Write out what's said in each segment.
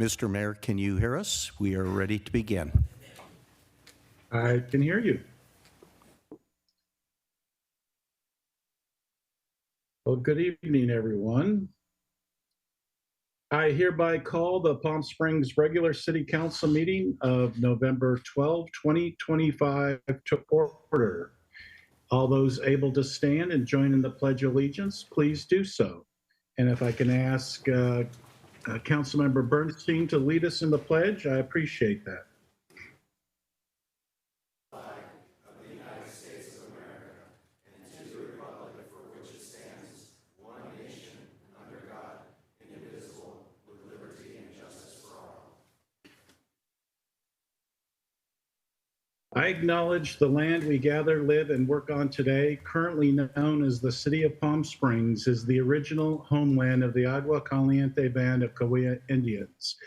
Mr. Mayor, can you hear us? We are ready to begin. I can hear you. Well, good evening, everyone. I hereby call the Palm Springs regular City Council meeting of November 12, 2025 to order. All those able to stand and join in the Pledge of Allegiance, please do so. And if I can ask Councilmember Bernstein to lead us in the pledge, I appreciate that. I acknowledge the land we gather, live, and work on today, currently known as the City of Palm Springs, is the original homeland of the Agua Caliente Band of Cahuilla Indians.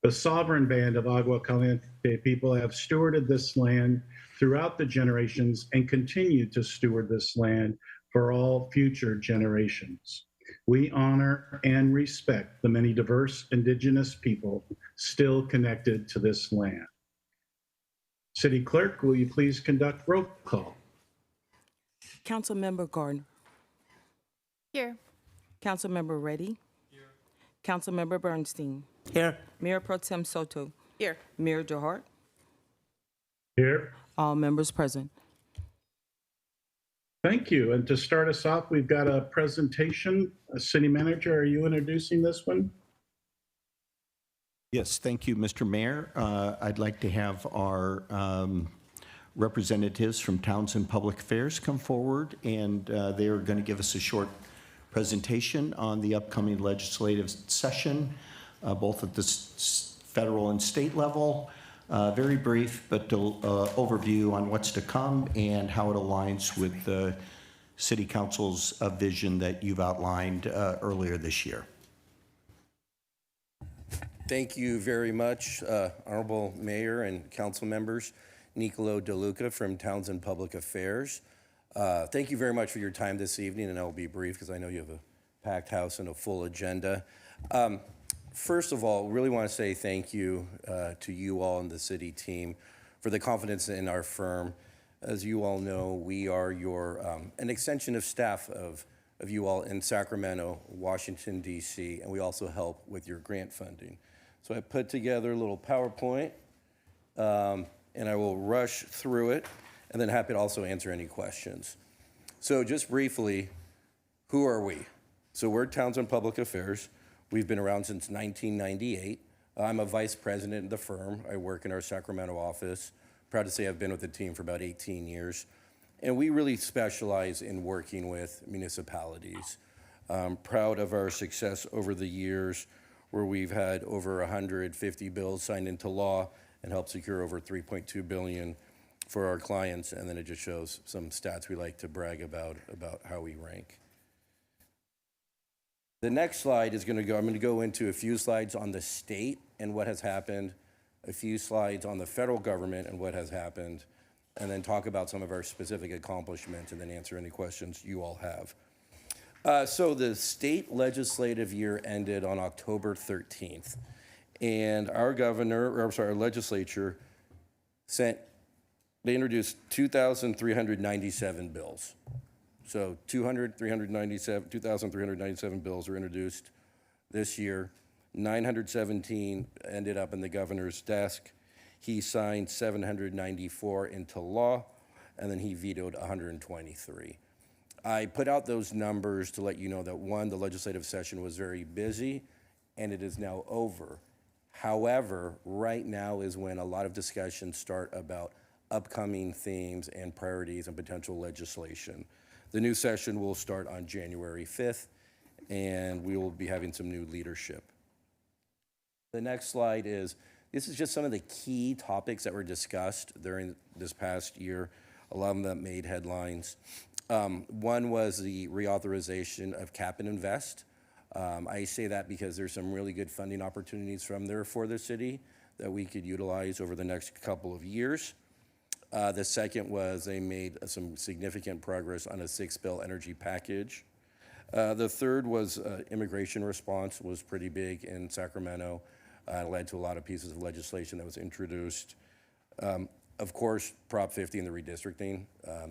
The sovereign band of Agua Caliente people have stewarded this land throughout the generations and continue to steward this land for all future generations. We honor and respect the many diverse indigenous people still connected to this land. City Clerk, will you please conduct roll call? Councilmember Gardner. Here. Councilmember Reddy. Here. Councilmember Bernstein. Here. Mayor Pro Tem Soto. Here. Mayor DeHart. Here. All members present. Thank you. And to start us off, we've got a presentation. City Manager, are you introducing this one? Yes, thank you, Mr. Mayor. I'd like to have our representatives from Townsend Public Affairs come forward, and they are going to give us a short presentation on the upcoming legislative session, both at the federal and state level. Very brief, but overview on what's to come and how it aligns with the City Council's vision that you've outlined earlier this year. Thank you very much, Honorable Mayor and Council members. Nicolo DeLuca from Townsend Public Affairs. Thank you very much for your time this evening, and I'll be brief because I know you have a packed house and a full agenda. First of all, really want to say thank you to you all and the city team for the confidence in our firm. As you all know, we are an extension of staff of you all in Sacramento, Washington, D.C., and we also help with your grant funding. So I put together a little PowerPoint, and I will rush through it, and then happy to also answer any questions. So just briefly, who are we? So we're Townsend Public Affairs. We've been around since 1998. I'm a vice president of the firm. I work in our Sacramento office. Proud to say I've been with the team for about 18 years. And we really specialize in working with municipalities. Proud of our success over the years, where we've had over 150 bills signed into law and helped secure over $3.2 billion for our clients. And then it just shows some stats we like to brag about how we rank. The next slide is I'm going to go into a few slides on the state and what has happened, a few slides on the federal government and what has happened, and then talk about some of our specific accomplishments and then answer any questions you all have. So the state legislative year ended on October 13th, and our legislature they introduced 2,397 bills. So 2,397 bills were introduced this year. 917 ended up in the governor's desk. He signed 794 into law, and then he vetoed 123. I put out those numbers to let you know that, one, the legislative session was very busy, and it is now over. However, right now is when a lot of discussions start about upcoming themes and priorities and potential legislation. The new session will start on January 5th, and we will be having some new leadership. The next slide this is just some of the key topics that were discussed during this past year, a lot of them that made headlines. One was the reauthorization of Cap and Invest. I say that because there's some really good funding opportunities from there for the city that we could utilize over the next couple of years. The second was they made some significant progress on a 6-bill energy package. The third was immigration response was pretty big in Sacramento. led to a lot of pieces of legislation that was introduced. Of course, Prop 50 and the redistricting,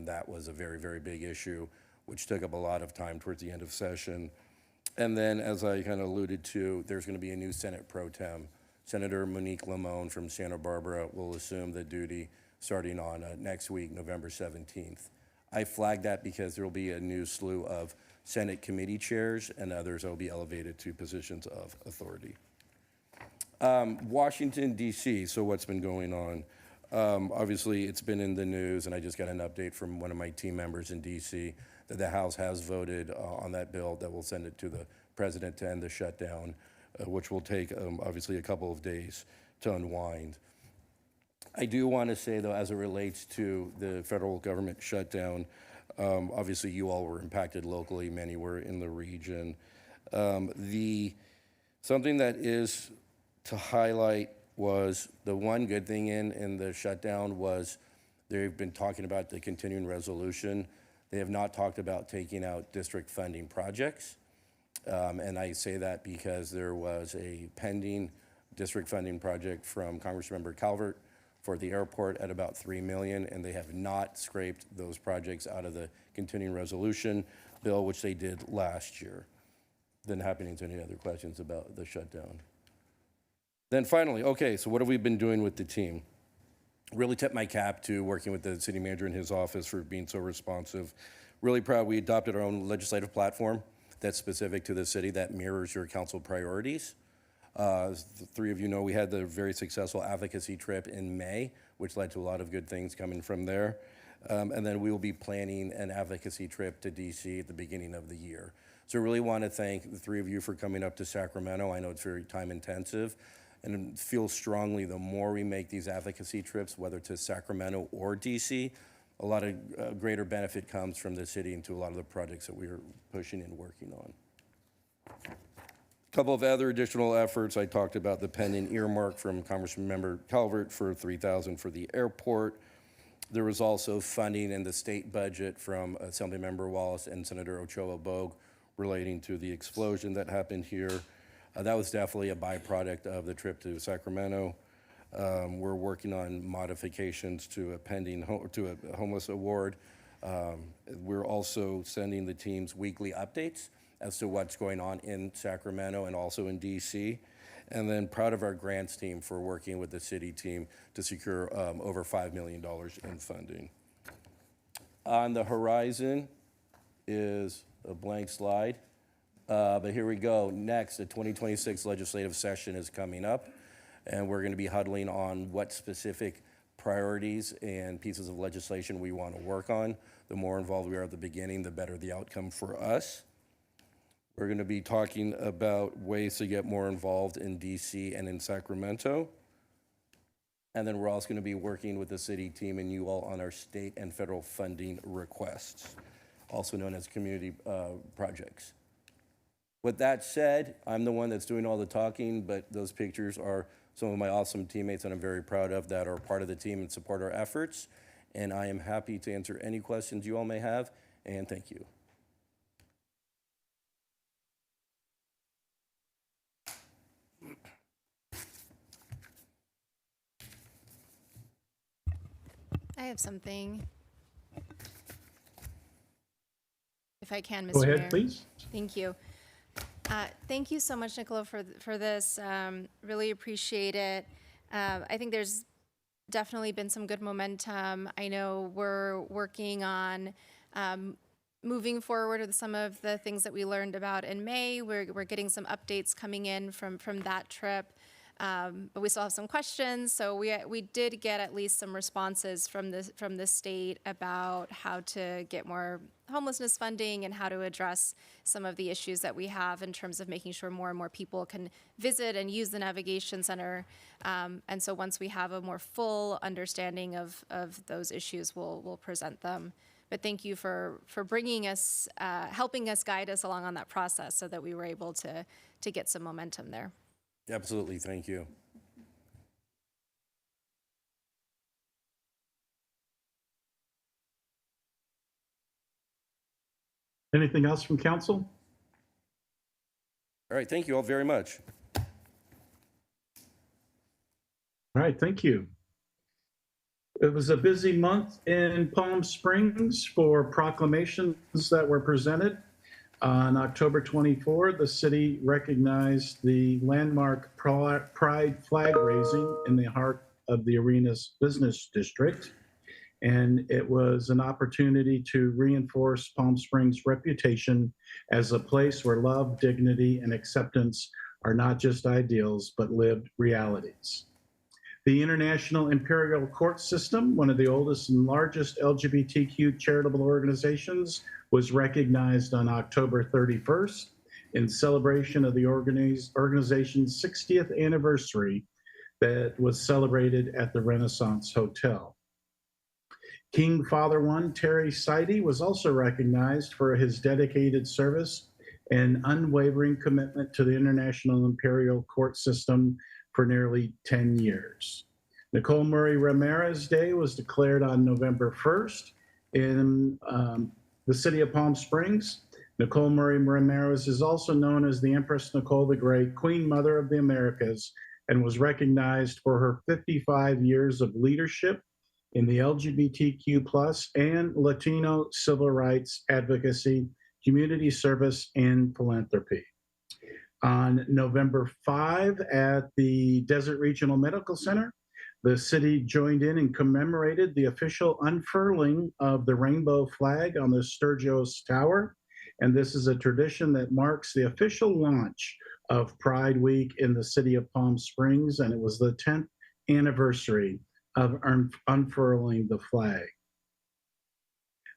that was a very, very big issue, which took up a lot of time towards the end of session. And then, as I kind of alluded to, there's going to be a new Senate pro tem. Senator Monique Limon from Santa Barbara will assume the duty starting on next week, November 17th. I flagged that because there will be a new slew of Senate committee chairs and others that will be elevated to positions of authority. Washington, D.C., so what's been going on? Obviously, it's been in the news, and I just got an update from one of my team members in D.C. that the House has voted on that bill that will send it to the president to end the shutdown, which will take, obviously, a couple of days to unwind. I do want to say, though, as it relates to the federal government shutdown, obviously, you all were impacted locally. Many were in the region. Something that is to highlight was the one good thing in the shutdown was they've been talking about the continuing resolution. They have not talked about taking out district funding projects. And I say that because there was a pending district funding project from Congressmember Calvert for the airport at about $3 million, and they have not scraped those projects out of the continuing resolution bill, which they did last year. Then happening to any other questions about the shutdown. Then finally, okay, so what have we been doing with the team? Really tip my cap to working with the city manager in his office for being so responsive. Really proud we adopted our own legislative platform that's specific to the city that mirrors your council priorities. As the three of you know, we had the very successful advocacy trip in May, which led to a lot of good things coming from there. And then we will be planning an advocacy trip to DC at the beginning of the year. So I really want to thank the three of you for coming up to Sacramento. I know it's very time intensive, and feel strongly the more we make these advocacy trips, whether to Sacramento or DC, a lot of greater benefit comes from the city into a lot of the projects that we are pushing and working on. A couple of other additional efforts. I talked about the pending earmark from Congressmember Calvert for $3,000 for the airport. There was also funding in the state budget from Assemblymember Wallace and Senator Ochoa Bogue relating to the explosion that happened here. That was definitely a byproduct of the trip to Sacramento. We're working on modifications to a pending a homeless award. We're also sending the teams weekly updates as to what's going on in Sacramento and also in DC. And then proud of our grants team for working with the city team to secure over $5 million in funding. On the horizon is a blank slide. But here we go. Next, the 2026 legislative session is coming up, and we're going to be huddling on what specific priorities and pieces of legislation we want to work on. The more involved we are at the beginning, the better the outcome for us. We're going to be talking about ways to get more involved in DC and in Sacramento. And then we're also going to be working with the city team and you all on our state and federal funding requests, also known as community projects. With that said, I'm the one that's doing all the talking, but those pictures are some of my awesome teammates that I'm very proud of that are part of the team and support our efforts. And I am happy to answer any questions you all may have, and thank you. I have something. If I can, Mr. Go Mayor. ahead, please. Thank you. Thank you so much, Nicola, for this. Really appreciate it. I think there's definitely been some good momentum. I know we're working on moving forward with some of the things that we learned about in May. We're getting some updates coming in from that trip. But we still have some questions. So we did get at least some responses from the state about how to get more homelessness funding and how to address some of the issues that we have in terms of making sure more and more people can visit and use the navigation center. And so once we have a more full understanding of those issues, we'll present them. But thank you for bringing us, helping us guide us along on that process so that we were able to get some momentum there. Absolutely, thank you. Anything else from council? All right, thank you all very much. right, thank you. It was a busy month in Palm Springs for proclamations that were presented. On October 24, the city recognized the landmark Pride flag raising in the heart of the Arenas Business District. And it was an opportunity to reinforce Palm Springs' reputation as a place where love, dignity, and acceptance are not just ideals, but lived realities. The International Imperial Court System, one of the oldest and largest LGBTQ charitable organizations, was recognized on October 31st in celebration of the organization's 60th anniversary that was celebrated at the Renaissance Hotel. King Father I Terry Sidey was also recognized for his dedicated service and unwavering commitment to the International Imperial Court System for nearly 10 years. Nicole Murray Ramirez Day was declared on November 1st in the city of Palm Springs. Nicole Murray Ramirez is also known as the Empress Nicole the Great, Queen Mother of the Americas, and was recognized for her 55 years of leadership in the LGBTQ+ and Latino civil rights advocacy, community service, and philanthropy. On November 5 at the Desert Regional Medical Center, the city joined in and commemorated the official unfurling of the rainbow flag on the Sturgis Tower. And this is a tradition that marks the official launch of Pride Week in the city of Palm Springs, and it was the 10th anniversary of unfurling the flag.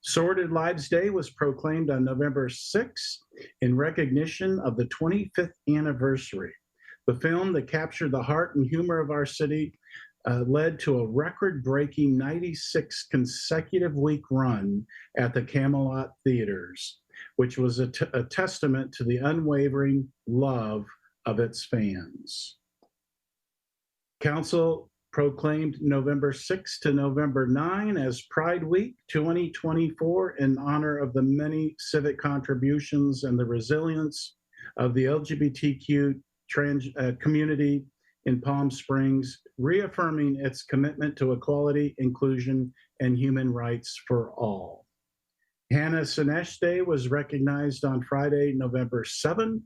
Sordid Lives Day was proclaimed on November 6th in recognition of the 25th anniversary. The film that captured the heart and humor of our city led to a record-breaking 96 consecutive week run at the Camelot Theaters, which was a testament to the unwavering love of its fans. Council proclaimed November 6 to November 9 as Pride Week 2024 in honor of the many civic contributions and the resilience of the LGBTQ community in Palm Springs, reaffirming its commitment to equality, inclusion, and human rights for all. Hannah Senesh Day was recognized on Friday, November 7.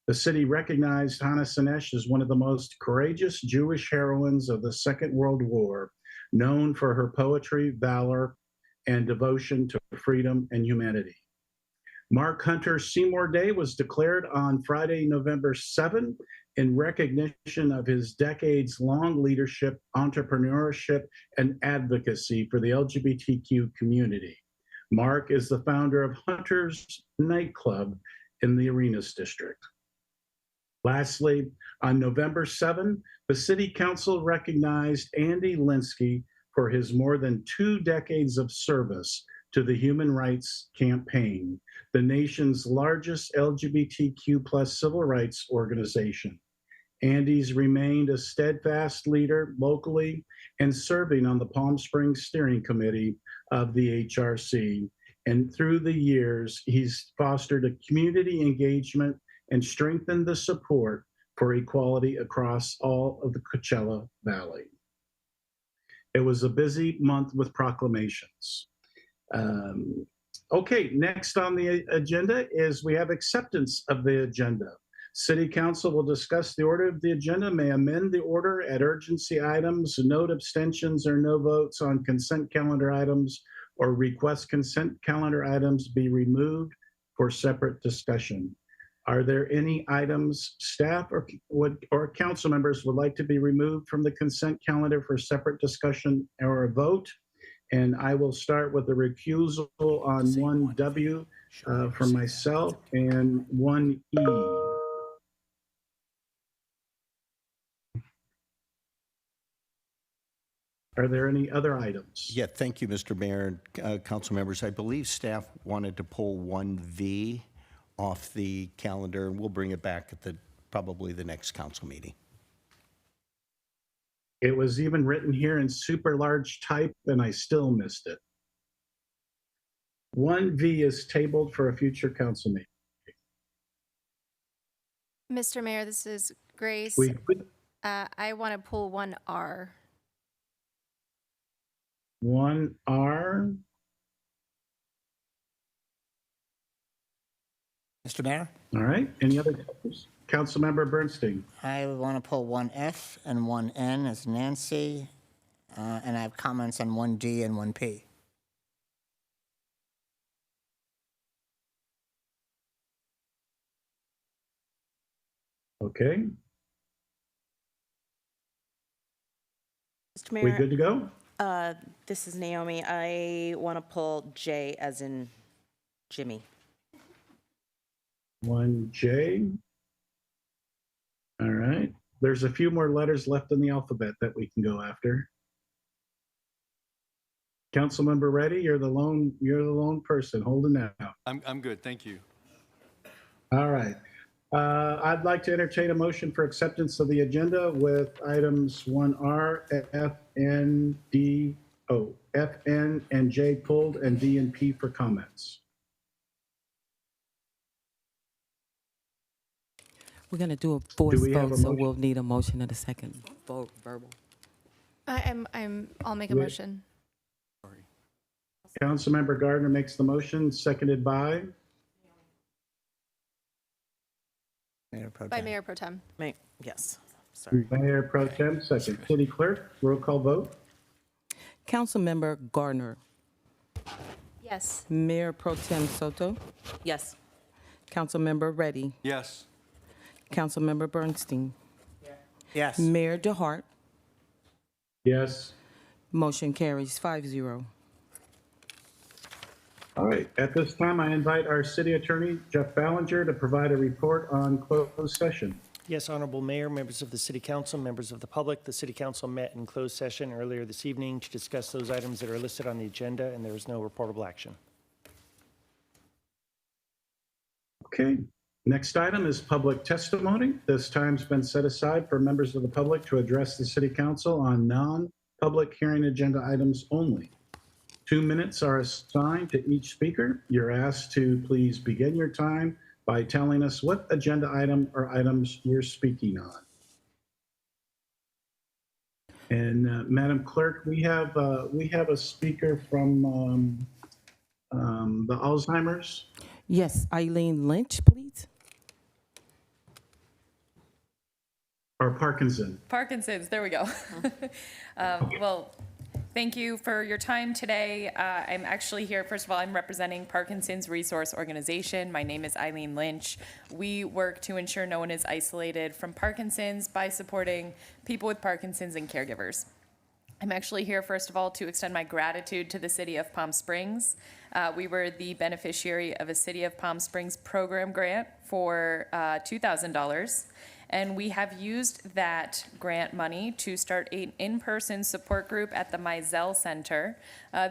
The city recognized Hannah Senesh as one of the most courageous Jewish heroines of the Second World War, known for her poetry, valor, and devotion to freedom and humanity. Mark Hunter Seymour Day was declared on Friday, November 7, in recognition of his decades-long leadership, entrepreneurship, and advocacy for the LGBTQ community. Mark is the founder of Hunter's Nightclub in the Arenas District. Lastly, on November 7, the City Council recognized Andy Linsky for his more than 2 decades of service to the Human Rights Campaign, the nation's largest LGBTQ+ civil rights organization. Andy's remained a steadfast leader locally and serving on the Palm Springs Steering Committee of the HRC. And through the years, he's fostered a community engagement and strengthened the support for equality across all of the Coachella Valley. It was a busy month with proclamations. Okay, next on the agenda is we have acceptance of the agenda. City Council will discuss the order of the agenda, may amend the order at urgency items, note abstentions or no votes on consent calendar items, or request consent calendar items be removed for separate discussion. Are there any items staff or council members would like to be removed from the consent calendar for separate discussion or a vote? And I will start with the recusal on 1W from myself and 1E. Are there any other items? Yeah, thank you, Mr. Mayor and council members. I believe staff wanted to pull 1V off the calendar, and we'll bring it back at probably the next council meeting. It was even written here in super large type, and I still missed it. 1V is tabled for a future council meeting. Mr. Mayor, this is Grace. We I want to pull 1R. 1R. Mr. Mayor, All right. Any other questions? Councilmember Bernstein. I want to pull 1F and 1N as Nancy, and I have comments on 1D and 1P. Okay. Mr. We Mayor, good to go? this is Naomi. I want to pull J as in Jimmy. 1J. All right. There's a few more letters left in the alphabet that we can go after. Councilmember Reddy, you're the lone person holding out. I'm good, thank you. All right. I'd like to entertain a motion for acceptance of the agenda with items 1R, F, N, D, F, N, and J pulled, and D and P for comments. We're going to do a voice we have vote, a so motion? we'll need a motion and a second vote, verbal. I'll make a Wait. motion. Councilmember Gardner makes the motion, seconded by Mayor Pro By Tem. Mayor Pro Tem. Yes, sorry. Mayor Pro Tem, second. City Clerk, roll call vote. Councilmember Gardner, Yes. Mayor Pro Tem Soto, Yes. Councilmember Reddy, Yes, Councilmember Bernstein, Yes. Mayor DeHart, Yes. motion carries 5-0. All right. At this time, I invite our city attorney, Jeff Ballinger, to provide a report on closed session. Yes, Honorable Mayor, members of the City Council, members of the public, the City Council met in closed session earlier this evening to discuss those items that are listed on the agenda, and there is no reportable action. Okay. Next item is public testimony. This time's been set aside for members of the public to address the City Council on non-public hearing agenda items only. 2 minutes are assigned to each speaker. You're asked to please begin your time by telling us what agenda item or items you're speaking on. And Madam Clerk, we have a speaker from the Alzheimer's. Yes, Eileen Lynch, please. Or Parkinson. Parkinson's, there we go. Well, thank you for your time today. I'm actually here, first of all, I'm representing Parkinson's Resource Organization. My name is Eileen Lynch. We work to ensure no one is isolated from Parkinson's by supporting people with Parkinson's and caregivers. I'm actually here, first of all, to extend my gratitude to the City of Palm Springs. We were the beneficiary of a City of Palm Springs program grant for $2,000. And we have used that grant money to start an in-person support group at the Mizell Center.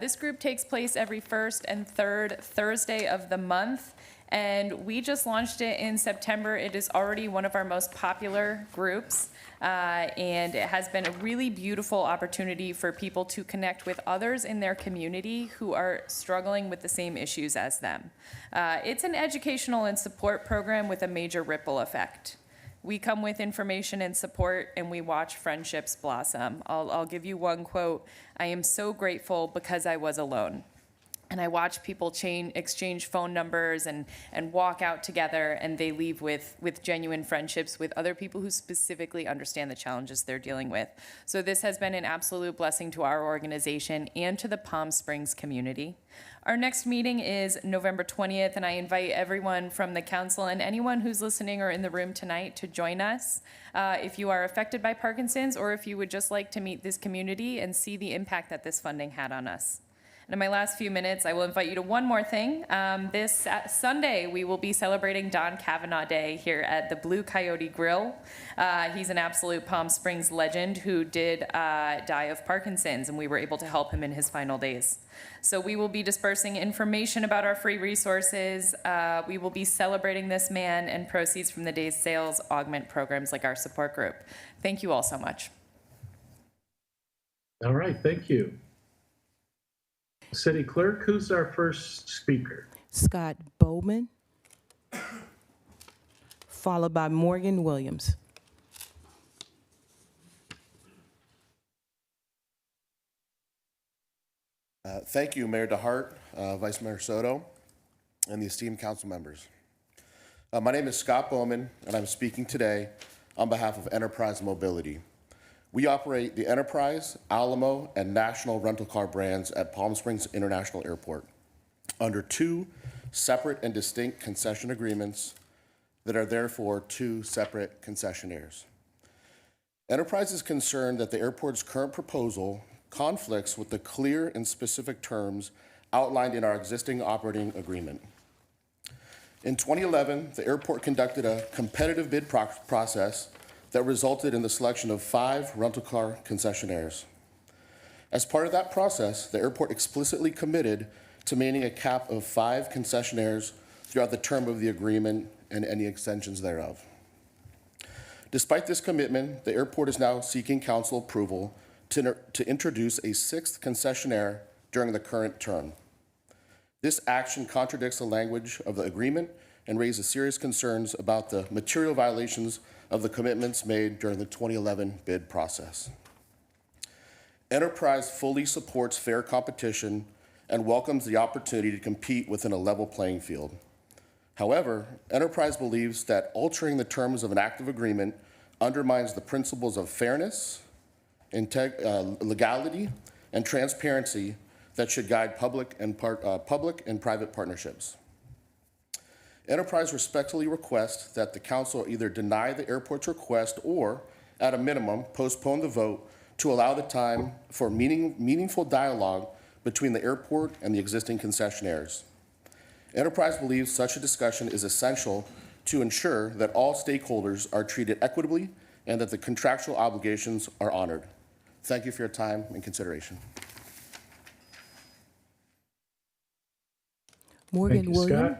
This group takes place every first and third Thursday of the month, and we just launched it in September. It is already one of our most popular groups, and it has been a really beautiful opportunity for people to connect with others in their community who are struggling with the same issues as them. It's an educational and support program with a major ripple effect. We come with information and support, and we watch friendships blossom. I'll give you one quote. I am so grateful because I was alone. And I watch people exchange phone numbers and walk out together, and they leave with genuine friendships with other people who specifically understand the challenges they're dealing with. So this has been an absolute blessing to our organization and to the Palm Springs community. Our next meeting is November 20th, and I invite everyone from the council and anyone who's listening or in the room tonight to join us. If you are affected by Parkinson's, or if you would just like to meet this community and see the impact that this funding had on us. And in my last few minutes, I will invite you to one more thing. This Sunday, we will be celebrating Don Kavanaugh Day here at the Blue Coyote Grill. He's an absolute Palm Springs legend who did die of Parkinson's, and we were able to help him in his final days. So we will be dispersing information about our free resources. We will be celebrating this man, and proceeds from the day's sales augment programs like our support group. Thank you all so much. All right, thank you. City Clerk, who's our first speaker? Scott Bowman, followed by Morgan Williams. Thank you, Mayor DeHart, Vice Mayor Soto, and the esteemed council members. My name is Scott Bowman, and I'm speaking today on behalf of Enterprise Mobility. We operate the Enterprise, Alamo, and National rental car brands at Palm Springs International Airport under two separate and distinct concession agreements that are therefore two separate concessionaires. Enterprise is concerned that the airport's current proposal conflicts with the clear and specific terms outlined in our existing operating agreement. In 2011, the airport conducted a competitive bid process that resulted in the selection of 5 rental car concessionaires. As part of that process, the airport explicitly committed to maintaining a cap of 5 concessionaires throughout the term of the agreement and any extensions thereof. Despite this commitment, the airport is now seeking council approval to introduce a 6th concessionaire during the current term. This action contradicts the language of the agreement and raises serious concerns about the material violations of the commitments made during the 2011 bid process. Enterprise fully supports fair competition and welcomes the opportunity to compete within a level playing field. However, Enterprise believes that altering the terms of an active agreement undermines the principles of fairness, legality, and transparency that should guide public and private partnerships. Enterprise respectfully requests that the council either deny the airport's request or, at a minimum, postpone the vote to allow the time for meaningful dialogue between the airport and the existing concessionaires. Enterprise believes such a discussion is essential to ensure that all stakeholders are treated equitably and that the contractual obligations are honored. Thank you for your time and consideration. Morgan Thank you, Williams.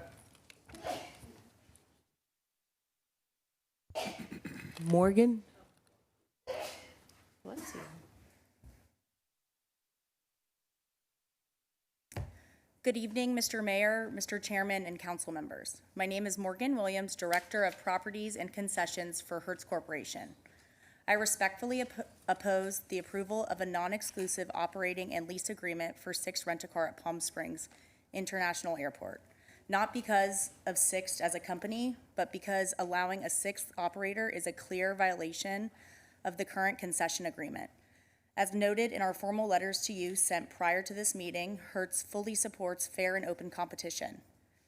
Scott. Morgan. Bless you. Good evening, Mr. Mayor, Mr. Chairman, and council members. My name is Morgan Williams, Director of Properties and Concessions for Hertz Corporation. I respectfully oppose the approval of a non-exclusive operating and lease agreement for Sixt Rent-A-Car at Palm Springs International Airport. Not because of Sixt as a company, but because allowing a 6th operator is a clear violation of the current concession agreement. As noted in our formal letters to you sent prior to this meeting, Hertz fully supports fair and open competition.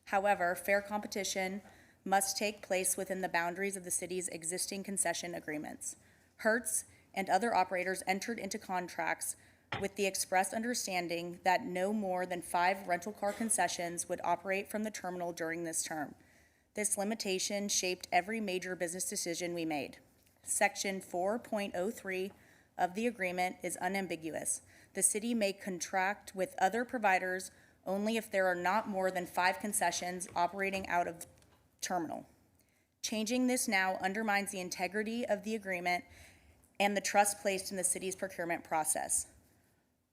However, fair competition must take place within the boundaries of the city's existing concession agreements. Hertz and other operators entered into contracts with the express understanding that no more than 5 rental car concessions would operate from the terminal during this term. This limitation shaped every major business decision we made. Section 4.03 of the agreement is unambiguous. The city may contract with other providers only if there are not more than 5 concessions operating out of terminal. Changing this now undermines the integrity of the agreement and the trust placed in the city's procurement process.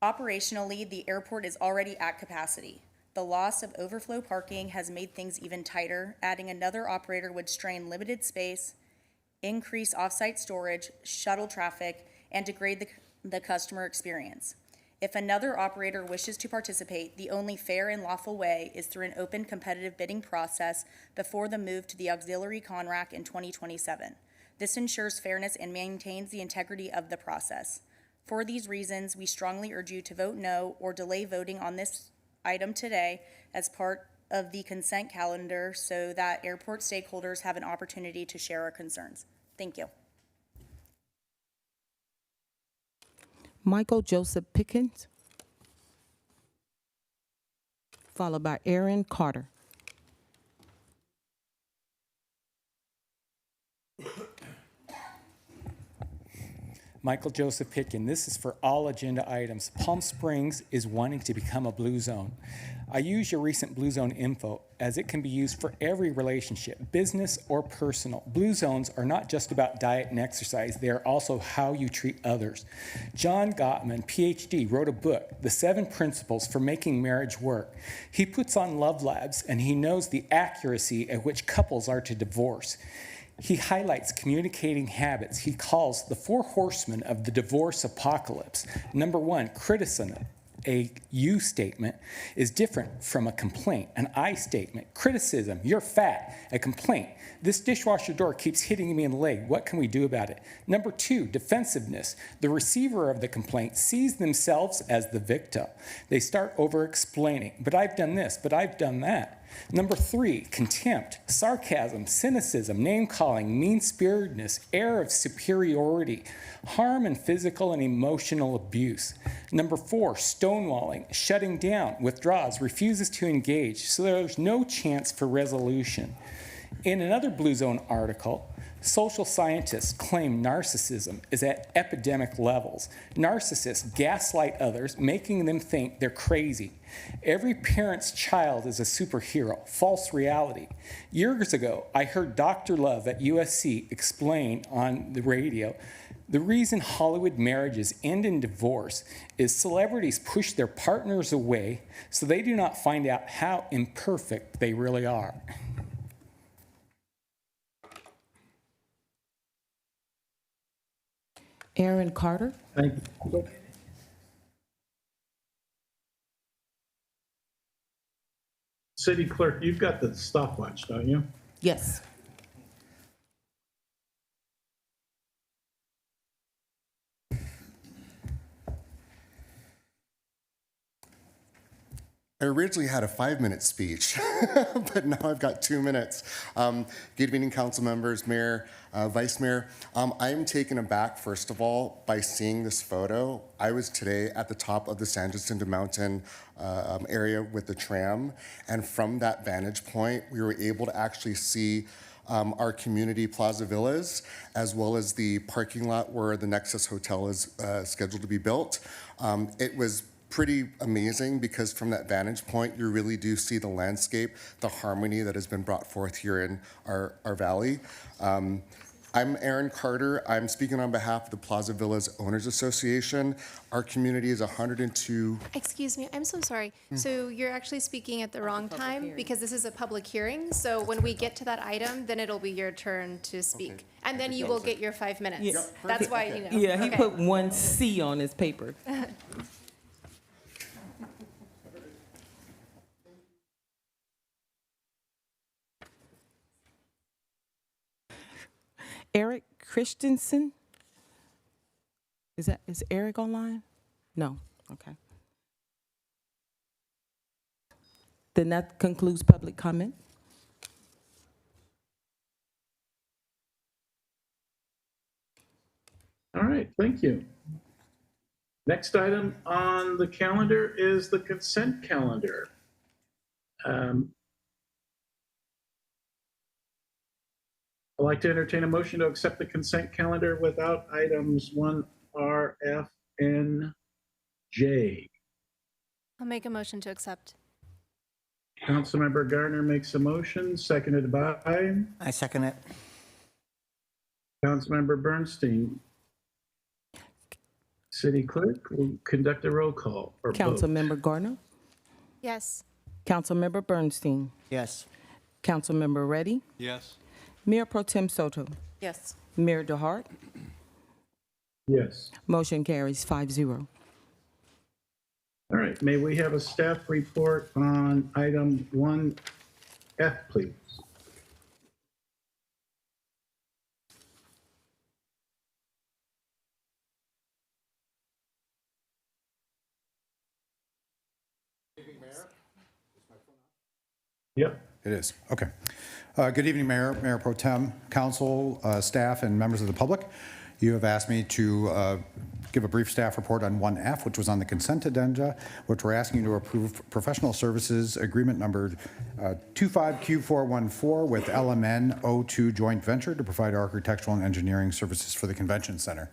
Operationally, the airport is already at capacity. The loss of overflow parking has made things even tighter. Adding another operator would strain limited space, increase off-site storage, shuttle traffic, and degrade the customer experience. If another operator wishes to participate, the only fair and lawful way is through an open competitive bidding process before the move to the auxiliary CONRAC in 2027. This ensures fairness and maintains the integrity of the process. For these reasons, we strongly urge you to vote no or delay voting on this item today as part of the consent calendar so that airport stakeholders have an opportunity to share our concerns. Thank you. Michael Joseph Pickens, followed by Aaron Carter. Michael Joseph Pitkin. This is for all agenda items. Palm Springs is wanting to become a blue zone. I use your recent blue zone info as it can be used for every relationship, business or personal. Blue zones are not just about diet and exercise. They are also how you treat others. John Gottman, PhD, wrote a book, The 7 Principles for Making Marriage Work. He puts on love labs and he knows the accuracy at which couples are to divorce. He highlights communicating habits he calls the 4 horsemen of the divorce apocalypse. Number 1, criticism. A you statement is different from a complaint. An I statement, criticism, you're fat. A complaint, this dishwasher door keeps hitting me in the leg. What can we do about it? Number 2, defensiveness. The receiver of the complaint sees themselves as the victim. They start over explaining, but I've done this, but I've done that. Number 3, contempt, sarcasm, cynicism, name-calling, mean-spiritedness, air of superiority, harm and physical and emotional abuse. Number 4, stonewalling, shutting down, withdraws, refuses to engage, so there's no chance for resolution. In another Blue Zone article, social scientists claim narcissism is at epidemic levels. Narcissists gaslight others, making them think they're crazy. Every parent's child is a superhero, false reality. Years ago, I heard Dr. Love at USC explain on the radio, the reason Hollywood marriages end in divorce is celebrities push their partners away so they do not find out how imperfect they really are. Aaron Carter. Thank you. City Clerk, you've got the stopwatch, don't you? Yes. I originally had a 5-minute speech, but now I've got 2 minutes. Good evening, council members, mayor, vice mayor. I am taken aback, first of all, by seeing this photo. I was today at the top of the San Jacinto Mountain area with the tram, and from that vantage point, we were able to actually see our community Plaza Villas, as well as the parking lot where the Nexus Hotel is scheduled to be built. It was pretty amazing because from that vantage point, you really do see the landscape, the harmony that has been brought forth here in our valley. I'm Aaron Carter. I'm speaking on behalf of the Plaza Villas Owners Association. Our community is 102. Excuse me, I'm so sorry. So you're actually speaking at the wrong time because this is a public hearing. So when we get to that item, then it'll be your turn to speak. And then you will get your 5 minutes. Yeah. That's why, you know. Yeah, he Okay. put 1C on his paper. Eric Christensen? Is Eric online? No, okay. Then that concludes public comment. All right, thank you. Next item on the calendar is the consent calendar. I'd like to entertain a motion to accept the consent calendar without items 1R, F, N, J. I'll make a motion to accept. Councilmember Gardner makes a motion, seconded by I second it. Councilmember Bernstein. City Clerk will conduct a roll call or vote. Councilmember Gardner, Yes. Councilmember Bernstein, Yes. Councilmember Reddy, Yes. Mayor Pro Tem Soto, Yes. Mayor DeHart. Yes. Motion carries 5-0. All right, may we have a staff report on item 1F, please? Yep. It is. Okay. Good evening, Mayor, Mayor Pro Tem, Council, staff, and members of the public. You have asked me to give a brief staff report on 1F, which was on the consent agenda, which we're asking you to approve professional services agreement number 25Q414 with LMN O2 joint venture to provide architectural and engineering services for the convention center.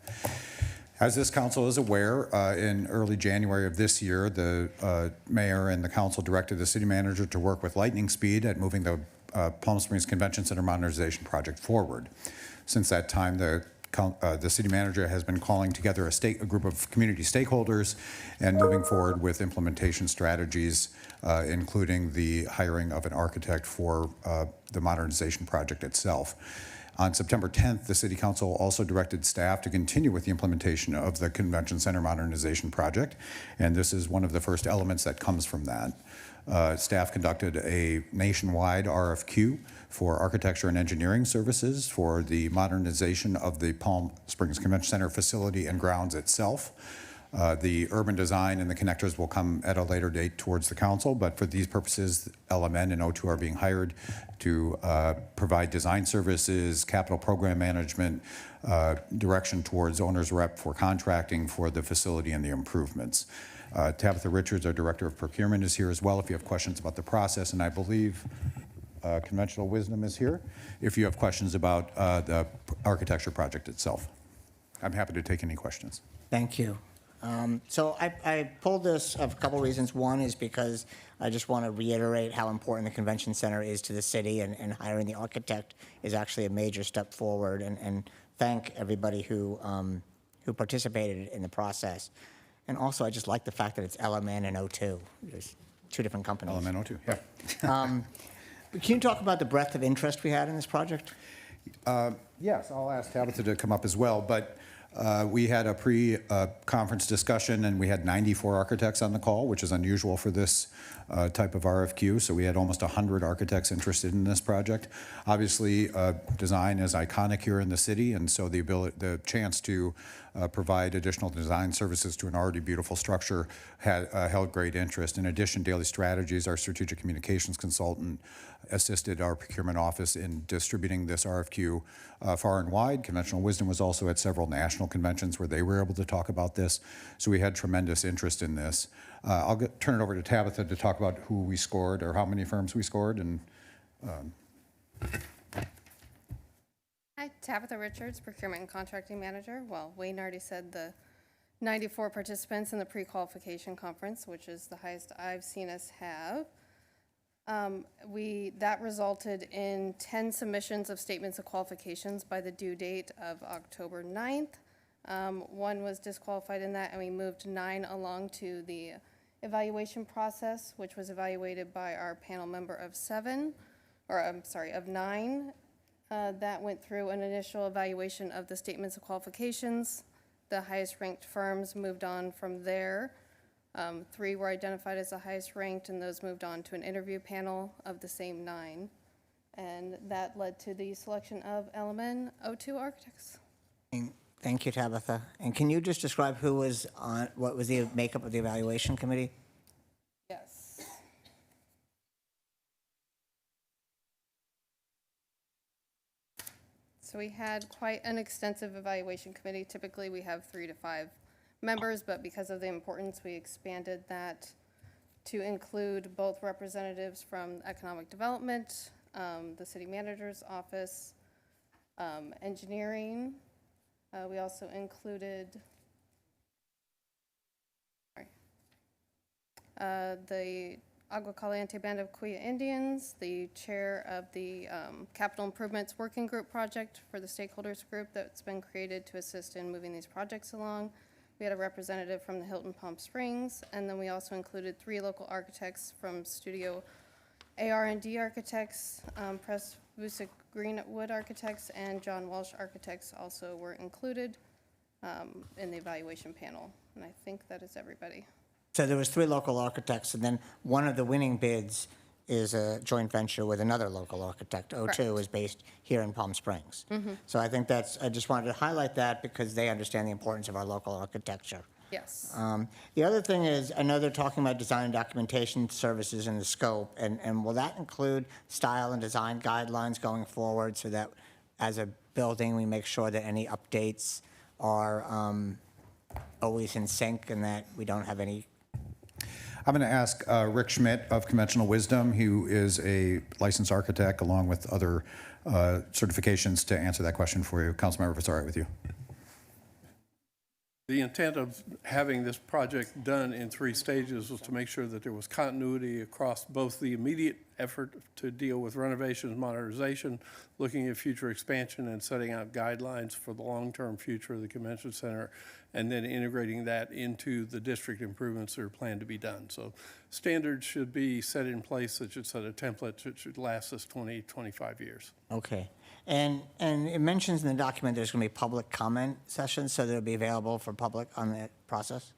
As this council is aware, in early January of this year, the mayor and the council directed the city manager to work with lightning speed at moving the Palm Springs Convention Center modernization project forward. Since that time, the city manager has been calling together a group of community stakeholders and moving forward with implementation strategies, including the hiring of an architect for the modernization project itself. On September 10th, the City Council also directed staff to continue with the implementation of the Convention Center Modernization Project, and this is one of the first elements that comes from that. Staff conducted a nationwide RFQ for architecture and engineering services for the modernization of the Palm Springs Convention Center facility and grounds itself. The urban design and the connectors will come at a later date towards the council, but for these purposes, LMN and O2 are being hired to provide design services, capital program management, direction towards owner's rep for contracting for the facility and the improvements. Tabitha Richards, our Director of Procurement, is here as well if you have questions about the process, and I believe Conventional Wisdom is here if you have questions about the architecture project itself. I'm happy to take any questions. Thank you. So I pulled this for a couple reasons. One is because I just want to reiterate how important the convention center is to the city, and hiring the architect is actually a major step forward, and thank everybody who participated in the process. And also, I just like the fact that it's LMN and O2. There's two different companies. LMN O2, yeah. Can you talk about the breadth of interest we had in this project? Yes, I'll ask Tabitha to come up as well, but we had a pre-conference discussion, and we had 94 architects on the call, which is unusual for this type of RFQ. So we had almost 100 architects interested in this project. Obviously, design is iconic here in the city, and so the chance to provide additional design services to an already beautiful structure held great interest. In addition, Daily Strategies, our strategic communications consultant, assisted our procurement office in distributing this RFQ far and wide. Conventional Wisdom was also at several national conventions where they were able to talk about this. So we had tremendous interest in this. I'll turn it over to Tabitha to talk about who we scored or how many firms we scored. And Hi, Tabitha Richards, Procurement and Contracting Manager. Well, Wayne already said the 94 participants in the pre-qualification conference, which is the highest I've seen us have. That resulted in 10 submissions of statements of qualifications by the due date of October 9th. One was disqualified in that, and we moved 9 along to the evaluation process, which was evaluated by our panel member of 9. That went through an initial evaluation of the statements of qualifications. The highest ranked firms moved on from there. 3 were identified as the highest ranked, and those moved on to an interview panel of the same 9. And that led to the selection of LMN O2 Architects. Thank you, Tabitha. And can you just describe who was on, what was the makeup of the evaluation committee? Yes. So we had quite an extensive evaluation committee. Typically, we have 3 to 5 members, but because of the importance, we expanded that to include both representatives from economic development, the city manager's office, engineering. We also included the Agua Caliente Band of Kuya Indians, the chair of the Capital Improvements Working Group project for the stakeholders group that's been created to assist in moving these projects along. We had a representative from the Hilton Palm Springs, and then we also included 3 local architects from Studio AR&D Architects, Press Vusic Greenwood Architects, and John Walsh Architects also were included in the evaluation panel. And I think that is everybody. So there was 3 local architects, and then one of the winning bids is a joint venture with another local architect. O2 is based here in Palm Springs. So I think I just wanted to highlight that because they understand the importance of our local architecture. Yes. The other thing is, I know they're talking about design and documentation services in the scope, and will that include style and design guidelines going forward so that as a building, we make sure that any updates are always in sync and that we don't have any? I'm going to ask Rick Schmidt of Conventional Wisdom, who is a licensed architect along with other certifications, to answer that question for you. Councilmember, if it's all right with you. The intent of having this project done in 3 stages was to make sure that there was continuity across both the immediate effort to deal with renovations, modernization, looking at future expansion, and setting out guidelines for the long-term future of the convention center, and then integrating that into the district improvements that are planned to be done. So standards should be set in place that should set a template that should last us 20, 25 years. Okay. And it mentions in the document there's going to be public comment sessions, so they'll be available for public on that process?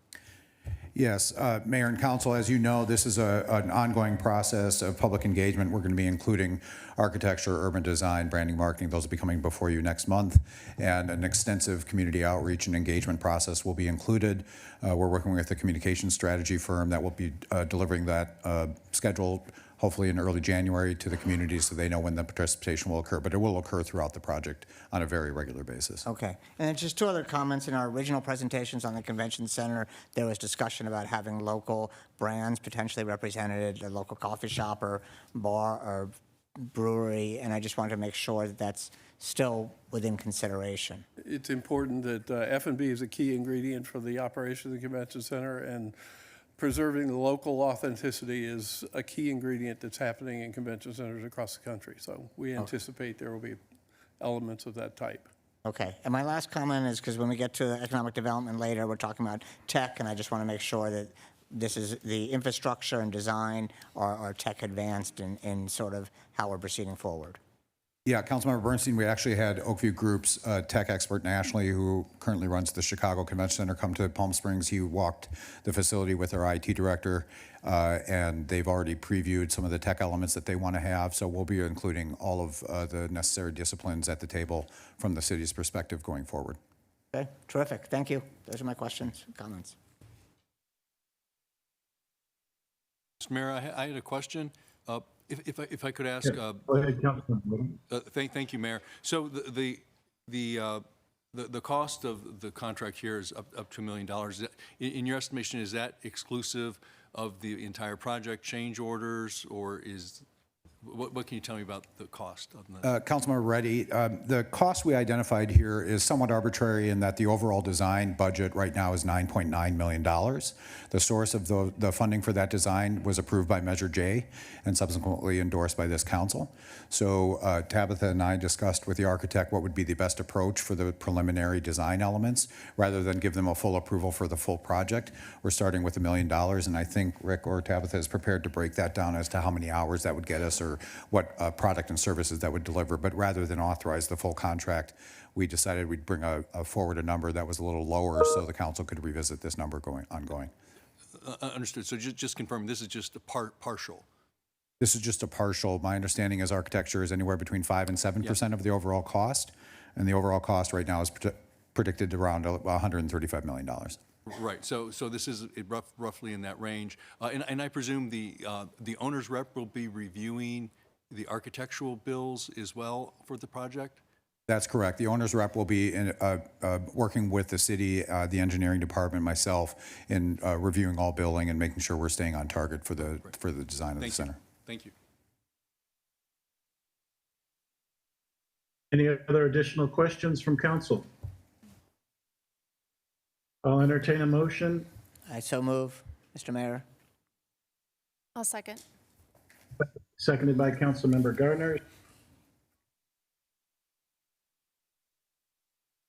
Yes, Mayor and Council, as you know, this is an ongoing process of public engagement. We're going to be including architecture, urban design, branding, marketing. Those will be coming before you next month. And an extensive community outreach and engagement process will be included. We're working with a communication strategy firm that will be delivering that schedule hopefully in early January to the community so they know when the participation will occur. But it will occur throughout the project on a very regular basis. Okay. And then just two other comments. In our original presentations on the convention center, there was discussion about having local brands potentially represented, a local coffee shop or bar or brewery, and I just wanted to make sure that that's still within consideration. It's important that F&B is a key ingredient for the operation of the convention center, and preserving the local authenticity is a key ingredient that's happening in convention centers across the country. So we anticipate there will be elements of that type. Okay. And my last comment is because when we get to economic development later, we're talking about tech, and I just want to make sure that this is the infrastructure and design are tech advanced in sort of how we're proceeding forward. Yeah, Councilmember Bernstein, we actually had Oakview Group's tech expert nationally who currently runs the Chicago Convention Center come to Palm Springs. He walked the facility with our IT director, and they've already previewed some of the tech elements that they want to have. So we'll be including all of the necessary disciplines at the table from the city's perspective going forward. Okay, terrific. Thank you. Those are my questions and comments. Mr. Mayor, I had a question. If I could ask. Go ahead, Councilman. Thank you, Mayor. So the cost of the contract here is up to $1 million. In your estimation, is that exclusive of the entire project, change orders, or is what can you tell me about the cost of that? Councilmember Reddy, the cost we identified here is somewhat arbitrary in that the overall design budget right now is $9.9 million. The source of the funding for that design was approved by Measure J and subsequently endorsed by this council. So Tabitha and I discussed with the architect what would be the best approach for the preliminary design elements rather than give them a full approval for the full project. We're starting with $1 million, and I think Rick or Tabitha is prepared to break that down as to how many hours that would get us or what product and services that would deliver. But rather than authorize the full contract, we decided we'd bring forward a number that was a little lower so the council could revisit this number ongoing. Understood. So just confirm, this is just a partial. This is just a partial. My understanding is architecture is anywhere between 5 and 7% of the overall cost, and the overall cost right now is predicted around $135 million. Right. So this is roughly in that range, and I presume the owner's rep will be reviewing the architectural bills as well for the project. That's correct. The owner's rep will be working with the city, the engineering department, myself, in reviewing all billing and making sure we're staying on target for the design of the center. Thank you. Any other additional questions from council? I'll entertain a motion. I so move, Mr. Mayor. I'll second. Seconded by Councilmember Gardner.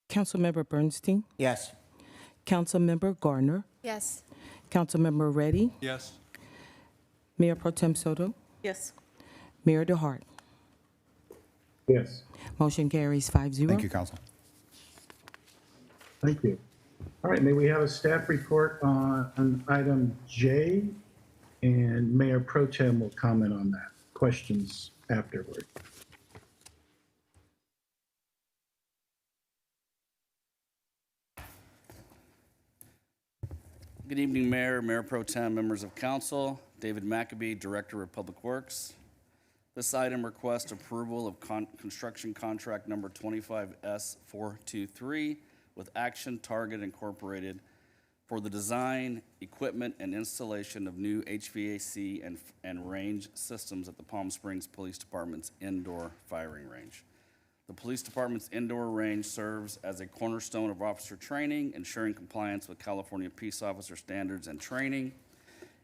Councilmember Bernstein, Yes. Councilmember Gardner, Yes. Councilmember Reddy, Yes. Mayor Pro Tem Soto, Yes. Mayor DeHart. Yes. Motion carries 5-0. Thank you, Council. Thank you. All right, may we have a staff report on item J, and Mayor Pro Tem will comment on that. Questions afterward. Good evening, Mayor, Mayor Pro Tem, members of council. David McAbee, Director of Public Works. This item requests approval of construction contract number 25S423 with Action Target Incorporated for the design, equipment, and installation of new HVAC and range systems at the Palm Springs Police Department's indoor firing range. The police department's indoor range serves as a cornerstone of officer training, ensuring compliance with California peace officer standards and training.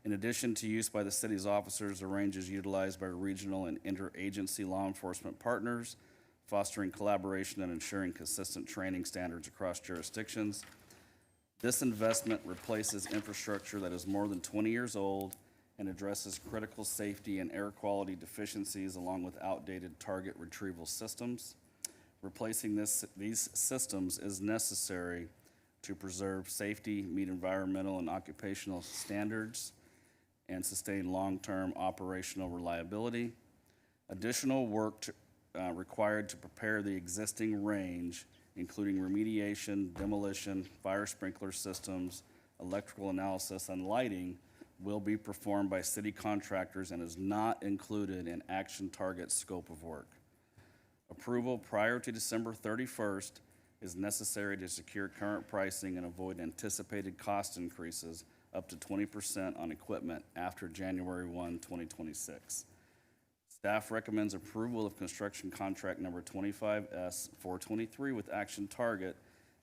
In addition to use by the city's officers, the range is utilized by regional and interagency law enforcement partners, fostering collaboration and ensuring consistent training standards across jurisdictions. This investment replaces infrastructure that is more than 20 years old and addresses critical safety and air quality deficiencies along with outdated target retrieval systems. Replacing these systems is necessary to preserve safety, meet environmental and occupational standards, and sustain long-term operational reliability. Additional work required to prepare the existing range, including remediation, demolition, fire sprinkler systems, electrical analysis, and lighting, will be performed by city contractors and is not included in Action Target's scope of work. Approval prior to December 31st is necessary to secure current pricing and avoid anticipated cost increases up to 20% on equipment after January 1, 2026. Staff recommends approval of construction contract number 25S423 with Action Target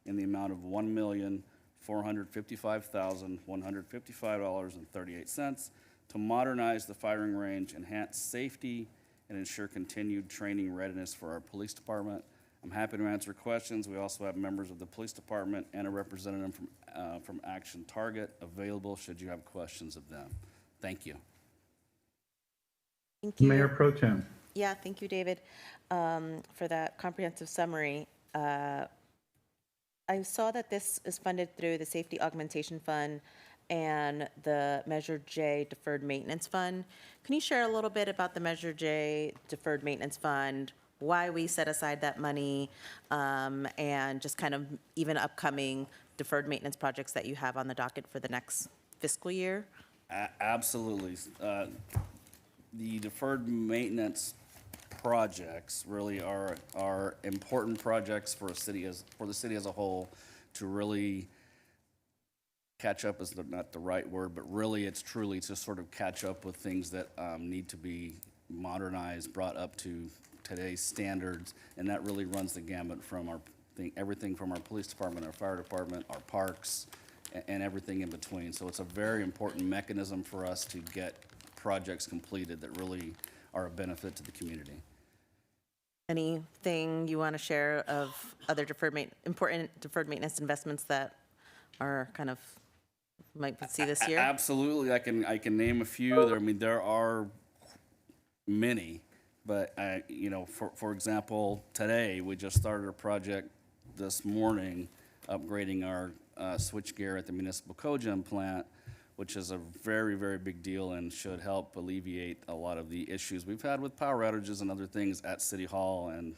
in the amount of $1,455,155.38 to modernize the firing range, enhance safety, and ensure continued training readiness for our police department. I'm happy to answer questions. We also have members of the police department and a representative from Action Target available should you have questions of them. Thank you. Thank you. Mayor Pro Tem. Yeah, thank you, David, for that comprehensive summary. I saw that this is funded through the Safety Augmentation Fund and the Measure J Deferred Maintenance Fund. Can you share a little bit about the Measure J Deferred Maintenance Fund, why we set aside that money, and just kind of even upcoming deferred maintenance projects that you have on the docket for the next fiscal year? Absolutely. The deferred maintenance projects really are important projects for the city as a whole to really catch up is not the right word, but really it's truly to sort of catch up with things that need to be modernized, brought up to today's standards, and that really runs the gamut from everything from our police department, our fire department, our parks, and everything in between. So it's a very important mechanism for us to get projects completed that really are a benefit to the community. Anything you want to share of other important deferred maintenance investments that are kind of might see this year? Absolutely, I can name a few. There are many, but for example, today we just started a project this morning upgrading our switchgear at the municipal cogen plant, which is a very, very big deal and should help alleviate a lot of the issues we've had with power outages and other things at City Hall and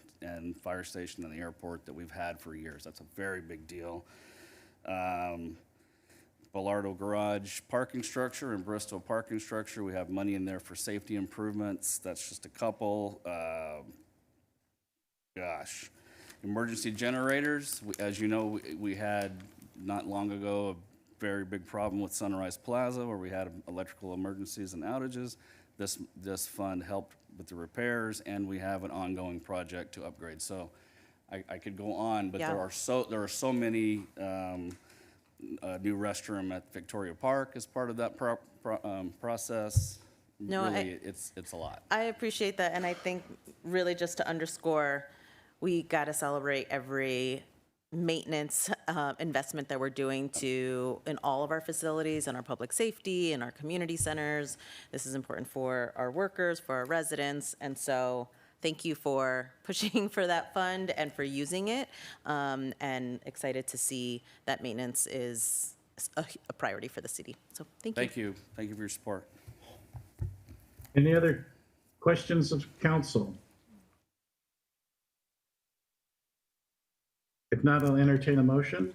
fire station and the airport that we've had for years. That's a very big deal. Bellardo Garage parking structure and Bristol parking structure, we have money in there for safety improvements. That's just a couple. Emergency generators. As you know, we had not long ago a very big problem with Sunrise Plaza where we had electrical emergencies and outages. This fund helped with the repairs, and we have an ongoing project to upgrade. So I could go on, but there are so many. A new restroom at Victoria Park as part of that process. No, really, it's a lot. I appreciate that, and I think really just to underscore, we got to celebrate every maintenance investment that we're doing in all of our facilities, and our public safety, and our community centers. This is important for our workers, for our residents, and so thank you for pushing for that fund and for using it, and excited to see that maintenance is a priority for the city. So thank you. Thank you. Thank you for your support. Any other questions of council? If not, I'll entertain a motion.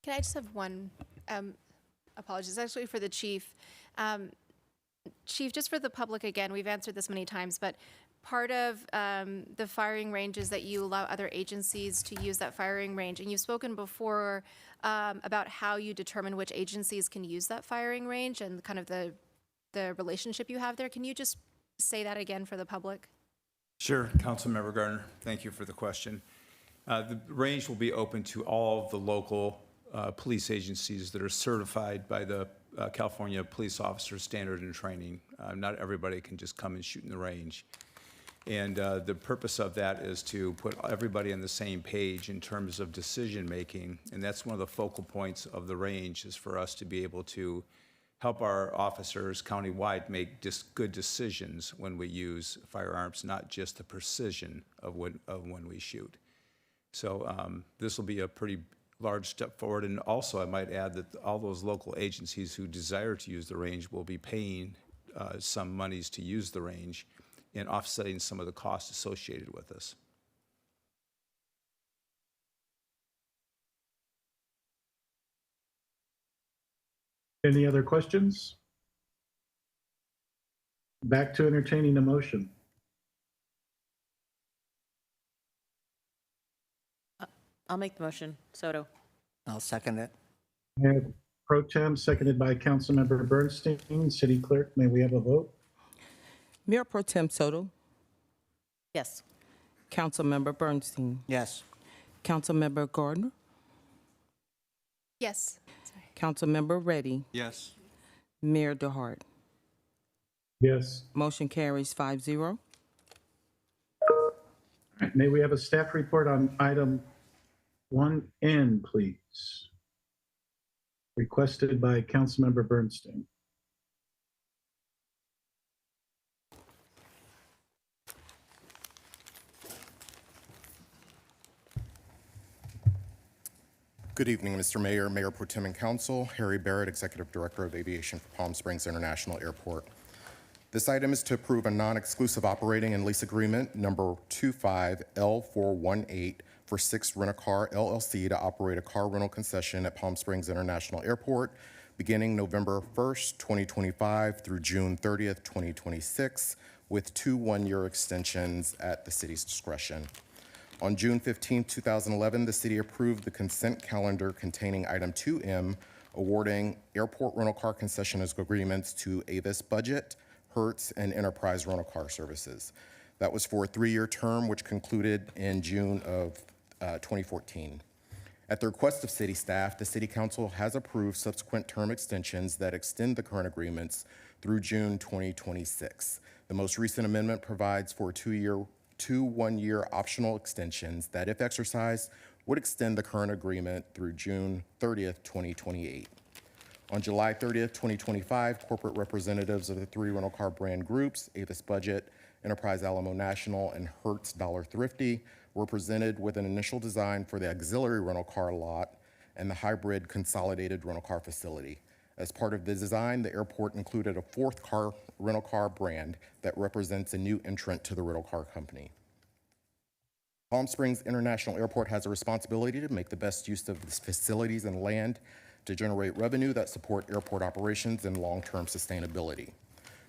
Can I just have one apologies, actually for the chief. Chief, just for the public again, we've answered this many times, but part of the firing range is that you allow other agencies to use that firing range. And you've spoken before about how you determine which agencies can use that firing range and kind of the relationship you have there. Can you just say that again for the public? Sure, Councilmember Gardner, thank you for the question. The range will be open to all of the local police agencies that are certified by the California Police Officer Standard and Training. Not everybody can just come and shoot in the range. And the purpose of that is to put everybody on the same page in terms of decision-making, and that's one of the focal points of the range, is for us to be able to help our officers countywide make good decisions when we use firearms, not just the precision of when we shoot. So this will be a pretty large step forward, and also I might add that all those local agencies who desire to use the range will be paying some monies to use the range, and offsetting some of the costs associated with this. Any other questions? Back to entertaining a motion. I'll make the motion. Soto. I'll second it. And Pro Tem, seconded by Councilmember Bernstein. City Clerk, may we have a vote? Mayor Pro Tem Soto, Yes. Councilmember Bernstein, Yes. Councilmember Gardner, Yes. Councilmember Reddy, Yes. Mayor DeHart. Yes. Motion carries 5-0. All right, may we have a staff report on item 1N, please? Requested by Councilmember Bernstein. Good evening, Mr. Mayor, Mayor Pro Tem and Council. Harry Barrett, Executive Director of Aviation for Palm Springs International Airport. This item is to approve a non-exclusive operating and lease agreement number 25L418 for Six Rent-A-Car LLC to operate a car rental concession at Palm Springs International Airport beginning November 1st, 2025 through June 30th, 2026, with 2 one-year extensions at the city's discretion. On June 15, 2011, the city approved the consent calendar containing item 2M, awarding airport rental car concession agreements to Avis Budget, Hertz, and Enterprise Rental Car Services. That was for a 3-year term, which concluded in June of 2014. At the request of city staff, the city council has approved subsequent term extensions that extend the current agreements through June 2026. The most recent amendment provides for 2 one-year optional extensions that, if exercised, would extend the current agreement through June 30th, 2028. On July 30th, 2025, corporate representatives of the 3 rental car brand groups, Avis Budget, Enterprise Alamo National, and Hertz Dollar Thrifty, were presented with an initial design for the auxiliary rental car lot and the hybrid consolidated rental car facility. As part of the design, the airport included a 4th rental car brand that represents a new entrant to the rental car company. Palm Springs International Airport has a responsibility to make the best use of its facilities and land to generate revenue that support airport operations and long-term sustainability.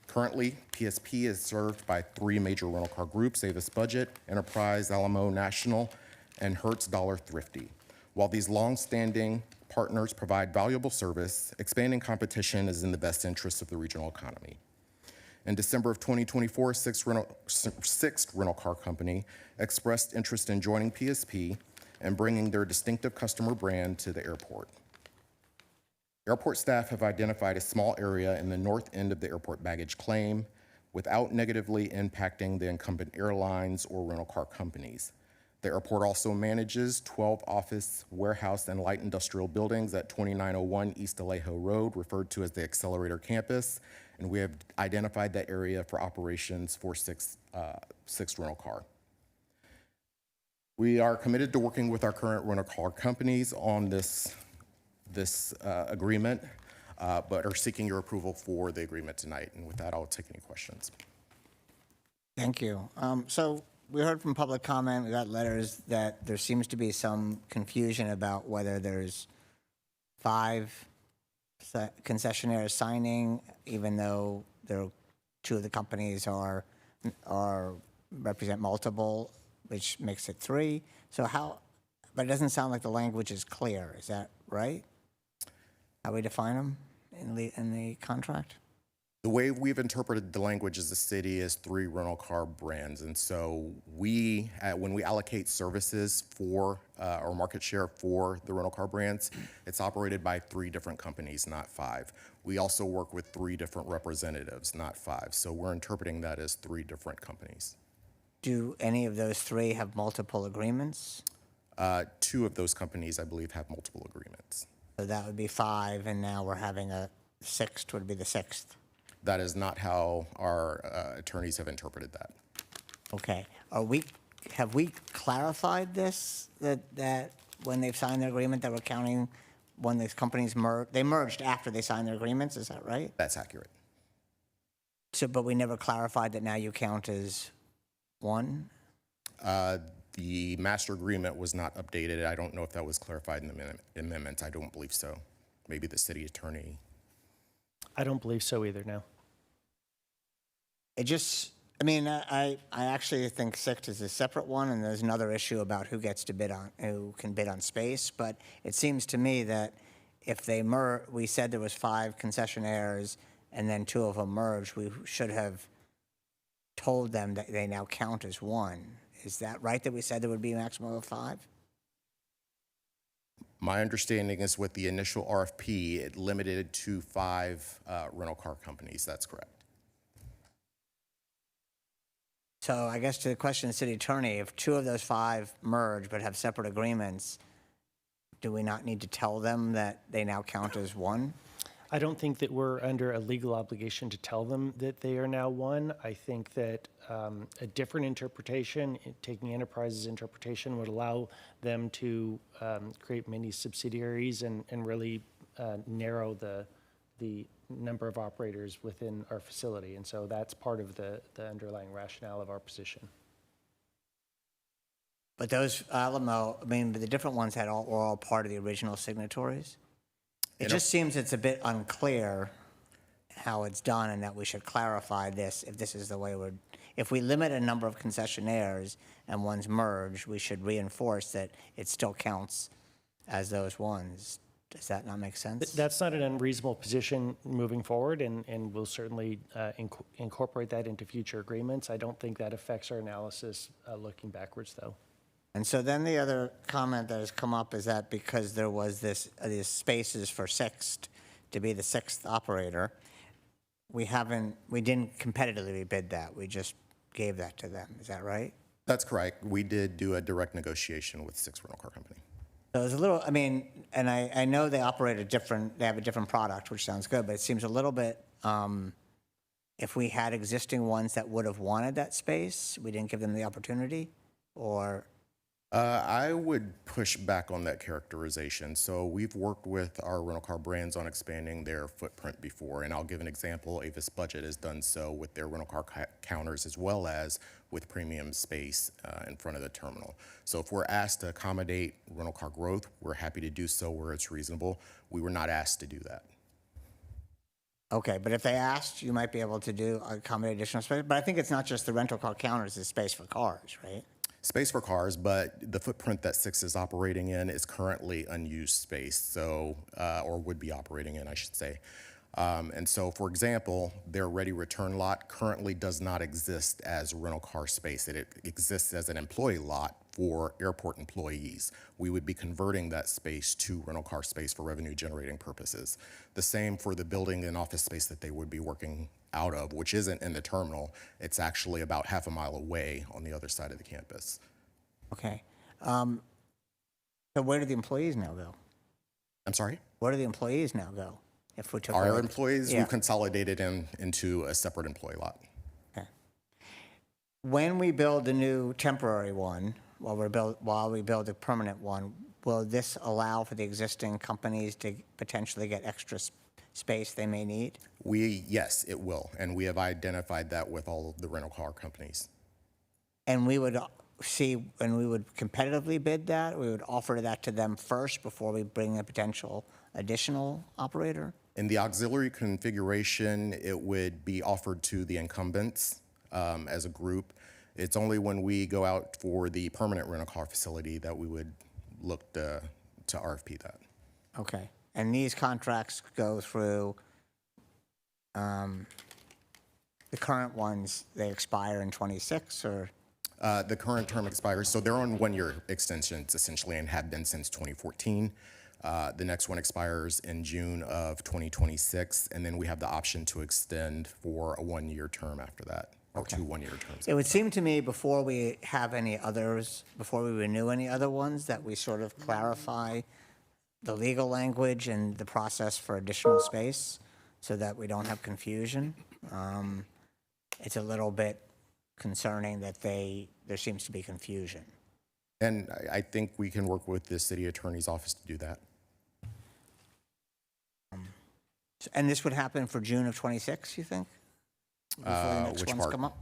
Currently, PSP is served by 3 major rental car groups: Avis Budget, Enterprise Alamo National, and Hertz Dollar Thrifty. While these long-standing partners provide valuable service, expanding competition is in the best interest of the regional economy. In December of 2024, Sixth Rental Car Company expressed interest in joining PSP and bringing their distinctive customer brand to the airport. Airport staff have identified a small area in the north end of the airport baggage claim without negatively impacting the incumbent airlines or rental car companies. The airport also manages 12 office, warehouse, and light industrial buildings at 2901 East Alejo Road, referred to as the Accelerator Campus, and we have identified that area for operations for Sixth Rental Car. We are committed to working with our current rental car companies on this agreement, but are seeking your approval for the agreement tonight. And with that, I'll take any questions. Thank you. So we heard from public comment, we got letters that there seems to be some confusion about whether there's 5 concessionaires signing, even though there are 2 of the companies represent multiple, which makes it 3. So but it doesn't sound like the language is clear. Is that right? How we define them in the contract? The way we've interpreted the language as a city is 3 rental car brands. And so we, when we allocate services for, or market share for the rental car brands, it's operated by 3 different companies, not 5. We also work with 3 different representatives, not 5. So we're interpreting that as 3 different companies. Do any of those 3 have multiple agreements? 2 of those companies, I believe, have multiple agreements. So that would be 5, and now we're having a 6th, would be the 6th. That is not how our attorneys have interpreted that. Okay. Have we clarified this, that when they've signed their agreement, that we're counting when these companies they merged after they signed their agreements, is that right? That's accurate. So, but we never clarified that now you count as one? The master agreement was not updated. I don't know if that was clarified in the amendments. I don't believe so. Maybe the city attorney. I don't believe so either, no. It just, I mean, I actually think 6 is a separate one, and there's another issue about who gets to bid on, who can bid on space. But it seems to me that if they we said there was 5 concessionaires, and then 2 of them merged, we should have told them that they now count as one. Is that right, that we said there would be a maximum of 5? My understanding is with the initial RFP, it limited to 5 rental car companies. That's correct. So I guess to the question of the city attorney, if 2 of those 5 merge but have separate agreements, do we not need to tell them that they now count as one? I don't think that we're under a legal obligation to tell them that they are now one. I think that a different interpretation, taking Enterprise's interpretation, would allow them to create many subsidiaries and really narrow the number of operators within our facility. And so that's part of the underlying rationale of our position. But those Alamo, I mean, the different ones were all part of the original signatories? It just seems it's a bit unclear how it's done, and that we should clarify this if this is the way if we limit a number of concessionaires and one's merged, we should reinforce that it still counts as those ones. Does that not make sense? That's not an unreasonable position moving forward, and we'll certainly incorporate that into future agreements. I don't think that affects our analysis looking backwards, though. And so then the other comment that has come up is that because there was these spaces for 6th to be the 6th operator, we didn't competitively bid that. We just gave that to them. Is that right? That's correct. We did do a direct negotiation with 6 rental car company. So it's a little, I mean, and I know they operate they have a different product, which sounds good, but it seems a little bit, if we had existing ones that would have wanted that space, we didn't give them the opportunity, or? I would push back on that characterization. So we've worked with our rental car brands on expanding their footprint before, and I'll give an example. Avis Budget has done so with their rental car counters as well as with premium space in front of the terminal. So if we're asked to accommodate rental car growth, we're happy to do so where it's reasonable. We were not asked to do that. Okay, but if they asked, you might be able to accommodate additional space. But I think it's not just the rental car counters, it's space for cars, right? Space for cars, but the footprint that 6 is operating in is currently unused space, so or would be operating in, I should say. And so, for example, their ready return lot currently does not exist as rental car space. It exists as an employee lot for airport employees. We would be converting that space to rental car space for revenue generating purposes. The same for the building and office space that they would be working out of, which isn't in the terminal. It's actually about half a mile away on the other side of the campus. Okay. So where do the employees now go? I'm sorry? Where do the employees now go? If we took Our employees, yeah. we consolidated into a separate employee lot. Okay. When we build a new temporary one, while we build a permanent one, will this allow for the existing companies to potentially get extra space they may need? Yes, it will, and we have identified that with all of the rental car companies. And we would competitively bid that? We would offer that to them first before we bring a potential additional operator? In the auxiliary configuration, it would be offered to the incumbents as a group. It's only when we go out for the permanent rental car facility that we would look to RFP that. Okay. And these contracts go through the current ones, they expire in 26 or? The current term expires, so they're on one-year extensions essentially and have been since 2014. The next one expires in June of 2026, and then we have the option to extend for a one-year term after that, or Okay. 2 one-year terms. It would seem to me before we have any others, before we renew any other ones, that we sort of clarify the legal language and the process for additional space so that we don't have confusion. It's a little bit concerning that there seems to be confusion. And I think we can work with the city attorney's office to do that. And this would happen for June of 26, you think? Before the next Which ones part? come up?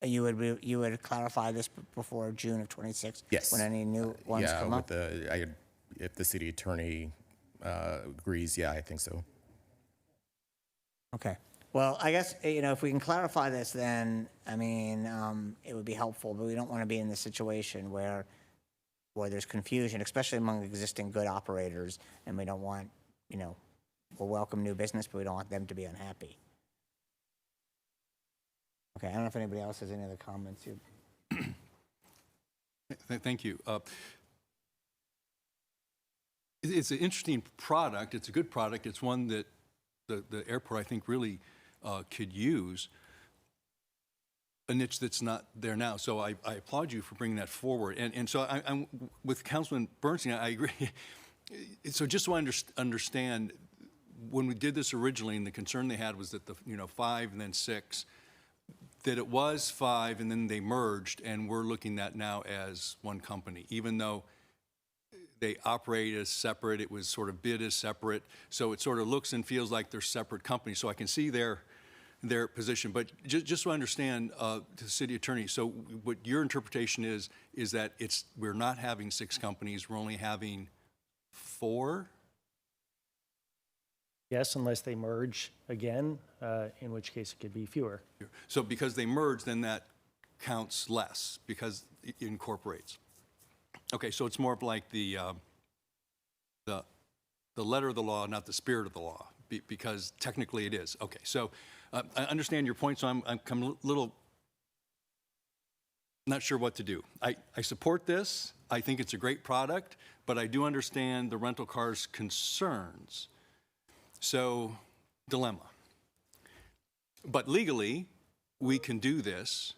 You would clarify this before June of 26? Yes. When any new ones Yeah, come with up? if the city attorney agrees, yeah, I think so. Okay. Well, I guess, if we can clarify this, then, I mean, it would be helpful, but we don't want to be in the situation where there's confusion, especially among existing good operators, and we don't want, we'll welcome new business, but we don't want them to be unhappy. Okay, I don't know if anybody else has any other comments. Thank you. It's an interesting product. It's a good product. It's one that the airport, I think, really could use, a niche that's not there now. So I applaud you for bringing that forward. And so I'm with Councilman Bernstein, I agree. So just so I understand, when we did this originally, and the concern they had was that 5 and then 6, that it was 5 and then they merged, and we're looking at now as one company, even though they operate as separate, it was sort of bid as separate, so it sort of looks and feels like they're separate companies. So I can see their position, but just so I understand, to the city attorney, so what your interpretation is that we're not having 6 companies, we're only having 4? Yes, unless they merge again, in which case it could be fewer. So because they merge, then that counts less because it incorporates. Okay, so it's more of like the letter of the law, not the spirit of the law, because technically it is. Okay, so I understand your point, so I'm a little not sure what to do. I support this. I think it's a great product, but I do understand the rental car's concerns. So, dilemma. But legally, we can do this.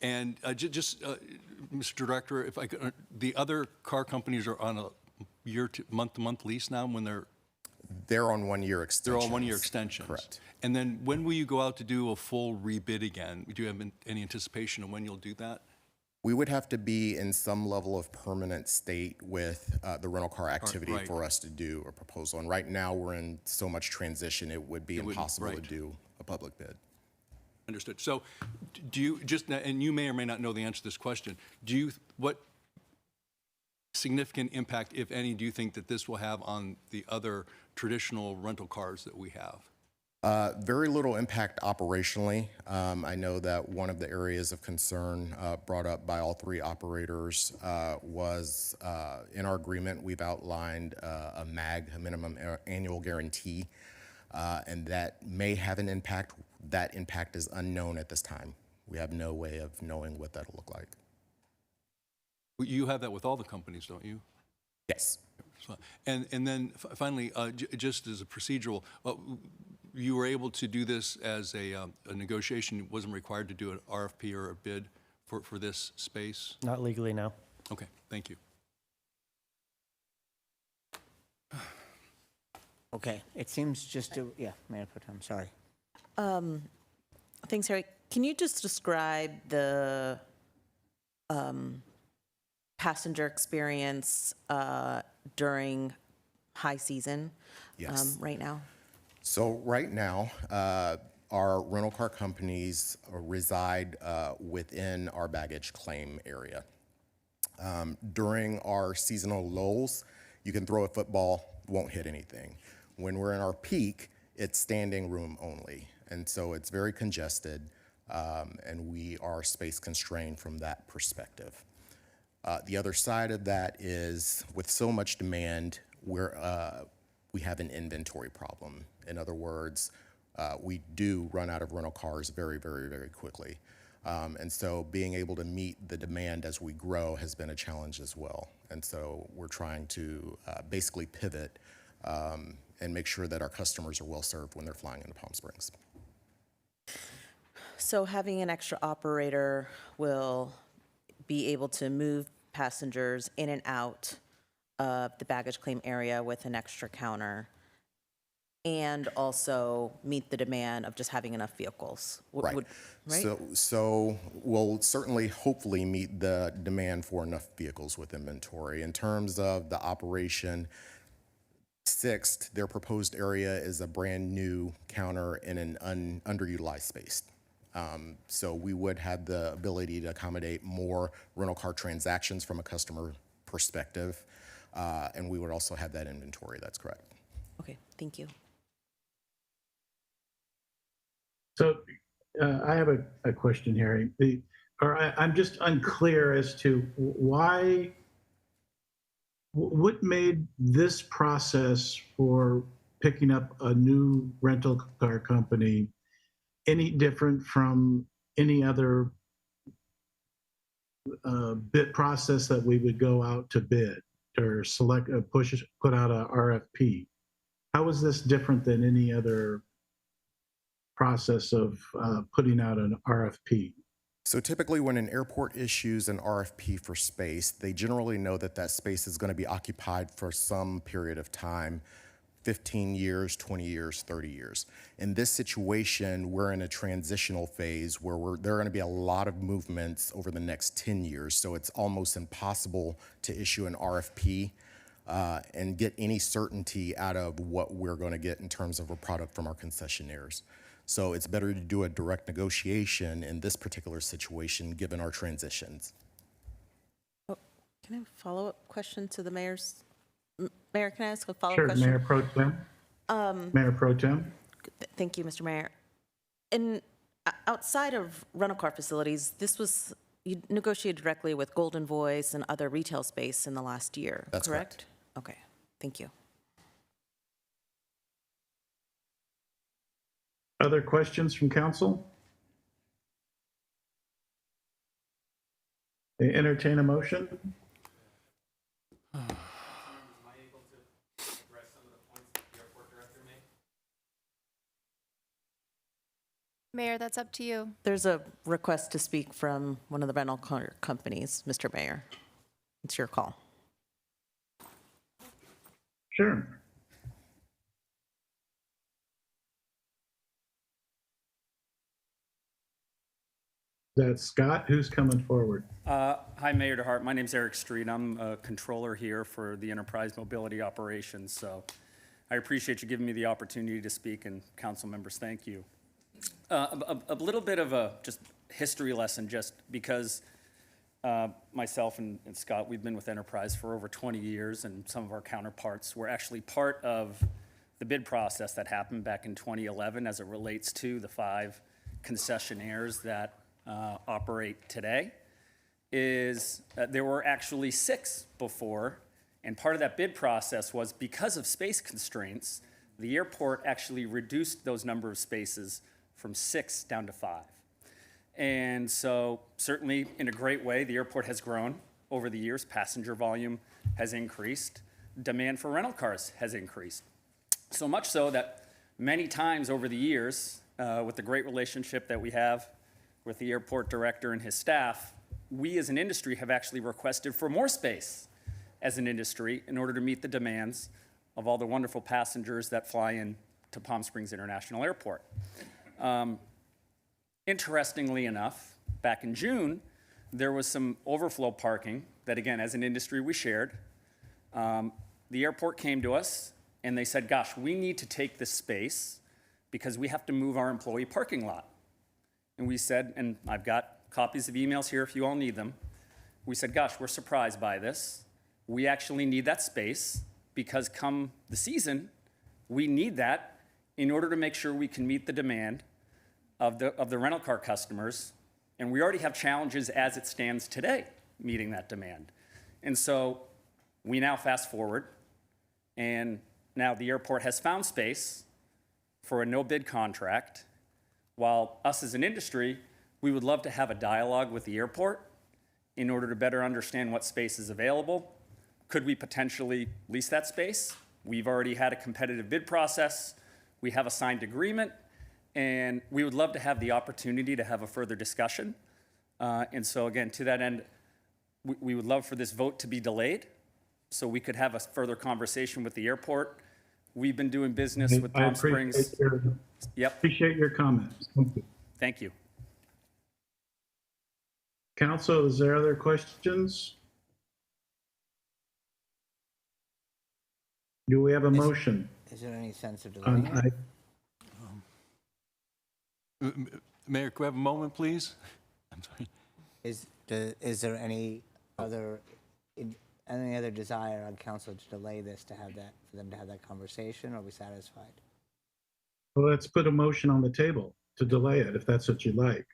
And Mr. Director, if I could, the other car companies are on a month-to-month lease now when They're on one-year extensions. they're all one-year extensions. Correct. And then when will you go out to do a full rebid again? Do you have any anticipation of when you'll do that? We would have to be in some level of permanent state with the rental car activity right. for us to do a proposal. And right now, we're in so much transition, it would be impossible to right. do a public bid. Understood. So do you and you may or may not know the answer to this question, what significant impact, if any, do you think that this will have on the other traditional rental cars that we have? Very little impact operationally. I know that one of the areas of concern brought up by all 3 operators was in our agreement, we've outlined a MAG, a minimum annual guarantee, and that may have an impact. That impact is unknown at this time. We have no way of knowing what that'll look like. You have that with all the companies, don't you? Yes. And then finally, just as a procedural, you were able to do this as a negotiation. It wasn't required to do an RFP or a bid for this space? Not legally, no. Okay, thank you. Okay, it seems just to, yeah, Mayor Protem, sorry. Thanks, Harry. Can you just describe the passenger experience during high season Yes. right now? So right now, our rental car companies reside within our baggage claim area. During our seasonal lulls, you can throw a football, won't hit anything. When we're in our peak, it's standing room only. And so it's very congested, and we are space constrained from that perspective. The other side of that is with so much demand, we have an inventory problem. In other words, we do run out of rental cars very, very, very quickly. And so being able to meet the demand as we grow has been a challenge as well. And so we're trying to basically pivot and make sure that our customers are well served when they're flying into Palm Springs. So having an extra operator will be able to move passengers in and out of the baggage claim area with an extra counter and also meet the demand of just having enough vehicles. Right. Right? So we'll certainly, hopefully, meet the demand for enough vehicles with inventory. In terms of the operation, Sixth, their proposed area is a brand-new counter in an underutilized space. So we would have the ability to accommodate more rental car transactions from a customer perspective, and we would also have that inventory. That's correct. Okay, thank you. So I have a question here. I'm just unclear as to what made this process for picking up a new rental car company any different from any other bid process that we would go out to bid or put out a RFP? How is this different than any other process of putting out an RFP? So typically when an airport issues an RFP for space, they generally know that that space is going to be occupied for some period of time, 15 years, 20 years, 30 years. In this situation, we're in a transitional phase where there are going to be a lot of movements over the next 10 years. So it's almost impossible to issue an RFP and get any certainty out of what we're going to get in terms of a product from our concessionaires. So it's better to do a direct negotiation in this particular situation, given our transitions. Oh, can I have a follow-up question to the mayor's? Mayor, can I ask a follow-up Sure, question? Mayor Pro Tem. Mayor Pro Tem. Thank you, Mr. Mayor. Outside of rental car facilities, you negotiated directly with Golden Voice and other retail space in the last year, That's correct. Okay, thank you. Other questions from council? They entertain a motion? Mayor, that's up to you. There's a request to speak from one of the rental car companies, Mr. Mayor. It's your call. Sure. That's Scott. Who's coming forward? Hi, Mayor DeHart. My name's Eric Street. I'm a controller here for the Enterprise Mobility Operations. So I appreciate you giving me the opportunity to speak, and council members, thank you. A little bit of a just history lesson, just because myself and Scott, we've been with Enterprise for over 20 years, and some of our counterparts were actually part of the bid process that happened back in 2011 as it relates to the 5 concessionaires that operate today. There were actually 6 before, and part of that bid process was because of space constraints, the airport actually reduced those number of spaces from 6 down to 5. And so certainly in a great way, the airport has grown over the years. Passenger volume has increased. Demand for rental cars has increased. So much so that many times over the years, with the great relationship that we have with the airport director and his staff, we as an industry have actually requested for more space as an industry in order to meet the demands of all the wonderful passengers that fly in to Palm Springs International Airport. Interestingly enough, back in June, there was some overflow parking that, again, as an industry, we shared. The airport came to us and they said, gosh, we need to take this space because we have to move our employee parking lot. And we said, and I've got copies of emails here if you all need them. We said, gosh, we're surprised by this. We actually need that space because come the season, we need that in order to make sure we can meet the demand of the rental car customers. And we already have challenges as it stands today meeting that demand. And so we now fast forward, and now the airport has found space for a no-bid contract, while us as an industry, we would love to have a dialogue with the airport in order to better understand what space is available. Could we potentially lease that space? We've already had a competitive bid process. We have a signed agreement, and we would love to have the opportunity to have a further discussion. And so again, to that end, we would love for this vote to be delayed so we could have a further conversation with the airport. We've been doing business with Palm Springs. Yep, Appreciate your comments. Thank you. thank you. Council, is there other questions? Do we have a motion? Is there any sense of on delaying it? Mayor, could we have a moment, please? I'm sorry. Is there any other desire on council to delay this to have that, for them to have that conversation, or are we satisfied? Well, let's put a motion on the table to delay it, if that's what you like.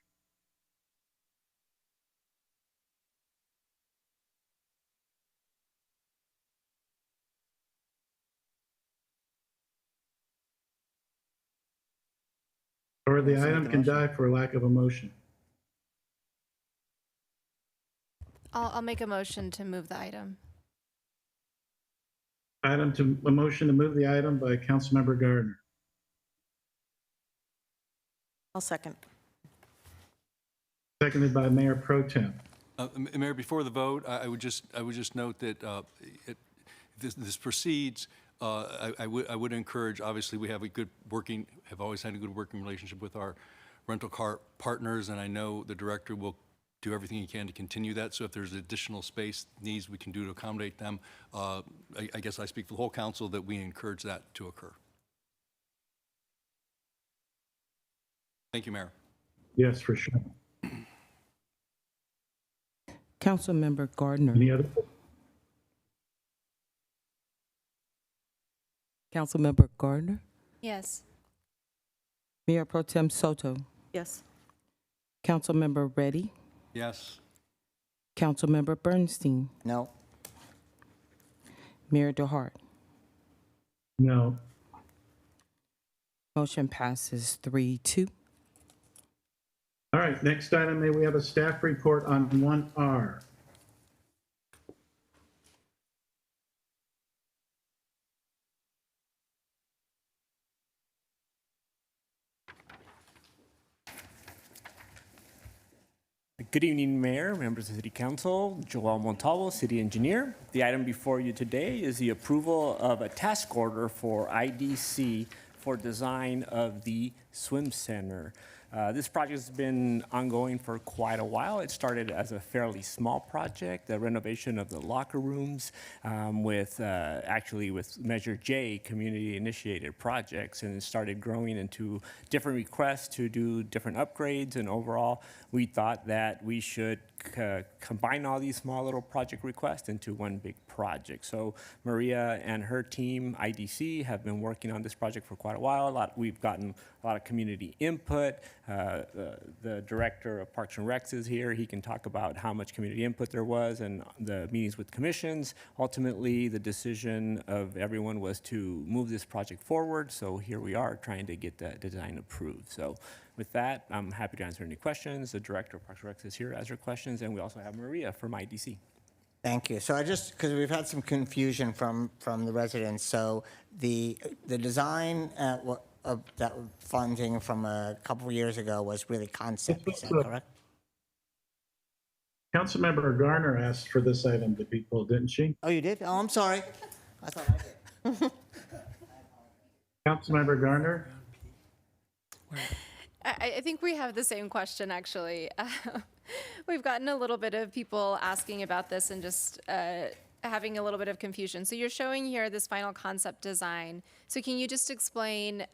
Or the item can die for lack of a motion. I'll make a motion to move the item. A motion to move the item by Councilmember Gardner. I'll second. Seconded by Mayor Pro Tem. Mayor, before the vote, I would just note that this proceeds. I would encourage. Obviously, we have have always had a good working relationship with our rental car partners, and I know the director will do everything he can to continue that. So if there's additional space needs we can do to accommodate them, I guess I speak for the whole council that we encourage that to occur. Thank you, Mayor. Yes, for sure. Councilmember Gardner. Any other? Councilmember Gardner. Yes. Mayor Pro Tem Soto. Yes. Councilmember Reddy. Yes. Councilmember Bernstein. No. Mayor DeHart. No. Motion passes 3-2. All right, next item, may we have a staff report on 1R? Good evening, Mayor, members of City Council, Joel Montalvo, City Engineer. The item before you today is the approval of a task order for IDC for design of the swim center. This project has been ongoing for quite a while. It started as a fairly small project, the renovation of the locker rooms with Measure J, community-initiated projects, and it started growing into different requests to do different upgrades. And overall, we thought that we should combine all these small little project requests into one big project. So Maria and her team, IDC, have been working on this project for quite a while. We've gotten a lot of community input. The director of Parks and Recs is here. He can talk about how much community input there was and the meetings with commissions. Ultimately, the decision of everyone was to move this project forward. So here we are trying to get the design approved. So with that, I'm happy to answer any questions. The director of Parks and Recs is here to answer questions. And we also have Maria from IDC. Thank you. So because we've had some confusion from the residents. So the design of that funding from a couple of years ago was really concept, is that correct? Councilmember Garner asked for this item to be pulled, didn't she? Oh, you did? Oh, I'm sorry. I thought I did. Councilmember Garner? I think we have the same question, actually. We've gotten a little bit of people asking about this and just having a little bit of confusion. So you're showing here this final concept design. So can you just explain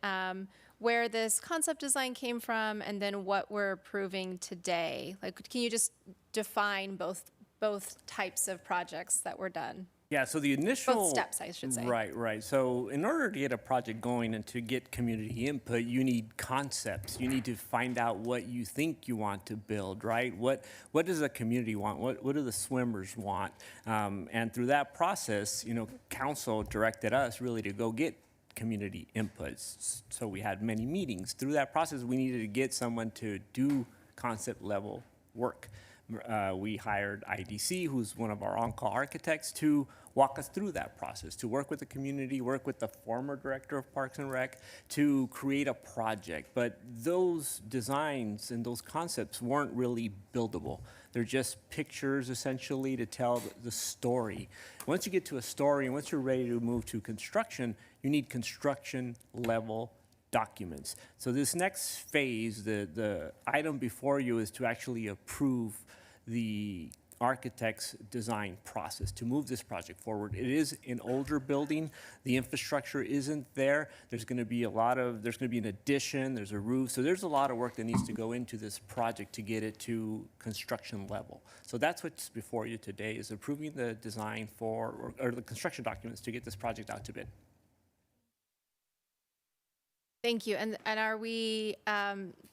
where this concept design came from and then what we're approving today? Like, can you just define both types of projects that were done? Yeah, so the initial... Both steps, I should say. Right. So in order to get a project going and to get community input, you need concepts. You need to find out what you think you want to build, right? What does the community want? What do the swimmers want? And through that process, council directed us really to go get community inputs. So we had many meetings. Through that process, we needed to get someone to do concept level work. We hired IDC, who's one of our on-call architects, to walk us through that process, to work with the community, work with the former director of Parks and Rec, to create a project. But those designs and those concepts weren't really buildable. They're just pictures, essentially, to tell the story. Once you get to a story, and once you're ready to move to construction, you need construction-level documents. So this next phase, the item before you is to actually approve the architect's design process to move this project forward. It is an older building. The infrastructure isn't there. There's going to be there's going to be an addition, there's a roof. So there's a lot of work that needs to go into this project to get it to construction level. So that's what's before you today, is approving the design or the construction documents to get this project out to bid. Thank you. And are we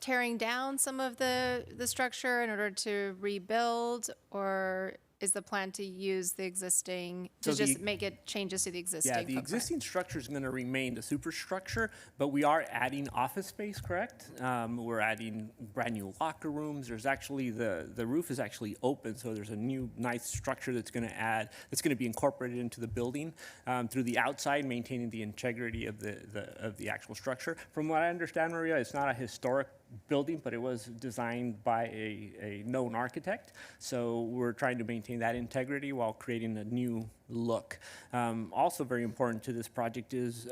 tearing down some of the structure in order to rebuild, or is the plan to use the existing, to just make it changes to the existing Yeah, the footprint? existing structure is going to remain the superstructure, but we are adding office space, correct? We're adding brand new locker rooms. There's actually, the roof is actually open, so there's a new nice structure that's going to be incorporated into the building through the outside, maintaining the integrity of the actual structure. From what I understand, Maria, it's not a historic building, but it was designed by a known architect. So we're trying to maintain that integrity while creating a new look. Also very important to this project is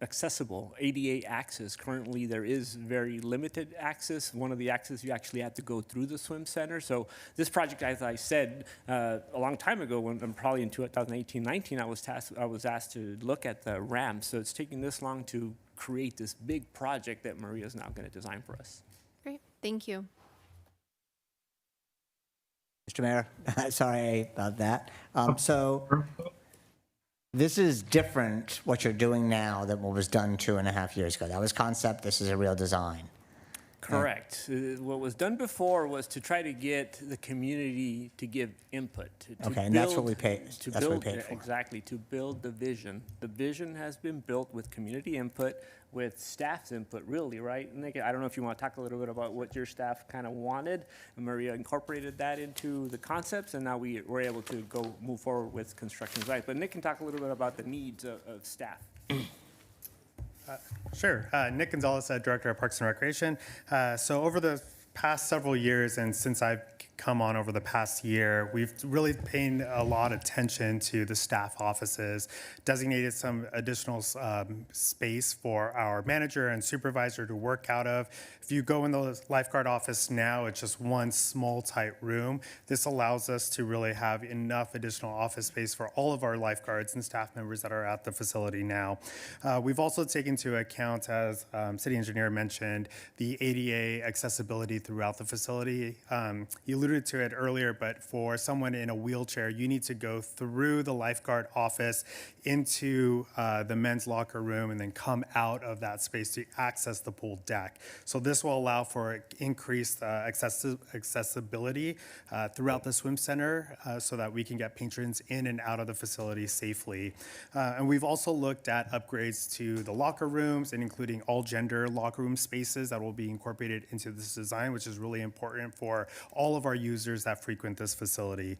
accessible, ADA access. Currently, there is very limited access. One of the access, you actually have to go through the swim center. So this project, as I said, a long time ago, when probably in 2018-19, I was asked to look at the ramp. So it's taking this long to create this big project that Maria is now going to design for us. Great, thank you. Mr. Mayor, sorry about that. So this is different, what you're doing now, than what was done 2.5 years ago. That was concept, this is a real design. Correct. What was done before was to try to get the community to give input. Okay, and that's what we paid. That's what we paid for. Exactly, to build the vision. The vision has been built with community input, with staff's input, really, right? Nick, I don't know if you want to talk a little bit about what your staff kind of wanted. And Maria incorporated that into the concepts, and now we're able to move forward with construction site. But Nick can talk a little bit about the needs of staff. Sure. Nick Gonzalez, Director of Parks and Recreation. So over the past several years, and since I've come on over the past year, we've really paid a lot of attention to the staff offices, designated some additional space for our manager and supervisor to work out of. If you go in the lifeguard office now, it's just one small, tight room. This allows us to really have enough additional office space for all of our lifeguards and staff members that are at the facility now. We've also taken into account, as City Engineer mentioned, the ADA accessibility throughout the facility. You alluded to it earlier, but for someone in a wheelchair, you need to go through the lifeguard office into the men's locker room and then come out of that space to access the pool deck. So this will allow for increased accessibility throughout the swim center so that we can get patrons in and out of the facility safely. And we've also looked at upgrades to the locker rooms and including all gender locker room spaces that will be incorporated into this design, which is really important for all of our users that frequent this facility.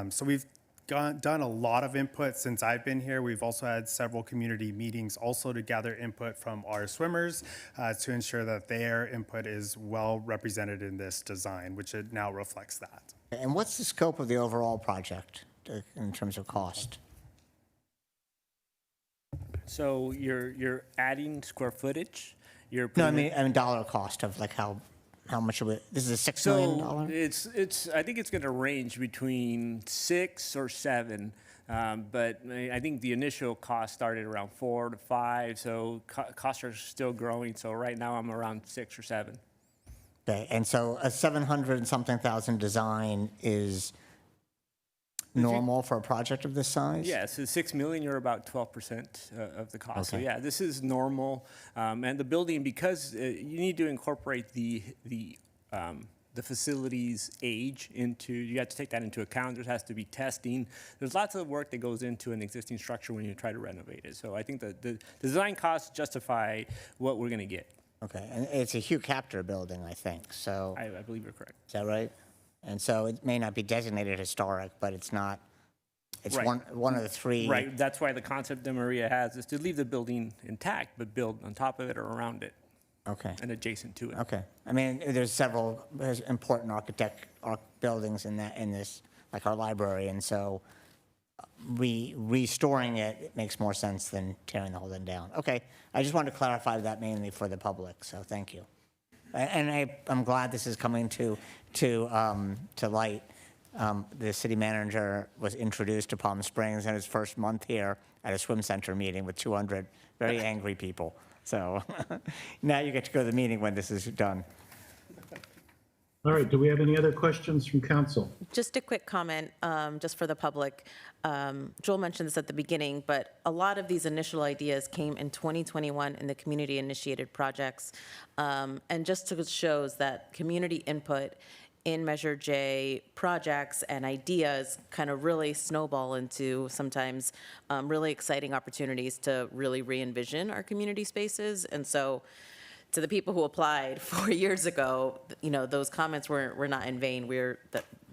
So we've done a lot of input since I've been here. We've also had several community meetings also to gather input from our swimmers to ensure that their input is well represented in this design, which it now reflects that. And what's the scope of the overall project in terms of cost? So you're adding square footage. No, I mean dollar cost of like how much of it? This is a $6 million? So I think it's going to range between 6 or 7, but I think the initial cost started around 4 to 5. So costs are still growing. So right now I'm around 6 or 7. Okay, and so a 700 and something thousand design is normal for a project of this size? Yeah, so $6 million, you're about 12% of the cost. So Okay. yeah, this is normal. And the building, because you need to incorporate the the facility's age into, you have to take that into account. There has to be testing. There's lots of work that goes into an existing structure when you try to renovate it. So I think that the design costs justify what we're going to get. Okay, and it's a Hugh Captor building, I think, so. I believe you're correct. Is that right? And so it may not be designated historic, but it's not, it's Right. one of the three. Right, that's why the concept that Maria has is to leave the building intact, but build on top of it or around it. Okay. And adjacent to it. Okay. I mean, there's important buildings in this, like our library, and so restoring it makes more sense than tearing the whole thing down. Okay. I just wanted to clarify that mainly for the public, so thank you. And I'm glad this is coming to light. The city manager was introduced to Palm Springs in his first month here at a swim center meeting with 200 very angry people. So now you get to go to the meeting when this is done. All right, do we have any other questions from council? Just a quick comment, just for the public. Joel mentioned this at the beginning, but a lot of these initial ideas came in 2021 in the community-initiated projects. And just to shows that community input in Measure J projects and ideas kind of really snowball into sometimes really exciting opportunities to really re-envision our community spaces. And so to the people who applied 4 years ago, you know, those comments were not in vain.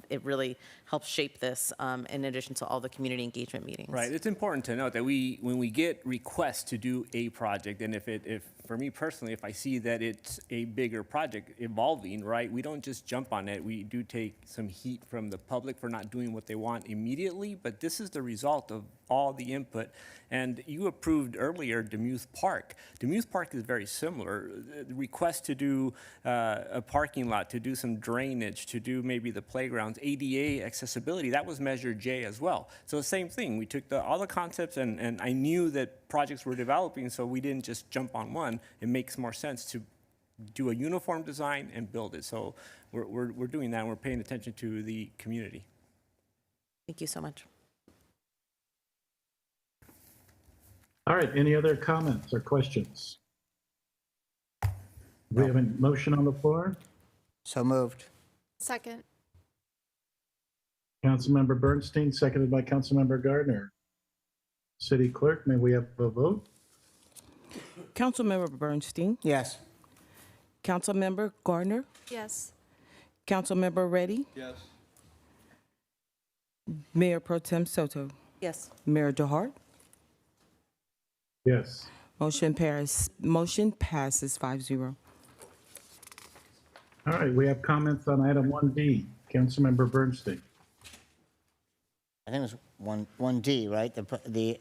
It really helps shape this in addition to all the community engagement meetings. Right, it's important to note that when we get requests to do a project, and if for me personally, if I see that it's a bigger project evolving, right, we don't just jump on it. We do take some heat from the public for not doing what they want immediately, but this is the result of all the input. And you approved earlier Demuth Park. Demuth Park is very similar. The request to do a parking lot, to do some drainage, to do maybe the playgrounds, ADA accessibility, that was Measure J as well. So the same thing, we took all the concepts and I knew that projects were developing, so we didn't just jump on one. It makes more sense to do a uniform design and build it. So we're doing that, and we're paying attention to the community. Thank you so much. All right, any other comments or questions? We have a motion on the floor. So moved. Second. Councilmember Bernstein, seconded by Councilmember Gardner. City Clerk, may we have a vote? Councilmember Bernstein, Yes. Councilmember Gardner, Yes. Councilmember Reddy, Yes. Mayor Pro Tem Soto, Yes. Mayor DeHart. Yes. Motion passes 5-0. All right, we have comments on item 1D. Councilmember Bernstein. I think it was 1D, right?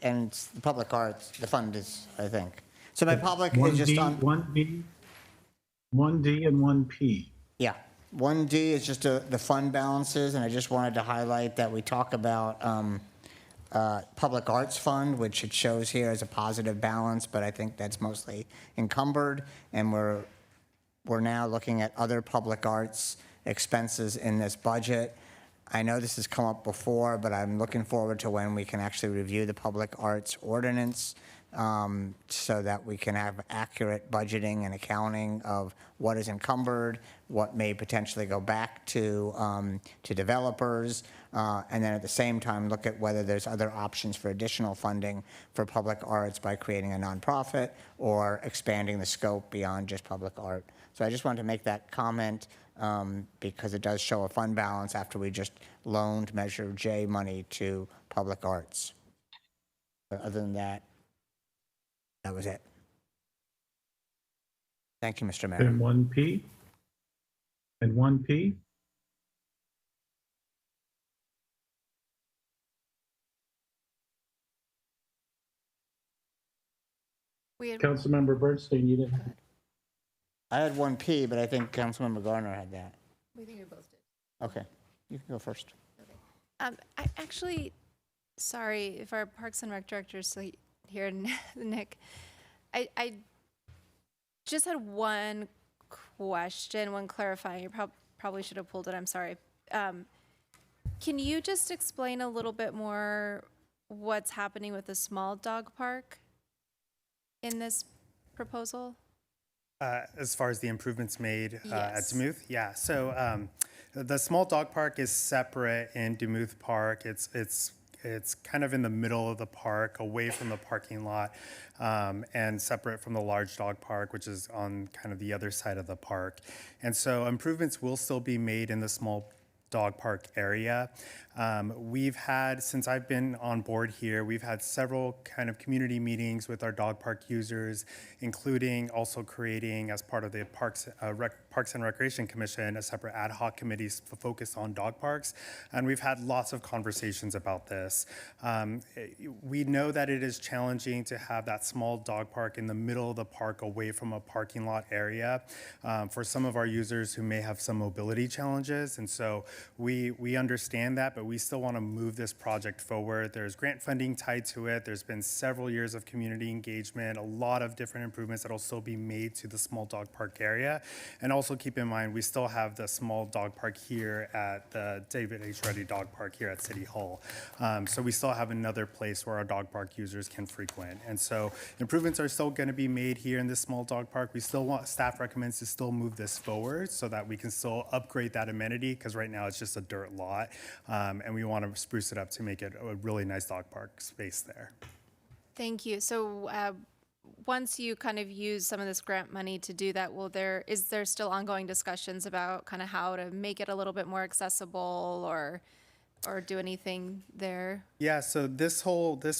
And it's the public arts, the fund is, I think. So my public is just on. 1D and 1P. Yeah, 1D is just the fund balances, and I just wanted to highlight that we talk about Public Arts Fund, which it shows here as a positive balance, but I think that's mostly encumbered, and we're now looking at other public arts expenses in this budget. I know this has come up before, but I'm looking forward to when we can actually review the public arts ordinance so that we can have accurate budgeting and accounting of what is encumbered, what may potentially go back to developers, and then at the same time look at whether there's other options for additional funding for public arts by creating a nonprofit or expanding the scope beyond just public art. So I just wanted to make that comment because it does show a fund balance after we just loaned Measure J money to public arts. But other than that, that was it. Thank you, Mr. Mayor. And 1P? And 1P? Councilmember Bernstein, you didn't. I had 1P, but I think Councilmember Garner had that. We think we both did. Okay, you can go first. I actually, sorry if our Parks and Rec director is still here, Nick. I just had one question, one clarifying. You probably should have pulled it. I'm sorry. Can you just explain a little bit more what's happening with the small dog park in this proposal? As far as the improvements made at Yes. Demuth, yeah. So the small dog park is separate in Demuth Park. It's kind of in the middle of the park, away from the parking lot, and separate from the large dog park, which is on kind of the other side of the park. And so improvements will still be made in the small dog park area. We've had, since I've been on board here, we've had several kind of community meetings with our dog park users, including also creating, as part of the Parks and Recreation Commission, a separate ad hoc committee focused on dog parks. And we've had lots of conversations about this. We know that it is challenging to have that small dog park in the middle of the park away from a parking lot area for some of our users who may have some mobility challenges. And so we understand that, but we still want to move this project forward. There's grant funding tied to it. There's been several years of community engagement, a lot of different improvements that will still be made to the small dog park area. And also keep in mind, we still have the small dog park here at the David H. Ruddy Dog Park here at City Hall. So we still have another place where our dog park users can frequent. And so improvements are still going to be made here in this small dog park. We still want, staff recommends to still move this forward so that we can still upgrade that amenity, because right now it's just a dirt lot. And we want to spruce it up to make it a really nice dog park space there. Thank you. So once you kind of use some of this grant money to do that, is there still ongoing discussions about kind of how to make it a little bit more accessible or do anything there? Yeah, so this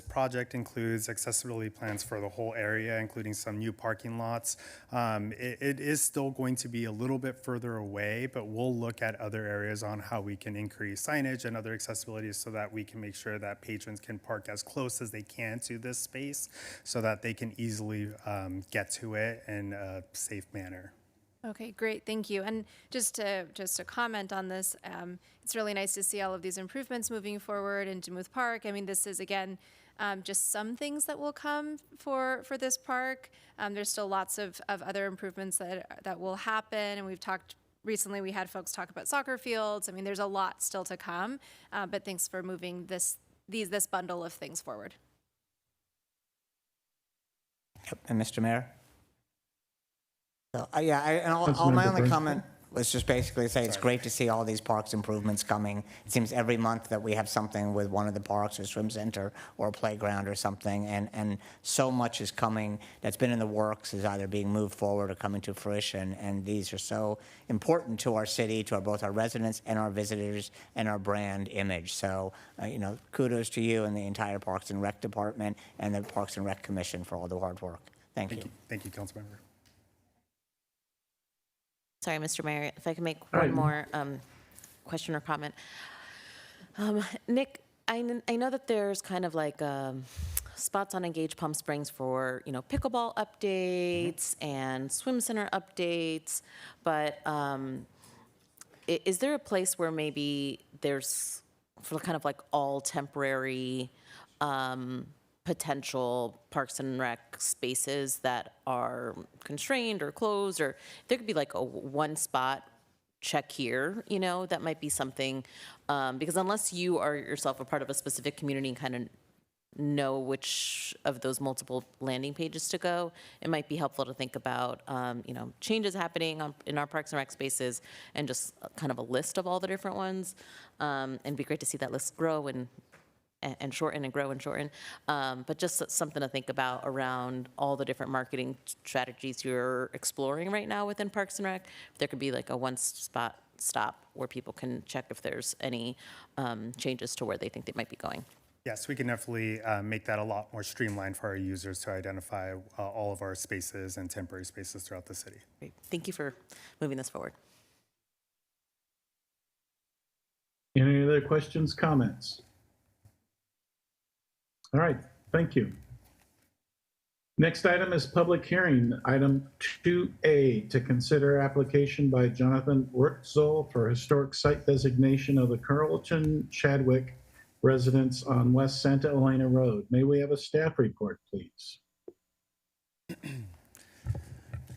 project includes accessibility plans for the whole area, including some new parking lots. It is still going to be a little bit further away, but we'll look at other areas on how we can increase signage and other accessibilities so that we can make sure that patrons can park as close as they can to this space so that they can easily get to it in a safe manner. Okay, great, thank you. And just to comment on this, it's really nice to see all of these improvements moving forward in Demuth Park. I mean, this is, again, just some things that will come for this park. There's still lots of other improvements that will happen, and we've talked recently, we had folks talk about soccer fields. I mean, there's a lot still to come, but thanks for moving this bundle of things forward. Yep. And Mr. Mayor? So, all my only comment was just basically say it's great to see all these parks improvements coming. It seems every month that we have something with one of the parks, or swim center, or a playground or something, and so much is coming that's been in the works, is either being moved forward or coming to fruition, and these are so important to our city, to both our residents and our visitors and our brand image. So, kudos to you and the entire Parks and Rec Department and the Parks and Rec Commission for all the hard work. Thank you. Thank you, Councilmember. Sorry, Mr. Mayor, if I can make one more question or comment. Nick, I know that there's kind of like spots on Engage Palm Springs for, pickleball updates and swim center updates, but is there a place where maybe there's for kind of like all temporary potential Parks and Rec spaces that are constrained or closed, or there could be like a one spot check here, that might be something, because unless you are yourself a part of a specific community and kind of know which of those multiple landing pages to go, it might be helpful to think about, changes happening in our Parks and Rec spaces and just kind of a list of all the different ones, and it'd be great to see that list grow and shorten and grow and shorten, but just something to think about around all the different marketing strategies you're exploring right now within Parks and Rec. There could be like a one-stop where people can check if there's any changes to where they think they might be going. Yes, we can definitely make that a lot more streamlined for our users to identify all of our spaces and temporary spaces throughout the city. Great. Thank you for moving this forward. Any other questions, comments? All right, thank you. Next item is public hearing, item 2A, to consider application by Jonathan Wurtzel for historic site designation of the Carlton Chadwick residence on West Santa Elena Road. May we have a staff report, please?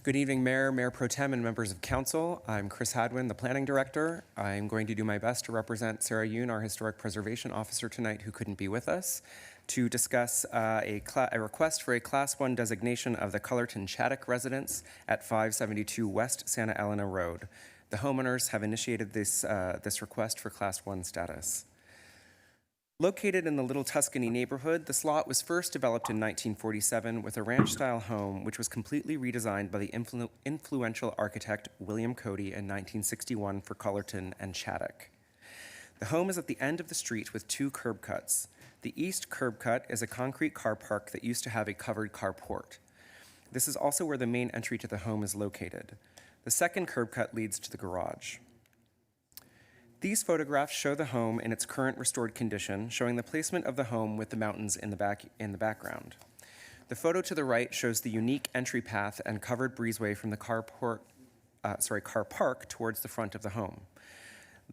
Good evening, Mayor, Mayor Pro Tem, and members of council. I'm Chris Hadwin, the Planning Director. I'm going to do my best to represent Sarah Yoon, our Historic Preservation Officer tonight, who couldn't be with us, to discuss a request for a Class 1 designation of the Cullerton Chaddock residence at 572 West Santa Elena Road. The homeowners have initiated this request for Class 1 status. Located in the Little Tuscany neighborhood, this lot was first developed in 1947 with a ranch-style home which was completely redesigned by the influential architect William Cody in 1961 for Cullerton and Chaddock. The home is at the end of the street with two curb cuts. The east curb cut is a concrete car park that used to have a covered carport. This is also where the main entry to the home is located. The second curb cut leads to the garage. These photographs show the home in its current restored condition, showing the placement of the home with the mountains in the background. The photo to the right shows the unique entry path and covered breezeway from the car park towards the front of the home.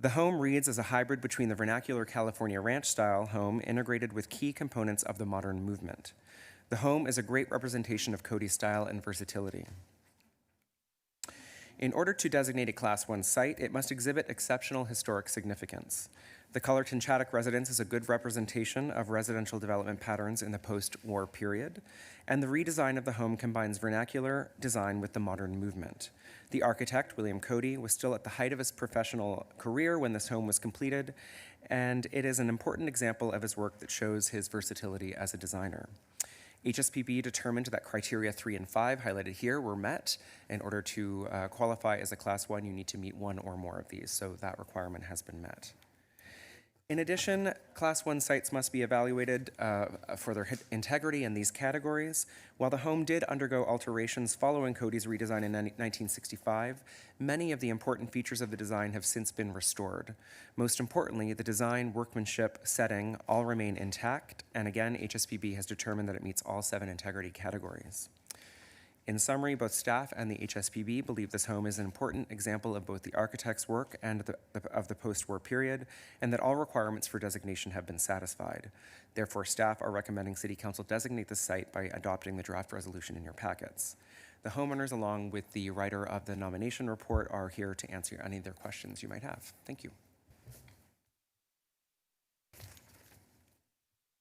The home reads as a hybrid between the vernacular California ranch-style home integrated with key components of the modern movement. The home is a great representation of Cody's style and versatility. In order to designate a Class 1 site, it must exhibit exceptional historic significance. The Cullerton Chaddock residence is a good representation of residential development patterns in the post-war period, and the redesign of the home combines vernacular design with the modern movement. The architect, William Cody, was still at the height of his professional career when this home was completed, and it is an important example of his work that shows his versatility as a designer. HSPB determined that criteria 3 and 5 highlighted here were met. In order to qualify as a Class 1, you need to meet one or more of these, so that requirement has been met. In addition, Class 1 sites must be evaluated for their integrity in these categories. While the home did undergo alterations following Cody's redesign in 1965, many of the important features of the design have since been restored. Most importantly, the design, workmanship, setting all remain intact, and again, HSPB has determined that it meets all 7 integrity categories. In summary, both staff and the HSPB believe this home is an important example of both the architect's work and of the post-war period, and that all requirements for designation have been satisfied. Therefore, staff are recommending City Council designate the site by adopting the draft resolution in your packets. The homeowners, along with the writer of the nomination report, are here to answer any of their questions you might have. Thank you.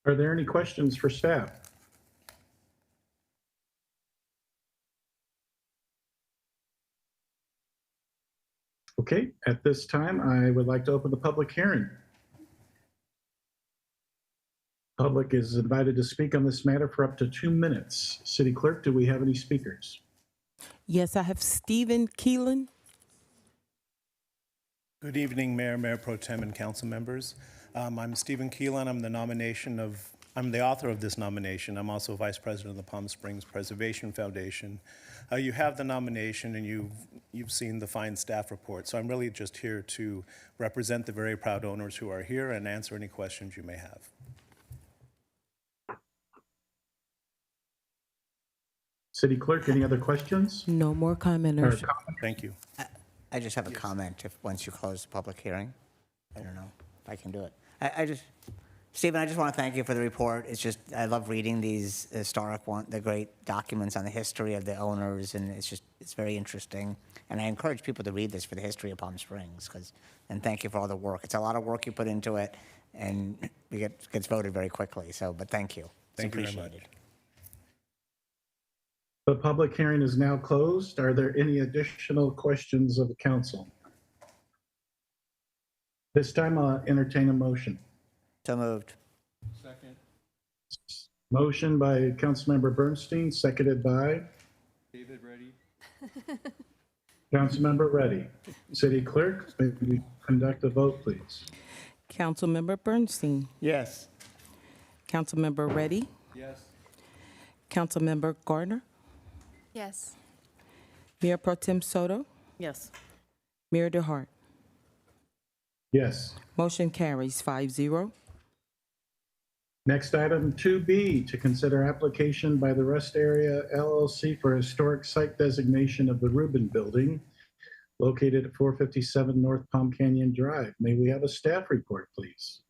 Are there any questions for staff? Okay, at this time, I would like to open the public hearing. Public is invited to speak on this matter for up to 2 minutes. City Clerk, do we have any speakers? Yes, I have Stephen Keelan. Good evening, Mayor, Mayor Pro Tem, and council members. I'm Stephen Keelan. I'm the author of this nomination. I'm also Vice President of the Palm Springs Preservation Foundation. You have the nomination and you've seen the fine staff report. So I'm really just here to represent the very proud owners who are here and answer any questions you may have. City Clerk, any other questions? No more commenters. Thank you. I just have a comment once you close the public hearing. I don't know if I can do it. Stephen, I just want to thank you for the report. It's just, I love reading these the great documents on the history of the owners, and it's very interesting. And I encourage people to read this for the history of Palm Springs, and thank you for all the work. It's a lot of work you put into it, and it gets voted very quickly, but thank you. Thank you very much. The public hearing is now closed. Are there any additional questions of the council? This time I'll entertain a motion. So moved. Second. Motion by Councilmember Bernstein, seconded by David, ready? Councilmember Reddy. City Clerk, may we conduct a vote, please? Councilmember Bernstein. Yes. Councilmember Reddy. Yes. Councilmember Gardner. Yes. Mayor Pro Tem Soto. Yes. Mayor DeHart. Yes. Motion carries 5-0. Next item 2B, to consider application by the Rest Area LLC for historic site designation of the Rubin Building located at 457 North Palm Canyon Drive. May we have a staff report, please?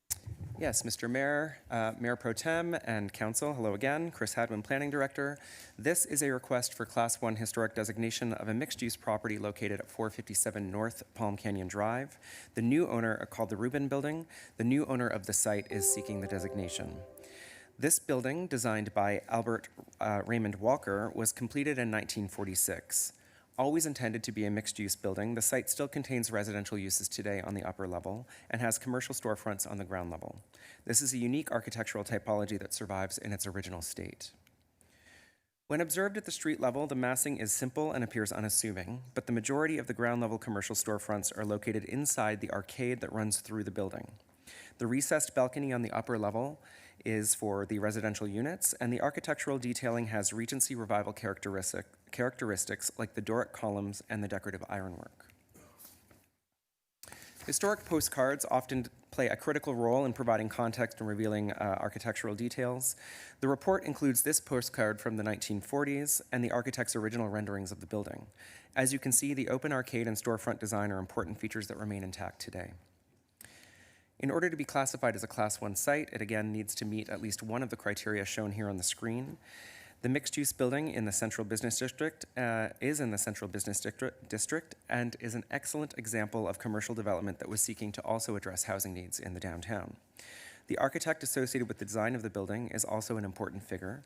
Yes, Mr. Mayor, Mayor Pro Tem, and Council, hello again. Chris Hadwin, Planning Director. This is a request for Class 1 historic designation of a mixed-use property located at 457 North Palm Canyon Drive. The new owner, called the Rubin Building, the new owner of the site is seeking the designation. This building, designed by Albert Raymond Walker, was completed in 1946. Always intended to be a mixed-use building, the site still contains residential uses today on the upper level and has commercial storefronts on the ground level. This is a unique architectural typology that survives in its original state. When observed at the street level, the massing is simple and appears unassuming, but the majority of the ground level commercial storefronts are located inside the arcade that runs through the building. The recessed balcony on the upper level is for the residential units, and the architectural detailing has Regency Revival characteristics like the Doric columns and the decorative ironwork. Historic postcards often play a critical role in providing context and revealing architectural details. The report includes this postcard from the 1940s and the architect's original renderings of the building. As you can see, the open arcade and storefront design are important features that remain intact today. In order to be classified as a Class 1 site, it again needs to meet at least one of the criteria shown here on the screen. The mixed-use building in the Central Business District is in the Central Business District and is an excellent example of commercial development that was seeking to also address housing needs in the downtown. The architect associated with the design of the building is also an important figure.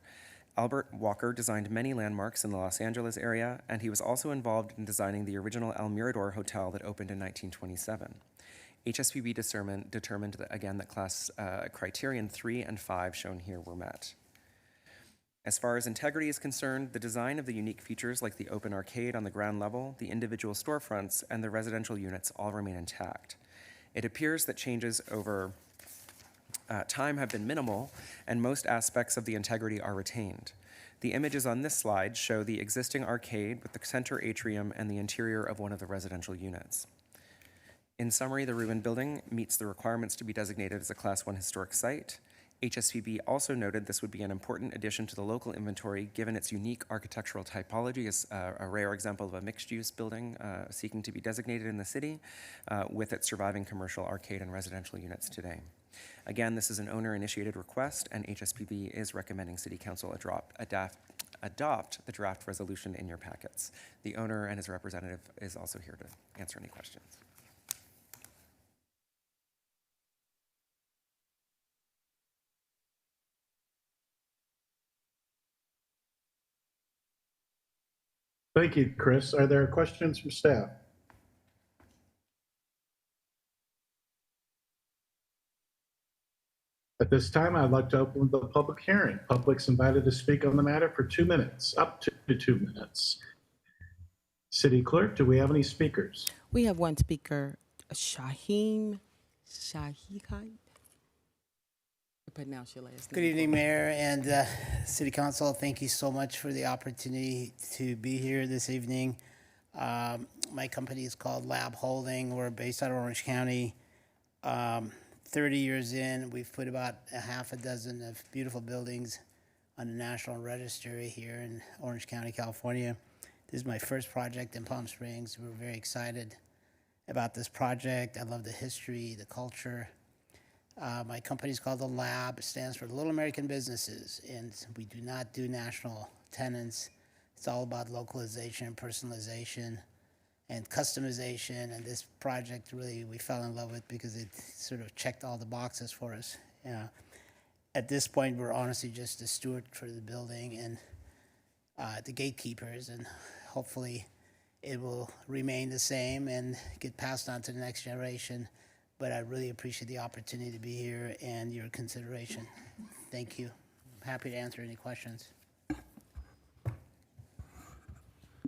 Albert Walker designed many landmarks in the Los Angeles area, and he was also involved in designing the original El Mirador Hotel that opened in 1927. HSPB determined that, again, that class criterion 3 and 5 shown here were met. As far as integrity is concerned, the design of the unique features like the open arcade on the ground level, the individual storefronts, and the residential units all remain intact. It appears that changes over time have been minimal, and most aspects of the integrity are retained. The images on this slide show the existing arcade with the center atrium and the interior of one of the residential units. In summary, the Rubin Building meets the requirements to be designated as a Class 1 historic site. HSPB also noted this would be an important addition to the local inventory given its unique architectural typology as a rare example of a mixed-use building seeking to be designated in the city with its surviving commercial arcade and residential units today. Again, this is an owner-initiated request, and HSPB is recommending City Council adopt the draft resolution in your packets. The owner and his representative is also here to answer any questions. Thank you, Chris. Are there questions from staff? At this time, I'd like to open the public hearing. Public's invited to speak on the matter for 2 minutes, up to 2 minutes. City Clerk, do we have any speakers? We have one speaker, Shaheen Shahikai. Pronounce your last name. Good evening, Mayor and City Council. Thank you so much for the opportunity to be here this evening. My company is called Lab Holding. We're based out of Orange County. 30 years in, we've put about a half a dozen of beautiful buildings on the National Register here in Orange County, California. This is my first project in Palm Springs. We're very excited about this project. I love the history, the culture. My company is called The Lab. It stands for Little American Businesses, and we do not do national tenants. It's all about localization, personalization, and customization. And this project really we fell in love with because it sort of checked all the boxes for us. At this point, we're honestly just a steward for the building and the gatekeepers, and hopefully it will remain the same and get passed on to the next generation. But I really appreciate the opportunity to be here and your consideration. Thank you. I'm happy to answer any questions.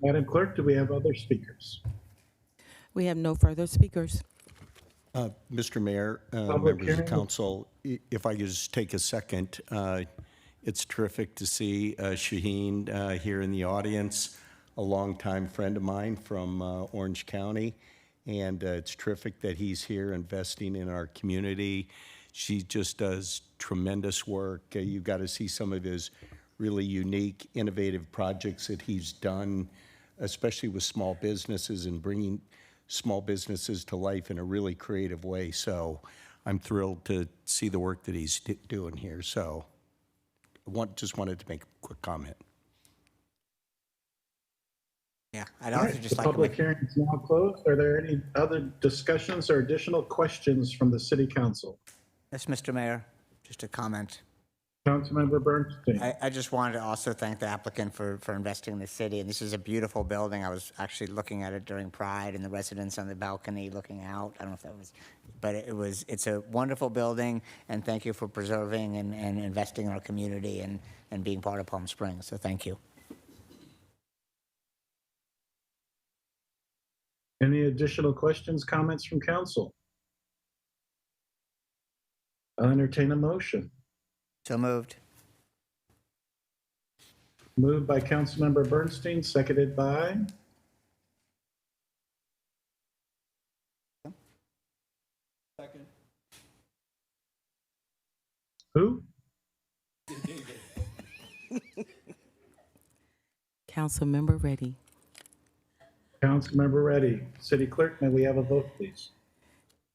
Madam Clerk, do we have other speakers? We have no further speakers. Mr. Mayor, Public members of hearing. council, if I could just take a second, it's terrific to see Shaheen here in the audience, a longtime friend of mine from Orange County. And it's terrific that he's here investing in our community. She just does tremendous work. You got to see some of his really unique, innovative projects that he's done, especially with small businesses and bringing small businesses to life in a really creative way. So I'm thrilled to see the work that he's doing here. So just wanted to make a quick comment. Yeah, I'd All also right, just the like to public make, hearing is now closed. Are there any other discussions or additional questions from the city council? yes, Mr. Mayor, just a comment. Councilmember Bernstein. I just wanted to also thank the applicant for investing in the city. And this is a beautiful building. I was actually looking at it during Pride and the residents on the balcony looking out. I don't know if that was, but it's a wonderful building. And thank you for preserving and investing in our community and being part of Palm Springs. So thank you. Any additional questions, comments from council? I'll entertain a motion. So moved. Moved by Councilmember Bernstein, seconded by? Second. Who? Councilmember Reddy. Councilmember Reddy. City Clerk, may we have a vote, please?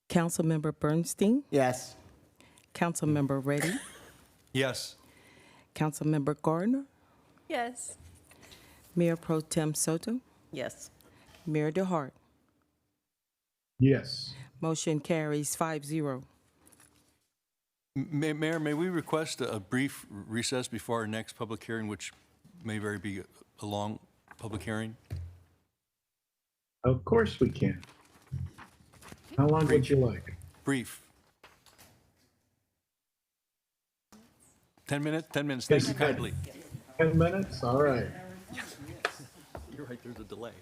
Councilmember Bernstein. Yes. Councilmember Reddy. Yes. Councilmember Gardner. Yes. Mayor Pro Tem Soto. Yes. Mayor DeHart. Yes. Motion carries 5-0. Mayor, may we request a brief recess before our next public hearing, which may very be a long public hearing? Of course we can. How long would you like? Brief. 10 minutes? 10 minutes. Thank you kindly. 10 minutes? All right. You're right, there's a delay.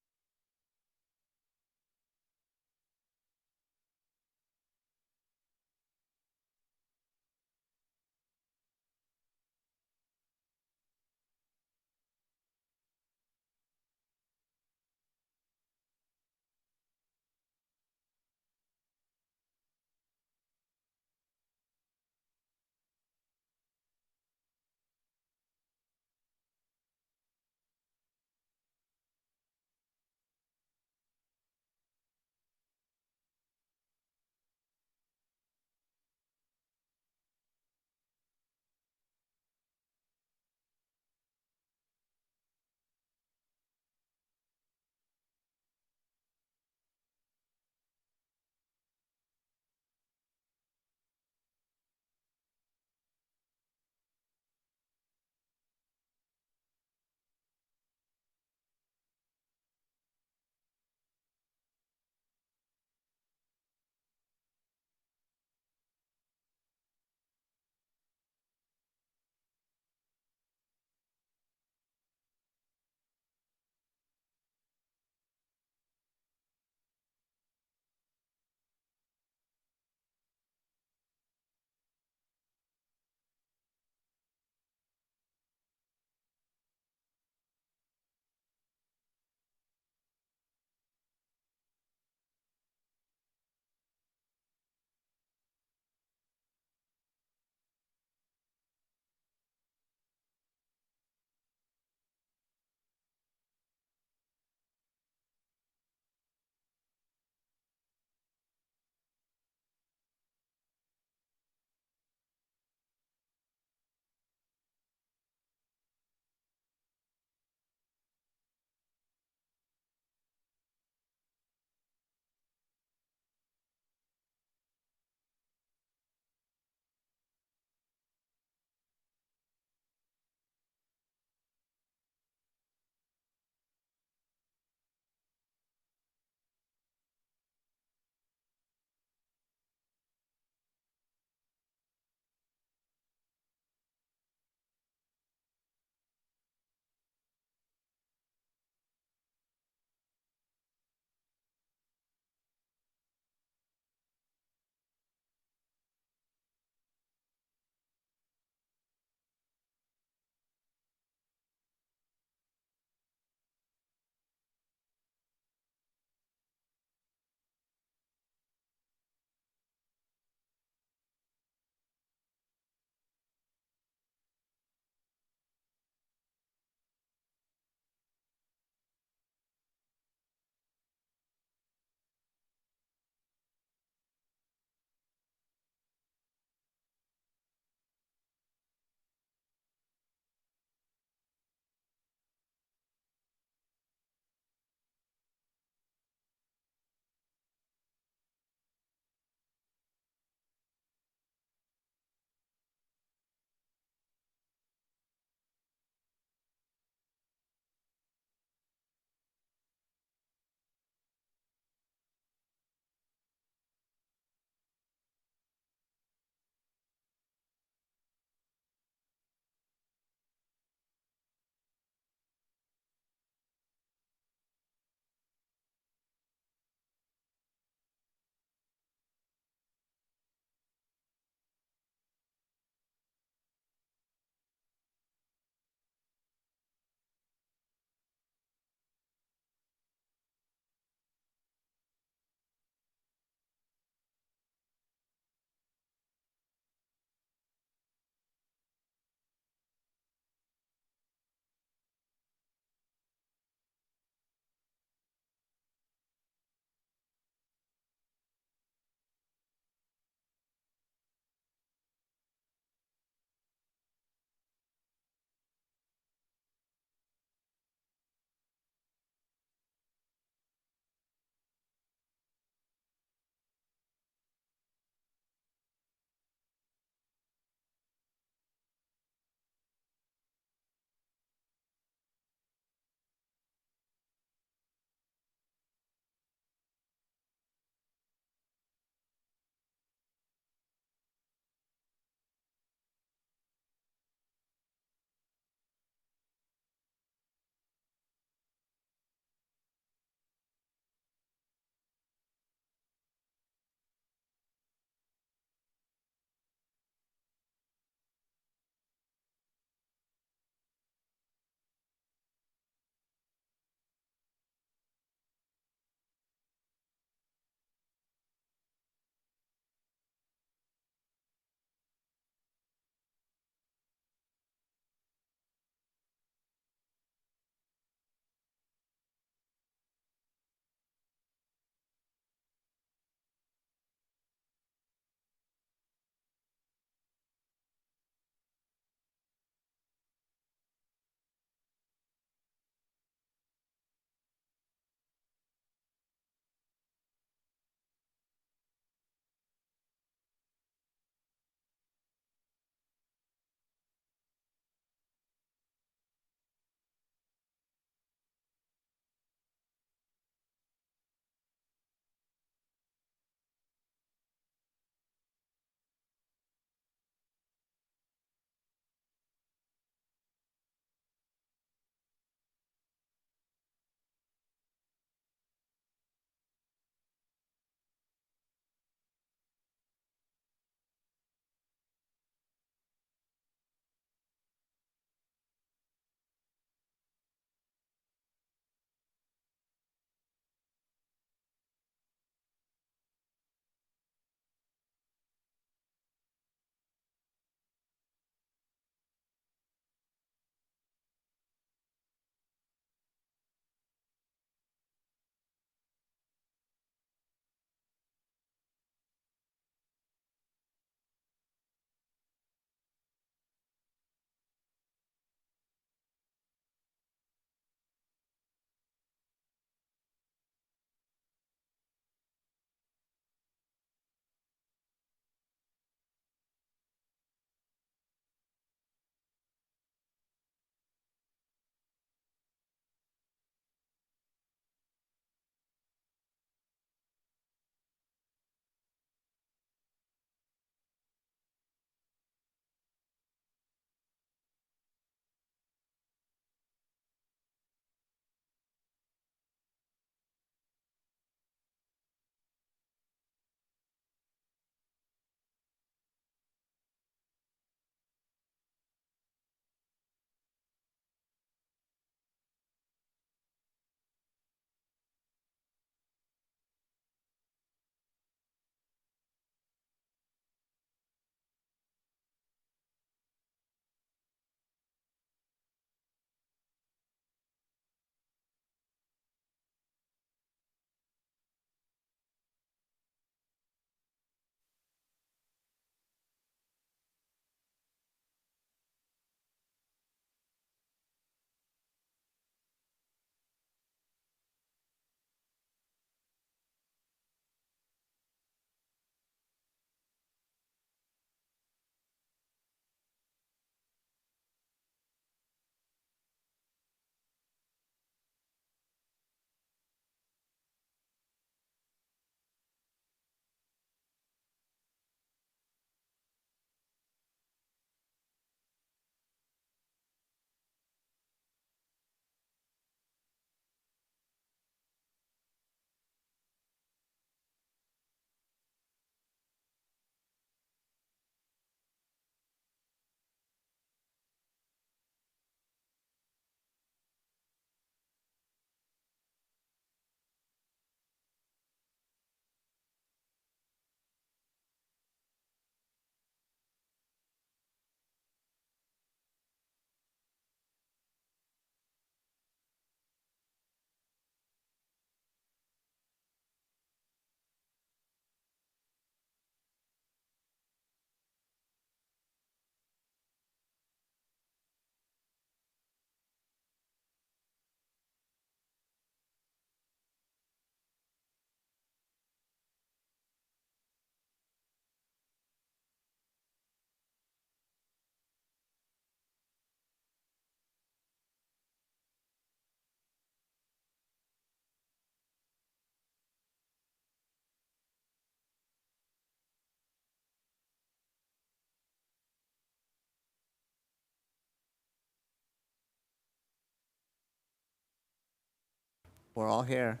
We're all here.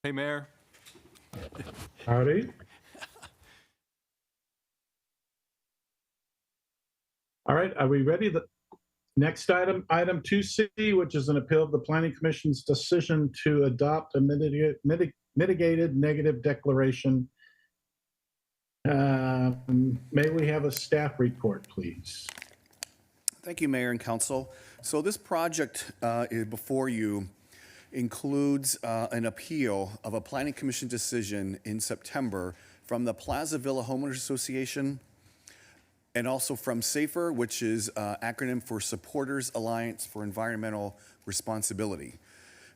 Hey, Mayor. Howdy. All right, are we ready? The next item, item 2C, which is an appeal of the Planning Commission's decision to adopt a mitigated negative declaration. May we have a staff report, please? Thank you, Mayor and Council. So this project before you includes an appeal of a Planning Commission decision in September from the Plaza Villa Homeowners Association and also from SAFER, which is acronym for Supporters Alliance for Environmental Responsibility.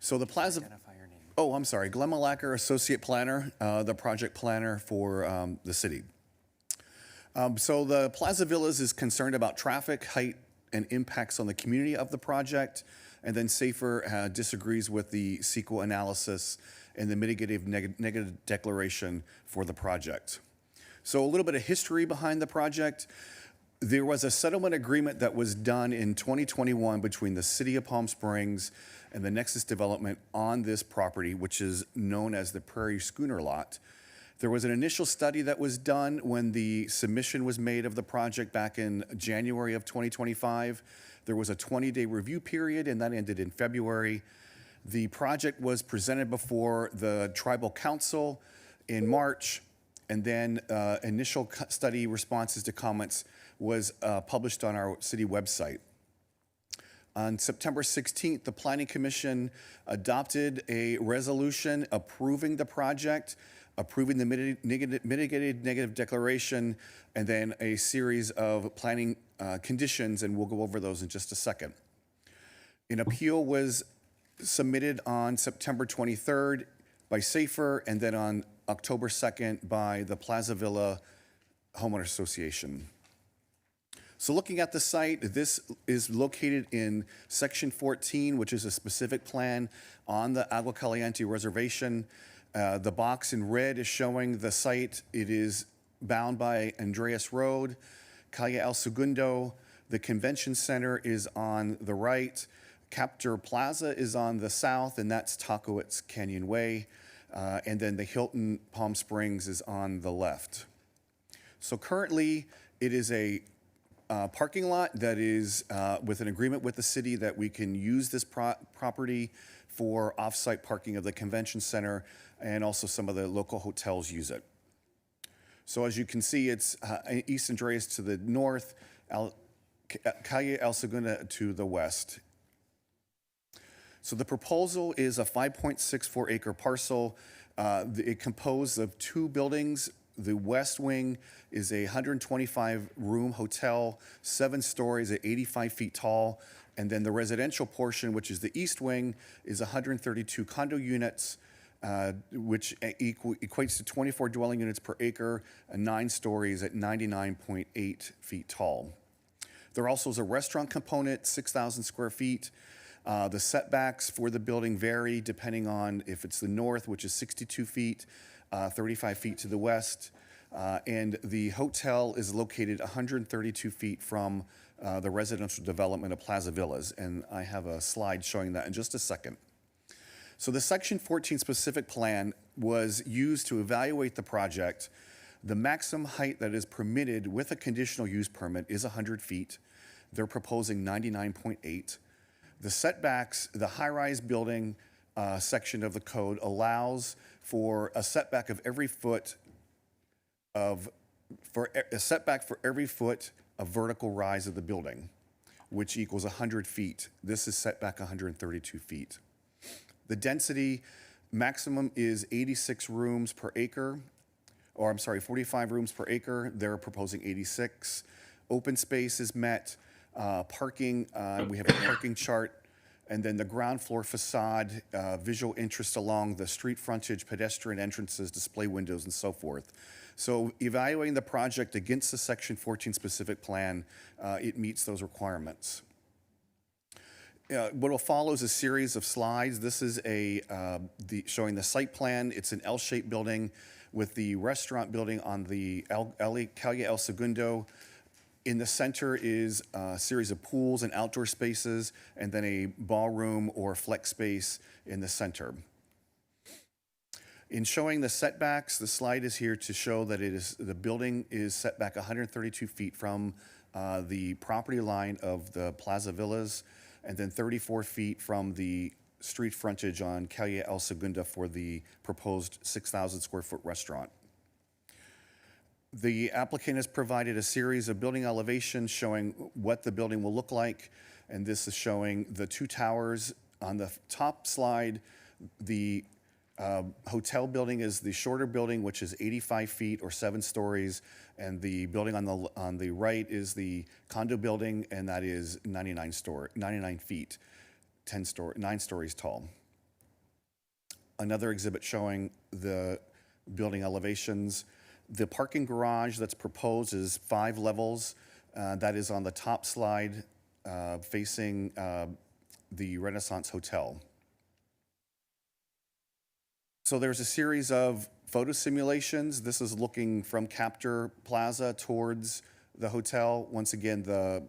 So the Plaza... Oh, I'm sorry, Glenn Malacker, Associate Planner, the project planner for the city. So the Plaza Villas is concerned about traffic, height, and impacts on the community of the project. And then SAFER disagrees with the CEQA analysis and the mitigative negative declaration for the project. So a little bit of history behind the project. There was a settlement agreement that was done in 2021 between the City of Palm Springs and the Nexus Development on this property, which is known as the Prairie Schooner Lot. There was an initial study that was done when the submission was made of the project back in January of 2025. There was a 20-day review period, and that ended in February. The project was presented before the Tribal Council in March, and then initial study responses to comments was published on our city website. On September 16th, the Planning Commission adopted a resolution approving the project, approving the mitigated negative declaration, and then a series of planning conditions, and we'll go over those in just a second. An appeal was submitted on September 23rd by SAFER, and then on October 2nd by the Plaza Villa Homeowners Association. So looking at the site, this is located in Section 14, which is a specific plan on the Agua Caliente Reservation. The box in red is showing the site. It is bound by Andreas Road, Calle El Segundo. The convention center is on the right. Captor Plaza is on the south, and that's Takowitz Canyon Way. And then the Hilton Palm Springs is on the left. So currently, it is a parking lot that is with an agreement with the city that we can use this property for off-site parking of the convention center, and also some of the local hotels use it. So as you can see, it's East Andreas to the north, Calle El Segundo to the west. So the proposal is a 5.64 acre parcel. It composed of two buildings. The west wing is a 125 room hotel, 7 stories at 85 feet tall. And then the residential portion, which is the east wing, is 132 condo units, which equates to 24 dwelling units per acre and 9 stories at 99.8 feet tall. There also is a restaurant component, 6,000 square feet. The setbacks for the building vary depending on if it's the north, which is 62 feet, 35 feet to the west. And the hotel is located 132 feet from the residential development of Plaza Villas. And I have a slide showing that in just a second. So the Section 14 specific plan was used to evaluate the project. The maximum height that is permitted with a conditional use permit is 100 feet. They're proposing 99.8. The setbacks, the high-rise building section of the code allows for a setback of every foot of, a setback for every foot of vertical rise of the building, which equals 100 feet. This is set back 132 feet. The density maximum is 86 rooms per acre, or I'm sorry, 45 rooms per acre. They're proposing 86. Open space is met. Parking, we have a parking chart. And then the ground floor facade, visual interest along the street frontage, pedestrian entrances, display windows, and so forth. So evaluating the project against the Section 14 specific plan, it meets those requirements. What will follow is a series of slides. This is showing the site plan. It's an L-shaped building with the restaurant building on the Calle El Segundo In the center is a series of pools and outdoor spaces, and then a ballroom or flex space in the center. In showing the setbacks, the slide is here to show that the building is set back 132 feet from the property line of the Plaza Villas, and then 34 feet from the street frontage on Calle El Segundo for the proposed 6,000 square foot restaurant. The applicant has provided a series of building elevations showing what the building will look like, and this is showing the two towers. On the top slide, the hotel building is the shorter building, which is 85 feet or 7 stories, and the building on the right is the condo building, and that is 99 feet, 9 stories tall. Another exhibit showing the building elevations. The parking garage that's proposed is 5 levels. That is on the top slide facing the Renaissance Hotel. So there's a series of photo simulations. This is looking from Captor Plaza towards the hotel. Once again, the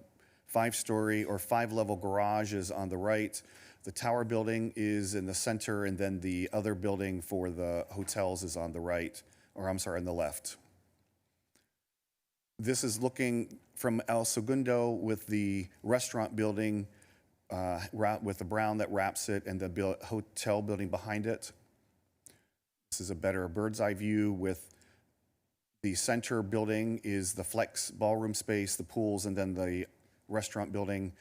5-story or 5-level garage is on the right. The tower building is in the center, and then the other building for the hotels is on the right, or I'm sorry, on the left. This is looking from El Segundo with the restaurant building with the brown that wraps it and the hotel building behind it. This is a better bird's eye view with the center building is the flex ballroom space, the pools, and then the restaurant building.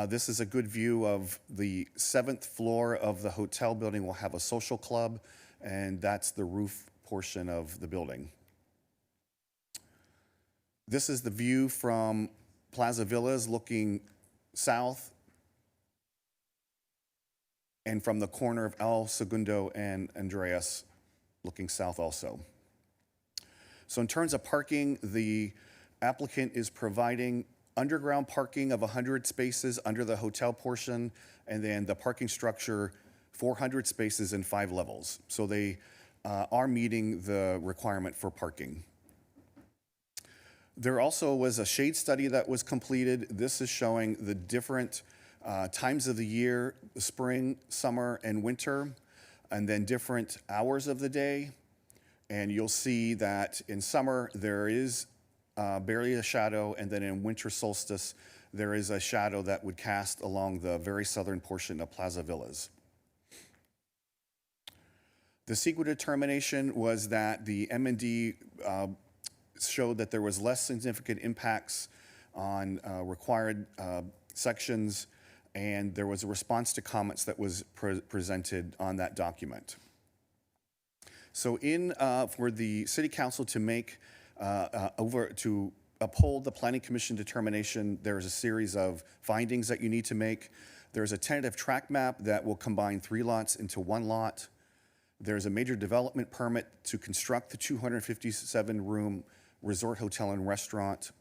This is a good view of the 7th floor of the hotel building will have a social club, and that's the roof portion of the building. This is the view from Plaza Villas looking south and from the corner of El Segundo and Andreas looking south also. So in terms of parking, the applicant is providing underground parking of 100 spaces under the hotel portion, and then the parking structure 400 spaces in 5 levels. So they are meeting the requirement for parking. There also was a shade study that was completed. This is showing the different times of the year, the spring, summer, and winter, and then different hours of the day. And you'll see that in summer, there is barely a shadow, and then in winter solstice, there is a shadow that would cast along the very southern portion of Plaza Villas. The CEQA determination was that the M&D showed that there was less significant impacts on required sections, and there was a response to comments that was presented on that document. So for the City Council to make to uphold the Planning Commission determination, there's a series of findings that you need to make. There's a tentative track map that will combine 3 lots into 1 lot. There's a major development permit to construct the 257-room resort hotel and restaurant.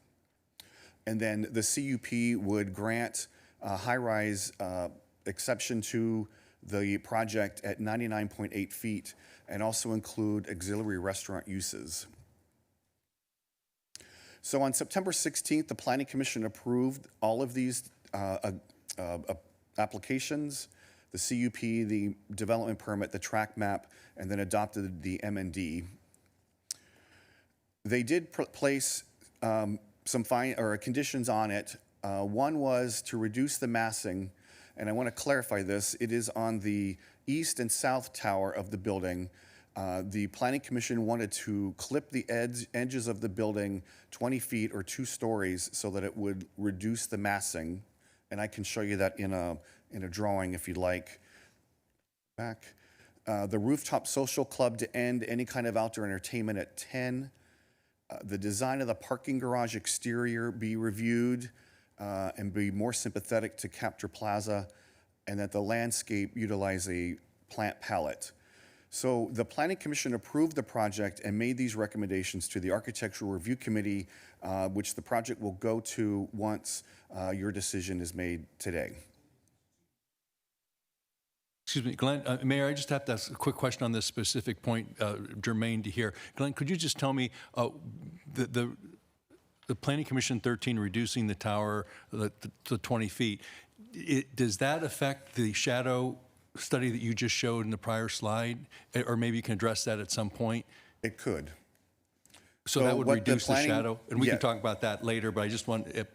And then the CUP would grant a high-rise exception to the project at 99.8 feet and also include auxiliary restaurant uses. So on September 16th, the Planning Commission approved all of these applications, the CUP, the development permit, the track map, and then adopted the M&D. They did place some conditions on it. One was to reduce the massing, and I want to clarify this. It is on the east and south tower of the building. The Planning Commission wanted to clip the edges of the building 20 feet or 2 stories so that it would reduce the massing. And I can show you that in a drawing if you'd like. Back. The rooftop social club to end any kind of outdoor entertainment at 10. The design of the parking garage exterior be reviewed and be more sympathetic to Captor Plaza, and that the landscape utilize a plant palette. So the Planning Commission approved the project and made these recommendations to the Architectural Review Committee, which the project will go to once your decision is made today. Excuse me, Glenn, Mayor, I just have to ask a quick question on this specific point, germane to here. Glenn, could you just tell me the the Planning Commission 13 reducing the tower to 20 feet, does that affect the shadow study that you just showed in the prior slide? Or maybe you can address that at some point? It could. So that would what the reduce the planning- shadow? And we yeah. can talk about that later, but I just want to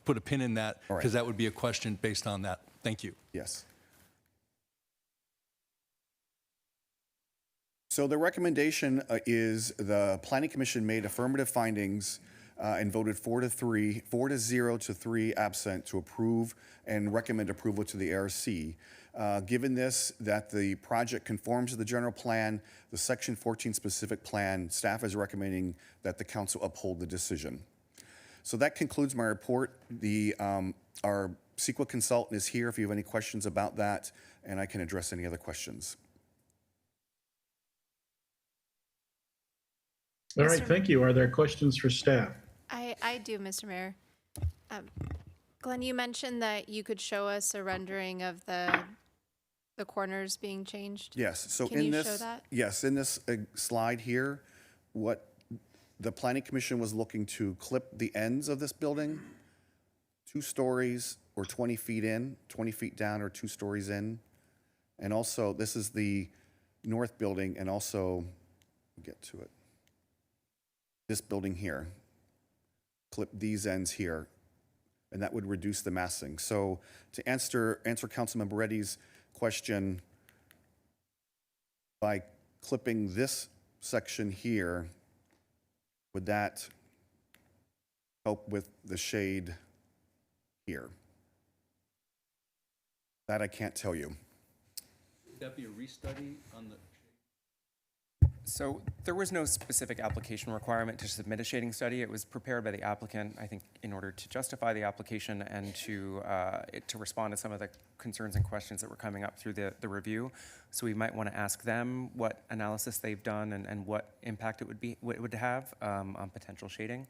put a pin in that All right. because that would be a question based on that. Thank you. Yes. So the recommendation is the Planning Commission made affirmative findings and voted 4-0 to 3 absent to approve and recommend approval to the ARC. Given this, that the project conforms to the general plan, the Section 14 specific plan, staff is recommending that the council uphold the decision. So that concludes my report. Our CEQA consultant is here if you have any questions about that, and I can address any other questions. All right, thank you. Are there questions for staff? I do, Mr. Mayor. Glenn, you mentioned that you could show us a rendering of the corners being changed. Yes, so Can in you this, show that? yes, in this slide here, what the Planning Commission was looking to clip the ends of this building, 2 stories or 20 feet in, 20 feet down or 2 stories in. And also, this is the north building, and also, get to it, this building here, clip these ends here, and that would reduce the massing. So to answer Councilmember Reddy's question, by clipping this section here, would that help with the shade here? That I can't tell you. Would that be a restudy on the? So there was no specific application requirement to submit a shading study. It was prepared by the applicant, I think, in order to justify the application and to respond to some of the concerns and questions that were coming up through the review. So we might want to ask them what analysis they've done and what impact it would have on potential shading.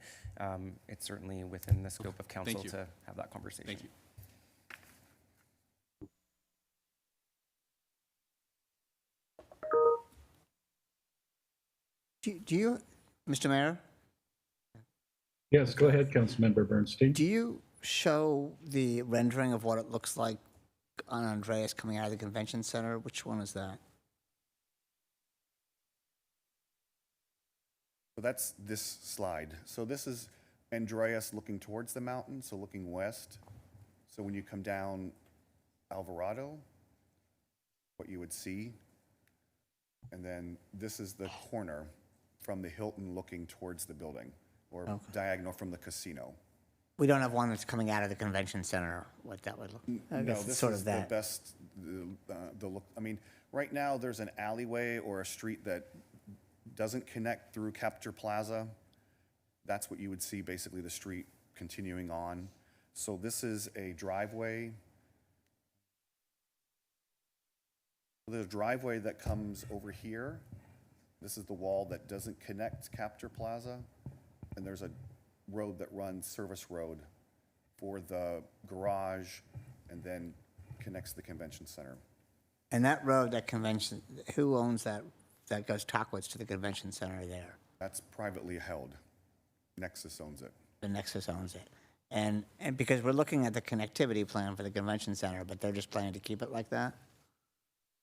It's certainly within the scope of council you. to have that conversation. Thank you. Do you, Mr. Mayor, Yes, go ahead, Councilmember Bernstein. do you show the rendering of what it looks like on Andreas coming out of the convention center? Which one is that? So that's this slide. So this is Andreas looking towards the mountain, so looking west. So when you come down Alvarado, what you would see. And then this is the corner from the Hilton looking towards the building, or diagonal from the casino. We don't have one that's coming out of the convention center, what that would look. I No, guess it's this sort is of the that. best, the look. I mean, right now, there's an alleyway or a street that doesn't connect through Capture Plaza. That's what you would see, basically, the street continuing on. So this is a driveway. There's a driveway that comes over here. This is the wall that doesn't connect Capture Plaza. And there's a road that runs, service road, for the garage and then connects the convention center. And that road, that convention, who owns that, that goes Tockwitz to the convention center there? That's privately held. Nexus owns it. The Nexus owns it. And because we're looking at the connectivity plan for the convention center, but they're just planning to keep it like that?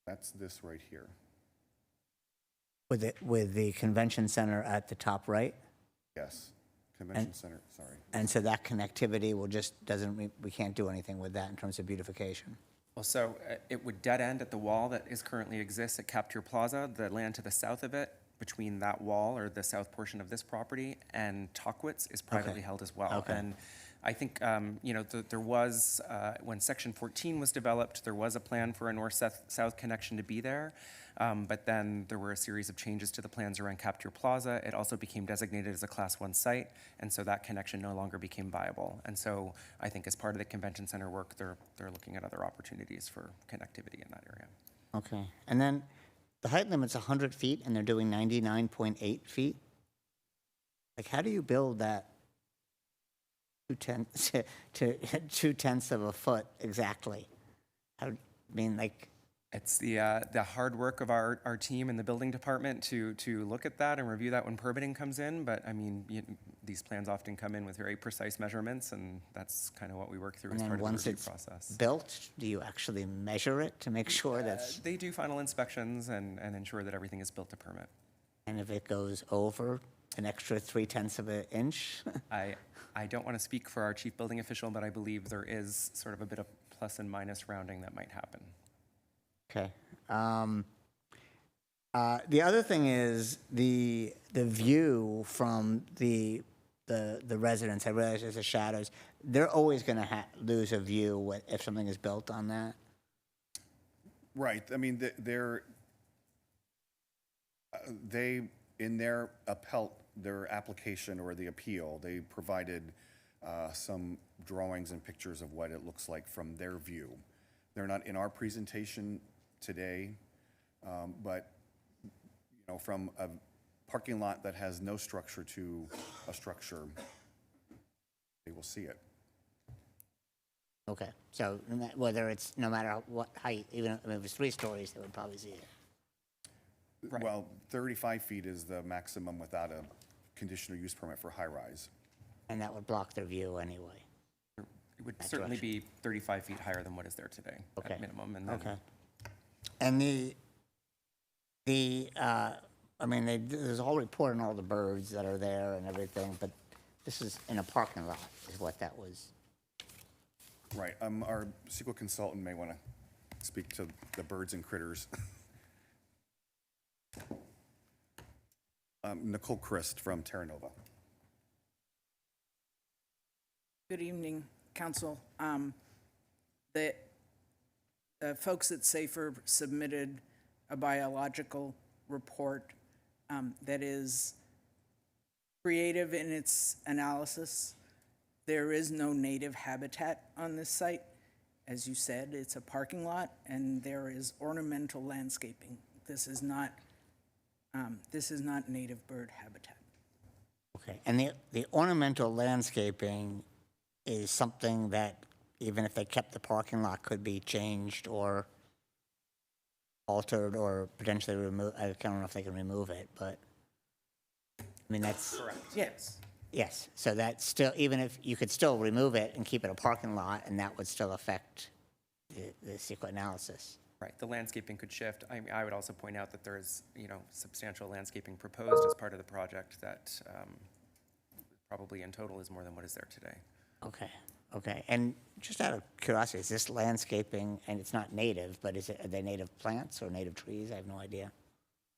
That's this right here. With the convention center at the top right? Yes, convention center, sorry. And so that connectivity will just, we can't do anything with that in terms of beautification? Well, so it would dead end at the wall that currently exists at Capture Plaza. The land to the south of it, between that wall or the south portion of this property and Tockwitz, is privately held as well. Okay. And I think, there was, when Section 14 was developed, there was a plan for a north-south connection to be there. But then there were a series of changes to the plans around Capture Plaza. It also became designated as a Class 1 site, and so that connection no longer became viable. And so I think as part of the convention center work, they're looking at other opportunities for connectivity in that area. Okay. And then the height limit's 100 feet, and they're doing 99.8 feet? Like, how do you build that 2/10 of a foot exactly? I mean, like... It's the hard work of our team in the building department to look at that and review that when permitting comes in. But I mean, these plans often come in with very precise measurements, and that's kind of what we work through And as then part of the once review it's process. built, do you actually measure it to make sure that's, They do final inspections and ensure that everything is built to permit. and if it goes over an extra 3/10 of an inch? I don't want to speak for our chief building official, but I believe there is sort of a bit of plus and minus rounding that might happen. Okay. The other thing is the view from the residents. I realize there's the shadows. They're always going to lose a view if something is built on that. Right. I mean, they in their application or the appeal, they provided some drawings and pictures of what it looks like from their view. They're not in our presentation today, but from a parking lot that has no structure to a structure, they will see it. Okay. So whether it's no matter what height, even if it was 3 stories, they would probably see it. Right. Well, 35 feet is the maximum without a conditional use permit for high-rise. And that would block their view anyway. It would That certainly direction. be 35 feet higher than what is there today Okay. at minimum. And then Okay. And I mean, there's a whole report on all the birds that are there and everything, but this is in a parking lot, is what that was. Right. Our CEQA consultant may want to speak to the birds and critters. Nicole Christ from Terra Nova. Good evening, Council. The folks at SAFER submitted a biological report that is creative in its analysis. There is no native habitat on this site. As you said, it's a parking lot, and there is ornamental landscaping. This is not native bird habitat. Okay. And the ornamental landscaping is something that, even if they kept the parking lot, could be changed or altered or potentially removed. I don't know if they can remove it, but I mean, that's. correct. Yes. Yes. So that's still, even if you could still remove it and keep it a parking lot, and that would still affect the CEQA analysis. Right, the landscaping could shift. I would also point out that there is, substantial landscaping proposed as part of the project that probably in total is more than what is there today. Okay. Okay. And just out of curiosity, is this landscaping, and it's not native, but are they native plants or native trees? I have no idea.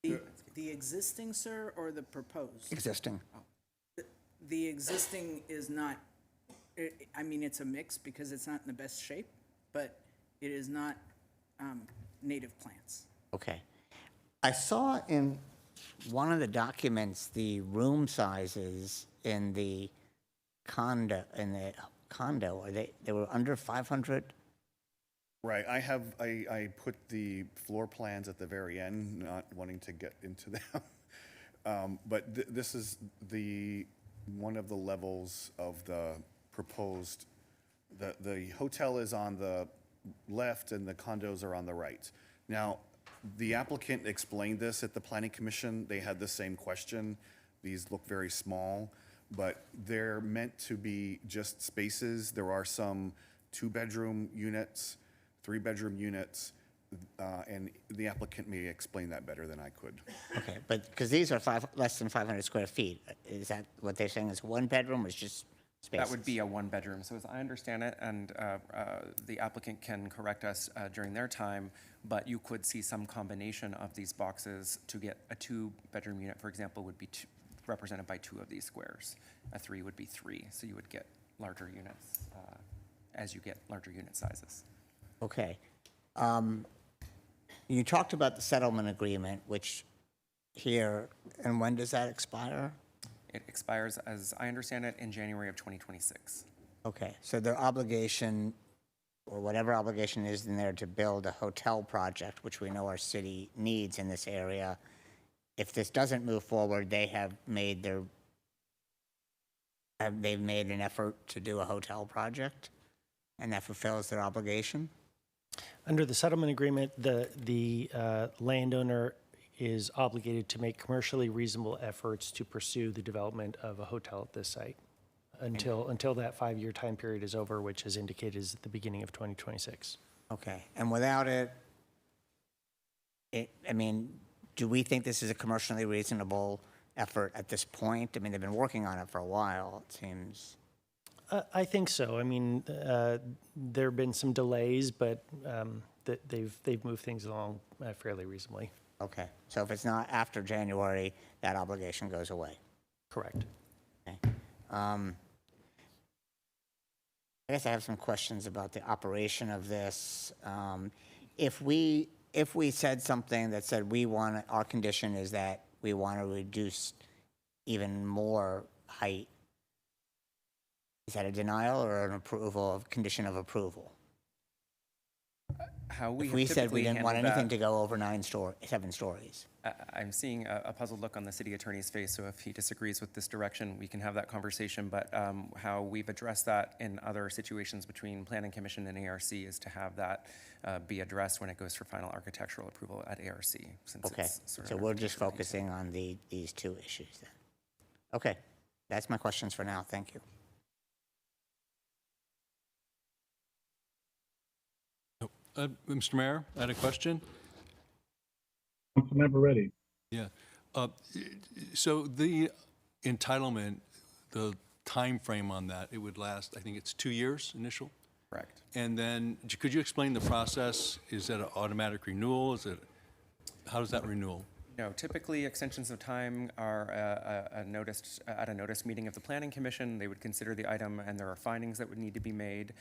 The existing, sir, or the proposed? Existing. The existing is not, I mean, it's a mix because it's not in the best shape, but it is not native plants. Okay. I saw in one of the documents the room sizes in the condo, they were under 500? Right. I put the floor plans at the very end, not wanting to get into them. But this is one of the levels of the proposed. The hotel is on the left and the condos are on the right. Now, the applicant explained this at the Planning Commission. They had the same question. These look very small, but they're meant to be just spaces. There are some 2-bedroom units, 3-bedroom units, and the applicant may explain that better than I could. Okay, but because these are less than 500 square feet, is that what they're saying is 1 bedroom or is just spaces? That would be a 1-bedroom. So as I understand it, and the applicant can correct us during their time, but you could see some combination of these boxes to get a 2-bedroom unit, for example, would be represented by 2 of these squares. A 3 would be 3, so you would get larger units as you get larger unit sizes. Okay. You talked about the settlement agreement, which here, and when does that expire? It expires, as I understand it, in January of 2026. Okay, so their obligation, or whatever obligation is in there to build a hotel project, which we know our city needs in this area, if this doesn't move forward, they have made they've made an effort to do a hotel project, and that fulfills their obligation? Under the settlement agreement, the landowner is obligated to make commercially reasonable efforts to pursue the development of a hotel at this site until that 5-year time period is over, which is indicated as the beginning of 2026. Okay, and without it, I mean, do we think this is a commercially reasonable effort at this point? I mean, they've been working on it for a while, it seems. I think so. I mean, there have been some delays, but they've moved things along fairly reasonably. Okay, so if it's not after January, that obligation goes away. Correct. Okay. I guess I have some questions about the operation of this. If we said something that said our condition is that we want to reduce even more height, is that a denial or an approval of condition of approval? How we If have we said we typically didn't want handled anything that- to go over 7 stories. I'm seeing a puzzled look on the city attorney's face, so if he disagrees with this direction, we can have that conversation. But how we've addressed that in other situations between Planning Commission and ARC is to have that be addressed when it goes for final architectural approval at ARC. Since Okay, it's sort of so an we're just architectural focusing on these 2 issues then. Okay, that's my questions for now. Thank you. Mr. Mayor, I had a question. Councilmember Reddy. Yeah. So the entitlement, the time frame on that, it would last, I think it's 2 years initial? Correct. And then, could you explain the process? Is that an automatic renewal? How does that renewal? No, typically extensions of time are at a notice meeting of the Planning Commission. They would consider the item and there are findings that would need to be made.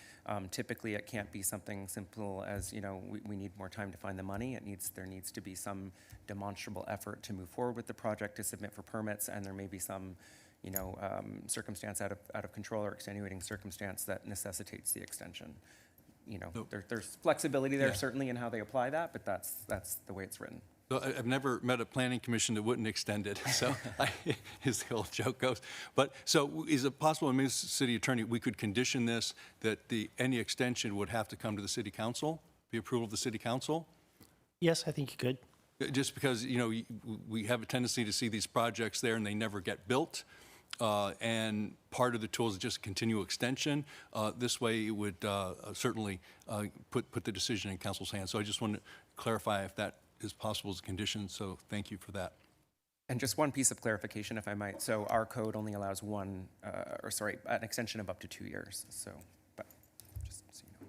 Typically, it can't be something simple as, we need more time to find the money. There needs to be some demonstrable effort to move forward with the project, to submit for permits, and there may be some, circumstance out of control or extenuating circumstance that necessitates the extension. There's flexibility there certainly in how they apply that, but that's the way it's written. So I've never met a planning commission that wouldn't extend it, so as the old joke goes. But so is it possible, Mr. City Attorney, we could condition this that any extension would have to come to the City Council, be approval of the City Council? Yes, I think you could. Just because, we have a tendency to see these projects there and they never get built. And part of the tool is just continual extension. This way it would certainly put the decision in council's hands. So I just want to clarify if that is possible as a condition, so thank you for that. And just one piece of clarification, if I might. So our code only allows an extension of up to 2 years. So, but just so you know.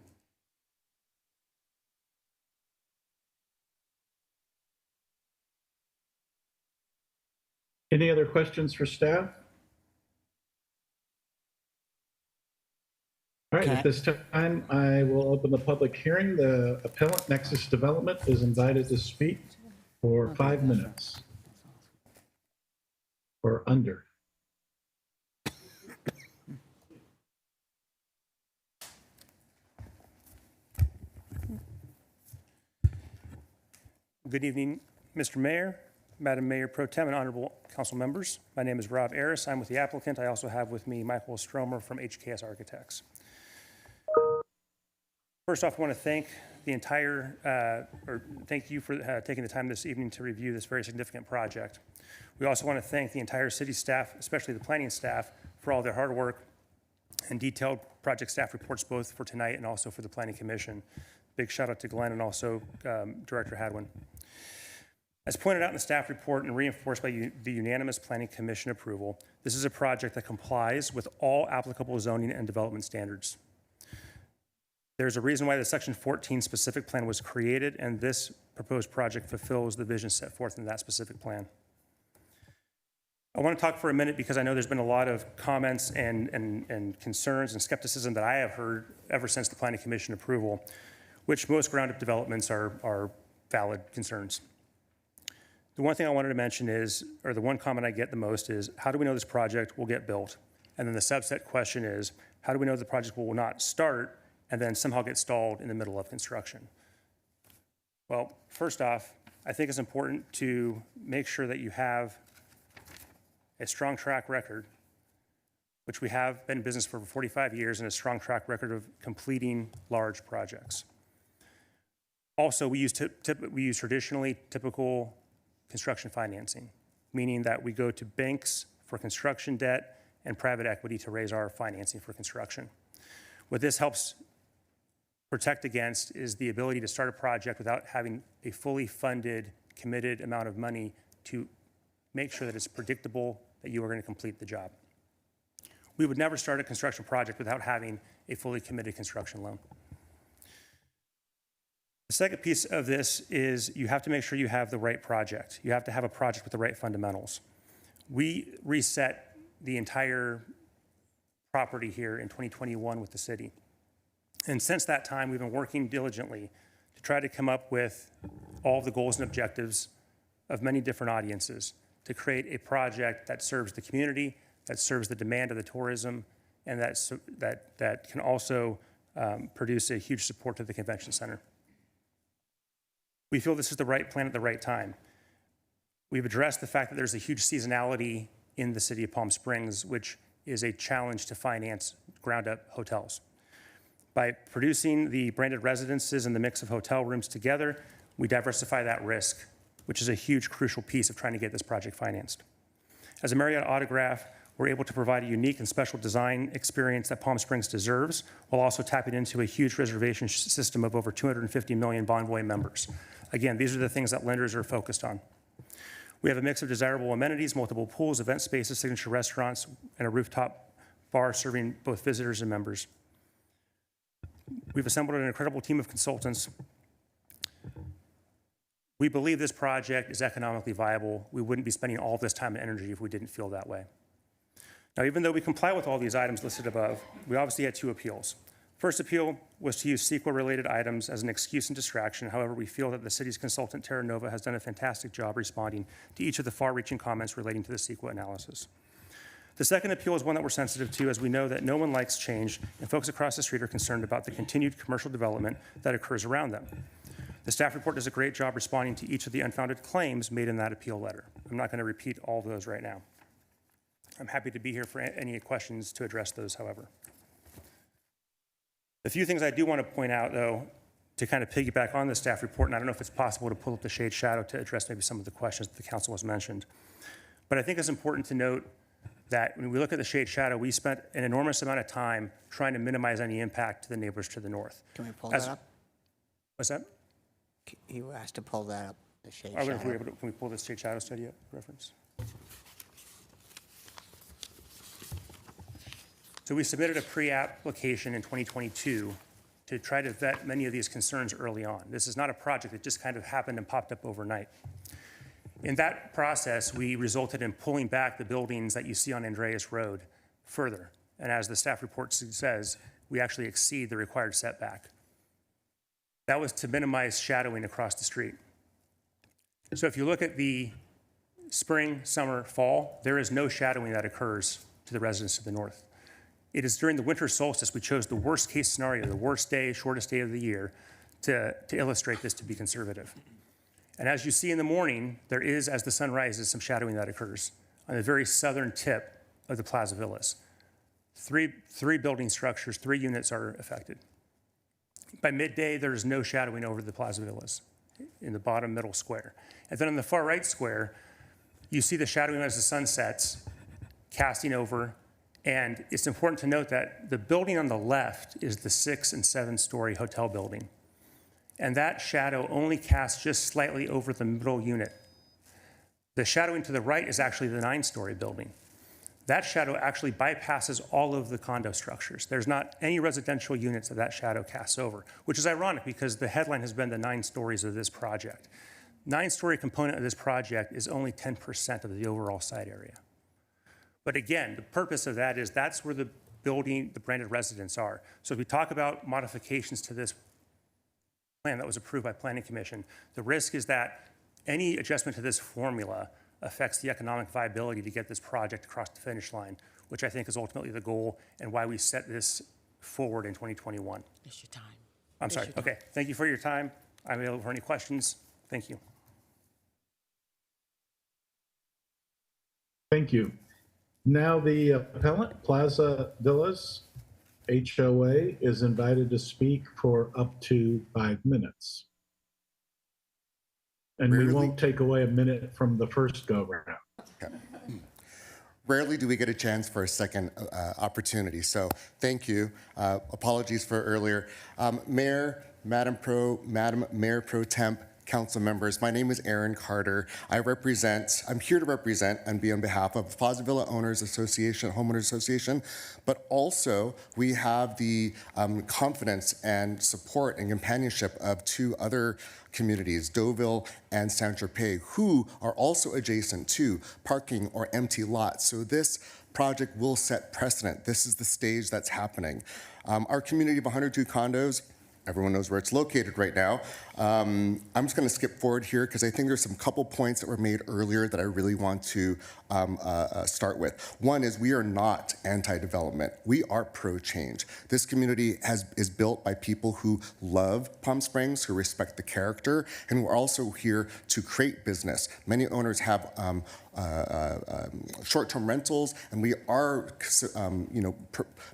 Any other questions for staff? All right, at this time, I will open the public hearing. The appellant, Nexus Development, is invited to speak for 5 minutes or under. Good evening, Mr. Mayor, Madam Mayor Pro Tem, and honorable council members. My name is Rob Aris. I'm with the applicant. I also have with me Michael Stromer from HKS Architects. First off, I want to thank thank you for taking the time this evening to review this very significant project. We also want to thank the entire city staff, especially the planning staff, for all their hard work and detailed project staff reports, both for tonight and also for the Planning Commission. Big shout out to Glenn and also Director Hadwin. As pointed out in the staff report and reinforced by the unanimous Planning Commission approval, this is a project that complies with all applicable zoning and development standards. There's a reason why the Section 14 specific plan was created, and this proposed project fulfills the vision set forth in that specific plan. I want to talk for a minute because I know there's been a lot of comments and concerns and skepticism that I have heard ever since the Planning Commission approval, which most ground-up developments are valid concerns. The one thing I wanted to mention is, or the one comment I get the most is, how do we know this project will get built? And then the subset question is, how do we know the project will not start and then somehow get stalled in the middle of construction? Well, first off, I think it's important to make sure that you have a strong track record, which we have been in business for 45 years, and a strong track record of completing large projects. Also, we use traditionally typical construction financing, meaning that we go to banks for construction debt and private equity to raise our financing for construction. What this helps protect against is the ability to start a project without having a fully funded, committed amount of money to make sure that it's predictable that you are going to complete the job. We would never start a construction project without having a fully committed construction loan. The second piece of this is you have to make sure you have the right project. You have to have a project with the right fundamentals. We reset the entire property here in 2021 with the city. And since that time, we've been working diligently to try to come up with all of the goals and objectives of many different audiences to create a project that serves the community, that serves the demand of the tourism, and that can also produce a huge support to the convention center. We feel this is the right plan at the right time. We've addressed the fact that there's a huge seasonality in the city of Palm Springs, which is a challenge to finance ground-up hotels. By producing the branded residences and the mix of hotel rooms together, we diversify that risk, which is a huge, crucial piece of trying to get this project financed. As a Marriott Autograph, we're able to provide a unique and special design experience that Palm Springs deserves, while also tapping into a huge reservation system of over 250 million Bonvoy members. Again, these are the things that lenders are focused on. We have a mix of desirable amenities, multiple pools, event spaces, signature restaurants, and a rooftop bar serving both visitors and members. We've assembled an incredible team of consultants. We believe this project is economically viable. We wouldn't be spending all of this time and energy if we didn't feel that way. Now, even though we comply with all these items listed above, we obviously had two appeals. First appeal was to use CEQA-related items as an excuse and distraction. However, we feel that the city's consultant, Terra Nova, has done a fantastic job responding to each of the far-reaching comments relating to the CEQA analysis. The second appeal is one that we're sensitive to, as we know that no one likes change, and folks across the street are concerned about the continued commercial development that occurs around them. The staff report does a great job responding to each of the unfounded claims made in that appeal letter. I'm not going to repeat all of those right now. I'm happy to be here for any questions to address those, however. The few things I do want to point out, though, to kind of piggyback on the staff report, and I don't know if it's possible to pull up the shade shadow to address maybe some of the questions that the council has mentioned. But I think it's important to note that when we look at the shade shadow, we spent an enormous amount of time trying to minimize any impact to the neighbors to the north. Can we pull that up? What's that? You asked to pull that up, the shade Are we shadow. able to, can we pull the shade shadow study up reference? So we submitted a pre-application in 2022 to try to vet many of these concerns early on. This is not a project that just kind of happened and popped up overnight. In that process, we resulted in pulling back the buildings that you see on Andreas Road further. And as the staff report says, we actually exceed the required setback. That was to minimize shadowing across the street. So if you look at the spring, summer, fall, there is no shadowing that occurs to the residents of the north. It is during the winter solstice we chose the worst case scenario, the worst day, shortest day of the year, to illustrate this to be conservative. And as you see in the morning, there is, as the sun rises, some shadowing that occurs on the very southern tip of the Plaza Villas. Three building structures, 3 units are affected. By midday, there is no shadowing over the Plaza Villas in the bottom middle square. And then on the far right square, you see the shadowing as the sun sets, casting over. And it's important to note that the building on the left is the 6- and 7-story hotel building. And that shadow only casts just slightly over the middle unit. The shadowing to the right is actually the 9-story building. That shadow actually bypasses all of the condo structures. There's not any residential units that shadow casts over, which is ironic because the headline has been the 9 stories of this project. 9-story component of this project is only 10% of the overall site area. But again, the purpose of that is that's where the building, the branded residents are. So if we talk about modifications to this plan that was approved by Planning Commission, the risk is that any adjustment to this formula affects the economic viability to get this project across the finish line, which I think is ultimately the goal and why we set this forward in 2021. It's your time. I'm sorry. Okay. Thank you for your time. I'm available for any questions. Thank you. Thank you. Now the appellant, Plaza Villas HOA, is invited to speak for up to 5 minutes. And we Rarely- won't take away a minute from the first go-round. Rarely do we get a chance for a second opportunity, so thank you. Apologies for earlier. Mayor, Madam Mayor Pro Temp, council members, my name is Aaron Carter. I'm here to represent and be on behalf of Plaza Villa Owners Association, Homeowners Association, but also we have the confidence and support and companionship of two other communities, Deauville and Saint-Tropez, who are also adjacent to parking or empty lots. So this project will set precedent. This is the stage that's happening. Our community of 102 condos, everyone knows where it's located right now. I'm just going to skip forward here because I think there's some couple points that were made earlier that I really want to start with. One is we are not anti-development. We are pro-change. This community is built by people who love Palm Springs, who respect the character, and who are also here to create business. Many owners have short-term rentals, and we are,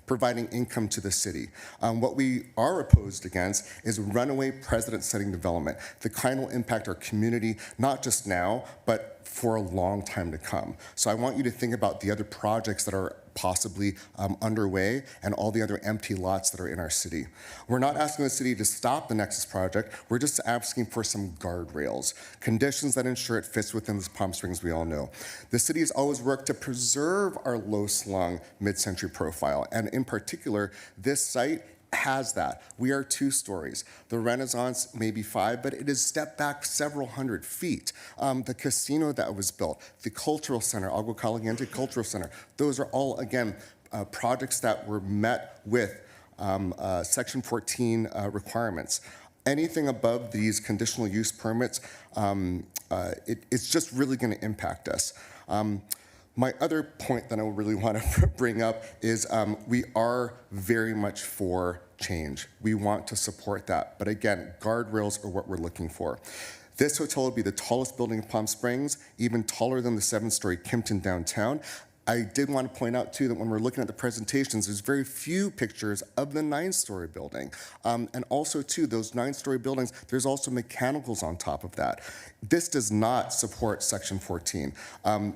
providing income to the city. What we are opposed against is runaway precedent-setting development. The kind will impact our community, not just now, but for a long time to come. So I want you to think about the other projects that are possibly underway and all the other empty lots that are in our city. We're not asking the city to stop the Nexus project. We're just asking for some guardrails, conditions that ensure it fits within the Palm Springs we all know. The city has always worked to preserve our low-slung mid-century profile, and in particular, this site has that. We are 2 stories. The Renaissance may be 5, but it is stepped back several hundred feet. The casino that was built, the cultural center, Agua Caliente Cultural Center, those are all, again, projects that were met with Section 14 requirements. Anything above these conditional use permits, it's just really going to impact us. My other point that I really want to bring up is we are very much for change. We want to support that. But again, guardrails are what we're looking for. This hotel will be the tallest building in Palm Springs, even taller than the 7-story Kimpton downtown. I did want to point out, too, that when we're looking at the presentations, there's very few pictures of the 9-story building. And also, too, those 9-story buildings, there's also mechanicals on top of that. This does not support Section 14. A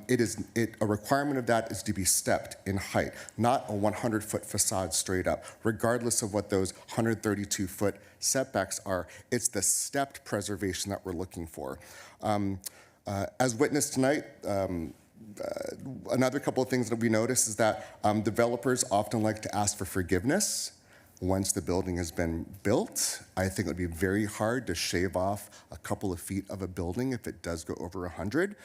requirement of that is to be stepped in height, not a 100-foot facade straight up, regardless of what those 132-foot setbacks are. It's the stepped preservation that we're looking for. As witnessed tonight, another couple of things that we notice is that developers often like to ask for forgiveness once the building has been built. I think it would be very hard to shave off a couple of feet of a building if it does go over 100.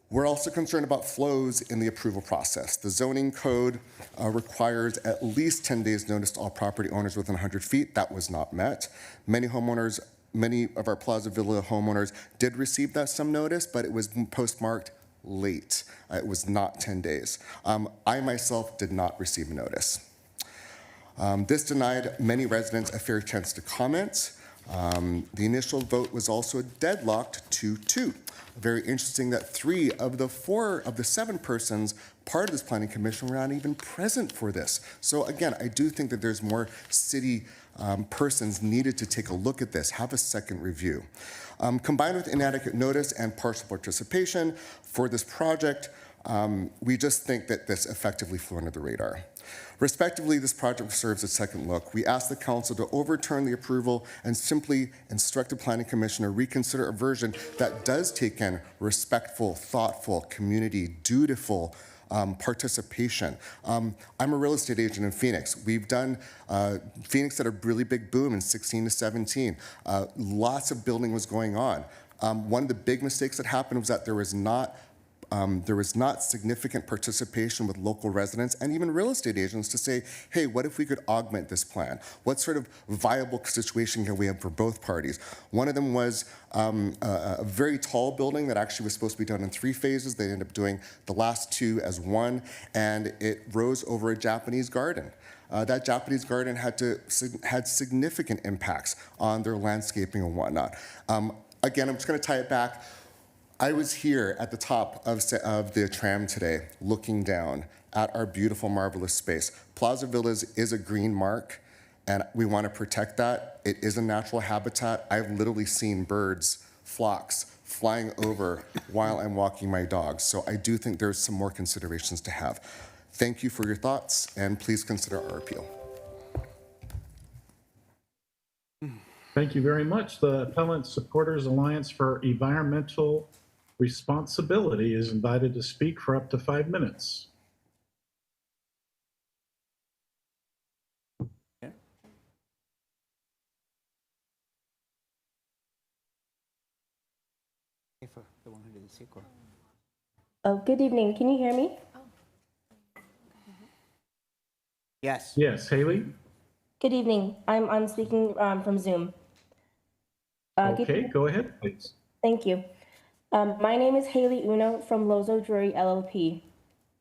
We're also concerned about flows in the approval process. The zoning code requires at least 10 days notice to all property owners within 100 feet. That was not met. Many of our Plaza Villa homeowners did receive some notice, but it was postmarked late. It was not 10 days. I myself did not receive a notice. This denied many residents a fair chance to comment. The initial vote was also deadlocked 2-2. Very interesting that 3 of the 7 persons part of this planning commission were not even present for this. So again, I do think that there's more city persons needed to take a look at this, have a second review. Combined with inadequate notice and partial participation for this project, we just think that this effectively flew under the radar. Respectively, this project serves a second look. We ask the council to overturn the approval and simply instruct the planning commission to reconsider a version that does take in respectful, thoughtful, community, dutiful participation. I'm a real estate agent in Phoenix. We've done, Phoenix had a really big boom in 16 to 17. Lots of building was going on. One of the big mistakes that happened was that there was not significant participation with local residents and even real estate agents to say, hey, what if we could augment this plan? What sort of viable situation can we have for both parties? One of them was a very tall building that actually was supposed to be done in 3 phases. They ended up doing the last 2 as 1, and it rose over a Japanese garden. That Japanese garden had significant impacts on their landscaping and whatnot. Again, I'm just going to tie it back. I was here at the top of the tram today, looking down at our beautiful, marvelous space. Plaza Villas is a green mark, and we want to protect that. It is a natural habitat. I've literally seen birds flocks flying over while I'm walking my dogs. So I do think there's some more considerations to have. Thank you for your thoughts, and please consider our appeal. Thank you very much. The Appellant Supporters Alliance for Environmental Responsibility is invited to speak for up to 5 minutes. Oh, good evening. Can you hear me? Yes. Yes, Haley? Good evening. I'm speaking from Zoom. Okay, go ahead, please. Thank you. My name is Haley Uno from Lozo Drury LLP.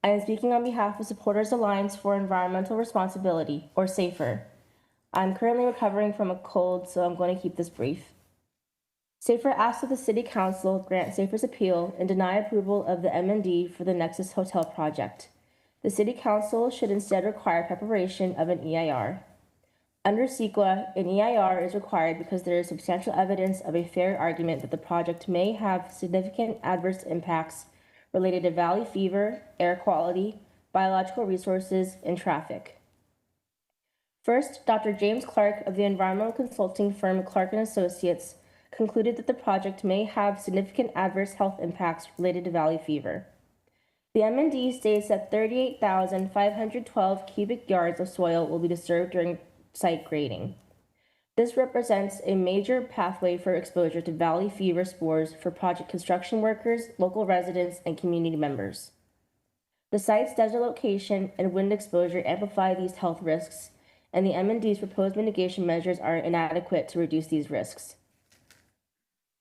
I am speaking on behalf of Supporters Alliance for Environmental Responsibility, or SAFER. I'm currently recovering from a cold, so I'm going to keep this brief. SAFER asks that the City Council grant SAFER's appeal and deny approval of the MND for the Nexus Hotel project. The City Council should instead require preparation of an EIR. Under CEQA, an EIR is required because there is substantial evidence of a fair argument that the project may have significant adverse impacts related to valley fever, air quality, biological resources, and traffic. First, Dr. James Clark of the environmental consulting firm Clark & Associates concluded that the project may have significant adverse health impacts related to valley fever. The MND states that 38,512 cubic yards of soil will be disturbed during site grading. This represents a major pathway for exposure to valley fever spores for project construction workers, local residents, and community members. The site's desert location and wind exposure amplify these health risks, and the MND's proposed mitigation measures are inadequate to reduce these risks.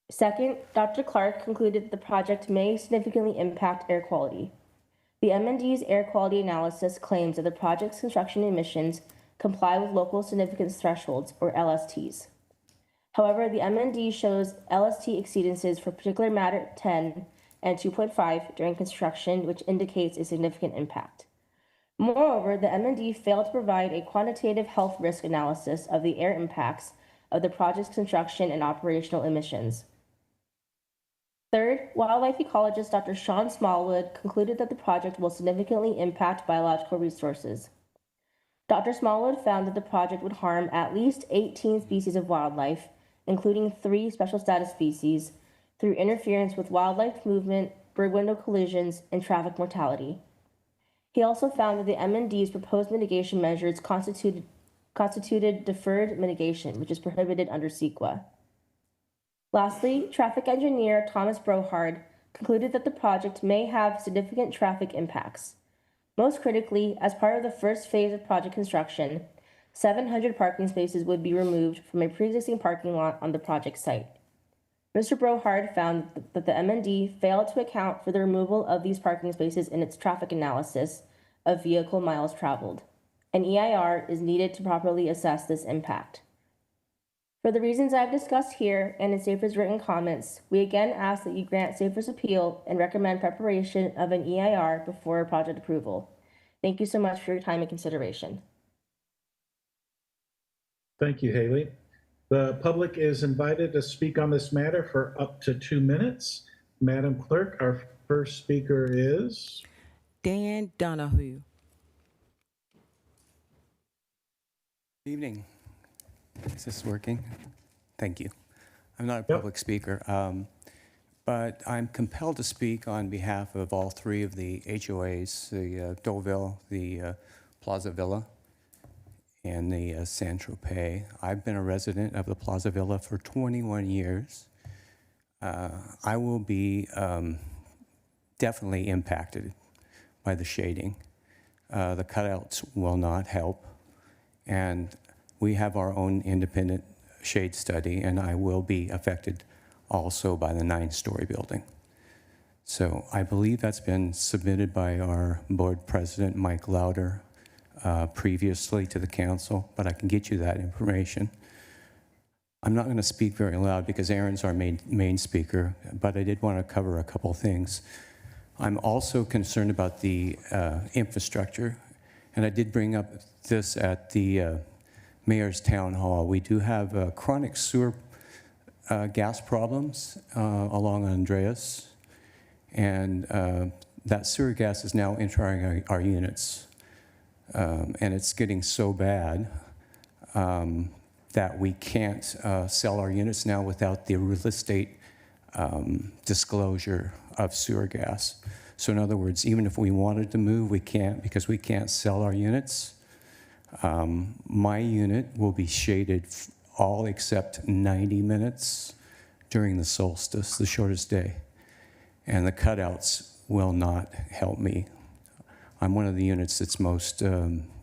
Second, Dr. Clark concluded that the project may significantly impact air quality. The MND's air quality analysis claims that the project's construction emissions comply with local significance thresholds, or LSTs. However, the MND shows LST exceedances for particulate matter 10 and 2.5 during construction, which indicates a significant impact. Moreover, the MND failed to provide a quantitative health risk analysis of the air impacts of the project's construction and operational emissions. Third, wildlife ecologist Dr. Sean Smallwood concluded that the project will significantly impact biological resources. Dr. Smallwood found that the project would harm at least 18 species of wildlife, including 3 special status species, through interference with wildlife movement, bird window collisions, and traffic mortality. He also found that the MND's proposed mitigation measures constituted deferred mitigation, which is prohibited under CEQA. Lastly, traffic engineer Thomas Brohard concluded that the project may have significant traffic impacts. Most critically, as part of the first phase of project construction, 700 parking spaces would be removed from a pre-existing parking lot on the project site. Mr. Brohard found that the MND failed to account for the removal of these parking spaces in its traffic analysis of vehicle miles traveled. An EIR is needed to properly assess this impact. For the reasons I've discussed here and in SAFER's written comments, we again ask that you grant SAFER's appeal and recommend preparation of an EIR before project approval. Thank you so much for your time and consideration. Thank you, Haley. The public is invited to speak on this matter for up to 2 minutes. Madam Clerk, our first speaker is Dan Donahue. Good evening. Is this working? Thank you. I'm not a public speaker, but I'm compelled to speak on behalf of all 3 of the HOAs, the Deauville, the Plaza Villa, and the Saint-Tropez. I've been a resident of the Plaza Villa for 21 years. I will be definitely impacted by the shading. The cutouts will not help, and we have our own independent shade study, and I will be affected also by the 9-story building. So I believe that's been submitted by our board president, Mike Lauder, previously to the council, but I can get you that information. I'm not going to speak very loud because Aaron's our main speaker, but I did want to cover a couple things. I'm also concerned about the infrastructure, and I did bring up this at the Mayor's Town Hall. We do have chronic sewer gas problems along Andreas, and that sewer gas is now entering our units. And it's getting so bad that we can't sell our units now without the real estate disclosure of sewer gas. So in other words, even if we wanted to move, we can't because we can't sell our units. My unit will be shaded all except 90 minutes during the solstice, the shortest day. And the cutouts will not help me. I'm one of the units that's most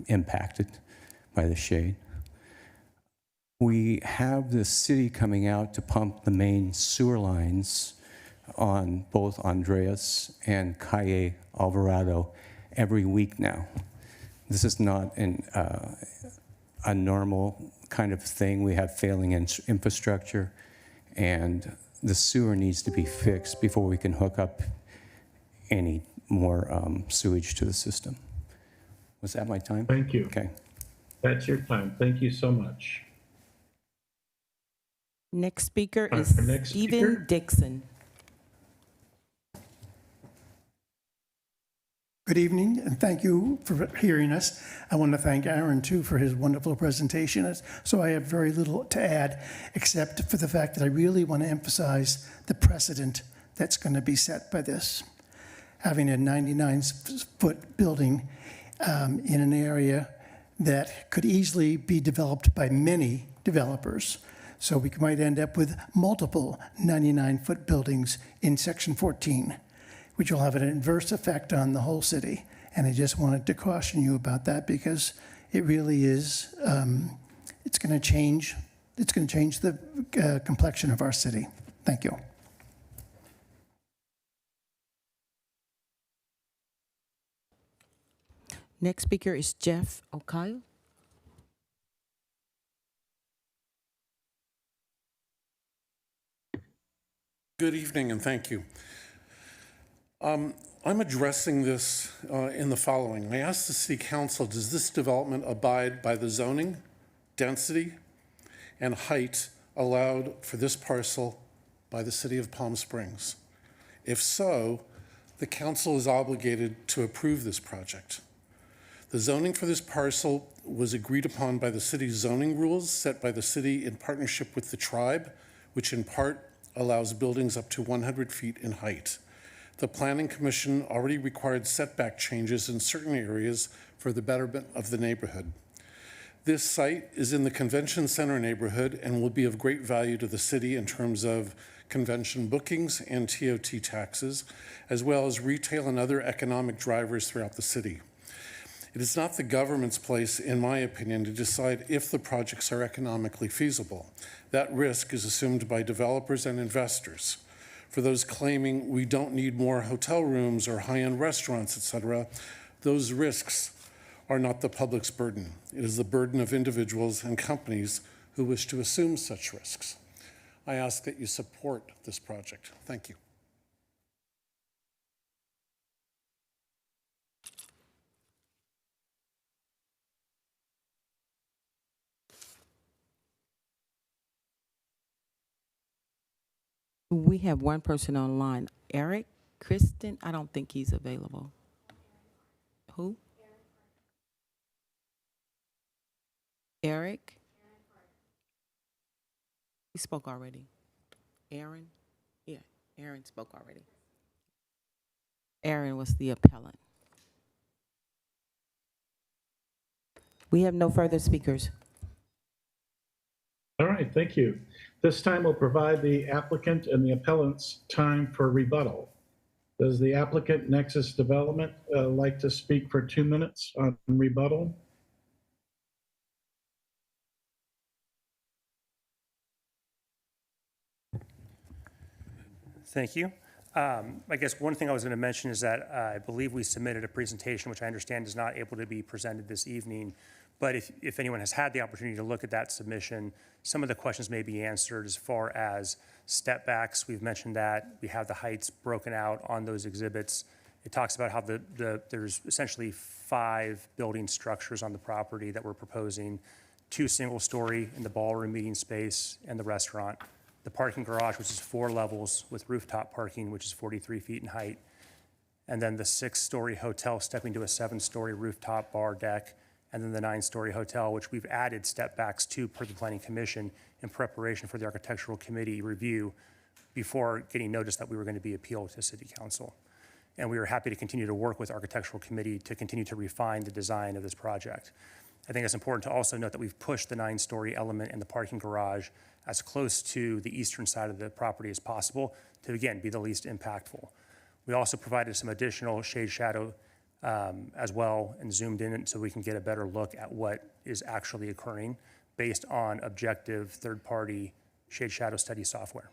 impacted by the shade. We have the city coming out to pump the main sewer lines on both Andreas and Calle Alvarado every week now. This is not a normal kind of thing. We have failing infrastructure, and the sewer needs to be fixed before we can hook up any more sewage to the system. Was that my time? Thank you. Okay. That's your time. Thank you so much. Next speaker is Our next Stephen speaker. Dixon. Good evening, and thank you for hearing us. I want to thank Aaron, too, for his wonderful presentation. So I have very little to add, except for the fact that I really want to emphasize the precedent that's going to be set by this. Having a 99-foot building in an area that could easily be developed by many developers. So we might end up with multiple 99-foot buildings in Section 14, which will have an adverse effect on the whole city. And I just wanted to caution you about that because it really is, it's going to change the complexion of our city. Thank you. Next speaker is Jeff O'Kyle. Good evening, and thank you. I'm addressing this in the following. I asked the City Council, does this development abide by the zoning, density, and height allowed for this parcel by the City of Palm Springs? If so, the council is obligated to approve this project. The zoning for this parcel was agreed upon by the city's zoning rules set by the city in partnership with the tribe, which in part allows buildings up to 100 feet in height. The Planning Commission already required setback changes in certain areas for the betterment of the neighborhood. This site is in the Convention Center neighborhood and will be of great value to the city in terms of convention bookings and TOT taxes, as well as retail and other economic drivers throughout the city. It is not the government's place, in my opinion, to decide if the projects are economically feasible. That risk is assumed by developers and investors. For those claiming we don't need more hotel rooms or high-end restaurants, etc., those risks are not the public's burden. It is the burden of individuals and companies who wish to assume such risks. I ask that you support this project. Thank you. We have one person online. Eric Kristen, I don't think he's available. Who? Eric? He spoke already. Aaron? Yeah, Aaron spoke already. Aaron was the appellant. We have no further speakers. All right, thank you. This time we'll provide the applicant and the appellant's time for rebuttal. Does the applicant, Nexus Development, like to speak for 2 minutes on rebuttal? Thank you. I guess one thing I was going to mention is that I believe we submitted a presentation, which I understand is not able to be presented this evening. But if anyone has had the opportunity to look at that submission, some of the questions may be answered as far as step backs. We've mentioned that. We have the heights broken out on those exhibits. It talks about how there's essentially 5 building structures on the property that we're proposing, 2 single-story in the ballroom meeting space and the restaurant. the parking garage, which is 4 levels with rooftop parking, which is 43 feet in height, and then the 6-story hotel stepping to a 7-story rooftop bar deck, and then the 9-story hotel, which we've added step backs to per the Planning Commission in preparation for the Architectural Committee review before getting notice that we were going to be appealed to City Council. And we were happy to continue to work with Architectural Committee to continue to refine the design of this project. I think it's important to also note that we've pushed the 9-story element in the parking garage as close to the eastern side of the property as possible to, again, be the least impactful. We also provided some additional shade shadow as well and zoomed in so we can get a better look at what is actually occurring based on objective third-party shade shadow study software.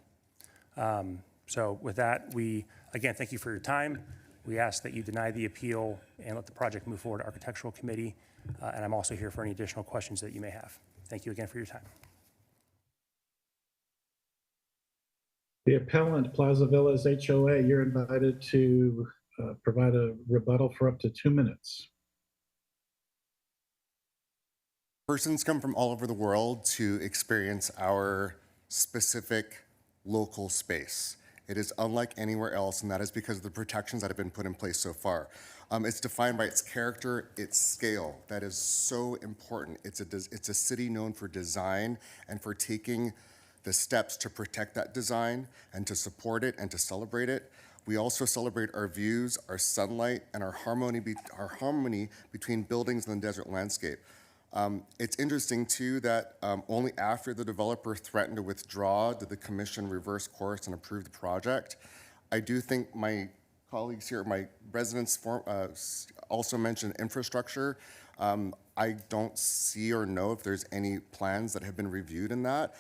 So with that, we, again, thank you for your time. We ask that you deny the appeal and let the project move forward to Architectural Committee. And I'm also here for any additional questions that you may have. Thank you again for your time. The appellant, Plaza Villas HOA, you're invited to provide a rebuttal for up to 2 minutes. Persons come from all over the world to experience our specific local space. It is unlike anywhere else, and that is because of the protections that have been put in place so far. It's defined by its character, its scale. That is so important. It's a city known for design and for taking the steps to protect that design and to support it and to celebrate it. We also celebrate our views, our sunlight, and our harmony between buildings and the desert landscape. It's interesting, too, that only after the developer threatened to withdraw did the commission reverse course and approve the project. I do think my colleagues here, my residents also mentioned infrastructure. I don't see or know if there's any plans that have been reviewed in that.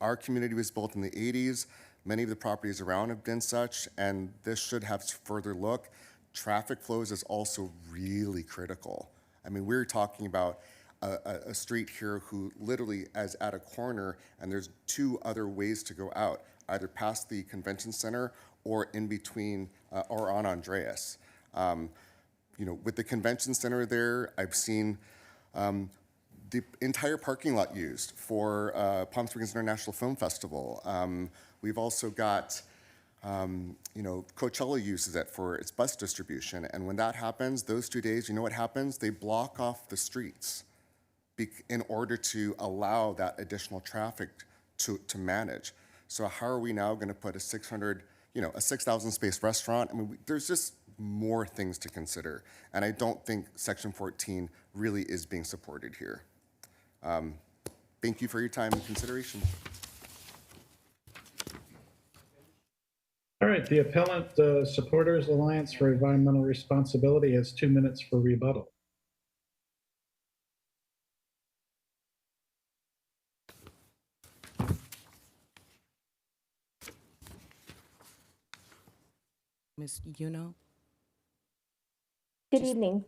Our community was built in the 80s. Many of the properties around have been such, and this should have further look. Traffic flows is also really critical. I mean, we're talking about a street here who literally is at a corner, and there's 2 other ways to go out, either past the convention center or in between, or on Andreas. You know, with the convention center there, I've seen the entire parking lot used for Palm Springs International Film Festival. We've also got, you know, Coachella uses it for its bus distribution. And when that happens, those 2 days, you know what happens? They block off the streets in order to allow that additional traffic to manage. So how are we now going to put a 6,000 space restaurant? I mean, there's just more things to consider. And I don't think Section 14 really is being supported here. Thank you for your time and consideration. All right, the appellant, Supporters Alliance for Environmental Responsibility, has 2 minutes for rebuttal. Ms. Uno? Good evening.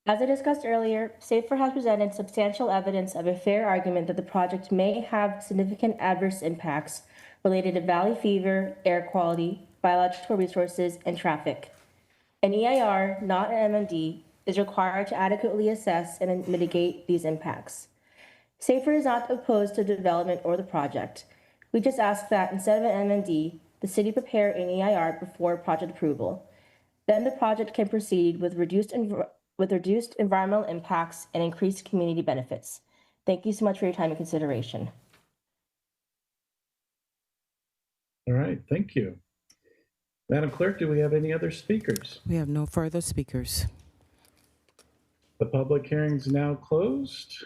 As I discussed earlier, SAFER has presented substantial evidence of a fair argument that the project may have significant adverse impacts related to valley fever, air quality, biological resources, and traffic. An EIR, not an MMD, is required to adequately assess and mitigate these impacts. SAFER is not opposed to development or the project. We just ask that instead of an MMD, the city prepare an EIR before project approval. Then the project can proceed with reduced environmental impacts and increased community benefits. Thank you so much for your time and consideration. All right, thank you. Madam Clerk, do we have any other speakers? We have no further speakers. The public hearing is now closed.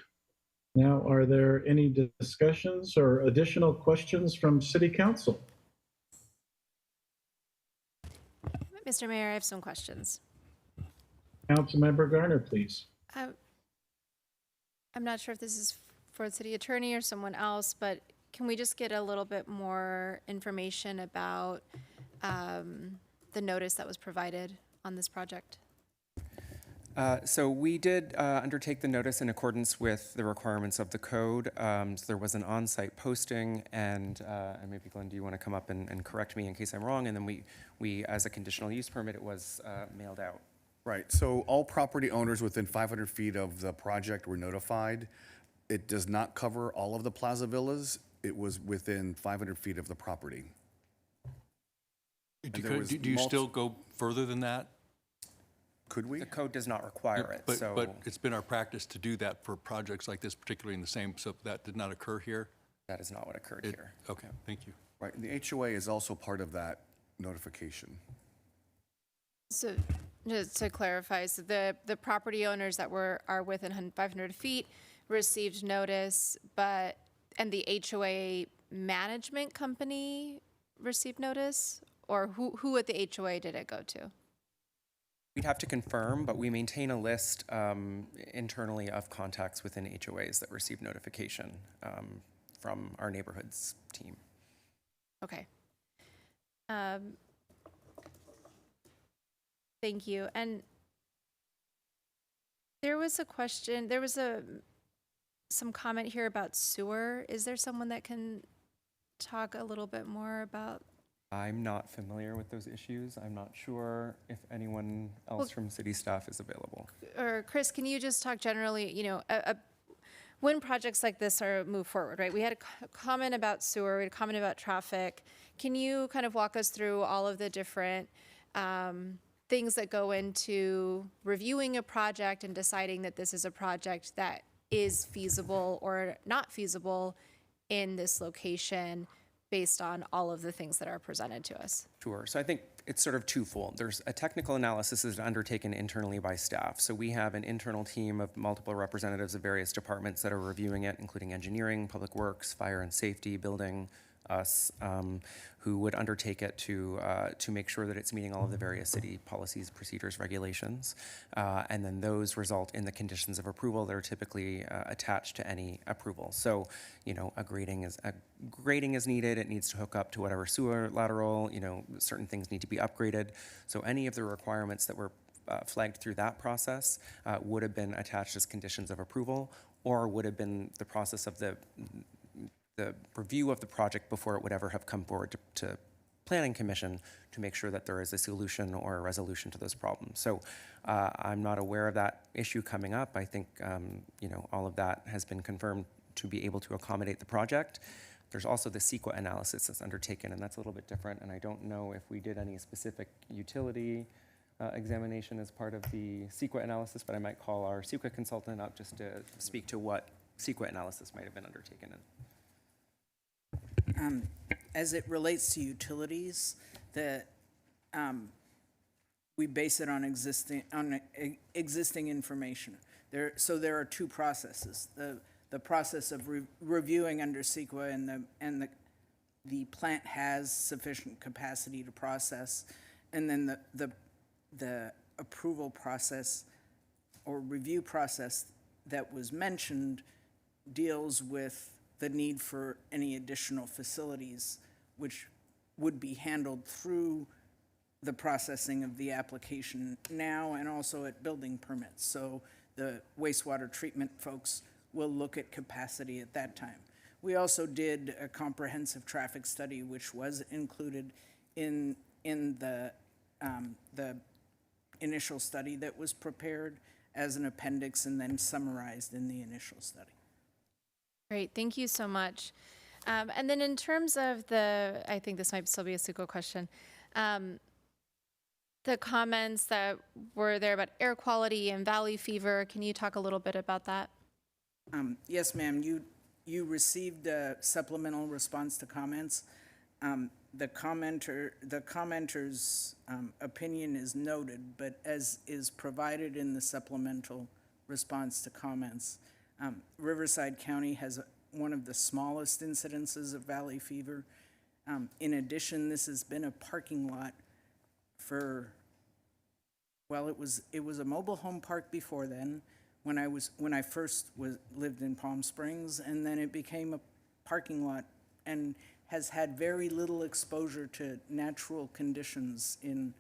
Now, are there any discussions or additional questions from City Council? Mr. Mayor, I have some questions. Councilmember Garner, please. I'm not sure if this is for the city attorney or someone else, but can we just get a little bit more information about the notice that was provided on this project? So we did undertake the notice in accordance with the requirements of the code. So there was an on-site posting, and maybe Glenn, do you want to come up and correct me in case I'm wrong? And then we as a conditional use permit, it was mailed out. Right, so all property owners within 500 feet of the project were notified. It does not cover all of the Plaza Villas. it was within 500 feet of the property. And there was Do you still go further than that? Could we? The code does not require it, so. But it's been our practice to do that for projects like this, particularly in the same, so that did not occur here? That is not what occurred here. Okay, thank you. Right, and the HOA is also part of that notification. So just to clarify, so the property owners that are within 500 feet received notice, and the HOA management company received notice? Or who at the HOA did it go to? We'd have to confirm, but we maintain a list internally of contacts within HOAs that receive notification from our neighborhoods team. Okay. Thank you. And there was a question, some comment here about sewer. Is there someone that can talk a little bit more about? I'm not familiar with those issues. I'm not sure if anyone else from city staff is available. Or Chris, can you just talk generally, when projects like this move forward, right? We had a comment about sewer, we had a comment about traffic. Can you kind of walk us through all of the different things that go into reviewing a project and deciding that this is a project that is feasible or not feasible in this location based on all of the things that are presented to us? Sure. So I think it's sort of twofold. There's a technical analysis that's undertaken internally by staff. So we have an internal team of multiple representatives of various departments that are reviewing it, including engineering, public works, fire and safety, building, us, who would undertake it to make sure that it's meeting all of the various city policies, procedures, regulations. And then those result in the conditions of approval that are typically attached to any approval. So, a grading is needed. It needs to hook up to whatever sewer lateral, certain things need to be upgraded. So any of the requirements that were flagged through that process would have been attached as conditions of approval, or would have been the process of the review of the project before it would ever have come forward to Planning Commission to make sure that there is a solution or a resolution to those problems. So I'm not aware of that issue coming up. I think, all of that has been confirmed to be able to accommodate the project. There's also the CEQA analysis that's undertaken, and that's a little bit different. And I don't know if we did any specific utility examination as part of the CEQA analysis, but I might call our CEQA consultant up just to speak to what CEQA analysis might have been undertaken in. As it relates to utilities, we base it on existing information. So there are two processes: the process of reviewing under CEQA, and the plant has sufficient capacity to process, and then the approval process or review process that was mentioned deals with the need for any additional facilities, which would be handled through the processing of the application now and also at building permits. So the wastewater treatment folks will look at capacity at that time. We also did a comprehensive traffic study, which was included in the initial study that was prepared as an appendix and then summarized in the initial study. Great, thank you so much. And then in terms of I think this might still be a CEQA question, the comments that were there about air quality and valley fever, can you talk a little bit about that? Yes, ma'am, you received a supplemental response to comments. The commenter's opinion is noted, but as is provided in the supplemental response to comments, Riverside County has one of the smallest incidences of valley fever. In addition, this has been a parking lot for, well, it was a mobile home park before then, when I first lived in Palm Springs, and then it became a parking lot and has had very little exposure to natural conditions in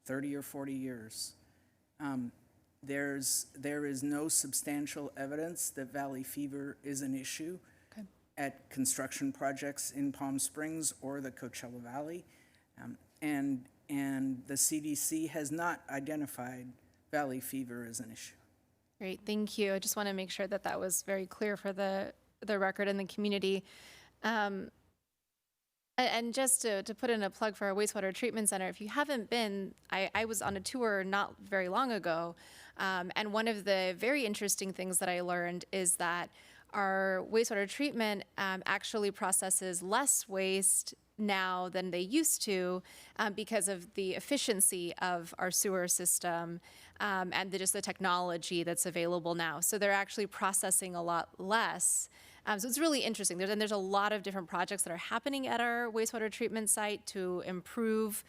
30 or 40 years. There is no substantial evidence that valley fever is an issue at construction projects in Palm Springs or the Coachella Valley. And the CDC has not identified valley fever as an issue. Great, thank you. I just want to make sure that was very clear for the record and the community. And just to put in a plug for our wastewater treatment center, if you haven't been, I was on a tour not very long ago, and one of the very interesting things that I learned is that our wastewater treatment actually processes less waste now than they used to because of the efficiency of our sewer system and just the technology that's available now. So they're actually processing a lot less. So it's really interesting. There's a lot of different projects that are happening at our wastewater treatment site to improve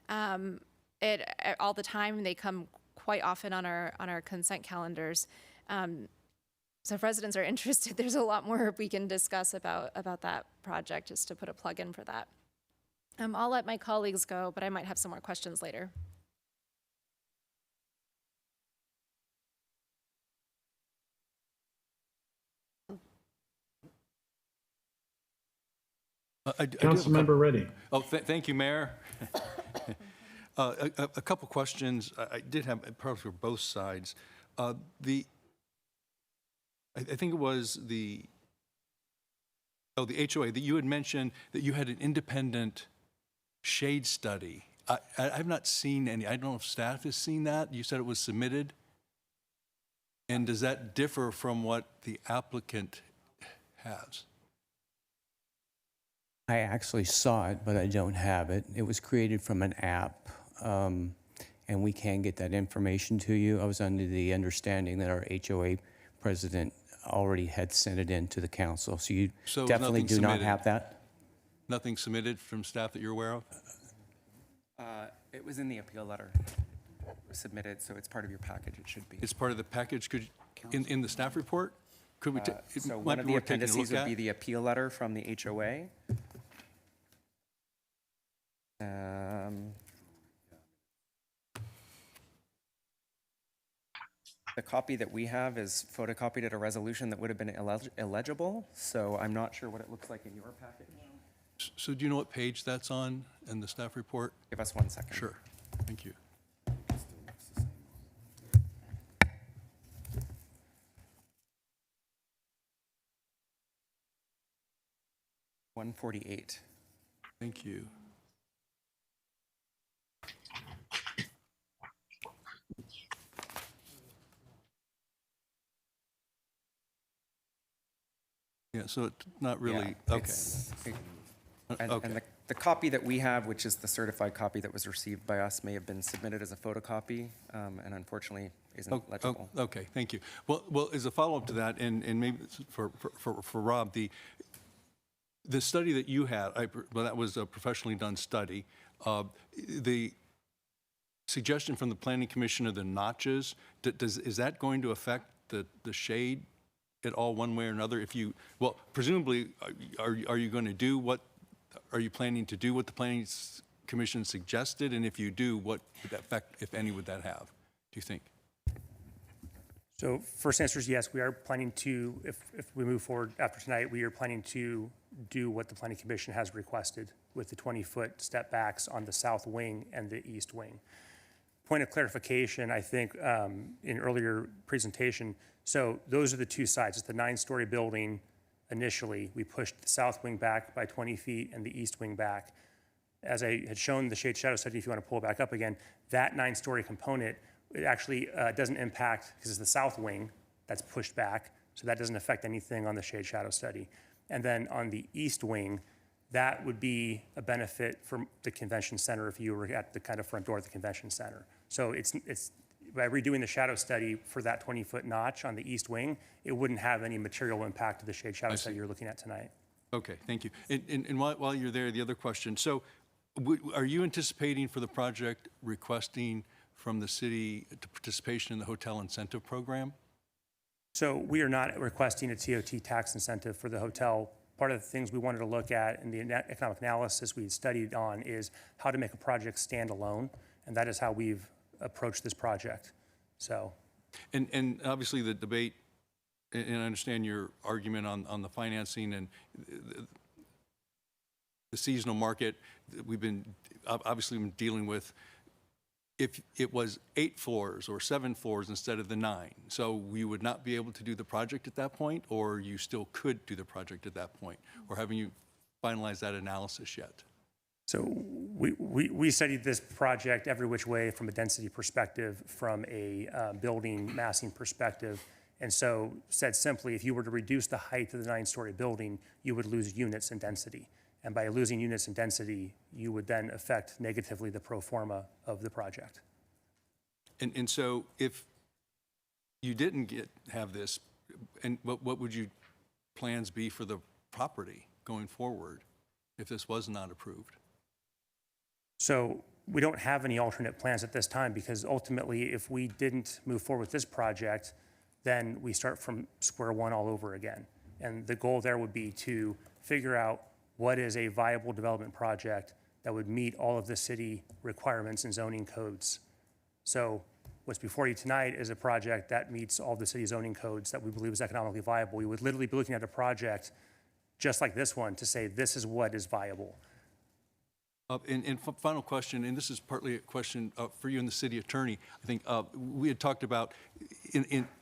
it all the time. They come quite often on our consent calendars. So if residents are interested, there's a lot more we can discuss about that project, just to put a plug in for that. I'll let my colleagues go, but I might have some more questions later. Councilmember Reddy. Oh, thank you, Mayor. A couple questions. I did have probably for both sides. I think it was the HOA that you had mentioned that you had an independent shade study. I've not seen any. I don't know if staff has seen that. You said it was submitted. And does that differ from what the applicant has? I actually saw it, but I don't have it. It was created from an app, and we can get that information to you. I was under the understanding that our HOA president already had sent it in to the council, so you So definitely nothing do not submitted? have that? Nothing submitted from staff that you're aware of? It was in the appeal letter submitted, so it's part of your package. It should be. It's part of the package. Could in the staff report? Could we? So one of the appendices would be the appeal letter from the HOA. The copy that we have is photocopied at a resolution that would have been illegible, so I'm not sure what it looks like in your package. So do you know what page that's on in the staff report? Give us 1 second. Sure. Thank you. $148. Thank you. Yeah, so it's not really, Yeah, okay. And Okay. the copy that we have, which is the certified copy that was received by us, may have been submitted as a photocopy, and unfortunately isn't legible. Okay, thank you. Well, as a follow-up to that, and maybe it's for Rob, the study that you had, well, that was a professionally done study. The suggestion from the Planning Commission of the notches, is that going to affect the shade at all one way or another? If you, well, presumably, are you going to do what, are you planning to do what the Planning Commission suggested? And if you do, what effect, if any, would that have, do you think? So first answer is yes, we are planning to, if we move forward after tonight, we are planning to do what the Planning Commission has requested with the 20-foot step backs on the south wing and the east wing. Point of clarification, I think in earlier presentation, so those are the two sides. It's the 9-story building initially. We pushed the south wing back by 20 feet and the east wing back. As I had shown the shade shadow study, if you want to pull it back up again, that 9-story component, it actually doesn't impact, because it's the south wing that's pushed back, so that doesn't affect anything on the shade shadow study. And then on the east wing, that would be a benefit for the convention center if you were at the kind of front door of the convention center. So it's by redoing the shadow study for that 20-foot notch on the east wing, it wouldn't have any material impact to the shade shadow study you're looking at tonight. Okay, thank you. And while you're there, the other question. So are you anticipating for the project requesting from the city to participation in the hotel incentive program? So we are not requesting a TOT tax incentive for the hotel. Part of the things we wanted to look at in the economic analysis we studied on is how to make a project stand alone, and that is how we've approached this project. So, And obviously the debate, and I understand your argument on the financing and the seasonal market. We've been obviously been dealing with if it was 8 floors or 7 floors instead of the 9. So we would not be able to do the project at that point, or you still could do the project at that point? Or haven't you finalized that analysis yet? So we studied this project every which way from a density perspective, from a building massing perspective. And so said simply, if you were to reduce the height of the 9-story building, you would lose units in density. And by losing units in density, you would then affect negatively the pro forma of the project. And so if you didn't have this, and what would your plans be for the property going forward if this was not approved? So we don't have any alternate plans at this time, because ultimately, if we didn't move forward with this project, then we start from square one all over again. And the goal there would be to figure out what is a viable development project that would meet all of the city requirements and zoning codes. So what's before you tonight is a project that meets all the city zoning codes that we believe is economically viable. We would literally be looking at a project just like this one to say, this is what is viable. And final question, and this is partly a question for you and the city attorney. I think we had talked about,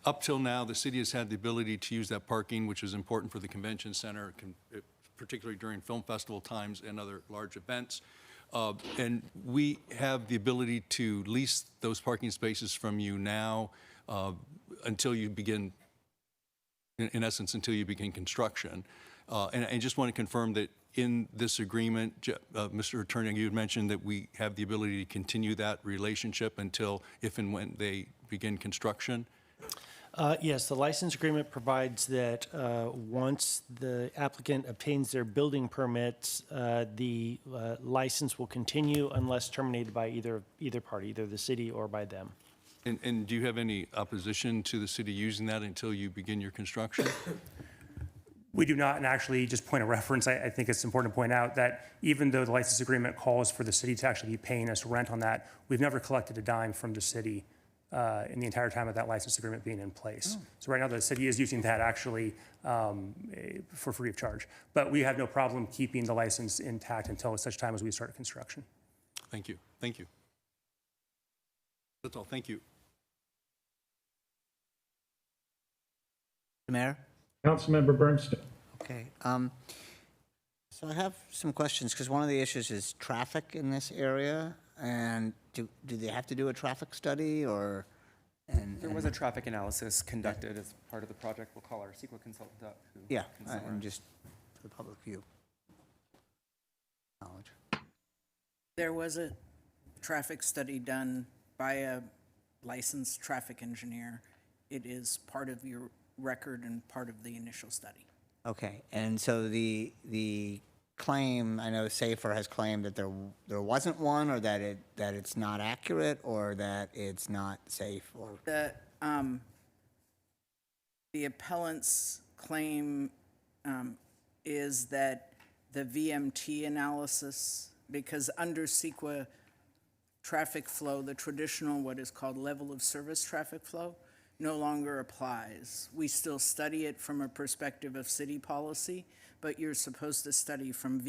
up till now, the city has had the ability to use that parking, which is important for the convention center, particularly during film festival times and other large events. And we have the ability to lease those parking spaces from you now until you begin, in essence, until you begin construction. And I just want to confirm that in this agreement, Mr. Attorney, you had mentioned that we have the ability to continue that relationship until if and when they begin construction? Yes, the license agreement provides that once the applicant obtains their building permits, the license will continue unless terminated by either party, either the city or by them. And do you have any opposition to the city using that until you begin your construction? We do not, and actually, just point of reference, I think it's important to point out that even though the license agreement calls for the city to actually be paying us rent on that, we've never collected a dime from the city in the entire time of that license agreement being in place. So right now, the city is using that actually for free of charge. But we have no problem keeping the license intact until such time as we start construction. Thank you. Thank you. That's all. Thank you. Mayor? Councilmember Bernstein. Okay. So I have some questions, because one of the issues is traffic in this area. And do they have to do a traffic study, or? There was a traffic analysis conducted as part of the project. We'll call our CEQA consultant up. Yeah, and just for the public view. Knowledge. There was a traffic study done by a licensed traffic engineer. It is part of your record and part of the initial study. Okay, and so the claim, I know SAFER has claimed that there wasn't one, or that it's not accurate, or that it's not safe, or the appellant's claim is that the VMT analysis, because under CEQA traffic flow, the traditional what is called level of service traffic flow no longer applies. We still study it from a perspective of city policy, but you're supposed to study from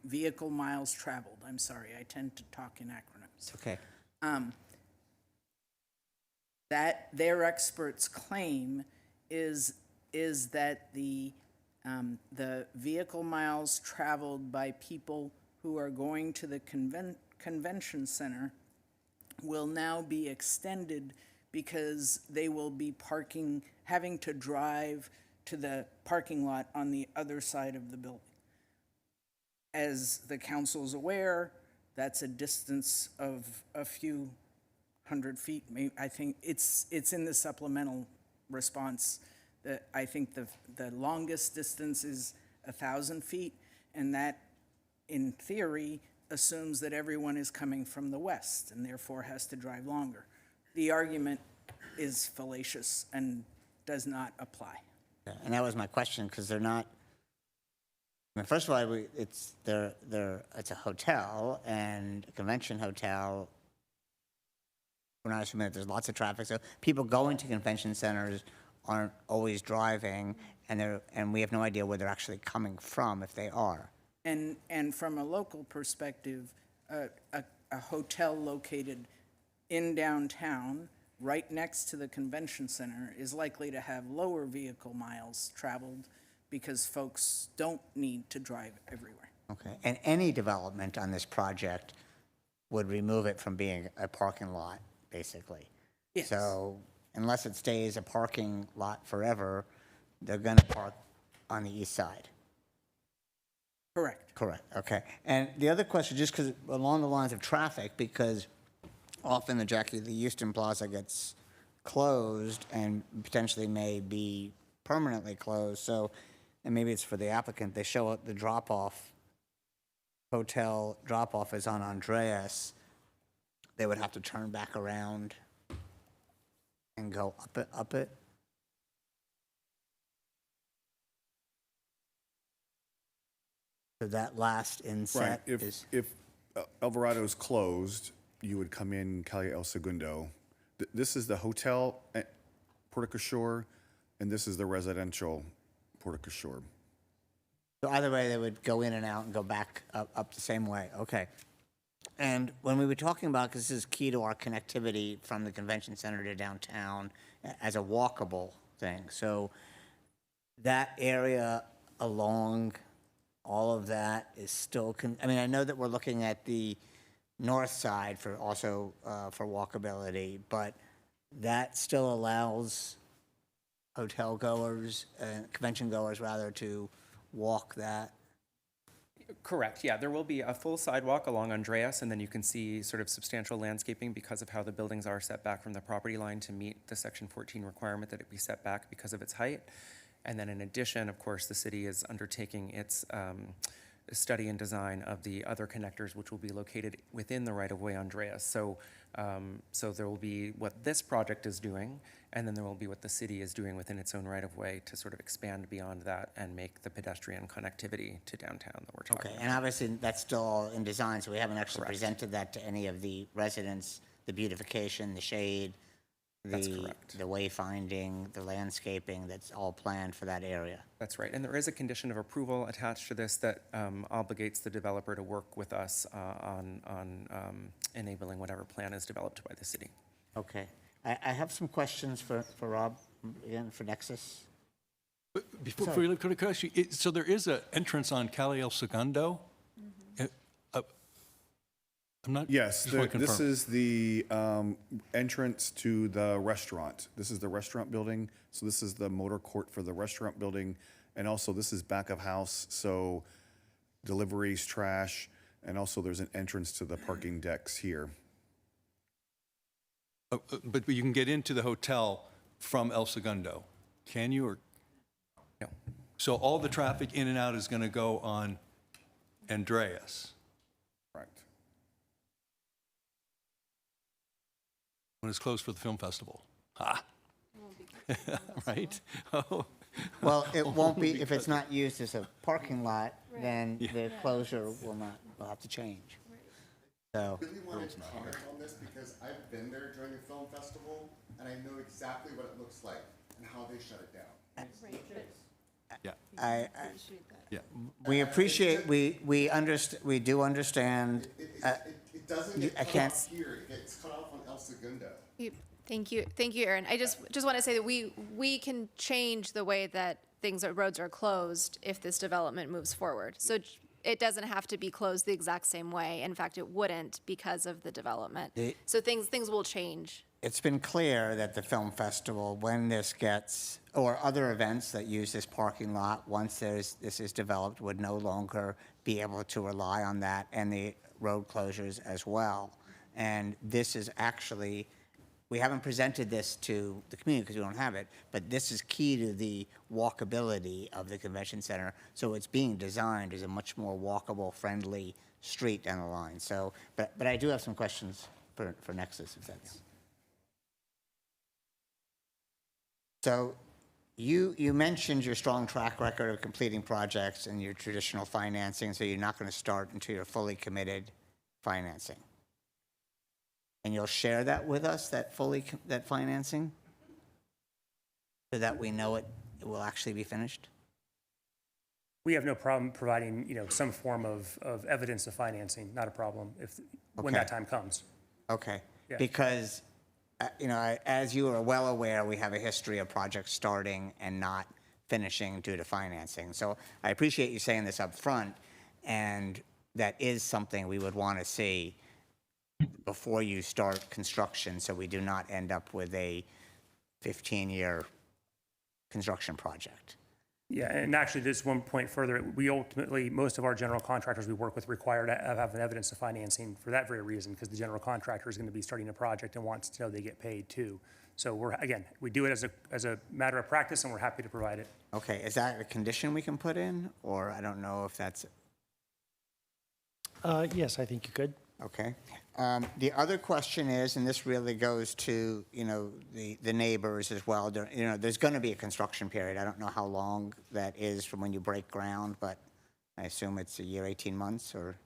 vehicle miles traveled. I'm sorry, I tend to talk in acronyms. Okay. That their experts' claim is that the vehicle miles traveled by people who are going to the convention center will now be extended, because they will be having to drive to the parking lot on the other side of the building. As the council's aware, that's a distance of a few hundred feet. I think it's in the supplemental response that I think the longest distance is 1,000 feet, and that, in theory, assumes that everyone is coming from the west and therefore has to drive longer. The argument is fallacious and does not apply. Yeah, and that was my question, because they're not. I mean, first of all, it's a hotel, and a convention hotel. We're not assuming that there's lots of traffic, so people going to convention centers aren't always driving, and we have no idea where they're actually coming from if they are. And from a local perspective, a hotel located in downtown, right next to the convention center, is likely to have lower vehicle miles traveled because folks don't need to drive everywhere. Okay, and any development on this project would remove it from being a parking lot, basically. Yes. So unless it stays a parking lot forever, they're gonna park on the east side. Correct. Correct, okay. And the other question, just because along the lines of traffic, because often the Houston Plaza gets closed and potentially may be permanently closed, so, and maybe it's for the applicant, they show up the drop-off, hotel drop-off is on Andreas, they would have to turn back around and go up it? So that last inset Right. is... If Alvarado's closed, you would come in Calle El Segundo. This is the hotel at Portico Shore, and this is the residential Portico Shore. So either way, they would go in and out and go back up the same way. Okay. And when we were talking about, because this is key to our connectivity from the convention center to downtown as a walkable thing. So that area along all of that is still, I mean, I know that we're looking at the north side for also for walkability, but that still allows hotel goers, convention goers rather, to walk that. Correct, yeah, there will be a full sidewalk along Andreas, and then you can see sort of substantial landscaping because of how the buildings are set back from the property line to meet the Section 14 requirement that it be set back because of its height. And then in addition, of course, the city is undertaking its study and design of the other connectors, which will be located within the right-of-way Andreas. So there will be what this project is doing, and then there will be what the city is doing within its own right-of-way to sort of expand beyond that and make the pedestrian connectivity to downtown that we're talking Okay, about. and obviously that's still all in design, so we haven't actually Correct. presented that to any of the residents, the beautification, the shade, That's the correct. wayfinding, the landscaping, that's all planned for that area. That's right, and there is a condition of approval attached to this that obligates the developer to work with us on enabling whatever plan is developed by the city. Okay. I have some questions for Rob, again, for Nexus. Before we look, could I ask you, so there is an entrance on Calle El Segundo? I'm not. Yes, just wanna this confirm. is the entrance to the restaurant. This is the restaurant building. So this is the motor court for the restaurant building. And also this is back of house, so deliveries, trash, and also there's an entrance to the parking decks here. But you can get into the hotel from El Segundo, can you, or? No. So all the traffic in and out is going to go on Andreas? Correct. When it's closed for the film festival? Ha! Right? Oh. Well, it won't be, if it's not used as a parking lot, then the closure will have to change. So, I really want to comment on this because I've been there during the film festival and I know exactly what it looks like and how they shut it down. Yeah. Yeah. we appreciate, we do understand. It doesn't get I cut can't, off here, it gets cut off on El Segundo. Thank you, Aaron. I just want to say that we can change the way that roads are closed if this development moves forward. So it doesn't have to be closed the exact same way. In fact, it wouldn't because of the development. So things will change. it's been clear that the film festival, when this gets, or other events that use this parking lot, once this is developed, would no longer be able to rely on that and the road closures as well. And this is actually, we haven't presented this to the community because we don't have it, but this is key to the walkability of the convention center. So it's being designed as a much more walkable, friendly street down the line. So, but I do have some questions for Nexus, if that's. So you mentioned your strong track record of completing projects and your traditional financing, so you're not going to start until you're fully committed financing. And you'll share that with us, that financing, so that we know it will actually be finished? We have no problem providing, some form of evidence of financing, not a problem when Okay. that time comes. Okay. Yeah. Because, as you are well aware, we have a history of projects starting and not finishing due to financing. So I appreciate you saying this up front, and that is something we would want to see before you start construction, so we do not end up with a 15-year construction project. Yeah, and actually, just one point further, we ultimately, most of our general contractors we work with require to have an evidence of financing for that very reason, because the general contractor is going to be starting a project and wants to know they get paid too. So we do it as a matter of practice, and we're happy to provide it. Okay, is that a condition we can put in, or I don't know if that's, Yes, I think you could. okay. The other question is, and this really goes to, the neighbors as well, there's going to be a construction period. I don't know how long that is from when you break ground, but I assume it's a year, 18 months, or?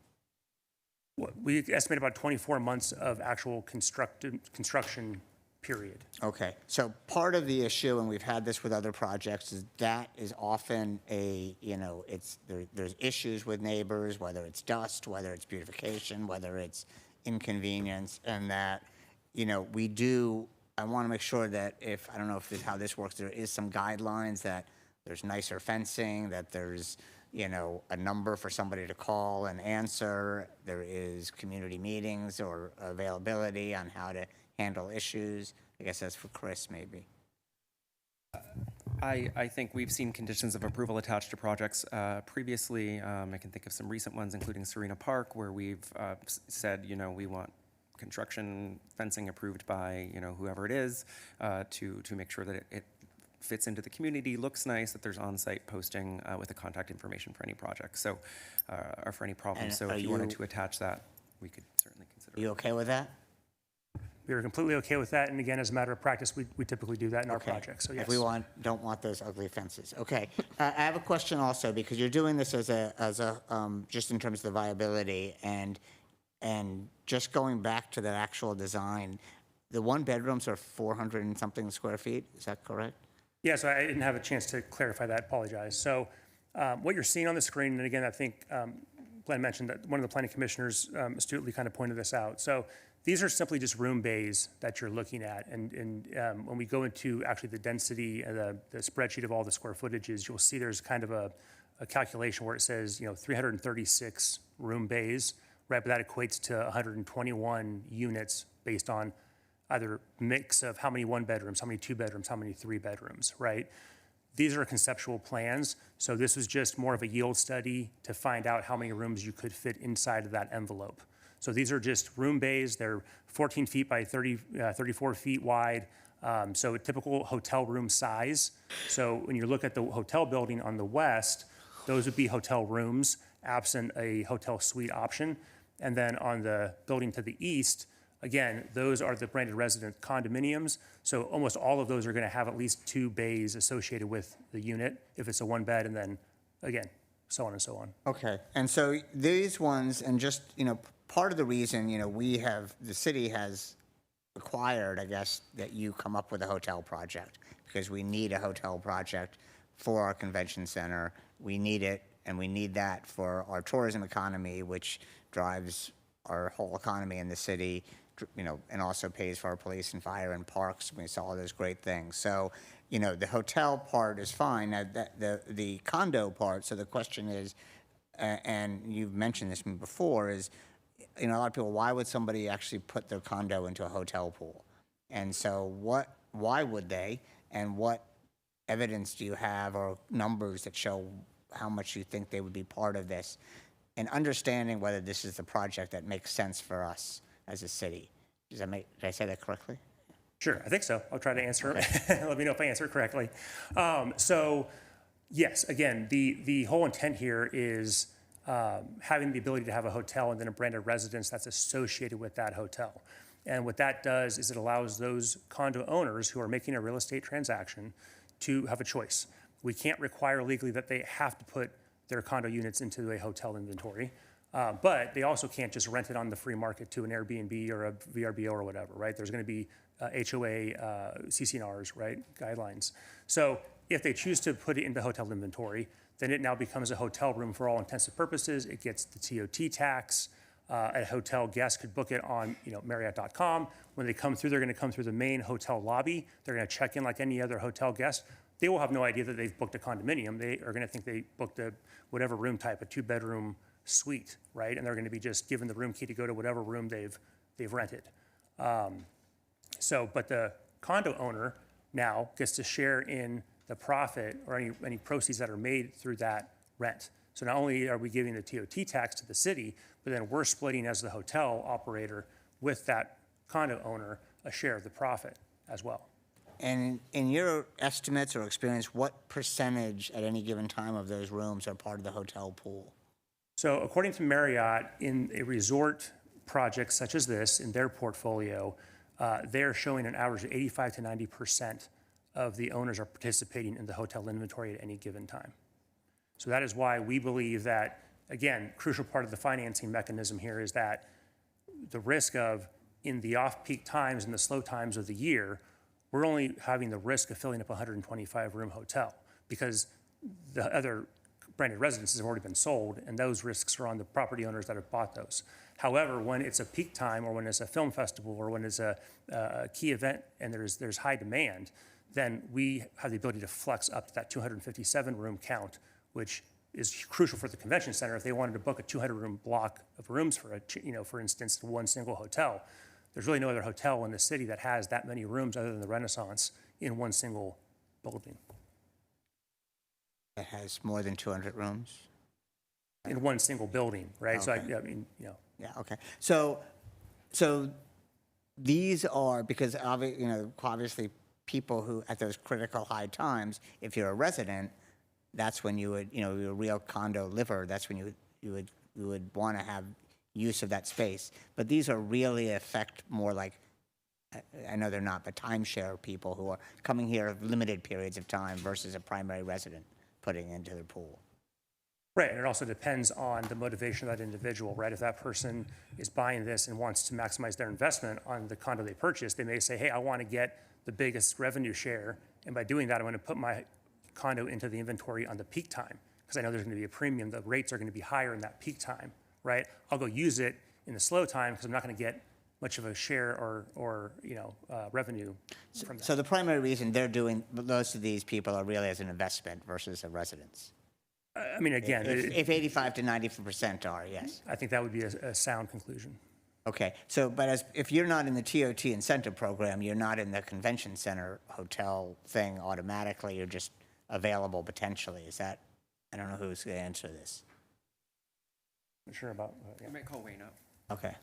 We estimate about 24 months of actual construction period. Okay, so part of the issue, and we've had this with other projects, is that is often there's issues with neighbors, whether it's dust, whether it's beautification, whether it's inconvenience, and that, I want to make sure that I don't know if this is how this works, there is some guidelines that there's nicer fencing, that there's, a number for somebody to call and answer, there is community meetings or availability on how to handle issues. I guess that's for Chris, maybe. I think we've seen conditions of approval attached to projects previously. I can think of some recent ones, including Serena Park, where we've said, we want construction fencing approved by, whoever it is, to make sure that it fits into the community, looks nice, that there's on-site posting with the contact information for any project, so or for any problem. And so if you wanted to attach that, we could certainly consider. Are you okay with that? We are completely okay with that, and again, as a matter of practice, we typically do that in our projects, so yes. If we don't want those ugly fences. Okay. I have a question also, because you're doing this as a just in terms of the viability, and just going back to the actual design, the one bedrooms are 400 and something square feet, is that correct? Yeah, so I didn't have a chance to clarify that, apologize. So what you're seeing on the screen, and again, I think Glenn mentioned that one of the planning commissioners astutely kind of pointed this out. So these are simply just room bays that you're looking at. And when we go into actually the density and the spreadsheet of all the square footages, you'll see there's kind of a calculation where it says, 336 room bays, right? But that equates to 121 units based on either mix of how many one bedrooms, how many two bedrooms, how many three bedrooms, right? These are conceptual plans. So this was just more of a yield study to find out how many rooms you could fit inside of that envelope. So these are just room bays. They're 14 feet by 34 feet wide. So a typical hotel room size. So when you look at the hotel building on the west, those would be hotel rooms, absent a hotel suite option. And then on the building to the east, again, those are the branded resident condominiums. So almost all of those are going to have at least two bays associated with the unit if it's a one bed, and then again, so on and so on. Okay, and so these ones, and just, part of the reason, the city has required, I guess, that you come up with a hotel project, because we need a hotel project for our convention center. We need it, and we need that for our tourism economy, which drives our whole economy in the city, and also pays for our police and fire and parks. We saw all those great things. So, the hotel part is fine. Now, the condo part, so the question is, and you've mentioned this before, is, a lot of people, why would somebody actually put their condo into a hotel pool? And so why would they, and what evidence do you have or numbers that show how much you think they would be part of this, and understanding whether this is the project that makes sense for us as a city? Did I say that correctly? Sure, I think so. I'll try to answer it. Let me know if I answer it correctly. So yes, again, the whole intent here is having the ability to have a hotel and then a branded residence that's associated with that hotel. And what that does is it allows those condo owners who are making a real estate transaction to have a choice. We can't require legally that they have to put their condo units into a hotel inventory, but they also can't just rent it on the free market to an Airbnb or a VRBO or whatever, right? There's going to be HOA, CC&Rs, right, guidelines. So if they choose to put it into hotel inventory, then it now becomes a hotel room for all intents and purposes. It gets the TOT tax. A hotel guest could book it on, Marriott.com. When they come through, they're going to come through the main hotel lobby. They're going to check in like any other hotel guest. They will have no idea that they've booked a condominium. They are going to think they booked a whatever room type, a 2-bedroom suite, right? And they're going to be just given the room key to go to whatever room they've rented. But the condo owner now gets to share in the profit or any proceeds that are made through that rent. So not only are we giving the TOT tax to the city, but then we're splitting as the hotel operator with that condo owner a share of the profit as well. And in your estimates or experience, what percentage at any given time of those rooms are part of the hotel pool? So according to Marriott, in a resort project such as this, in their portfolio, they're showing an average of 85 to 90% of the owners are participating in the hotel inventory at any given time. So that is why we believe that, again, crucial part of the financing mechanism here is that the risk of, in the off-peak times and the slow times of the year, we're only having the risk of filling up a 125-room hotel because the other branded residences have already been sold, and those risks are on the property owners that have bought those. However, when it's a peak time or when it's a film festival or when it's a key event and there's high demand, then we have the ability to flex up to that 257-room count, which is crucial for the convention center. If they wanted to book a 200-room block of rooms for instance, one single hotel, there's really no other hotel in the city that has that many rooms other than the Renaissance in one single building. That has more than 200 rooms? In one single building, right? Okay. So I mean. Yeah, okay. So these are, because obviously people who, at those critical high times, if you're a resident, that's when you would, you're a real condo liver, that's when you would want to have use of that space. But these are really affect more like, I know they're not, but timeshare people who are coming here limited periods of time versus a primary resident putting into their pool. Right, and it also depends on the motivation of that individual, right? If that person is buying this and wants to maximize their investment on the condo they purchased, they may say, hey, I want to get the biggest revenue share, and by doing that, I'm going to put my condo into the inventory on the peak time, because I know there's going to be a premium. The rates are going to be higher in that peak time, right? I'll go use it in the slow time because I'm not going to get much of a share or revenue from that. So the primary reason they're doing, most of these people are really as an investment versus a residence. I mean, again, If 85 to 90% are, yes. I think that would be a sound conclusion. Okay, so, but if you're not in the TOT incentive program, you're not in the convention center hotel thing automatically, you're just available potentially. Is that, I don't know who's going to answer this. I'm sure about, You might call Wayne up. Okay.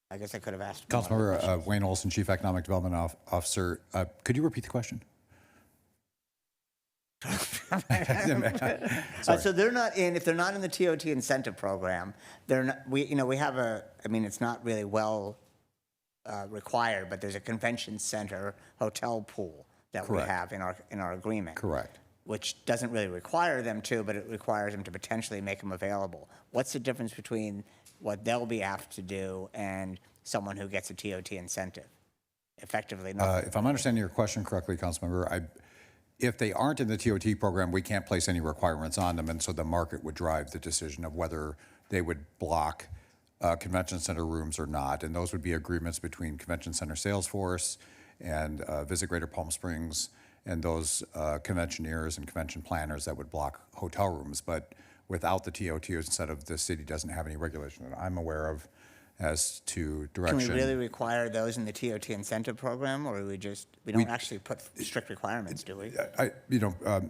I guess I could have asked. Councilmember Wayne Olson, Chief Economic Development Officer. Could you repeat the question? So they're not in, if they're not in the TOT incentive program, they're not, we have it's not really well required, but there's a convention center hotel pool that Correct. we have in our agreement. Correct. Which doesn't really require them to, but it requires them to potentially make them available. What's the difference between what they'll be asked to do and someone who gets a TOT incentive? Effectively, nothing. If I'm understanding your question correctly, Councilmember, if they aren't in the TOT program, we can't place any requirements on them, and so the market would drive the decision of whether they would block convention center rooms or not, and those would be agreements between Convention Center Salesforce and Visit Greater Palm Springs and those conventioneers and convention planners that would block hotel rooms. But without the TOT incentive, the city doesn't have any regulation that I'm aware of as to direction. Can we really require those in the TOT incentive program, or we don't actually put strict requirements, do we?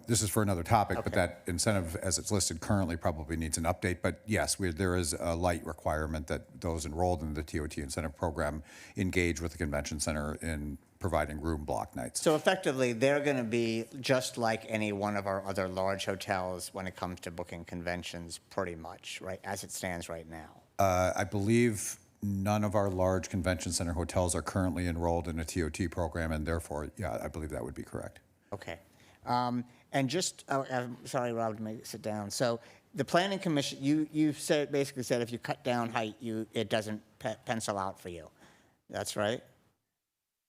This is for another topic, but Okay. that incentive, as it's listed currently, probably needs an update. But yes, there is a light requirement that those enrolled in the TOT incentive program engage with the convention center in providing room block nights. So effectively, they're going to be just like any one of our other large hotels when it comes to booking conventions, pretty much, right, as it stands right now. I believe none of our large convention center hotels are currently enrolled in a TOT program, and therefore, yeah, I believe that would be correct. Okay. And just, I'm sorry, Rob, to make it sit down. So the planning commission, you basically said if you cut down height, it doesn't pencil out for you. That's right?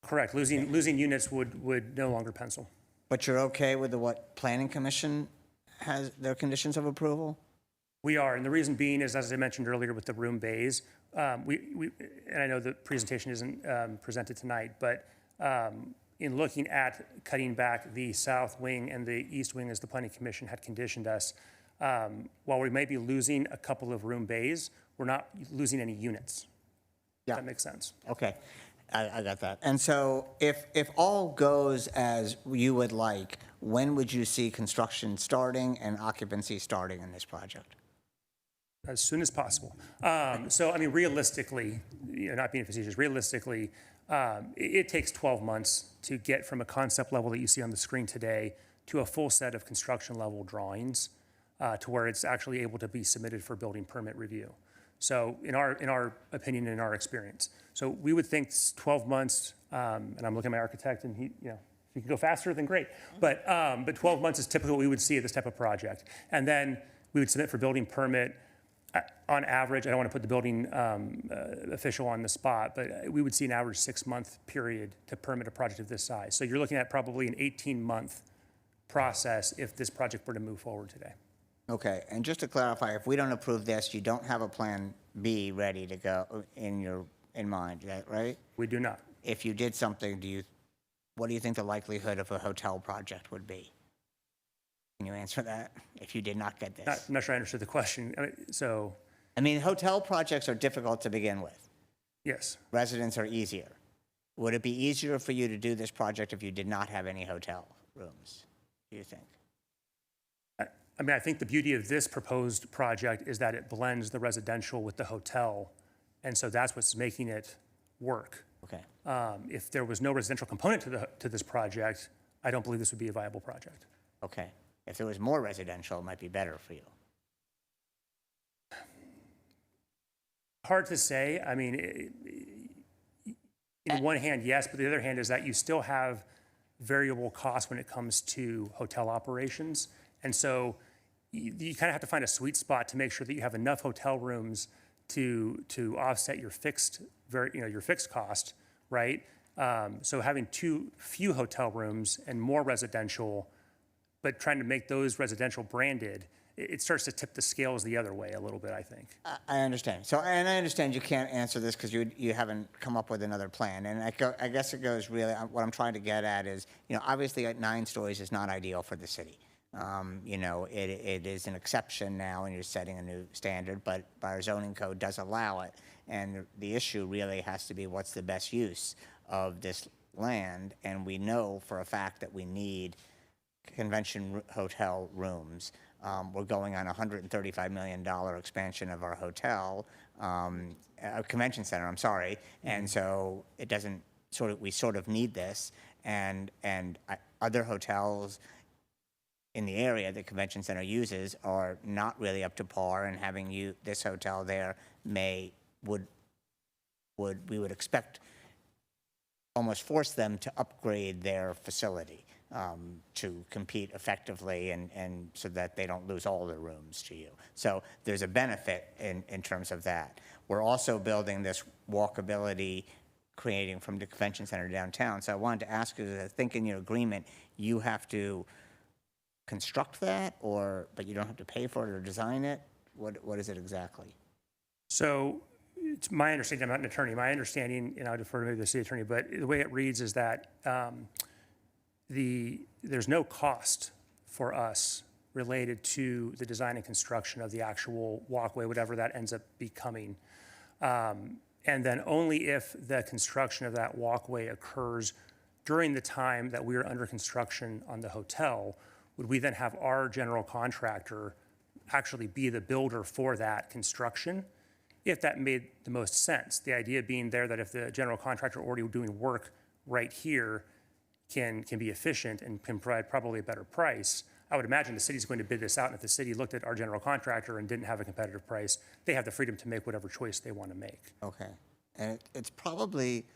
Correct. Losing units would no longer pencil. But you're okay with what Planning Commission has, their conditions of approval? We are, and the reason being is, as I mentioned earlier with the room bays, and I know the presentation isn't presented tonight, but in looking at cutting back the south wing and the east wing as the Planning Commission had conditioned us, while we may be losing a couple of room bays, we're not losing any units. Yeah. That makes sense. Okay, I got that. And so if all goes as you would like, when would you see construction starting and occupancy starting in this project? As soon as possible. So, I mean, realistically, not being facetious, realistically, it takes 12 months to get from a concept level that you see on the screen today to a full set of construction level drawings to where it's actually able to be submitted for building permit review. So in our opinion, in our experience. So we would think 12 months, and I'm looking at my architect and he, if you can go faster, then great. But 12 months is typically what we would see at this type of project. And then we would submit for building permit. On average, I don't want to put the building official on the spot, but we would see an average 6-month period to permit a project of this size. So you're looking at probably an 18-month process if this project were to move forward today. Okay, and just to clarify, if we don't approve this, you don't have a plan B ready to go in mind, right? We do not. If you did something, what do you think the likelihood of a hotel project would be? Can you answer that if you did not get this? I'm not sure I understood the question. I mean, hotel projects are difficult to begin with. Yes. Residents are easier. Would it be easier for you to do this project if you did not have any hotel rooms, do you think? I mean, I think the beauty of this proposed project is that it blends the residential with the hotel. And so that's what's making it work. Okay. If there was no residential component to this project, I don't believe this would be a viable project. Okay. If there was more residential, it might be better for you. Hard to say. I mean, in one hand, yes, but the other hand is that you still have variable costs when it comes to hotel operations. And so you kind of have to find a sweet spot to make sure that you have enough hotel rooms to offset your fixed cost, right? So having too few hotel rooms and more residential, but trying to make those residential branded, it starts to tip the scales the other way a little bit, I think. I understand. So, and I understand you can't answer this because you haven't come up with another plan. And I guess it goes really, what I'm trying to get at is, obviously at 9 stories is not ideal for the city. It is an exception now and you're setting a new standard, but our zoning code does allow it. And the issue really has to be what's the best use of this land. And we know for a fact that we need convention hotel rooms. We're going on a $135 million expansion of our hotel, convention center, I'm sorry. And so it doesn't we sort of need this. And other hotels in the area the convention center uses are not really up to par, and having this hotel there we would expect almost force them to upgrade their facility to compete effectively and so that they don't lose all their rooms to you. So there's a benefit in terms of that. We're also building this walkability creating from the convention center downtown. So I wanted to ask you, I think in your agreement, you have to construct that, but you don't have to pay for it or design it? What is it exactly? So it's my understanding, I'm not an attorney, my understanding, and I'll defer to maybe the city attorney, but the way it reads is that there's no cost for us related to the design and construction of the actual walkway, whatever that ends up becoming. And then only if the construction of that walkway occurs during the time that we are under construction on the hotel, would we then have our general contractor actually be the builder for that construction, if that made the most sense. The idea being there that if the general contractor already doing work right here can be efficient and can provide probably a better price, I would imagine the city's going to bid this out, and if the city looked at our general contractor and didn't have a competitive price, they have the freedom to make whatever choice they want to make. Okay. And it's probably,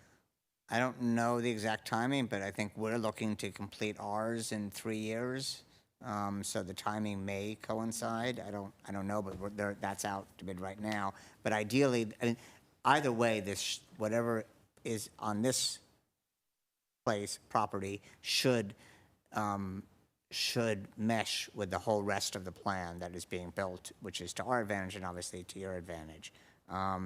I don't know the exact timing, but I think we're looking to complete ours in 3 years. So the timing may coincide. I don't know, but that's out to bid right now. But ideally, either way, whatever is on this property should should mesh with the whole rest of the plan that is being built, which is to our advantage and obviously to your advantage. I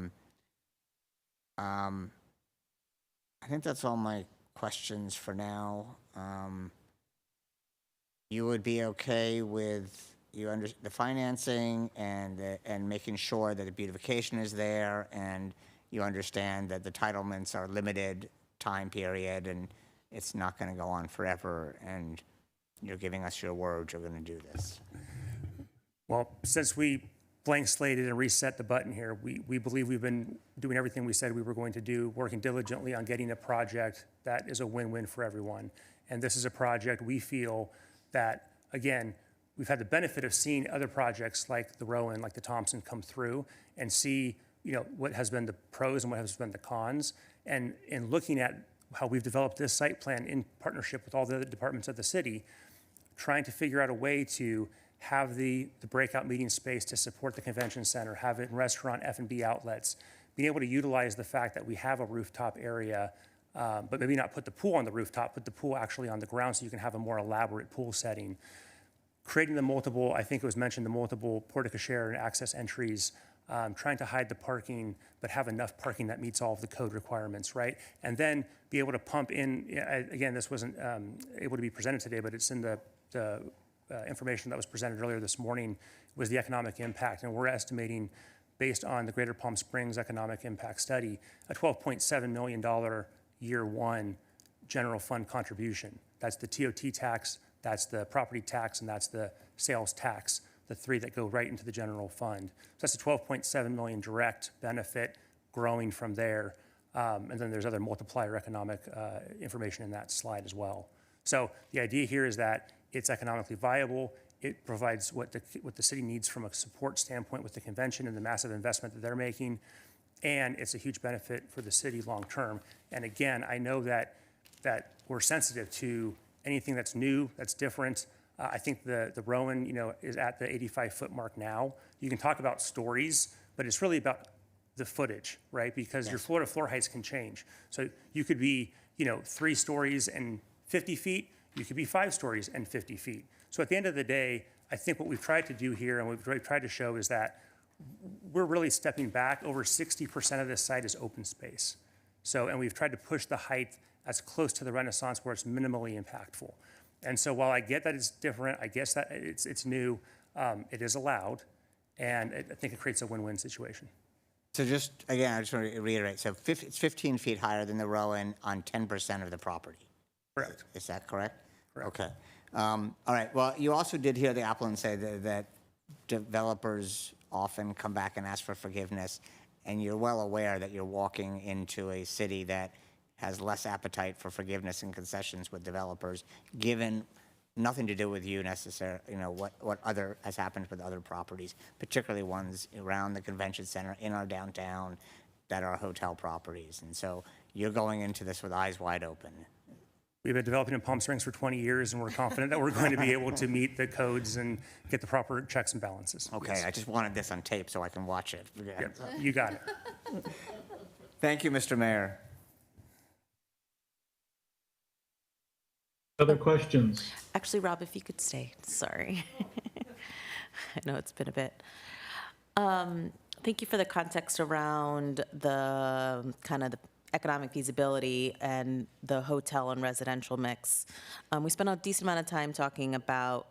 think that's all my questions for now. You would be okay with the financing and making sure that the beautification is there, and you understand that the entitlements are limited time period and it's not going to go on forever, and you're giving us your word you're going to do this. Well, since we blank slated and reset the button here, we believe we've been doing everything we said we were going to do, working diligently on getting a project that is a win-win for everyone. And this is a project we feel that, again, we've had the benefit of seeing other projects like the Rowan, like the Thompson come through and see, what has been the pros and what has been the cons. And in looking at how we've developed this site plan in partnership with all the other departments of the city, trying to figure out a way to have the breakout meeting space to support the convention center, have it in restaurant, F&B outlets, being able to utilize the fact that we have a rooftop area, but maybe not put the pool on the rooftop, put the pool actually on the ground so you can have a more elaborate pool setting. Creating the multiple, I think it was mentioned, the multiple porte cochere and access entries, trying to hide the parking, but have enough parking that meets all of the code requirements, right? And then be able to pump in, again, this wasn't able to be presented today, but it's in the information that was presented earlier this morning, was the economic impact. And we're estimating, based on the Greater Palm Springs Economic Impact Study, a $12.7 million year one general fund contribution. That's the TOT tax, that's the property tax, and that's the sales tax, the three that go right into the general fund. So that's a $12.7 million direct benefit growing from there. And then there's other multiplier economic information in that slide as well. So the idea here is that it's economically viable. It provides what the city needs from a support standpoint with the convention and the massive investment that they're making. And it's a huge benefit for the city long term. And again, I know that we're sensitive to anything that's new, that's different. I think the Rowan, is at the 85-foot mark now. You can talk about stories, but it's really about the footage, right? Because your floor-to-floor heights can change. So you could be, 3 stories and 50 feet. You could be 5 stories and 50 feet. So at the end of the day, I think what we've tried to do here and what we've tried to show is that we're really stepping back. Over 60% of this site is open space. So, and we've tried to push the height as close to the Renaissance where it's minimally impactful. And so while I get that it's different, I guess that it's new, it is allowed, and I think it creates a win-win situation. So just, again, I just want to reiterate, so it's 15 feet higher than the Rowan on 10% of the property. Correct. Is that correct? Correct. Okay. All right, well, you also did hear the applicant say that developers often come back and ask for forgiveness, and you're well aware that you're walking into a city that has less appetite for forgiveness and concessions with developers, given nothing to do with you necessarily, what other has happened with other properties, particularly ones around the convention center in our downtown that are hotel properties. And so you're going into this with eyes wide open. We've been developing in Palm Springs for 20 years, and we're confident that we're going to be able to meet the codes and get the proper checks and balances. Okay, yes. I just wanted this on tape so I can watch it. Yep, you got it. Thank you, Mr. Mayor. Other questions? Actually, Rob, if you could stay, sorry. I know it's been a bit. Thank you for the context around the kind of the economic feasibility and the hotel and residential mix. We spent a decent amount of time talking about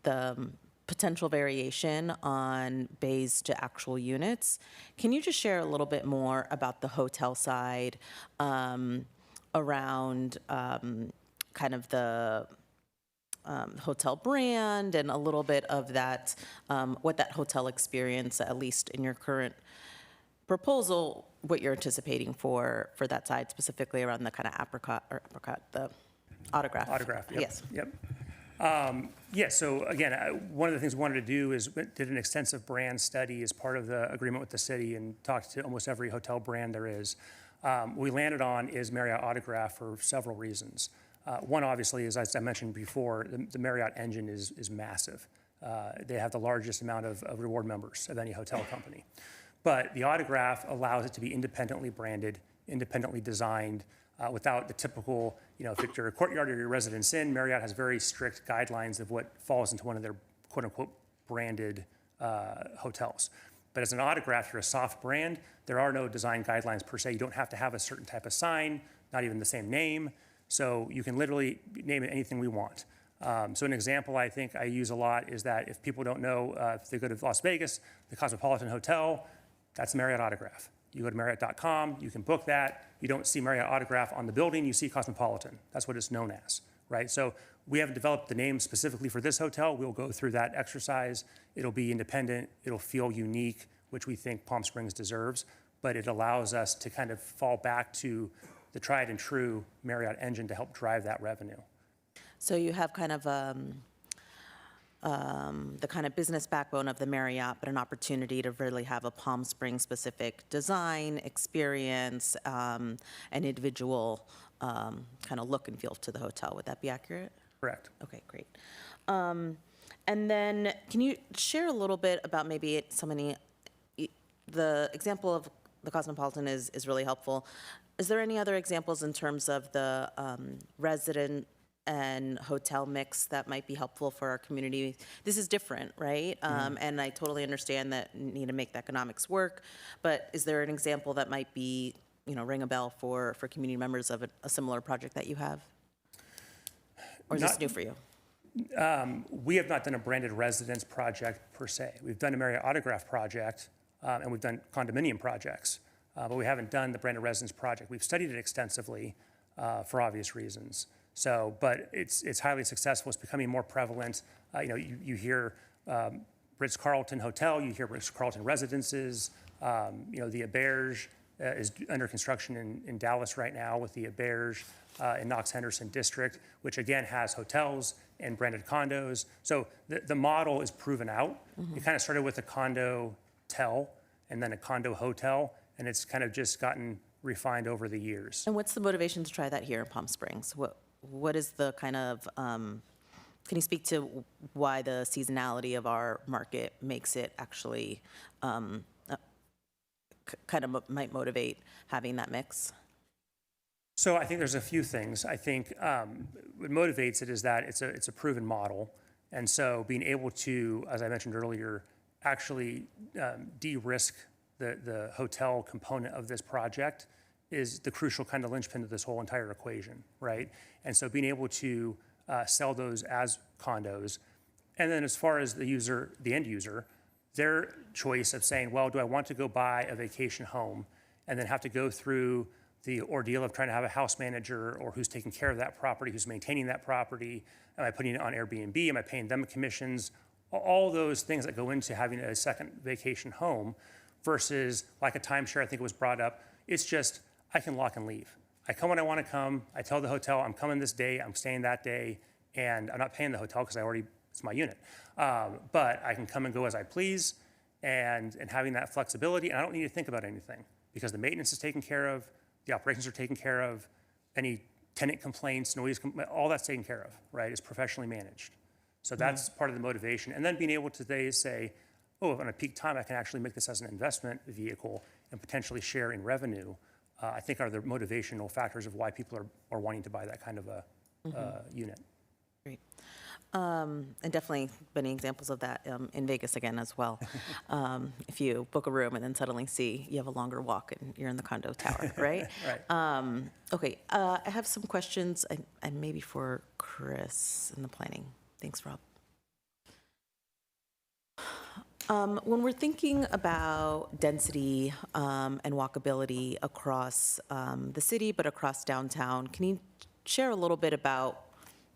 the potential variation on bays to actual units. Can you just share a little bit more about the hotel side around kind of the hotel brand and a little bit of that, what that hotel experience, at least in your current proposal, what you're anticipating for that side, specifically around the kind of the autograph. Autograph, yep. Yes. Yep. So again, one of the things we wanted to do is did an extensive brand study as part of the agreement with the city and talked to almost every hotel brand there is. We landed on is Marriott Autograph for several reasons. One, obviously, is, as I mentioned before, the Marriott engine is massive. They have the largest amount of reward members of any hotel company. But the Autograph allows it to be independently branded, independently designed, without the typical, if it's your courtyard or your residence inn, Marriott has very strict guidelines of what falls into one of their quote unquote branded hotels. But as an Autograph, you're a soft brand. There are no design guidelines per se. You don't have to have a certain type of sign, not even the same name. So you can literally name it anything we want. So an example I think I use a lot is that if people don't know, if they go to Las Vegas, the Cosmopolitan Hotel, that's Marriott Autograph. You go to Marriott.com, you can book that. You don't see Marriott Autograph on the building, you see Cosmopolitan. That's what it's known as, right? So we haven't developed the name specifically for this hotel. We'll go through that exercise. It'll be independent. It'll feel unique, which we think Palm Springs deserves. But it allows us to kind of fall back to the tried and true Marriott engine to help drive that revenue. So you have kind of the kind of business backbone of the Marriott, but an opportunity to really have a Palm Springs specific design, experience, and individual kind of look and feel to the hotel. Would that be accurate? Correct. Okay, great. And then can you share a little bit about maybe the example of the Cosmopolitan is really helpful. Is there any other examples in terms of the resident and hotel mix that might be helpful for our community? This is different, right? And I totally understand that you need to make the economics work, but is there an example that might be, ring a bell for community members of a similar project that you have? Or is this new for you? We have not done a branded residence project per se. We've done a Marriott Autograph project, and we've done condominium projects, but we haven't done the branded residence project. We've studied it extensively for obvious reasons. So, but it's highly successful. It's becoming more prevalent. You hear Ritz-Carlton Hotel, you hear Ritz-Carlton Residences. The Auberge is under construction in Dallas right now with the Auberge in Knox Henderson District, which again has hotels and branded condos. So the model is proven out. It kind of started with a condo tel and then a condo hotel, and it's kind of just gotten refined over the years. And what's the motivation to try that here in Palm Springs? What is the kind of, can you speak to why the seasonality of our market makes it actually kind of might motivate having that mix? So I think there's a few things. I think what motivates it is that it's a proven model. And so being able to, as I mentioned earlier, actually de-risk the hotel component of this project is the crucial kind of linchpin of this whole entire equation, right? And so being able to sell those as condos, and then as far as the end user, their choice of saying, well, do I want to go buy a vacation home and then have to go through the ordeal of trying to have a house manager or who's taking care of that property, who's maintaining that property? Am I putting it on Airbnb? Am I paying them commissions? All those things that go into having a second vacation home versus like a timeshare, I think it was brought up. It's just, I can lock and leave. I come when I want to come. I tell the hotel, I'm coming this day, I'm staying that day, and I'm not paying the hotel because it's my unit. But I can come and go as I please, and having that flexibility, and I don't need to think about anything because the maintenance is taken care of, the operations are taken care of, any tenant complaints, noise, all that's taken care of, right? It's professionally managed. So that's part of the motivation. And then being able to say, oh, on a peak time, I can actually make this as an investment vehicle and potentially share in revenue, I think are the motivational factors of why people are wanting to buy that kind of a unit. Great. And definitely many examples of that in Vegas again as well. If you book a room and then suddenly see you have a longer walk and you're in the condo tower, right? Right. Okay, I have some questions, and maybe for Chris in the planning. Thanks, Rob. When we're thinking about density and walkability across the city, but across downtown, can you share a little bit about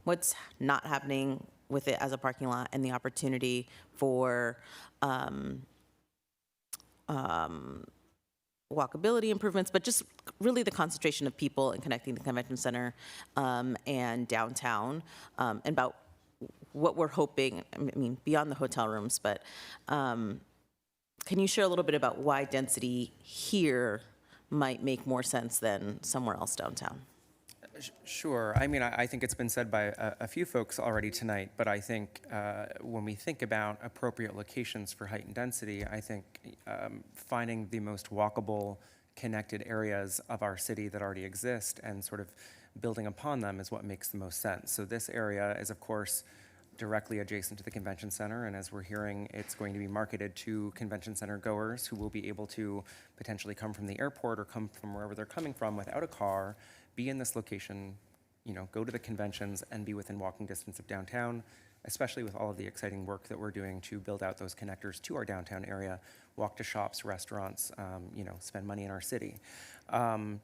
what's not happening with it as a parking lot and the opportunity for walkability improvements, but just really the concentration of people and connecting the convention center and downtown, and about what we're hoping, I mean, beyond the hotel rooms, but can you share a little bit about why density here might make more sense than somewhere else downtown? Sure. I mean, I think it's been said by a few folks already tonight, but I think when we think about appropriate locations for height and density, I think finding the most walkable, connected areas of our city that already exist and sort of building upon them is what makes the most sense. So this area is, of course, directly adjacent to the convention center, and as we're hearing, it's going to be marketed to convention center goers who will be able to potentially come from the airport or come from wherever they're coming from without a car, be in this location, go to the conventions and be within walking distance of downtown, especially with all of the exciting work that we're doing to build out those connectors to our downtown area, walk to shops, restaurants, spend money in our city. And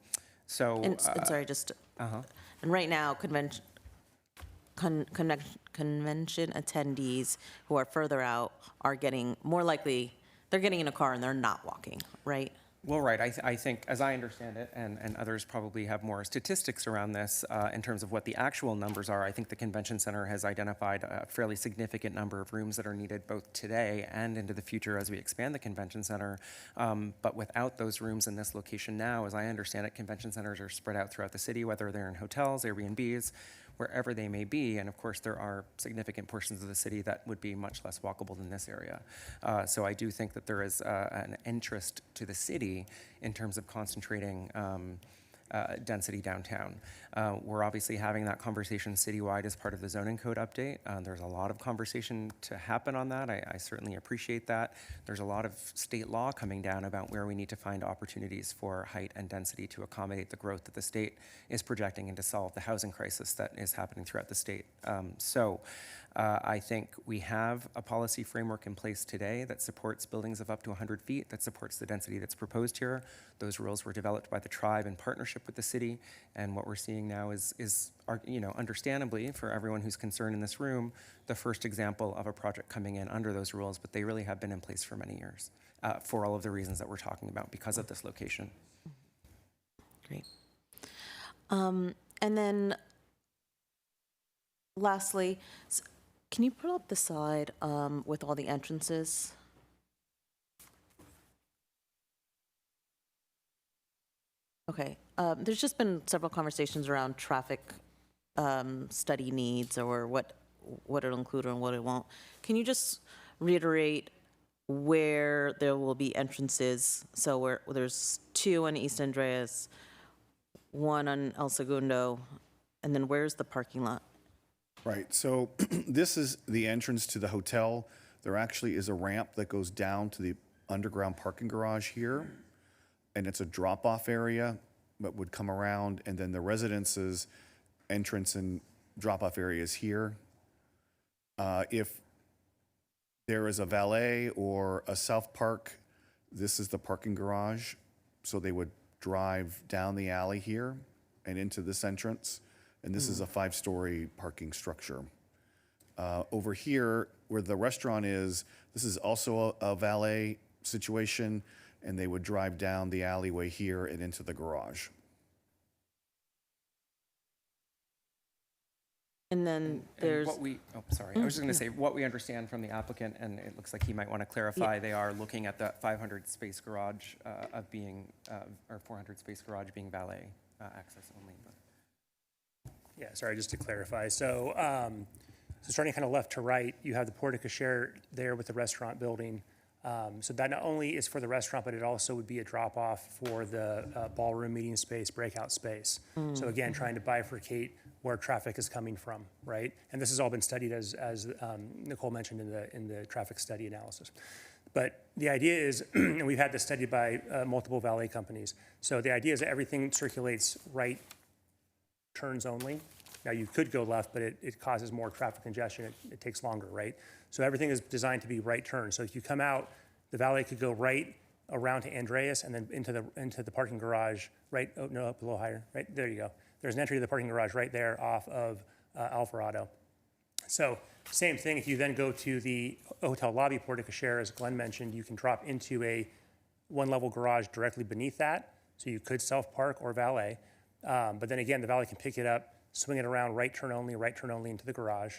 sorry, just, and right now, convention attendees who are further out are getting more likely, they're getting in a car and they're not walking, right? Well, right. I think, as I understand it, and others probably have more statistics around this in terms of what the actual numbers are, I think the convention center has identified a fairly significant number of rooms that are needed both today and into the future as we expand the convention center. But without those rooms in this location now, as I understand it, convention centers are spread out throughout the city, whether they're in hotels, Airbnbs, wherever they may be. And of course, there are significant portions of the city that would be much less walkable than this area. So I do think that there is an interest to the city in terms of concentrating density downtown. We're obviously having that conversation citywide as part of the zoning code update. There's a lot of conversation to happen on that. I certainly appreciate that. There's a lot of state law coming down about where we need to find opportunities for height and density to accommodate the growth that the state is projecting and to solve the housing crisis that is happening throughout the state. I think we have a policy framework in place today that supports buildings of up to 100 feet, that supports the density that's proposed here. Those rules were developed by the tribe in partnership with the city, and what we're seeing now is understandably, for everyone who's concerned in this room, the first example of a project coming in under those rules, but they really have been in place for many years, for all of the reasons that we're talking about because of this location. Great. And then lastly, can you put up the slide with all the entrances? Okay. There's just been several conversations around traffic study needs or what it'll include and what it won't. Can you just reiterate where there will be entrances? So where there's 2 on East Andreas, 1 on El Segundo, and then where's the parking lot? Right, so this is the entrance to the hotel. There actually is a ramp that goes down to the underground parking garage here, and it's a drop-off area that would come around, and then the residences' entrance and drop-off areas here. If there is a valet or a self-park, this is the parking garage, so they would drive down the alley here and into this entrance. And this is a 5-story parking structure. Over here, where the restaurant is, this is also a valet situation, and they would drive down the alleyway here and into the garage. And then there's... I was just going to say, what we understand from the applicant, and it looks like he might want to clarify, they are looking at the 500 space garage or 400 space garage being valet access only. But. Yeah, sorry, just to clarify. So starting kind of left to right, you have the porte cochere there with the restaurant building. So that not only is for the restaurant, but it also would be a drop-off for the ballroom meeting space, breakout space. So again, trying to bifurcate where traffic is coming from, right? And this has all been studied as Nicole mentioned in the traffic study analysis. But the idea is, and we've had this studied by multiple valet companies. So the idea is that everything circulates right turns only. Now you could go left, but it causes more traffic congestion. It takes longer, right? So everything is designed to be right turn. So if you come out, the valet could go right around to Andreas and then into the parking garage, right? Oh, no, up a little higher, right? There you go. There's an entry to the parking garage right there off of Alvarado. So same thing, if you then go to the hotel lobby porte cochere, as Glenn mentioned, you can drop into a 1-level garage directly beneath that. So you could self-park or valet. But then again, the valet can pick it up, swing it around, right turn only into the garage.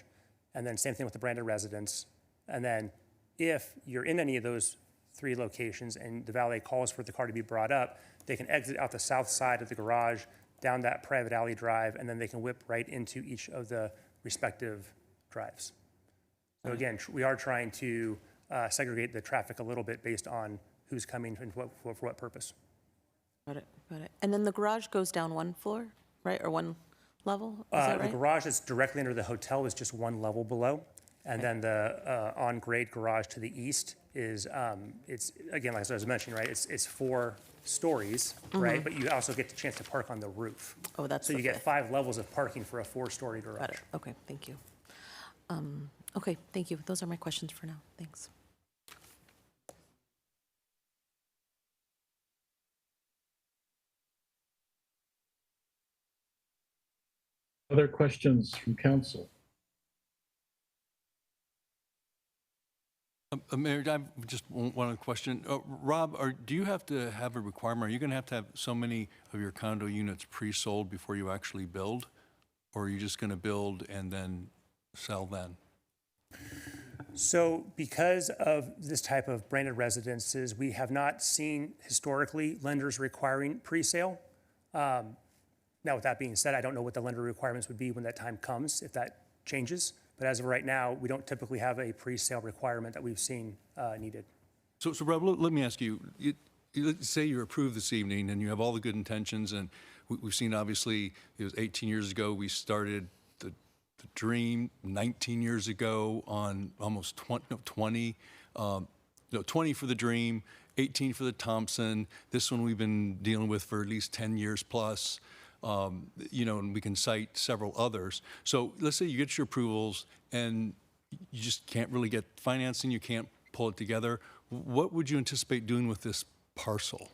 And then same thing with the branded residence. And then if you're in any of those 3 locations and the valet calls for the car to be brought up, they can exit out the south side of the garage, down that private alley drive, and then they can whip right into each of the respective drives. So again, we are trying to segregate the traffic a little bit based on who's coming and for what purpose. Got it, got it. And then the garage goes down one floor, right, or one level? Is that The right? garage that's directly under the hotel is just one level below. And then the on-grade garage to the east is, it's, again, like I was mentioning, right, it's 4 stories, right? But you also get the chance to park on the roof. Oh, that's So the you get fifth. 5 levels of parking for a 4-story garage. Got it, okay, thank you. Okay, thank you. Those are my questions for now. Thanks. Other questions from council? Mayor, I have just one question. Rob, do you have to have a requirement? Are you going to have so many of your condo units pre-sold before you actually build? Or are you just going to build and then sell then? So because of this type of branded residences, we have not seen historically lenders requiring pre-sale. Now, with that being said, I don't know what the lender requirements would be when that time comes, if that changes. But as of right now, we don't typically have a pre-sale requirement that we've seen needed. So Rob, let me ask you, let's say you're approved this evening and you have all the good intentions, and we've seen, obviously, it was 18 years ago we started the Dream, 19 years ago on almost 20 for the Dream, 18 for the Thompson. This one we've been dealing with for at least 10 years plus. And we can cite several others. So let's say you get your approvals and you just can't really get financing, you can't pull it together. What would you anticipate doing with this parcel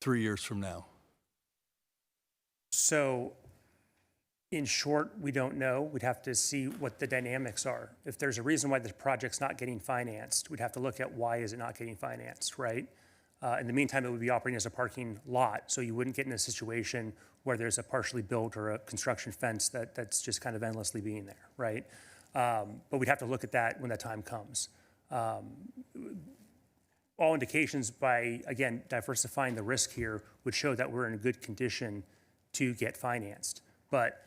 3 years from now? So in short, we don't know. We'd have to see what the dynamics are. If there's a reason why the project's not getting financed, we'd have to look at why is it not getting financed, right? In the meantime, it would be operating as a parking lot, so you wouldn't get in a situation where there's a partially built or a construction fence that's just kind of endlessly being there, right? But we'd have to look at that when that time comes. All indications by, again, diversifying the risk here would show that we're in a good condition to get financed. But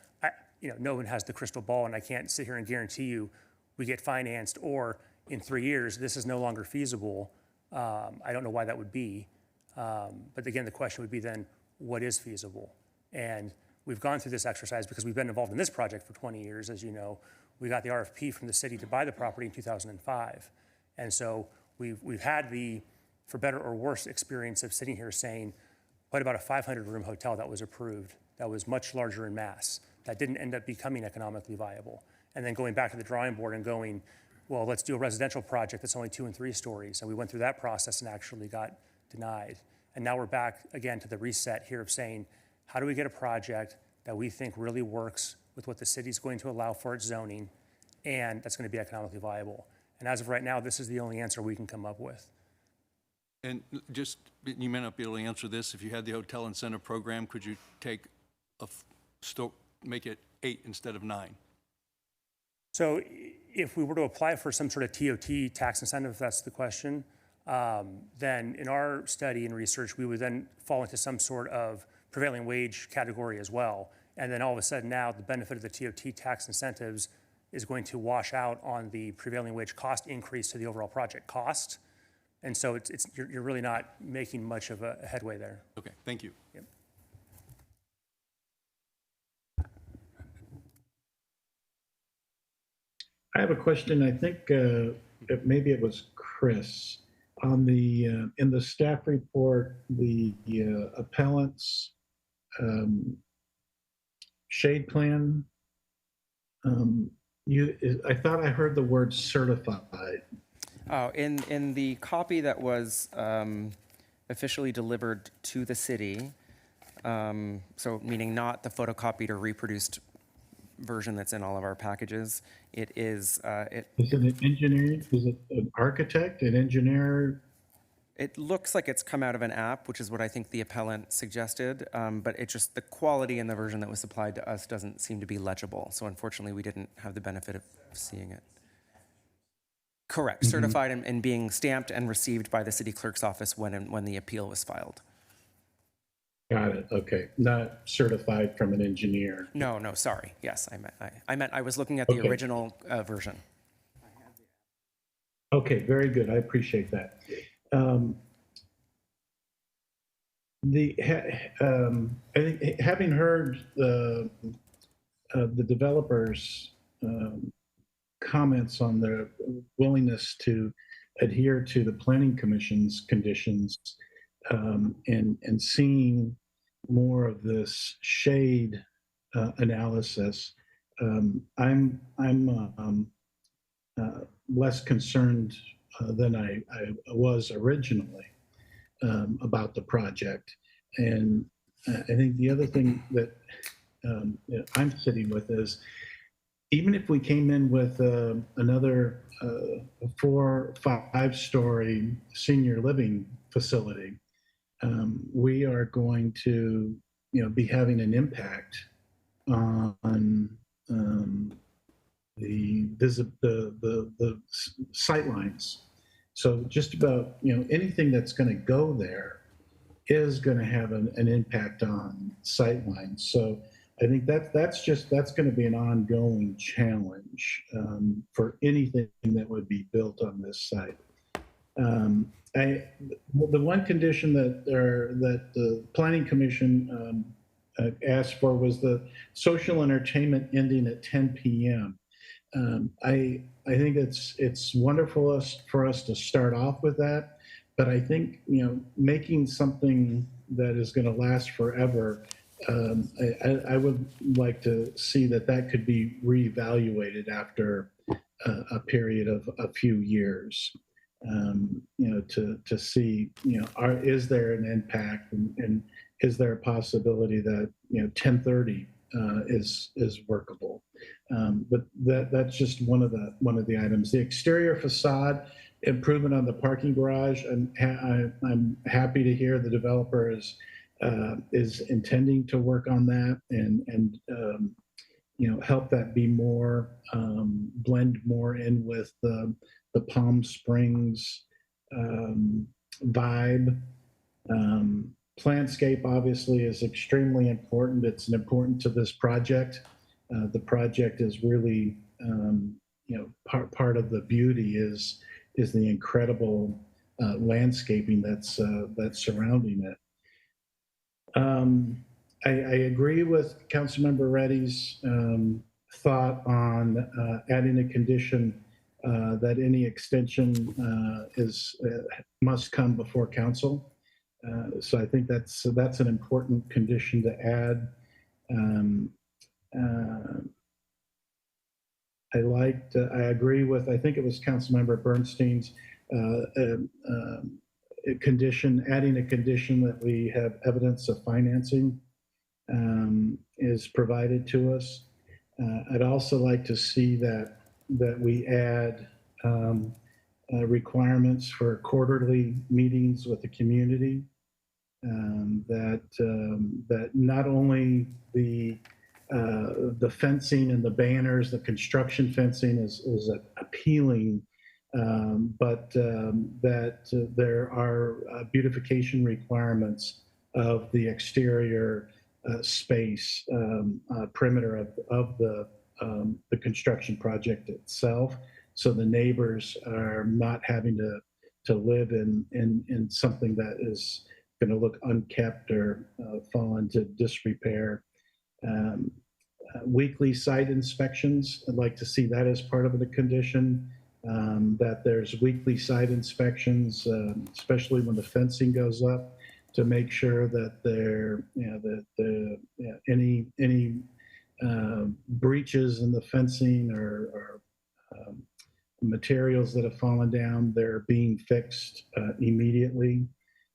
no one has the crystal ball, and I can't sit here and guarantee you we get financed, or in 3 years, this is no longer feasible. I don't know why that would be. But again, the question would be then, what is feasible? And we've gone through this exercise because we've been involved in this project for 20 years, as you know. We got the RFP from the city to buy the property in 2005. And so we've had the, for better or worse, experience of sitting here saying, what about a 500-room hotel that was approved, that was much larger in mass, that didn't end up becoming economically viable? And then going back to the drawing board and going, well, let's do a residential project that's only 2 and 3 stories. And we went through that process and actually got denied. And now we're back again to the reset here of saying, how do we get a project that we think really works with what the city's going to allow for its zoning, and that's going to be economically viable? And as of right now, this is the only answer we can come up with. And just, you may not be able to answer this. If you had the hotel incentive program, could you take make it 8 instead of 9? So if we were to apply for some sort of TOT tax incentive, if that's the question, then in our study and research, we would then fall into some sort of prevailing wage category as well. And then all of a sudden now the benefit of the TOT tax incentives is going to wash out on the prevailing wage cost increase to the overall project cost. And so you're really not making much of a headway there. Okay, thank you. Yep. I have a question. I think maybe it was Chris. On the in the staff report, the appellant's shade plan. I thought I heard the word certified. Oh, in the copy that was officially delivered to the city, so meaning not the photocopied or reproduced version that's in all of our packages, it is. Is it an engineer? Is it an architect, an engineer? It looks like it's come out of an app, which is what I think the appellant suggested, but it just, the quality in the version that was supplied to us doesn't seem to be legible. So unfortunately, we didn't have the benefit of seeing it. Correct, certified and being stamped and received by the city clerk's office when the appeal was filed. Got it, okay. Not certified from an engineer. No, sorry. Yes, I was looking at the original version. Okay, very good. I appreciate that. I think having heard the developers' comments on their willingness to adhere to the Planning Commission's conditions, and seeing more of this shade analysis, I'm less concerned than I was originally about the project. And I think the other thing that I'm sitting with is, even if we came in with another 4 or 5-story senior living facility, we are going to, be having an impact on the sight lines. So just about anything that's going to go there is going to have an impact on sight lines. So I think that's going to be an ongoing challenge for anything that would be built on this site. The one condition that the Planning Commission asked for was the social entertainment ending at 10 p.m. I think it's wonderful for us to start off with that, but I think making something that is going to last forever. I would like to see that could be reevaluated after a period of a few years. To see, is there an impact, and is there a possibility that 10:30 is workable? But that's just one of the items. The exterior facade improvement on the parking garage. I'm happy to hear the developer is intending to work on that and help that be more blend more in with the Palm Springs vibe. Landscape obviously is extremely important. It's important to this project. The project is really, part of the beauty is the incredible landscaping that's surrounding it. I agree with Councilmember Reddy's thought on adding a condition that any extension must come before council. So I think that's an important condition to add. I agree with, I think it was Councilmember Bernstein's adding a condition that we have evidence of financing is provided to us. I'd also like to see that we add requirements for quarterly meetings with the community. That not only the fencing and the banners, the construction fencing is appealing, but that there are beautification requirements of the exterior space, perimeter of the construction project itself, so the neighbors are not having to live in something that is going to look unkept or fall into disrepair. Weekly site inspections, I'd like to see that as part of the condition, that there's weekly site inspections, especially when the fencing goes up, to make sure that any breaches in the fencing or materials that have fallen down, they're being fixed immediately.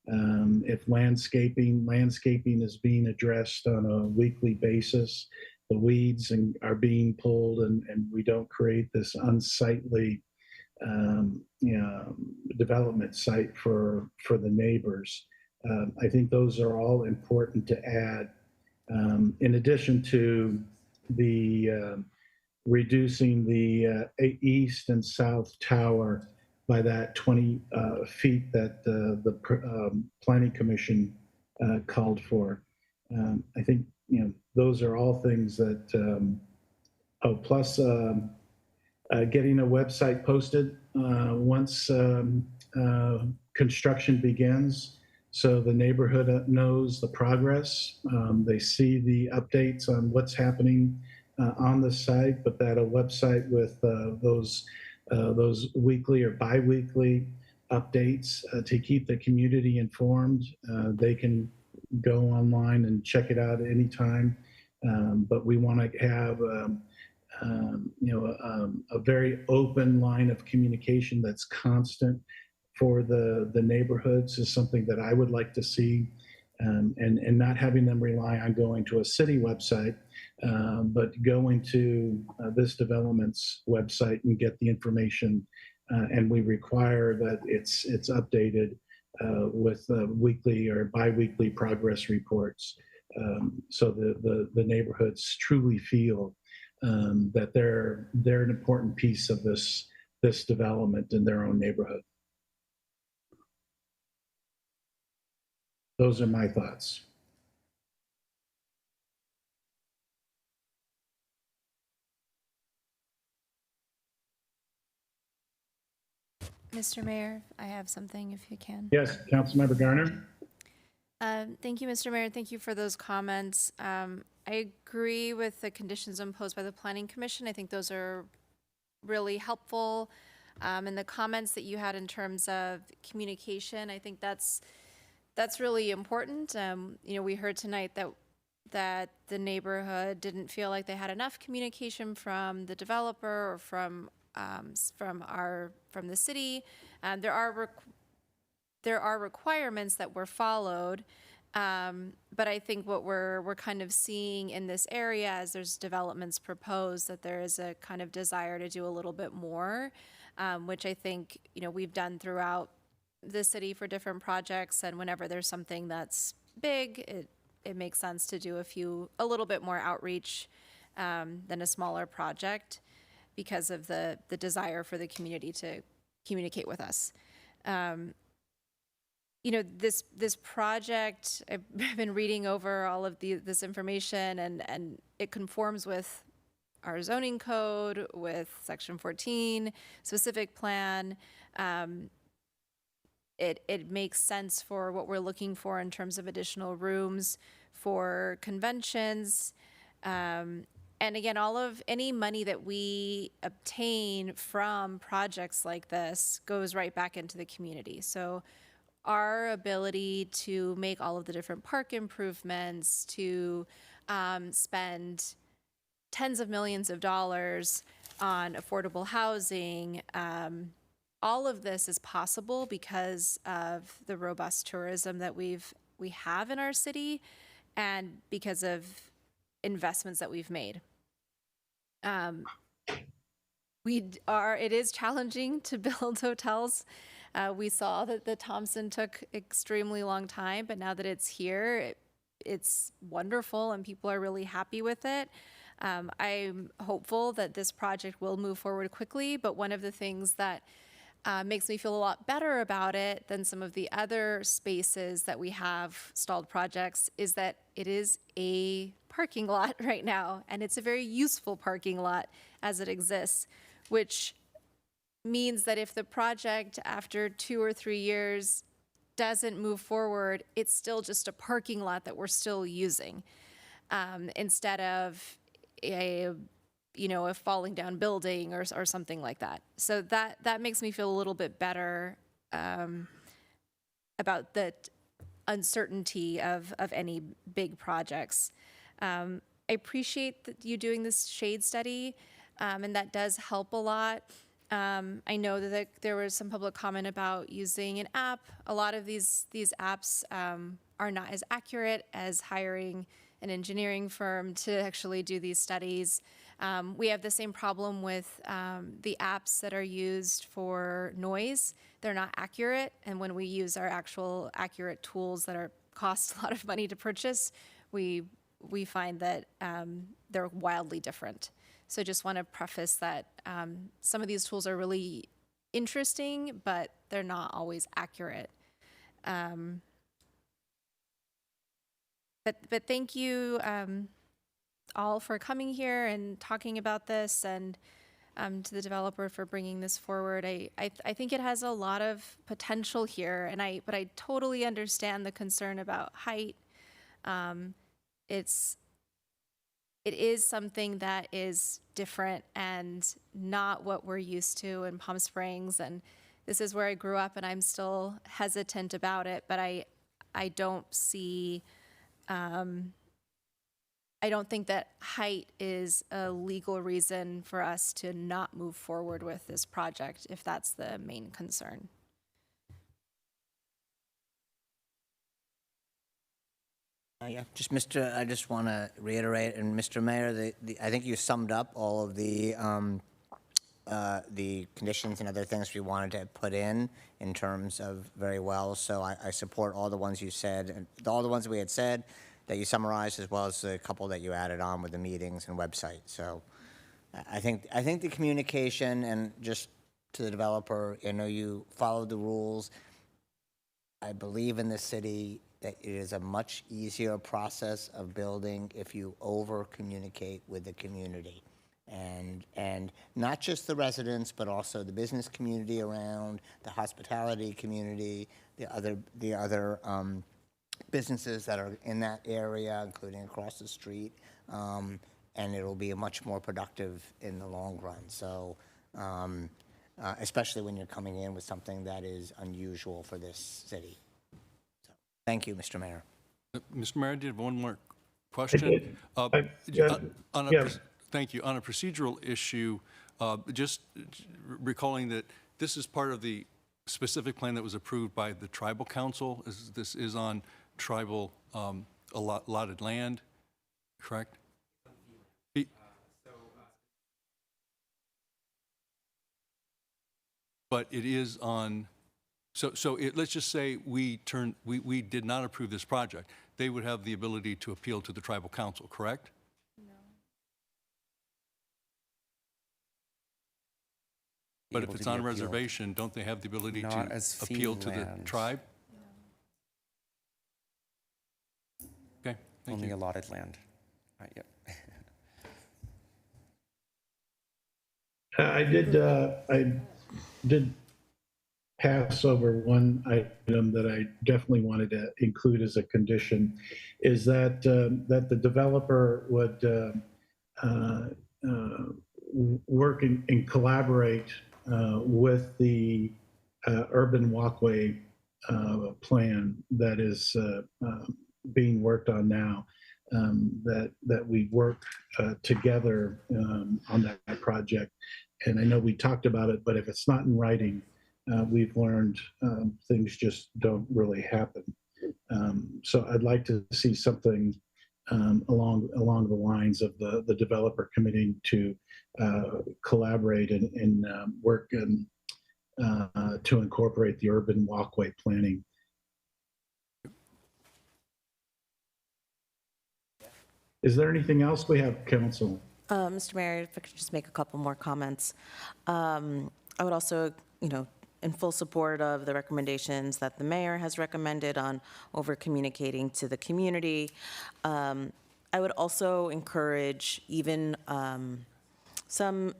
If landscaping is being addressed on a weekly basis, the weeds are being pulled, and we don't create this unsightly development site for the neighbors. I think those are all important to add. In addition to the reducing the east and south tower by that 20 feet that the Planning Commission called for. I think those are all things that. Plus getting a website posted once construction begins, so the neighborhood knows the progress. They see the updates on what's happening on the site, but that a website with those weekly or biweekly updates to keep the community informed. They can go online and check it out at any time. But we want to have a very open line of communication that's constant for the neighborhoods is something that I would like to see, and not having them rely on going to a city website, but going to this development's website and get the information. And we require that it's updated with weekly or biweekly progress reports, so the neighborhoods truly feel that they're an important piece of this development in their own neighborhood. Those are my thoughts. Mr. Mayor, I have something if you can. Yes, Councilmember Garner. Thank you, Mr. Mayor. Thank you for those comments. I agree with the conditions imposed by the Planning Commission. I think those are really helpful. And the comments that you had in terms of communication, I think that's really important. We heard tonight that the neighborhood didn't feel like they had enough communication from the developer or from the city. There are requirements that were followed, but I think what we're kind of seeing in this area as there's developments proposed, that there is a kind of desire to do a little bit more, which I think we've done throughout the city for different projects. And whenever there's something that's big, it makes sense to do a little bit more outreach than a smaller project, because of the desire for the community to communicate with us. This project, I've been reading over all of this information, and it conforms with our zoning code, with Section 14, specific plan. It makes sense for what we're looking for in terms of additional rooms for conventions. And again, any money that we obtain from projects like this goes right back into the community. So our ability to make all of the different park improvements, to spend tens of millions of dollars on affordable housing, all of this is possible because of the robust tourism that we have in our city, and because of investments that we've made. It is challenging to build hotels. We saw that the Thompson took extremely long time, but now that it's here, it's wonderful and people are really happy with it. I'm hopeful that this project will move forward quickly, but one of the things that makes me feel a lot better about it than some of the other spaces that we have stalled projects is that it is a parking lot right now, and it's a very useful parking lot as it exists, which means that if the project after 2 or 3 years doesn't move forward, it's still just a parking lot that we're still using, instead of a falling down building or something like that. So that makes me feel a little bit better about the uncertainty of any big projects. I appreciate that you doing this shade study, and that does help a lot. I know that there was some public comment about using an app. A lot of these apps are not as accurate as hiring an engineering firm to actually do these studies. We have the same problem with the apps that are used for noise. They're not accurate, and when we use our actual accurate tools that cost a lot of money to purchase, we find that they're wildly different. So just want to preface that some of these tools are really interesting, but they're not always accurate. But thank you all for coming here and talking about this. And to the developer for bringing this forward. I think it has a lot of potential here, but I totally understand the concern about height. It is something that is different and not what we're used to in Palm Springs. And this is where I grew up, and I'm still hesitant about it. But I don't see, I don't think that height is a legal reason for us to not move forward with this project, if that's the main concern. Yeah, I just want to reiterate, and Mr. Mayor, I think you summed up all of the conditions and other things we wanted to put in terms of very well. So I support all the ones you said, and all the ones we had said that you summarized, as well as a couple that you added on with the meetings and website. So I think the communication, and just to the developer, I know you followed the rules. I believe in the city that it is a much easier process of building if you over-communicate with the community. And not just the residents, but also the business community around, the hospitality community, the other businesses that are in that area, including across the street, and it'll be much more productive in the long run. So, especially when you're coming in with something that is unusual for this city. So, thank you, Mr. Mayor. Mr. Mayor, I did have one more question. Thank you. On a procedural issue, just recalling that this is part of the specific plan that was approved by the tribal council. This is on tribal allotted land, correct? But it is on, let's just say we did not approve this project. They would have the ability to appeal to the tribal council, correct? But if it's on reservation, don't they have the ability to appeal to the tribe? Okay, thank you. Only allotted land. Right, yep. I did pass over one item that I definitely wanted to include as a condition, is that that the developer would work and collaborate with the urban walkway plan that is being worked on now, that we work together on that project. And I know we talked about it, but if it's not in writing, we've learned things just don't really happen. So I'd like to see something along the lines of the developer committing to collaborate and work and to incorporate the urban walkway planning. Is there anything else we have, Council? Mr. Mayor, if I could just make a couple more comments. I would also, in full support of the recommendations that the mayor has recommended on over-communicating to the community. I would also encourage even some,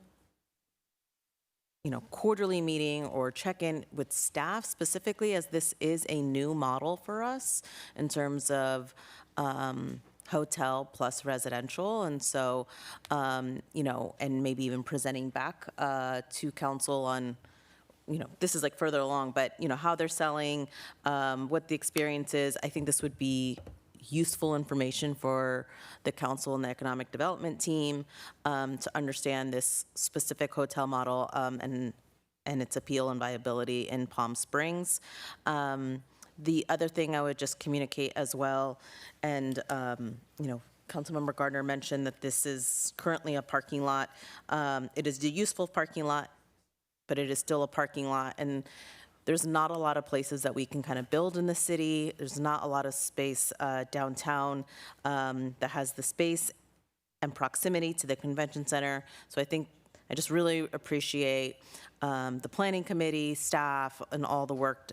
quarterly meeting or check-in with staff specifically, as this is a new model for us in terms of hotel plus residential. And so, and maybe even presenting back to council on, this is like further along, but, how they're selling, what the experience is. I think this would be useful information for the council and the economic development team to understand this specific hotel model and its appeal and viability in Palm Springs. The other thing I would just communicate as well, and Councilmember Gardner mentioned that this is currently a parking lot. It is a useful parking lot, but it is still a parking lot, and there's not a lot of places that we can kind of build in the city. There's not a lot of space downtown that has the space and proximity to the convention center. So I think I just really appreciate the planning committee, staff, and all the work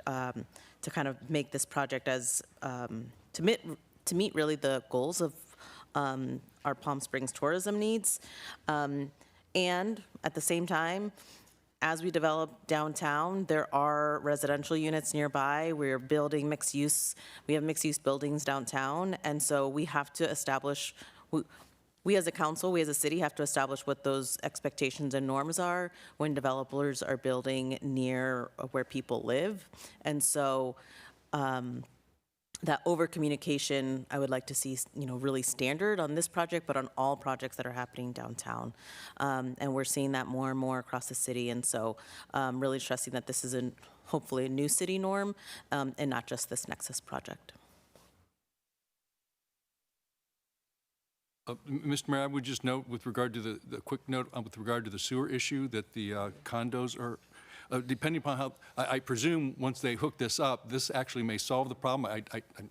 to kind of make this project as to meet really the goals of our Palm Springs tourism needs. And at the same time, as we develop downtown, there are residential units nearby. We're building mixed use. We have mixed use buildings downtown. And so we have to establish, we as a council, we as a city have to establish what those expectations and norms are when developers are building near where people live. And so that over communication, I would like to see, really standard on this project, but on all projects that are happening downtown. And we're seeing that more and more across the city. And so really trusting that this is hopefully a new city norm and not just this Nexus project. Mr. Mayor, I would just note with regard to the quick note with regard to the sewer issue that the condos are, depending upon how, I presume once they hook this up, this actually may solve the problem.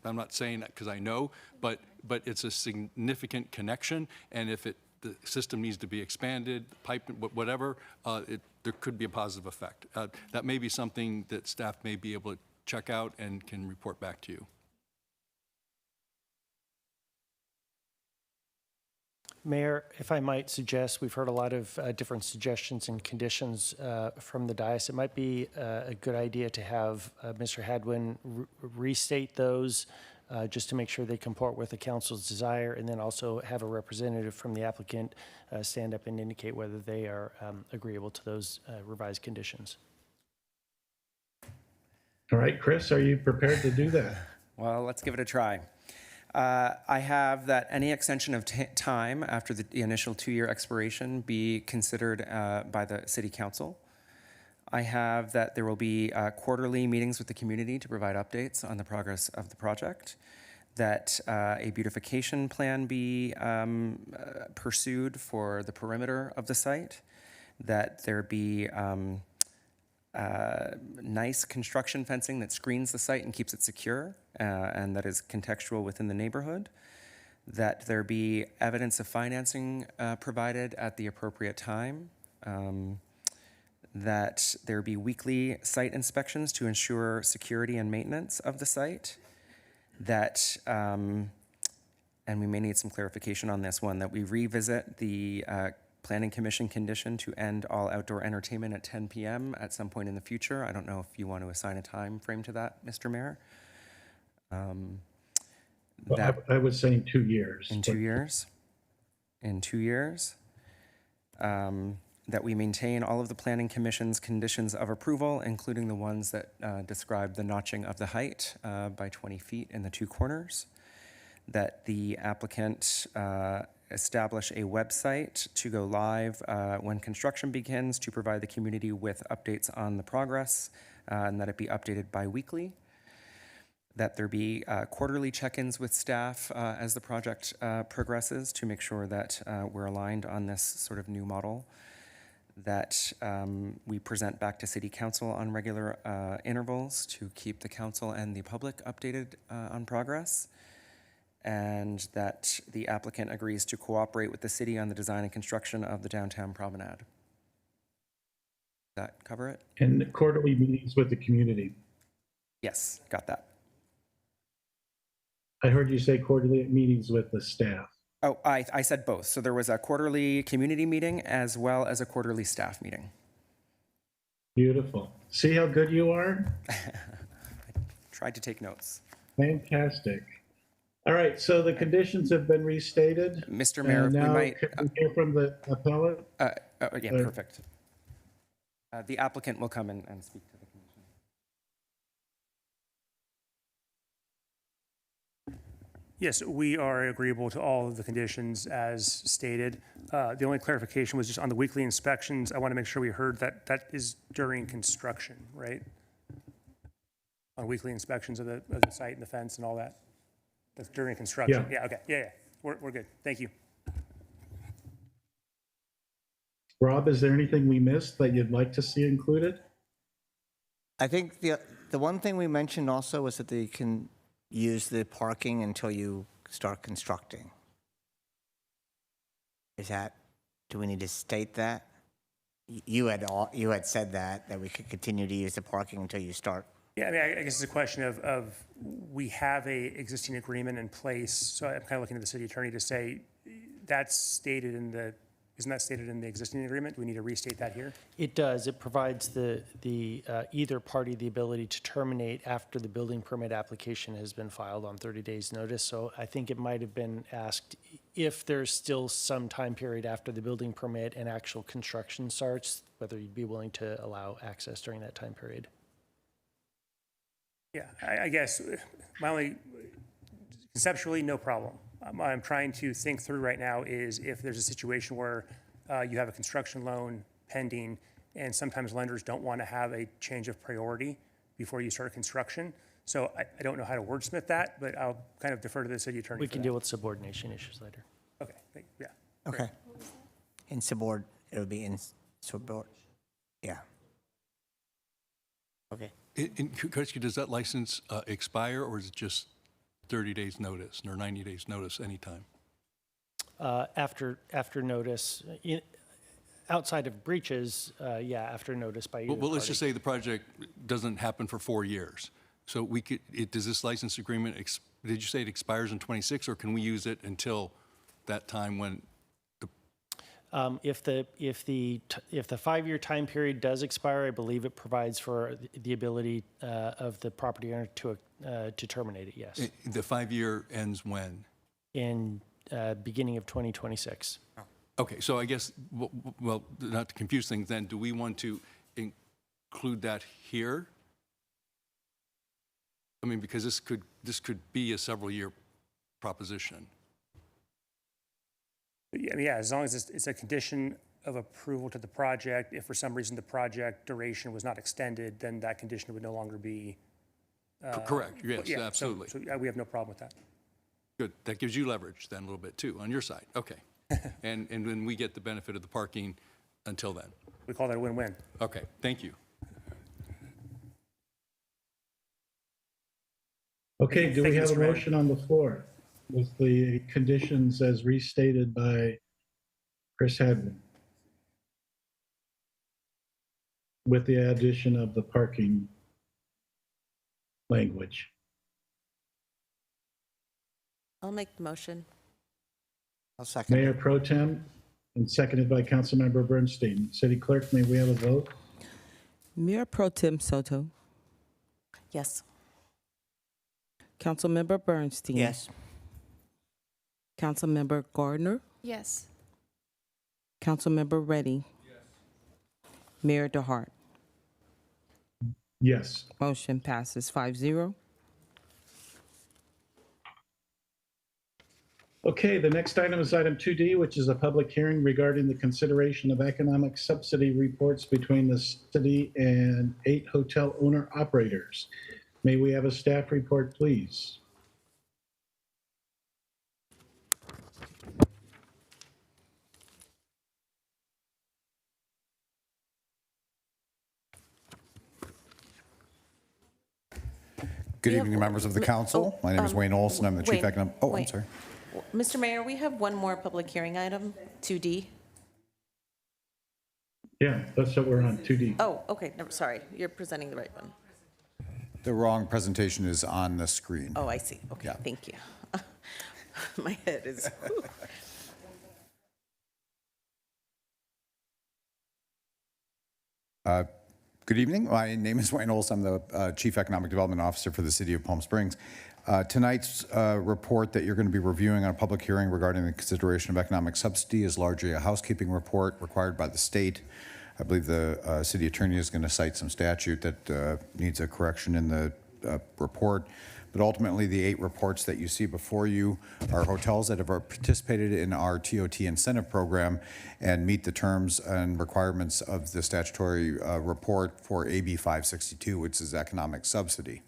I'm not saying that because I know, but it's a significant connection, and if the system needs to be expanded, pipe, whatever, there could be a positive effect. That may be something that staff may be able to check out and can report back to you. Mayor, if I might suggest, we've heard a lot of different suggestions and conditions from the dais. It might be a good idea to have Mr. Hadwin restate those just to make sure they comport with the council's desire, and then also have a representative from the applicant stand up and indicate whether they are agreeable to those revised conditions. All right, Chris, are you prepared to do that? Well, let's give it a try. I have that any extension of time after the initial 2-year expiration be considered by the City Council. I have that there will be quarterly meetings with the community to provide updates on the progress of the project, that a beautification plan be pursued for the perimeter of the site, that there be nice construction fencing that screens the site and keeps it secure and that is contextual within the neighborhood, that there be evidence of financing provided at the appropriate time, that there be weekly site inspections to ensure security and maintenance of the site, that, and we may need some clarification on this one, that we revisit the Planning Commission condition to end all outdoor entertainment at 10 p.m. at some point in the future. I don't know if you want to assign a time frame to that, Mr. Mayor. Well, I was saying 2 years. In 2 years? In 2 years. That we maintain all of the Planning Commission's conditions of approval, including the ones that describe the notching of the height by 20 feet in the 2 corners. That the applicant establish a website to go live when construction begins to provide the community with updates on the progress, and that it be updated bi-weekly. That there be quarterly check-ins with staff as the project progresses to make sure that we're aligned on this sort of new model. That we present back to City Council on regular intervals to keep the council and the public updated on progress. And that the applicant agrees to cooperate with the city on the design and construction of the downtown promenade. Does that cover it? And quarterly meetings with the community. Yes, got that. I heard you say quarterly meetings with the staff. Oh, I said both. So there was a quarterly community meeting as well as a quarterly staff meeting. Beautiful. See how good you are? I tried to take notes. Fantastic. All right, so the conditions have been restated. Mr. Mayor, now we might... Can we hear from the appellate? Yeah, perfect. The applicant will come and speak to the commission. Yes, we are agreeable to all of the conditions as stated. The only clarification was just on the weekly inspections. I want to make sure we heard that that is during construction, right? On weekly inspections of the site and the fence and all that. That's during construction. Yeah. Yeah. Okay. Yeah. We're good. Thank you. Rob, is there anything we missed that you'd like to see included? I think the one thing we mentioned also was that they can use the parking until you start constructing. Do we need to state that? You had said that we could continue to use the parking until you start. Yeah, I mean, I guess it's a question of we have a existing agreement in place, so I'm kind of looking to the city attorney to say that's stated in Isn't that stated in the existing agreement? Do we need to restate that here? It does. It provides either party the ability to terminate after the building permit application has been filed on 30 days' notice. So I think it might have been asked if there's still some time period after the building permit and actual construction starts, whether you'd be willing to allow access during that time period. Yeah, I guess my only, conceptually, no problem. I'm trying to think through right now is if there's a situation where you have a construction loan pending, and sometimes lenders don't want to have a change of priority before you start construction. So I don't know how to wordsmith that, but I'll kind of defer to the city attorney. We can deal with subordination issues later. Okay, yeah. Okay. In subord, it would be in subord, yeah. Okay. Kuczynski, does that license expire, or is it just 30 days notice or 90 days notice anytime? After notice, outside of breaches, after notice by either Well, let's party. just say the project doesn't happen for 4 years. So we could, does this license agreement, did you say it expires in 26, or can we use it until that time when? If the 5-year time period does expire, I believe it provides for the ability of the property owner to terminate it. Yes. The 5-year ends when? In beginning of 2026. Okay, so I guess, well, not to confuse things then, do we want to include that here? I mean, because this could be a several-year proposition. Yeah, as long as it's a condition of approval to the project. If for some reason the project duration was not extended, then that condition would no longer be. Correct, yes, yeah, absolutely. So we have no problem with that. Good, that gives you leverage then a little bit too, on your side, okay. And then we get the benefit of the parking until then. We call that a win-win. Okay, thank you. Okay, do Thank we you, have a Mr. Mayor. motion on the floor with the conditions as restated by Chris Hadley? With the addition of the parking language. I'll make the motion. I'll second. Mayor Pro Tem and seconded by Councilmember Bernstein. City Clerk, may we have a vote? Mayor Pro Tem Soto, Yes. Councilmember Bernstein. Yes. Councilmember Gardner, Yes. Councilmember Reddy. Mayor DeHart. Yes. Motion passes 5-0. Okay, the next item is item 2D, which is a public hearing regarding the consideration of economic subsidy reports between the city and 8 hotel owner operators. May we have a staff report, please? Good We evening, have- members of the council. My name is Wayne Olson. I'm the chief Wayne, economic. Oh, I'm Wayne. sorry. Mr. Mayor, we have one more public hearing item, 2D. Yeah, that's what we're on, 2D. Oh, okay, no, sorry, you're presenting the right one. The wrong presentation is on the screen. Oh, I see, okay, Yeah. thank you. My head is, Good evening. My name is Wayne Olson. I'm the Chief Economic Development Officer for the City of Palm Springs. Tonight's report that you're going to be reviewing on a public hearing regarding the consideration of economic subsidy is largely a housekeeping report required by the state. I believe the city attorney is going to cite some statute that needs a correction in the report. But ultimately, the 8 reports that you see before you are hotels that have participated in our TOT incentive program and meet the terms and requirements of the statutory report for AB 562, which is economic subsidy.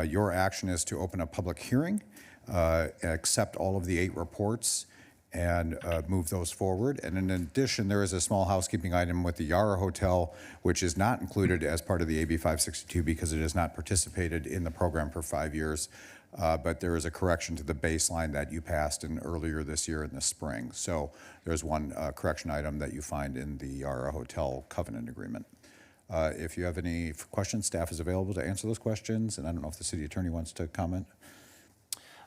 Your action is to open a public hearing, accept all of the 8 reports, and move those forward. And in addition, there is a small housekeeping item with the Yara Hotel, which is not included as part of the AB 562 because it has not participated in the program for 5 years. But there is a correction to the baseline that you passed in earlier this year in the spring. So there's one correction item that you find in the Yara Hotel covenant agreement. If you have any questions, staff is available to answer those questions. And I don't know if the city attorney wants to comment.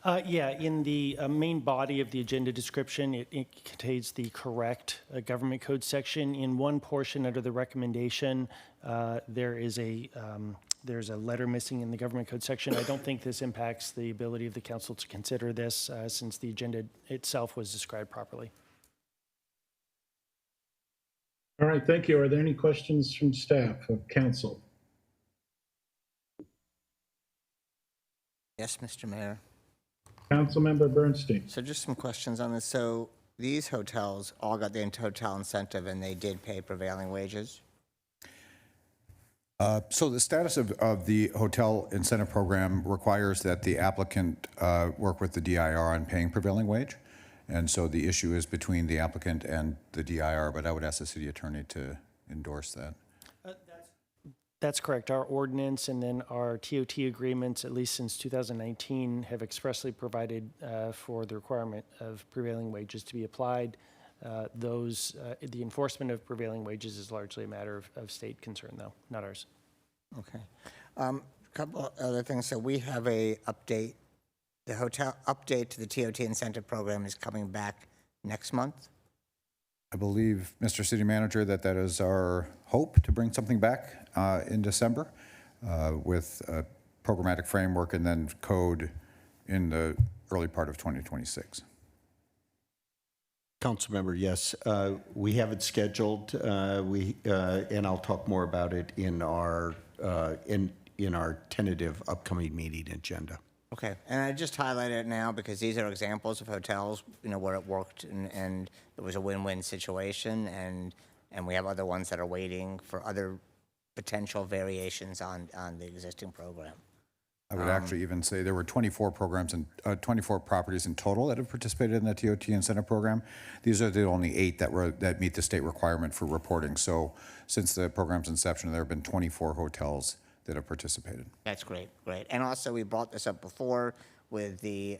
Yeah, in the main body of the agenda description, it contains the correct government code section. In one portion under the recommendation, there's a letter missing in the government code section. I don't think this impacts the ability of the council to consider this since the agenda itself was described properly. All right, thank you. Are there any questions from staff of council? Yes, Mr. Mayor. Councilmember Bernstein. So just some questions on this. So these hotels all got the hotel incentive and they did pay prevailing wages? So the status of the hotel incentive program requires that the applicant work with the DIR on paying prevailing wage. And so the issue is between the applicant and the DIR, but I would ask the city attorney to endorse that. That's correct. Our ordinance and then our TOT agreements, at least since 2019, have expressly provided for the requirement of prevailing wages to be applied. The enforcement of prevailing wages is largely a matter of state concern, though, not ours. Okay. Couple other things. So we have a update. The hotel update to the TOT incentive program is coming back next month. I believe, Mr. City Manager, that is our hope to bring something back in December with a programmatic framework and then code in the early part of 2026. Councilmember, yes, we have it scheduled. And I'll talk more about it in our tentative upcoming meeting agenda. Okay, and I just highlight it now because these are examples of hotels, where it worked and it was a win-win situation, and we have other ones that are waiting for other potential variations on the existing program. I would actually even say there were 24 programs and 24 properties in total that have participated in the TOT incentive program. These are the only 8 that meet the state requirement for reporting. So since the program's inception, there have been 24 hotels that have participated. That's great, great. And also, we brought this up before with the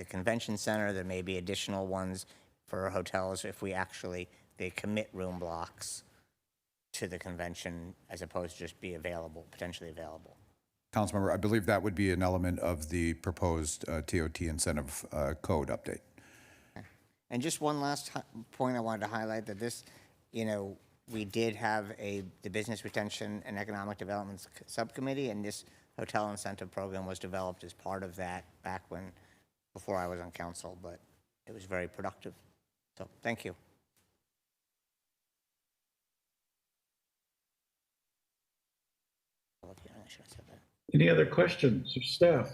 convention center. There may be additional ones for hotels if they commit room blocks to the convention as opposed to just be potentially available. Councilmember, I believe that would be an element of the proposed TOT incentive code update. Okay. And just one last point I wanted to highlight that this, we did have the Business Retention and Economic Development Subcommittee, and this hotel incentive program was developed as part of that before I was on council, but it was very productive. So thank you. Any other questions of staff?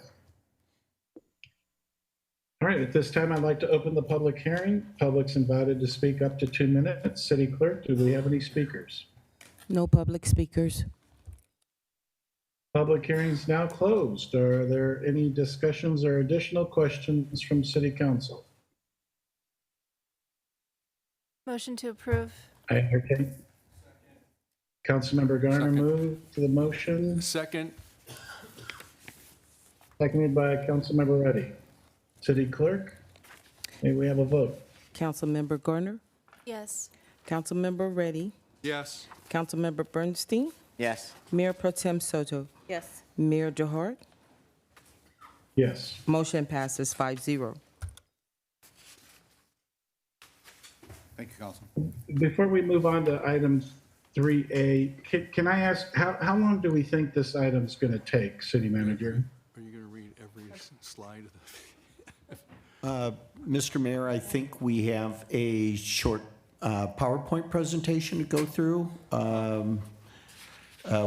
All right, at this time, I'd like to open the public hearing. Public's invited to speak up to 2 minutes. City Clerk, do we have any speakers? No public speakers. Public hearing is now closed. Are there any discussions or additional questions from City Council? Motion to approve. I entertain. Councilmember Garner moved to the motion, Second. seconded by Councilmember Reddy. City Clerk, may we have a vote? Councilmember Garner, Yes. Councilmember Reddy, Yes. Councilmember Bernstein, Yes. Mayor Pro Tem Soto, Yes. Mayor DeHart. Yes. Motion passes 5-0. Thank you, Council. Before we move on to item 3A, can I ask, how long do we think this item's going to take, City Manager? Are you going to read every slide of the? Mr. Mayor, I think we have a short PowerPoint presentation to go through.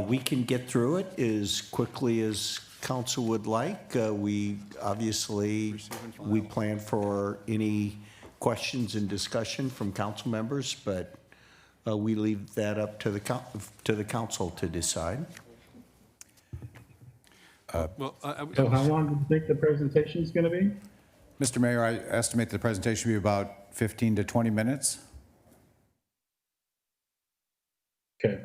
We can get through it as quickly as council would like. We plan for any questions and discussion from council members, but we leave that up to the council to decide. So how long do you think the presentation is going to be? Mr. Mayor, I estimate the presentation will be about 15 to 20 minutes. Okay.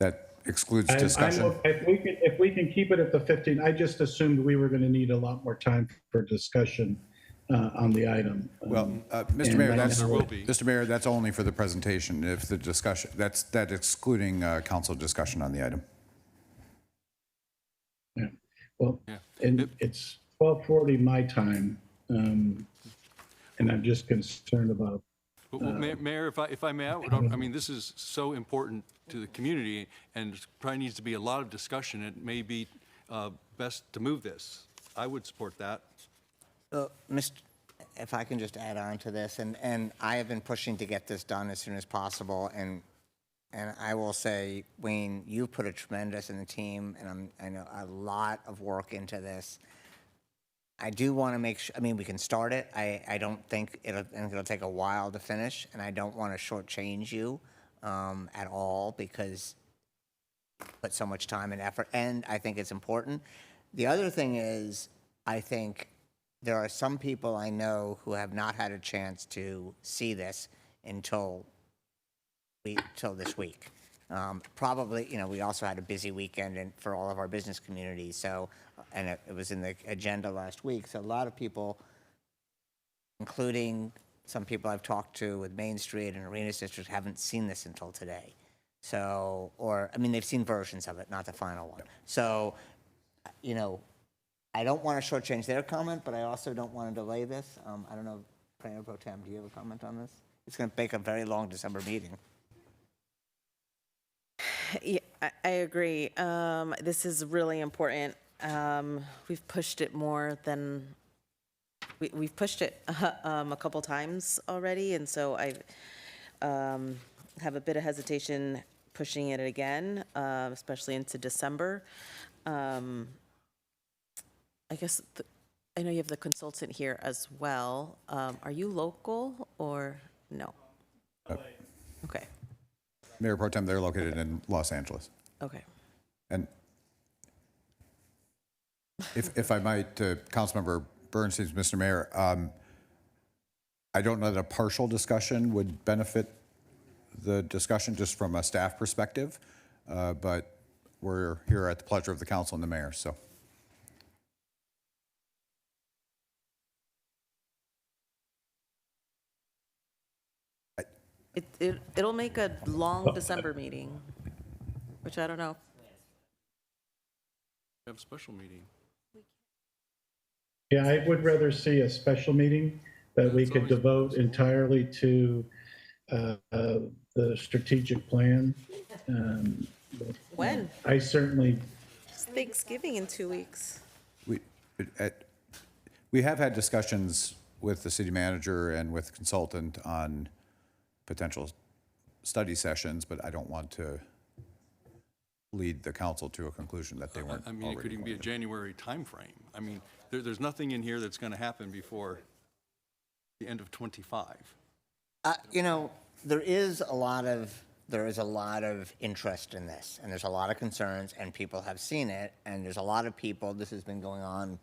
That excludes discussion. If we can keep it at the 15, I just assumed we were going to need a lot more time for discussion on the item. Well, Mr. Mayor, that's only for the presentation. If the discussion, that's excluding council discussion on the item. Yeah. Well, and it's 12:40 my time, and I'm just concerned about. Well, Mayor, if I may, I mean, this is so important to the community, and probably needs to be a lot of discussion. It may be best to move this. I would support that. If I can just add on to this, and I have been pushing to get this done as soon as possible, and I will say, Wayne, you put a tremendous in the team, and I know a lot of work into this. I do want to make sure, I mean, we can start it. I don't think it'll take a while to finish, and I don't want to shortchange you at all because you put so much time and effort, and I think it's important. The other thing is, I think there are some people I know who have not had a chance to see this until this week. Probably, you know, we also had a busy weekend for all of our business communities, so, and it was in the agenda last week, so a lot of people, including some people I've talked to with Main Street and Arenas District, haven't seen this until today. So, I mean, they've seen versions of it, not the final one. So, you know, I don't want to shortchange their comment, but I also don't want to delay this. I don't know, Mayor Pro Tem, do you have a comment on this? It's going to make a very long December meeting. Yeah, I agree. This is really important. We've pushed it more than, we've pushed it a couple times already, and so I have a bit of hesitation pushing it again, especially into December. I guess, I know you have the consultant here as well. Are you local or no? Okay. Mayor Pro Tem, they're located in Los Angeles. Okay. And if I might, Councilmember Bernstein, Mr. Mayor, I don't know that a partial discussion would benefit the discussion just from a staff perspective, but we're here at the pleasure of the council and the mayor, so. It'll make a long December meeting, which I don't know. Have a special meeting. Yeah, I would rather see a special meeting that we could devote entirely to the strategic plan. When? I certainly. It's Thanksgiving in 2 weeks. We have had discussions with the city manager and with the consultant on potential study sessions, but I don't want to lead the council to a conclusion that they weren't. I mean, it could even be a January timeframe. I mean, there's nothing in here that's going to happen before the end of 25. You know, there is a lot of interest in this, and there's a lot of concerns, and people have seen it, and there's a lot of people, this has been going on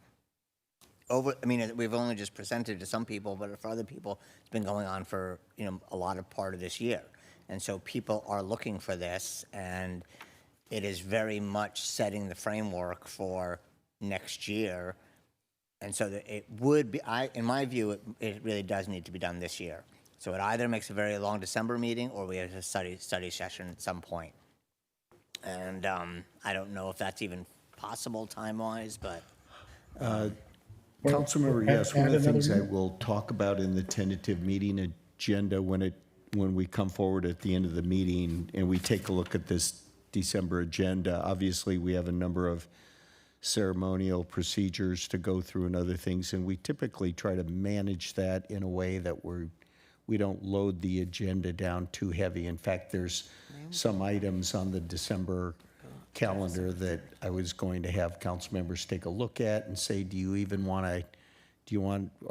I mean, we've only just presented to some people, but for other people, it's been going on for, you know, a lot of part of this year. And so people are looking for this, and it is very much setting the framework for next year. And so that it would be, in my view, it really does need to be done this year. So it either makes a very long December meeting, or we have a study session at some point. And I don't know if that's even possible time-wise, but. Councilmember, yes, one of the things I will talk about in the tentative meeting agenda when we come forward at the end of the meeting and we take a look at this December agenda, obviously we have a number of ceremonial procedures to go through and other things, and we typically try to manage that in a way that we don't load the agenda down too heavy. In fact, there's some items on the December calendar that I was going to have council members take a look at and say, are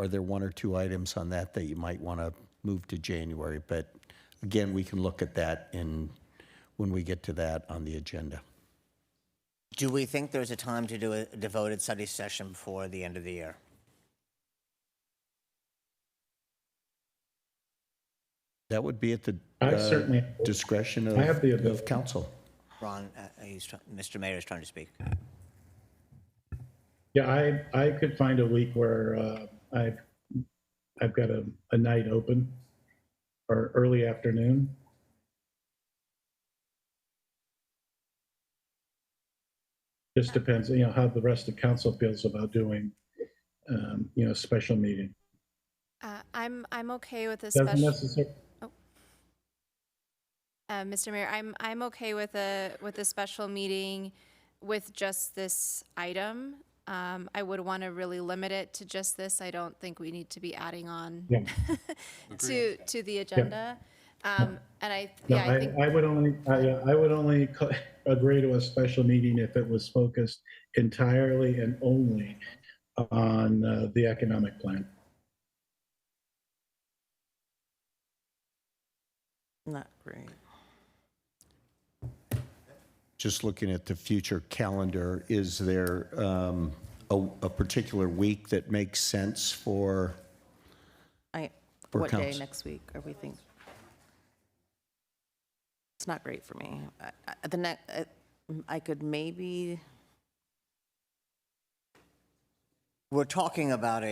there one or two items on that you might want to move to January? But again, we can look at that when we get to that on the agenda. Do we think there's a time to do a devoted study session before the end of the year? That would be at the certainly discretion I have the of council. Ron, Mr. Mayor is trying to speak. Yeah, I could find a week where I've got a night open or early afternoon. Just depends, how the rest of council feels about doing, a special meeting. I'm okay with a Doesn't special. necessarily, Mr. Mayor, I'm okay with a special meeting with just this item. I would want to really limit it to just this. I don't think we need to be adding on Yeah. to the agenda. And I think I would only agree to a special meeting if it was focused entirely and only on the economic plan. Not great. Just looking at the future calendar, is there a particular week that makes sense for For What day council. next week are we thinking? It's not great for me. I could maybe, We're talking about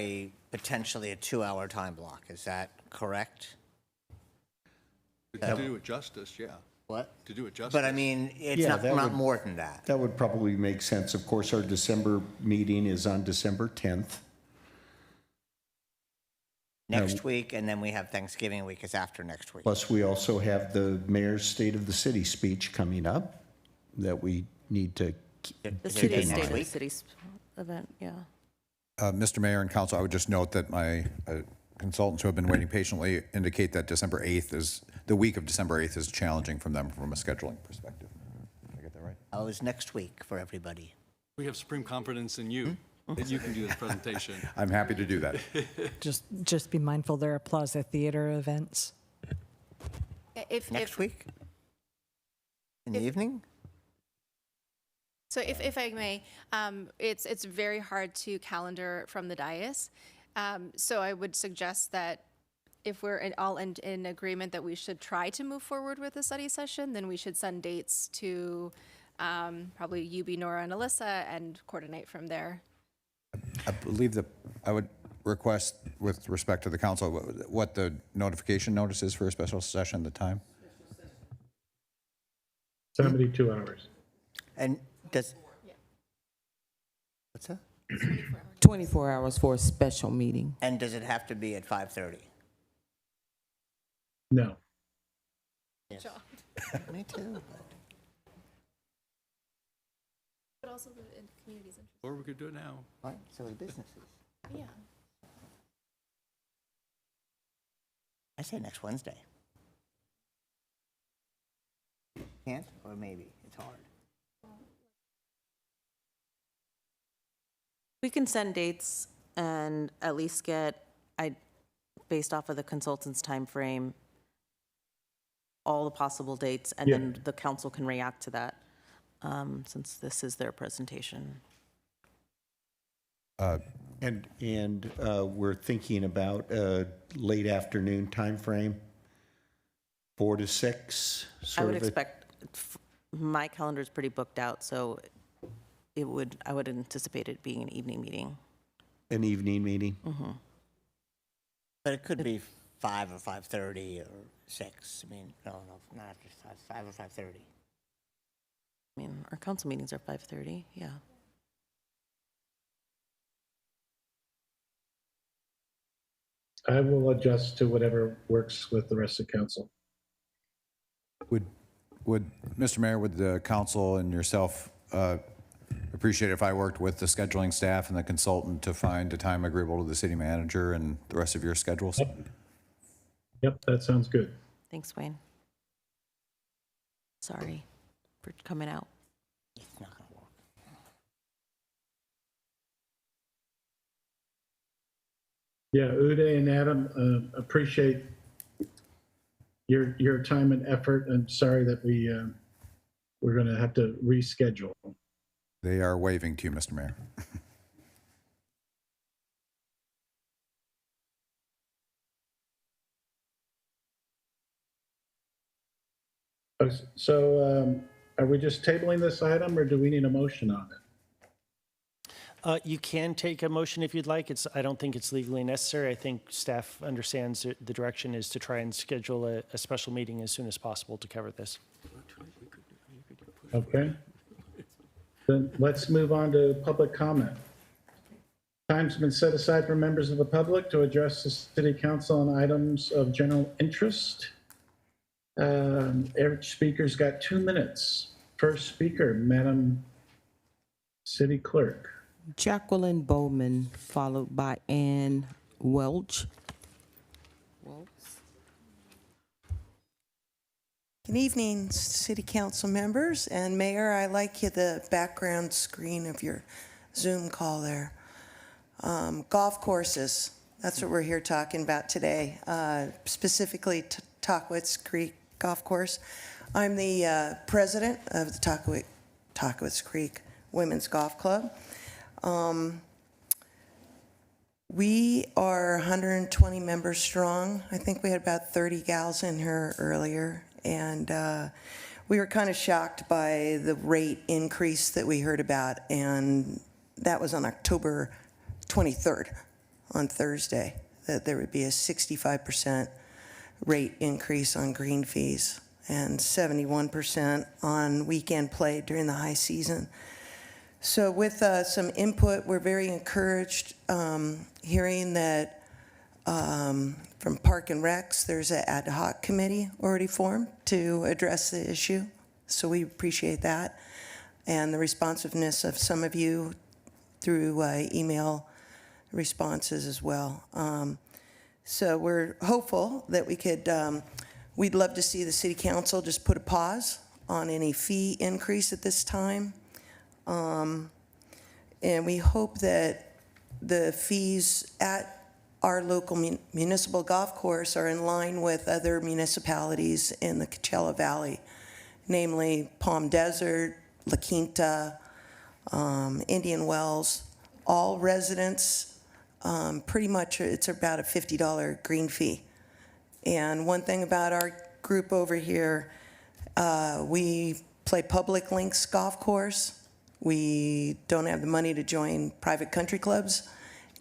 potentially a 2-hour time block, is that correct? To do it justice, yeah. What? To do it justice. But I mean, it's Yeah, not that would- more than that. That would probably make sense. Of course, our December meeting is on December 10th. Next week, and then we have Thanksgiving week is after next week. Plus, we also have the mayor's State of the City speech coming up that we need to the keep city in state of the mind. city's event, yeah. Mr. Mayor and Council, I would just note that my consultants who have been waiting patiently indicate that the week of December 8th is challenging from them from a scheduling perspective. Did I get that right? Oh, it's next week for everybody. We have supreme confidence in you, that you can do this presentation. I'm happy to do that. Just be mindful there are Plaza Theater events. Next week? In the evening? So if I may, it's very hard to calendar from the dais. So I would suggest that if we're all in agreement that we should try to move forward with the study session, then we should send dates to probably UB, Nora, and Alyssa and coordinate from there. I believe that I would request, with respect to the council, what the notification notice is for a special session, the time? 72 hours. And does... What's that? 24 hours for a special meeting. And does it have to be at 5:30? No. Yes. Me too. But also the community's interest. Or we could do it now. Right, so the businesses. Yeah. I say next Wednesday. Can't, or maybe, it's hard. We can send dates and at least get, based off of the consultant's time frame, all the possible dates, and then the council can react to that, since this is their presentation. And we're thinking about a late afternoon timeframe, 4 to 6. I would expect, my calendar is pretty booked out, so I would anticipate it being an evening meeting. An evening meeting. Mm-hmm. But it could be 5 or 5:30 or 6. I mean, no, not after 5 or 5:30. I mean, our council meetings are 5:30, yeah. I will adjust to whatever works with the rest of council. Would Mr. Mayor, would the council and yourself appreciate it if I worked with the scheduling staff and the consultant to find a time agreeable to the city manager and the rest of your schedules? Yep, that sounds good. Thanks, Wayne. Sorry for coming out. It's not going to work. Yeah, Uday and Adam, appreciate your time and effort. I'm sorry that we're going to have to reschedule. They are waving to you, Mr. Mayor. So are we just tabling this item, or do we need a motion on it? You can take a motion if you'd like. I don't think it's legally necessary. I think staff understands that the direction is to try and schedule a special meeting as soon as possible to cover this. Okay. Then let's move on to public comment. Time's been set aside for members of the public to address the city council on items of general interest. Every speaker's got 2 minutes. First speaker, Madam City Clerk. Jacqueline Bowman, followed by Ann Welch. Good evening, City Council members, and Mayor, I like the background screen of your Zoom call there. Golf courses, that's what we're here talking about today, specifically Tockwitz Creek Golf Course. I'm the president of the Tockwitz Creek Women's Golf Club. We are 120 members strong. I think we had about 30 gals in here earlier. And we were kind of shocked by the rate increase that we heard about. And that was on October 23rd, on Thursday, that there would be a 65% rate increase on green fees and 71% on weekend play during the high season. So with some input, we're very encouraged hearing that from Park and Recs, there's an ad hoc committee already formed to address the issue. So we appreciate that. And the responsiveness of some of you through email responses as well. So we're hopeful that we could, we'd love to see the city council just put a pause on any fee increase at this time. And we hope that the fees at our local municipal golf course are in line with other municipalities in the Coachella Valley, namely Palm Desert, La Quinta, Indian Wells. All residents, pretty much it's about a $50 green fee. And one thing about our group over here, we play public links golf course. We don't have the money to join private country clubs,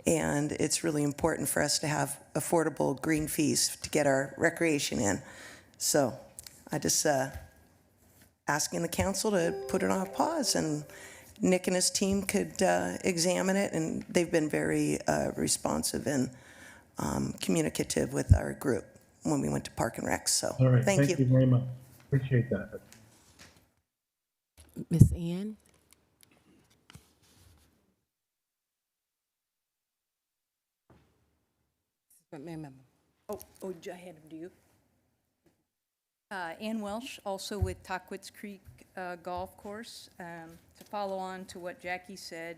and it's really important for us to have affordable green fees to get our recreation in. So I just asking the council to put it on pause, and Nick and his team could examine it, and they've been very responsive and communicative with our group when we went to Park and Rec. So All right, thank you. you very much. Appreciate that. Miss Ann? Oh, I hand them to you. Ann Welsh, also with Tockwitz Creek Golf Course. To follow on to what Jackie said,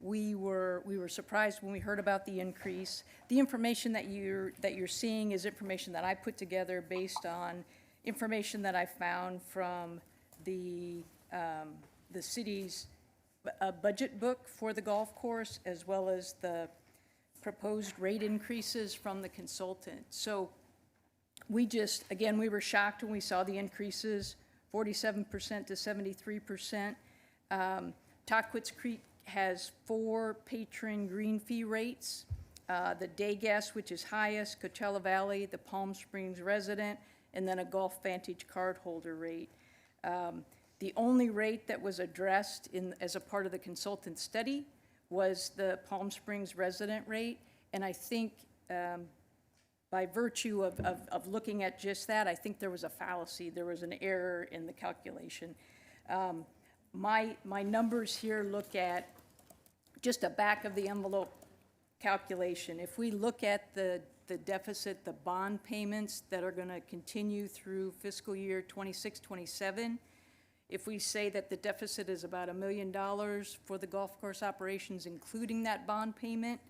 we were surprised when we heard about the increase. The information that you're seeing is information that I put together based on information that I found from the city's budget book for the golf course, as well as the proposed rate increases from the consultant. So we just, again, we were shocked when we saw the increases, 47% to 73%. Tockwitz Creek has 4 patron green fee rates. The day guest, which is highest, Coachella Valley, the Palm Springs resident, and then a Golf Vantage card holder rate. The only rate that was addressed as a part of the consultant study was the Palm Springs resident rate, and I think by virtue of looking at just that, I think there was a fallacy. There was an error in the calculation. My numbers here look at just a back of the envelope calculation. If we look at the deficit, the bond payments that are going to continue through fiscal year 26-27, if we say that the deficit is about $1 million for the golf course operations, including that bond payment,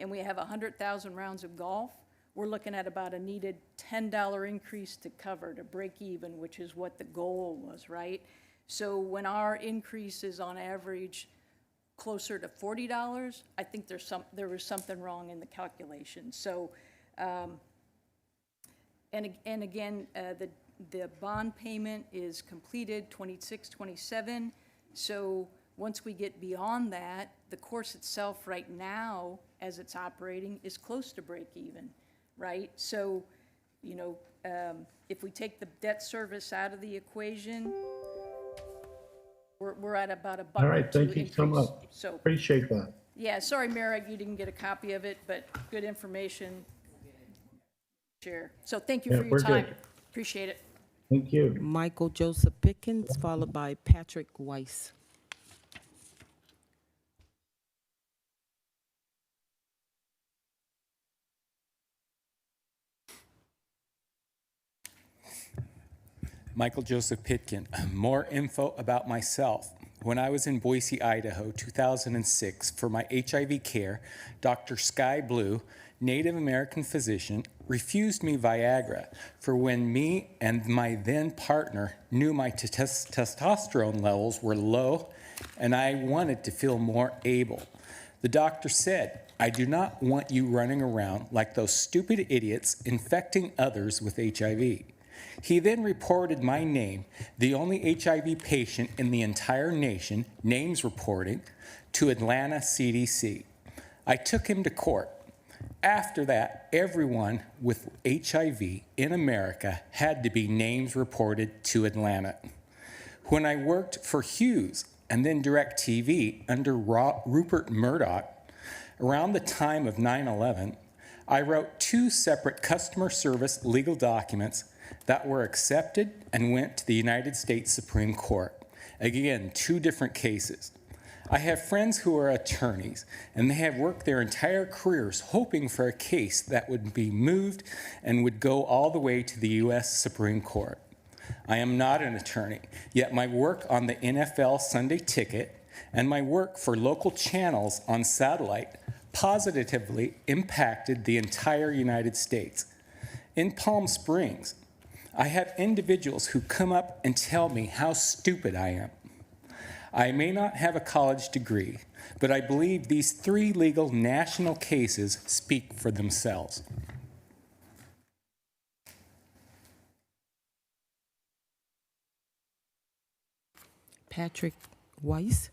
and we have 100,000 rounds of golf, we're looking at about a needed $10 increase to cover, to break even, which is what the goal was, right? So when our increase is on average closer to $40, I think there was something wrong in the calculation. So, and again, the bond payment is completed 26-27. So once we get beyond that, the course itself right now, as it's operating, is close to break even, right? So, you know, if we take the debt service out of the equation, we're at about a buck All or right, two thank you so increase. much. So, Appreciate that. yeah, sorry, Mayor, you didn't get a copy of it, but good information. Share. So thank you Yeah, for your we're time. good. Appreciate it. Thank you. Michael Joseph Pickens, followed by Patrick Weiss. Michael Joseph Pitkin. More info about myself. When I was in Boise, Idaho, 2006, for my HIV care, Dr. Sky Blue, Native American physician, refused me Viagra for when me and my then partner knew my testosterone levels were low and I wanted to feel more able. The doctor said, "I do not want you running around like those stupid idiots infecting others with HIV." He then reported my name, the only HIV patient in the entire nation, names reporting, to Atlanta CDC. I took him to court. After that, everyone with HIV in America had to be names reported to Atlanta. When I worked for Hughes and then DirecTV under Rupert Murdoch, around the time of 9/11, I wrote 2 separate customer service legal documents that were accepted and went to the United States Supreme Court. Again, 2 different cases. I have friends who are attorneys, and they have worked their entire careers hoping for a case that would be moved and would go all the way to the U.S. Supreme Court. I am not an attorney, yet my work on the NFL Sunday Ticket and my work for local channels on satellite positively impacted the entire United States. In Palm Springs, I have individuals who come up and tell me how stupid I am. I may not have a college degree, but I believe these 3 legal national cases speak for themselves. Patrick Weiss.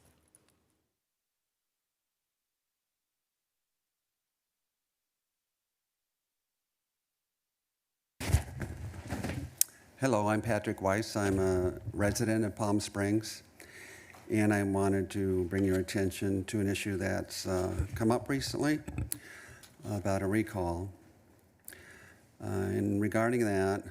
Hello, I'm Patrick Weiss. I'm a resident of Palm Springs, and I wanted to bring your attention to an issue that's come up recently about a recall. And regarding that,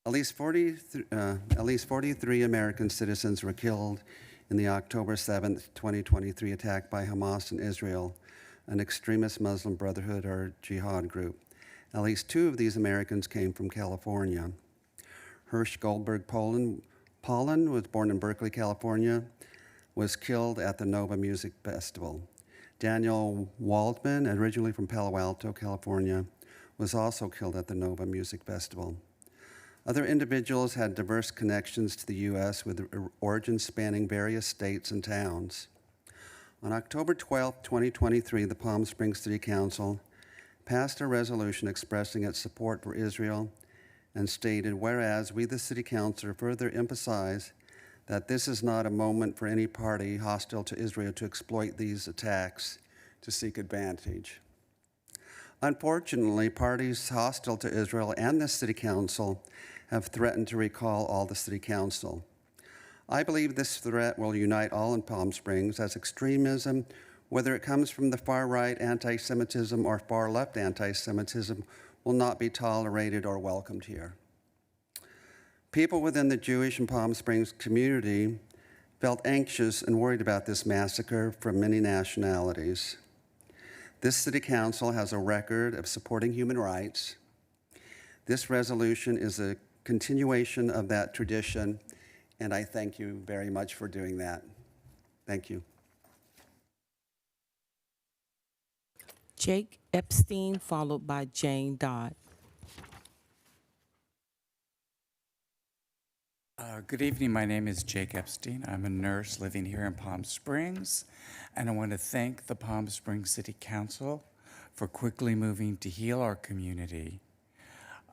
at least 43 American citizens were killed in the October 7th, 2023 attack by Hamas in Israel, an extremist Muslim Brotherhood or jihad group. At least 2 of these Americans came from California. Hirsch Goldberg Pollan was born in Berkeley, California, was killed at the Nova Music Festival. Daniel Waldman, originally from Palo Alto, California, was also killed at the Nova Music Festival. Other individuals had diverse connections to the U.S. with origins spanning various states and towns. On October 12, 2023, the Palm Springs City Council passed a resolution expressing its support for Israel and stated, whereas we, the City Council, further emphasize that this is not a moment for any party hostile to Israel to exploit these attacks to seek advantage. Unfortunately, parties hostile to Israel and the City Council have threatened to recall all the City Council. I believe this threat will unite all in Palm Springs, as extremism, whether it comes from the far-right anti-Semitism or far-left anti-Semitism, will not be tolerated or welcomed here. People within the Jewish and Palm Springs community felt anxious and worried about this massacre from many nationalities. This City Council has a record of supporting human rights. This resolution is a continuation of that tradition, and I thank you very much for doing that. Thank you. Jake Epstein, followed by Jane Dodd. Good evening. My name is Jake Epstein. I'm a nurse living here in Palm Springs, and I want to thank the Palm Springs City Council for quickly moving to heal our community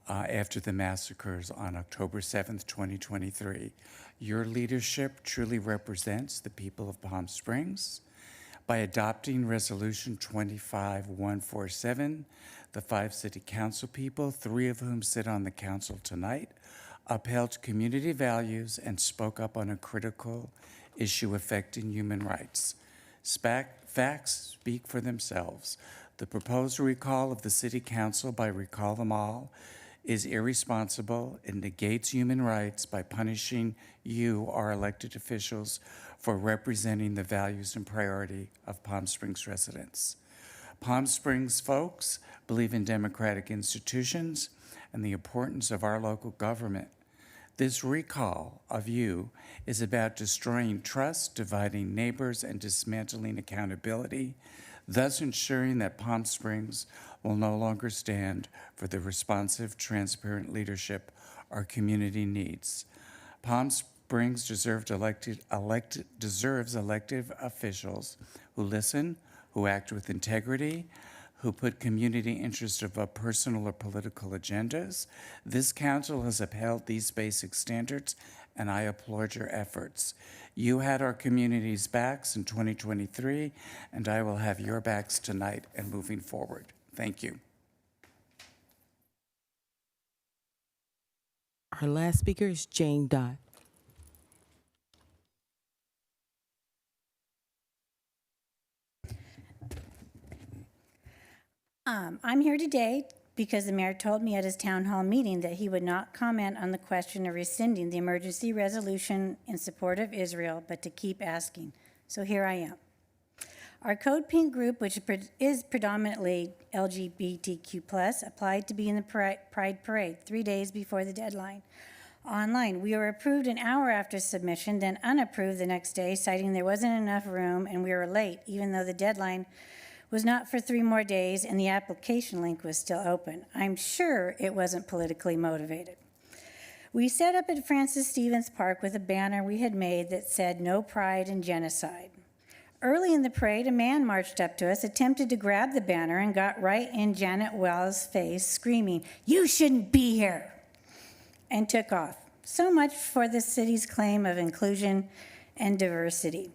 after the massacres on October 7th, 2023. Your leadership truly represents the people of Palm Springs. By adopting Resolution 25147, the 5 City Council people, 3 of whom sit on the council tonight, upheld community values, and spoke up on a critical issue affecting human rights. Facts speak for themselves. The proposed recall of the City Council by Recall Them All is irresponsible and negates human rights by punishing you, our elected officials, for representing the values and priority of Palm Springs residents. Palm Springs folks believe in democratic institutions and the importance of our local government. This recall of you is about destroying trust, dividing neighbors, and dismantling accountability, thus ensuring that Palm Springs will no longer stand for the responsive, transparent leadership our community needs. Palm Springs deserves elected officials who listen, who act with integrity, who put community interests above personal or political agendas. This council has upheld these basic standards, and I applaud your efforts. You had our community's backs in 2023, and I will have your backs tonight and moving forward. Thank you. Our last speaker is Jane Dodd. I'm here today because the mayor told me at his town hall meeting that he would not comment on the question of rescinding the emergency resolution in support of Israel, but to keep asking. So here I am. Our Code Pink group, which is predominantly LGBTQ+, applied to be in the Pride Parade 3 days before the deadline. Online, we were approved an hour after submission, then unapproved the next day, citing there wasn't enough room and we were late, even though the deadline was not for 3 more days and the application link was still open. I'm sure it wasn't politically motivated. We set up at Francis Stevens Park with a banner we had made that said, "No Pride and Genocide." Early in the parade, a man marched up to us, attempted to grab the banner, and got right in Janet Wells' face, screaming, "You shouldn't be here," and took off. So much for the city's claim of inclusion and diversity.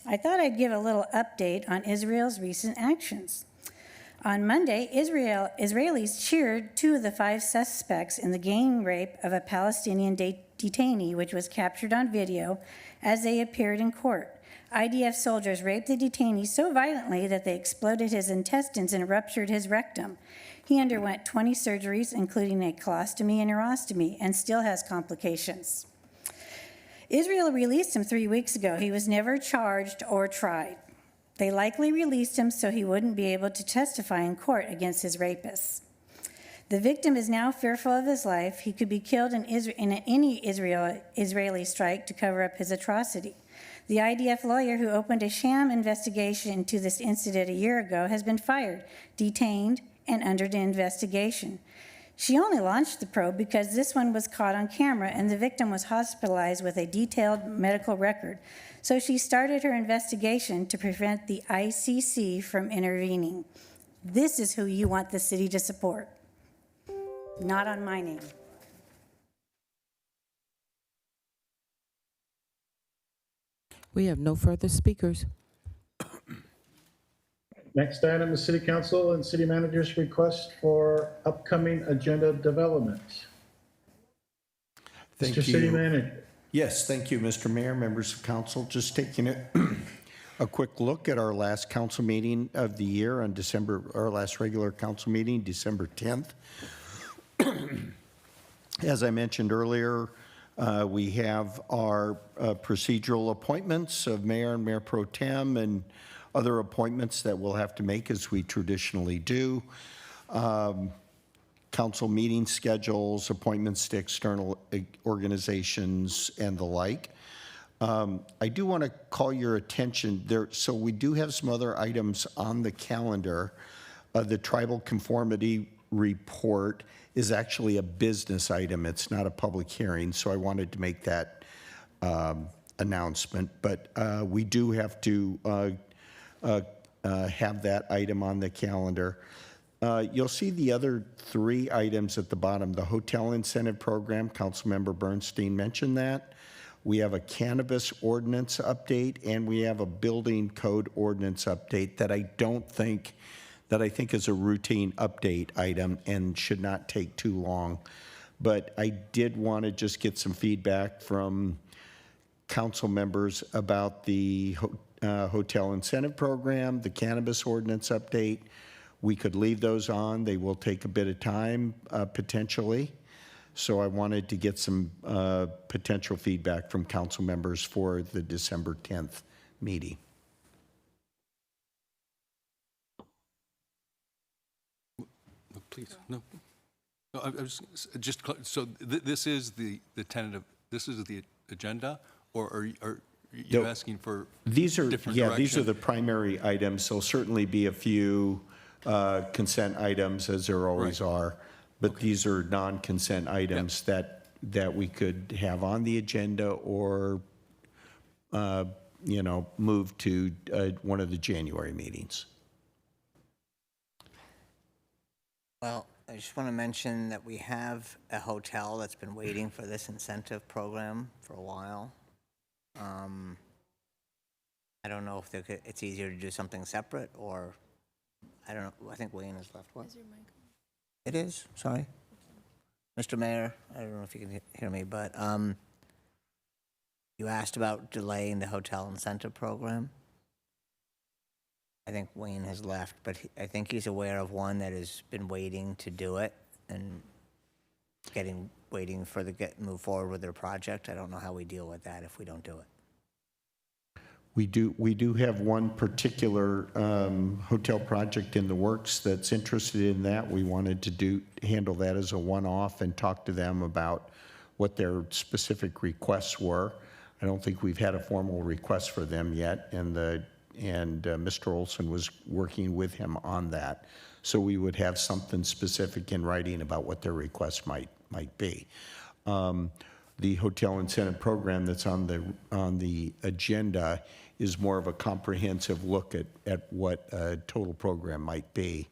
I thought I'd give a little update on Israel's recent actions. On Monday, Israelis cheered 2 of the 5 suspects in the gang rape of a Palestinian detainee, which was captured on video as they appeared in court. IDF soldiers raped the detainee so violently that they exploded his intestines and ruptured his rectum. He underwent 20 surgeries, including a colostomy and urostomy, and still has complications. Israel released him 3 weeks ago. He was never charged or tried. They likely released him so he wouldn't be able to testify in court against his rapists. The victim is now fearful of his life. He could be killed in any Israeli strike to cover up his atrocity. The IDF lawyer who opened a sham investigation into this incident a year ago has been fired, detained, and under investigation. She only launched the probe because this one was caught on camera and the victim was hospitalized with a detailed medical record. So she started her investigation to prevent the ICC from intervening. This is who you want the city to support. Not on my name. We have no further speakers. Next item is City Council and City Manager's request for upcoming agenda developments. Thank Mr. you. City Manager. Yes, thank you, Mr. Mayor, members of council. Just taking a quick look at our last council meeting of the year on our last regular council meeting, December 10th. As I mentioned earlier, we have our procedural appointments of mayor and mayor pro tem and other appointments that we'll have to make as we traditionally do. Council meeting schedules, appointments to external organizations, and the like. I do want to call your attention there. So we do have some other items on the calendar. The tribal conformity report is actually a business item. It's not a public hearing, so I wanted to make that announcement. But we do have to have that item on the calendar. You'll see the other 3 items at the bottom. The hotel incentive program, Councilmember Bernstein mentioned that. We have a cannabis ordinance update, and we have a building code ordinance update that I think is a routine update item and should not take too long. but I did want to just get some feedback from council members about the hotel incentive program, the cannabis ordinance update. We could leave those on. They will take a bit of time, potentially. So I wanted to get some potential feedback from council members for the December 10th meeting. Please, no. No, I was just, so this is the tentative, this is the agenda, or are you asking for These are, different yeah, these are direction? the primary items. There'll certainly be a few consent items, as there always are, but these are non-consent items that we could have on the agenda or, you know, move to one of the January meetings. Well, I just want to mention that we have a hotel that's been waiting for this incentive program for a while. I don't know if it's easier to do something separate, or, I don't know, I think Wayne has left. What? It is, sorry. Mr. Mayor, I don't know if you can hear me, but you asked about delaying the hotel incentive program. I think Wayne has left, but I think he's aware of one that has been waiting to do it and waiting for move forward with their project. I don't know how we deal with that if we don't do it. We do have one particular hotel project in the works that's interested in that. We wanted to handle that as a one-off and talk to them about what their specific requests were. I don't think we've had a formal request for them yet, and Mr. Olson was working with him on that. So we would have something specific in writing about what their requests might be. The hotel incentive program that's on the agenda is more of a comprehensive look at what a total program might be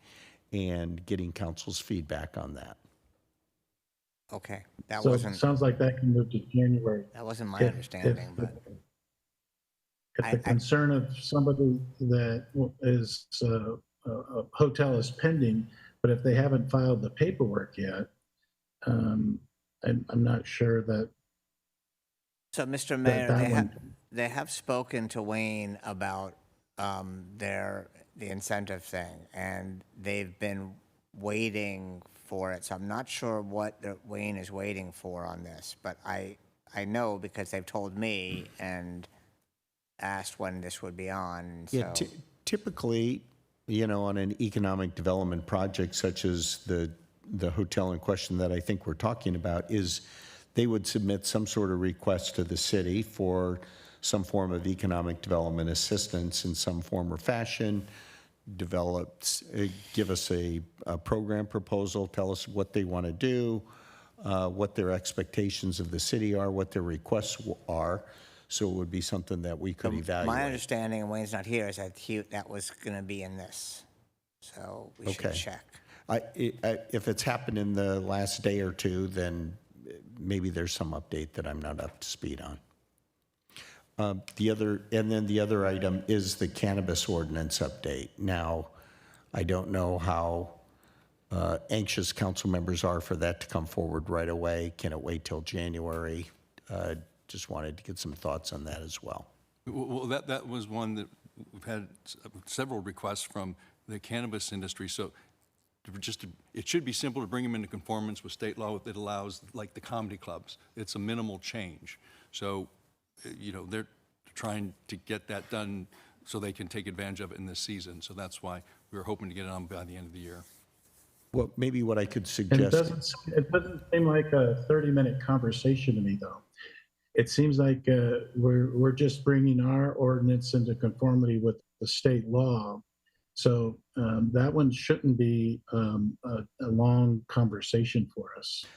and getting council's feedback on that. Okay, So it sounds like that can move to January. That wasn't my understanding, but. If the concern of somebody that is, a hotel is pending, but if they haven't filed the paperwork yet, I'm not sure that. So, Mr. Mayor, they have spoken to Wayne about the incentive thing, and they've been waiting for it. So I'm not sure what Wayne is waiting for on this, but I know because they've told me and asked when this would be on. So. Yeah, typically, you know, on an economic development project such as the hotel in question that I think we're talking about, is they would submit some sort of request to the city for some form of economic development assistance in some form or fashion, give us a program proposal, tell us what they want to do, what their expectations of the city are, what their requests are. So it would be something that we could evaluate. My understanding, and Wayne's not here, is that that was going to be in this. So we should check. If it's happened in the last day or two, then maybe there's some update that I'm not up to speed on. The other item is the cannabis ordinance update. Now, I don't know how anxious council members are for that to come forward right away. Can it wait till January? Just wanted to get some thoughts on that as well. Well, that was one that we've had several requests from the cannabis industry. So it should be simple to bring them into conformance with state law that allows, like the comedy clubs. It's a minimal change. So, you know, they're trying to get that done so they can take advantage of it in this season. So that's why we were hoping to get it on by the end of the year. Well, maybe what I could And suggest. it doesn't seem like a 30-minute conversation to me, though. It seems like we're just bringing our ordinance into conformity with the state law. So that one shouldn't be a long conversation for us.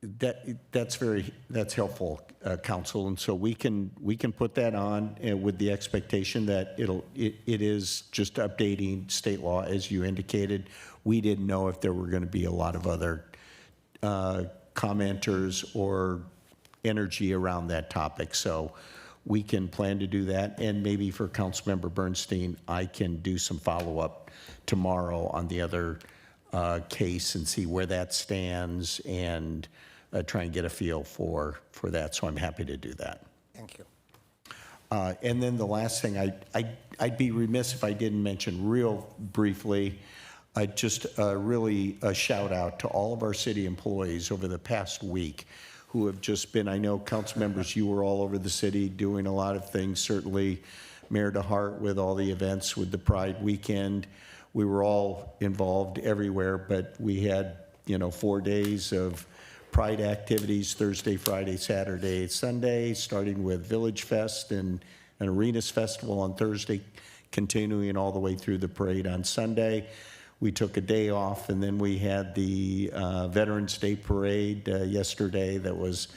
That's helpful, counsel, and so we can put that on with the expectation that it is just updating state law as you indicated. We didn't know if there were going to be a lot of other commenters or energy around that topic, so we can plan to do that. And maybe for Councilmember Bernstein, I can do some follow-up tomorrow on the other case and see where that stands and try and get a feel for that. So I'm happy to do that. Thank you. And then the last thing, I'd be remiss if I didn't mention real briefly, just really a shout out to all of our city employees over the past week who have just been, I know council members, you were all over the city doing a lot of things, certainly Mayor DeHart with all the events with the Pride weekend. We were all involved everywhere, but we had, 4 days of Pride activities, Thursday, Friday, Saturday, Sunday, starting with Village Fest and an Arenas Festival on Thursday, continuing all the way through the parade on Sunday. We took a day off, and then we had the Veterans Day Parade yesterday. That was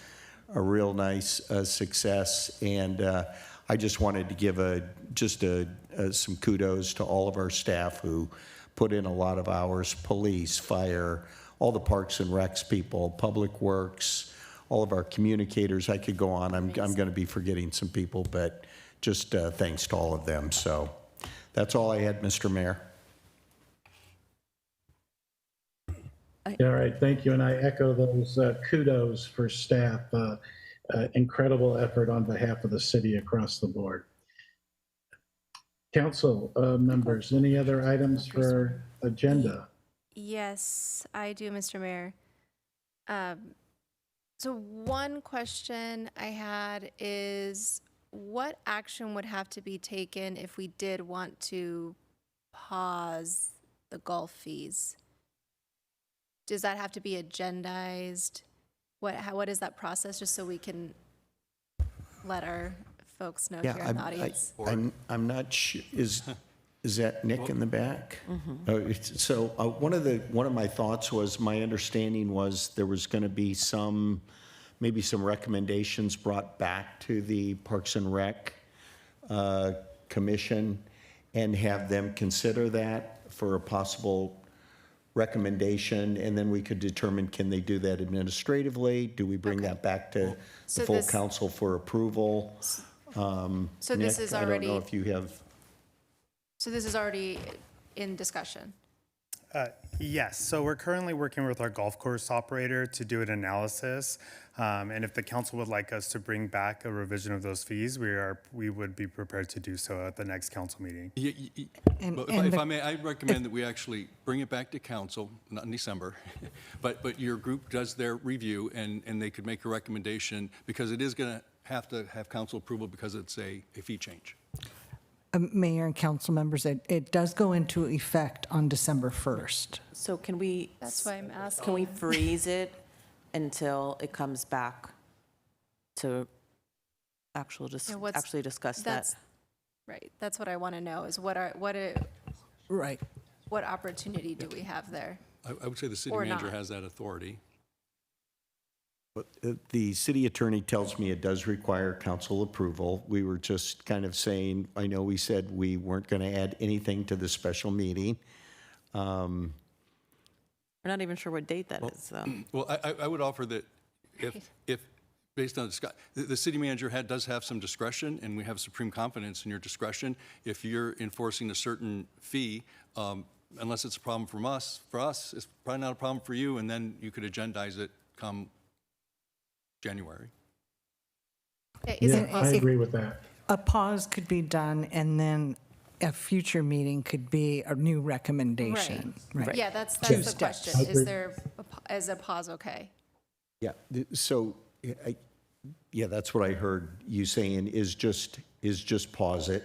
a real nice success, and I just wanted to give some kudos to all of our staff who put in a lot of hours, police, fire, all the Parks and Recs people, Public Works, all of our communicators. I could go on. I'm going to be forgetting some people, but just thanks to all of them. So that's all I had, Mr. Mayor. All right, thank you, and I echo those kudos for staff. Incredible effort on behalf of the city across the board. Council members, any other items for agenda? Yes, I do, Mr. Mayor. So one question I had is, what action would have to be taken if we did want to pause the golf fees? Does that have to be agendized? What is that process, just so we can let our folks know here in the audience? I'm not sure. Is that Nick in the back? So one of my thoughts was, my understanding was there was going to be maybe some recommendations brought back to the Parks and Rec Commission and have them consider that for a possible recommendation, and then we could determine, can they do that administratively? Do we bring that back to So the full this- council for approval? So this Nick, is I don't already, know if you have. so this is already in discussion. Yes, so we're currently working with our golf course operator to do an analysis. And if the council would like us to bring back a revision of those fees, we would be prepared to do so at the next council meeting. But if I may, I recommend that we actually bring it back to council, not in December, but your group does their review and they could make a recommendation, because it is going to have council approval because it's a fee change. Mayor and council members, it does go into effect on December 1st. So can we? That's why I'm asking. Can we freeze it until it comes back to actually discuss that? That's right. That's what I want to know, is what Right. opportunity do we have there? I would say the city Or manager not. has that authority. But the city attorney tells me it does require council approval. We were just kind of saying, I know we said we weren't going to add anything to the special meeting. We're not even sure what date that is, though. Well, I would offer that if based on the city manager does have some discretion, and we have supreme confidence in your discretion. If you're enforcing a certain fee, unless it's a problem for us, it's probably not a problem for you, and then you could agendize it come January. Yeah, I agree with that. A pause could be done, and then a future meeting could be a new recommendation. Right. Yeah, that's Two the steps. question. Is a pause okay? Yeah, so, yeah, that's what I heard you saying, is just pause it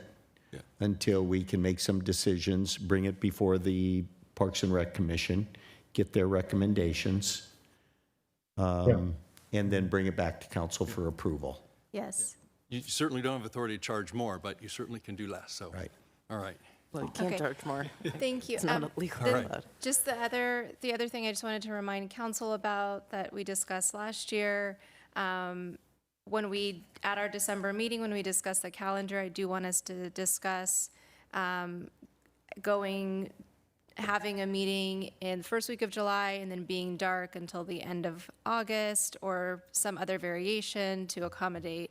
until we can make some decisions, bring it before the Parks and Rec Commission, get their recommendations, and then bring it back to council for approval. Yes. You certainly don't have authority to charge more, but you certainly can do less, so. Right. All right. Well, you can't Okay. charge more. Thank you. It's not illegal. the- All right. Just the other thing I just wanted to remind council about that we discussed last year, when we, at our December meeting, when we discussed the calendar, I do want us to discuss having a meeting in the first week of July and then being dark until the end of August, or some other variation to accommodate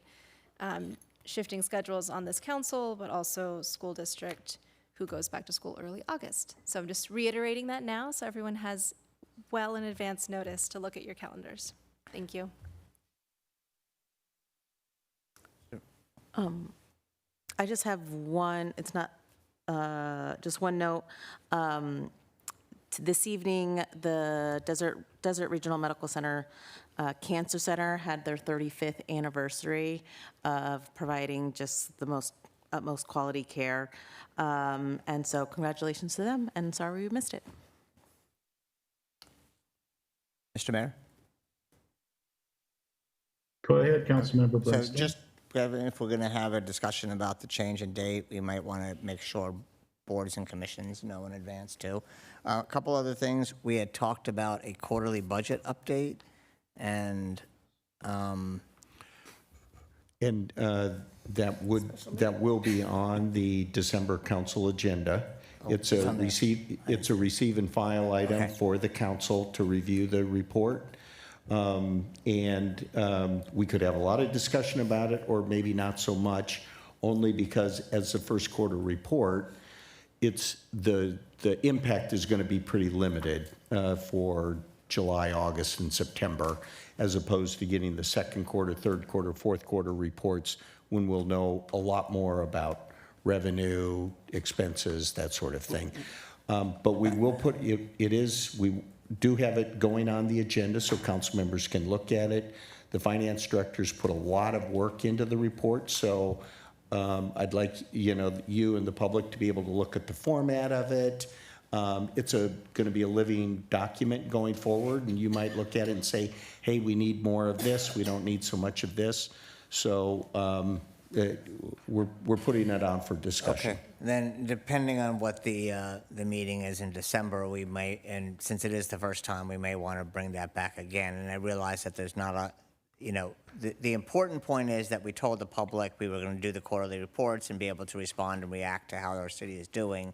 shifting schedules on this council, but also school district who goes back to school early August. So I'm just reiterating that now so everyone has well in advance notice to look at your calendars. Thank you. I just have one, it's not, just one note. This evening, the Desert Regional Medical Center Cancer Center had their 35th anniversary of providing just the utmost quality care. And so congratulations to them, and sorry we missed it. Mr. Mayor? Go ahead, Councilmember So Bernstein. just, if we're going to have a discussion about the change in date, we might want to make sure boards and commissions know in advance too. A couple other things, we had talked about a quarterly budget update, and that will be on the December council agenda. It's a receive and file item for the council to review the report. We could have a lot of discussion about it, or maybe not so much, only because as the first quarter report, the impact is going to be pretty limited for July, August, and September, as opposed to getting the second quarter, third quarter, fourth quarter reports when we'll know a lot more about revenue, expenses, that sort of thing. But we will put, we do have it going on the agenda so council members can look at it. The finance directors put a lot of work into the report, so I'd like, you and the public to be able to look at the format of it. It's going to be a living document going forward, and you might look at it and say, hey, we need more of this, we don't need so much of this. So we're putting it on for discussion. Okay. Then, depending on what the meeting is in December, we might, and since it is the first time, we may want to bring that back again. And I realize that there's not a, the important point is that we told the public we were going to do the quarterly reports and be able to respond and react to how our city is doing.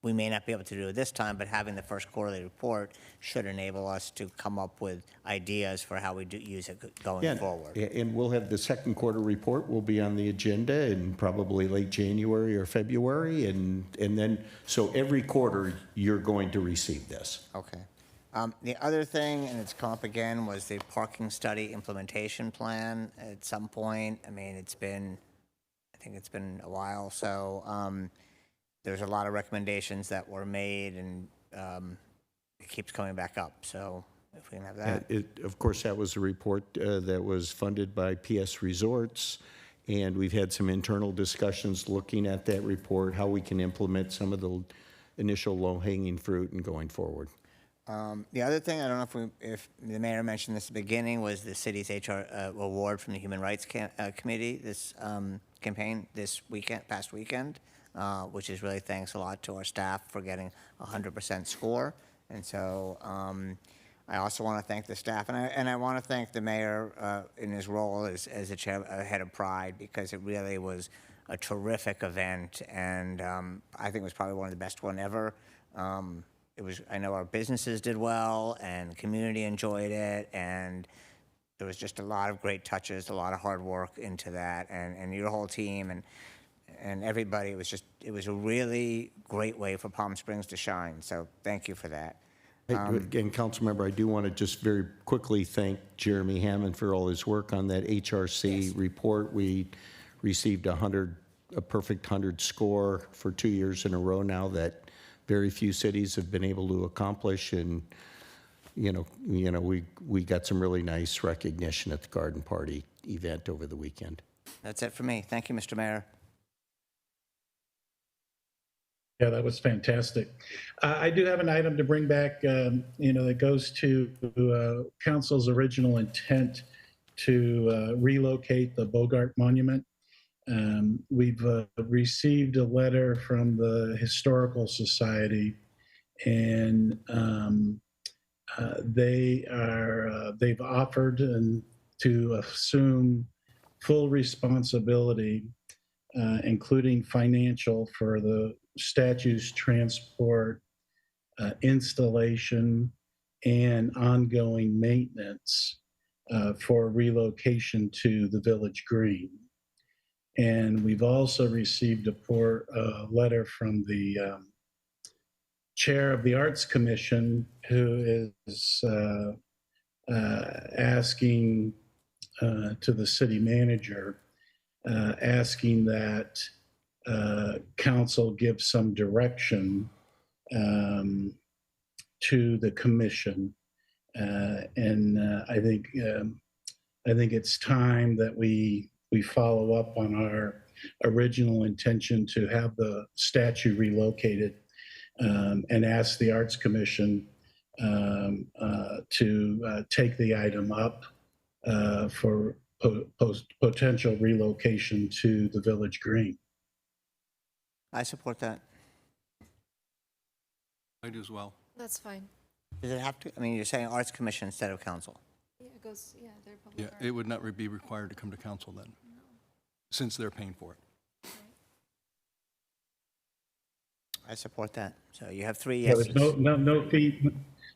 We may not be able to do it this time, but having the first quarterly report should enable us to come up with ideas for how we do use it going forward. And we'll have the second quarter report will be on the agenda in probably late January or February, and then, so every quarter you're going to receive this. Okay. The other thing, and it's come up again, was the parking study implementation plan at some point. I mean, I think it's been a while, so there's a lot of recommendations that were made, and it keeps coming back up. So if we can have that. Of course, that was a report that was funded by PS Resorts, and we've had some internal discussions looking at that report, how we can implement some of the initial low-hanging fruit and going forward. The other thing, I don't know if the mayor mentioned this at the beginning, was the city's HR award from the Human Rights Committee, this campaign this past weekend, which is really thanks a lot to our staff for getting a 100% score. And so I also want to thank the staff, and I want to thank the mayor in his role as a head of Pride, because it really was a terrific event, and I think it was probably one of the best one ever. I know our businesses did well, and the community enjoyed it, and there was just a lot of great touches, a lot of hard work into that, and your whole team and everybody. It was a really great way for Palm Springs to shine. So thank you for that. Again, Councilmember, I do want to just very quickly thank Jeremy Hammond for all his work on that HRC report. We received a perfect 100 score for 2 years in a row now that very few cities have been able to accomplish, and we got some really nice recognition at the Garden Party event over the weekend. That's it for me. Thank you, Mr. Mayor. Yeah, that was fantastic. I do have an item to bring back, that goes to council's original intent to relocate the Bogart Monument. We've received a letter from the Historical Society, and they've offered to assume full responsibility, including financial, for the statue's transport, installation, and ongoing maintenance for relocation to the Village Green. And we've also received a letter from the chair of the Arts Commission, who is asking to the city manager, asking that council give some direction to the commission. I think it's time that we follow up on our original intention to have the statue relocated, and ask the Arts Commission to take the item up for potential relocation to the Village Green. I support that. I do as well. That's fine. Does it have to? I mean, you're saying Arts Commission instead of council. Yeah, it goes, yeah, they're public Yeah, art. it would not be required to come to council then, since they're paying for it. I support that. So you have 3 Yeah, yeses. there's no fee.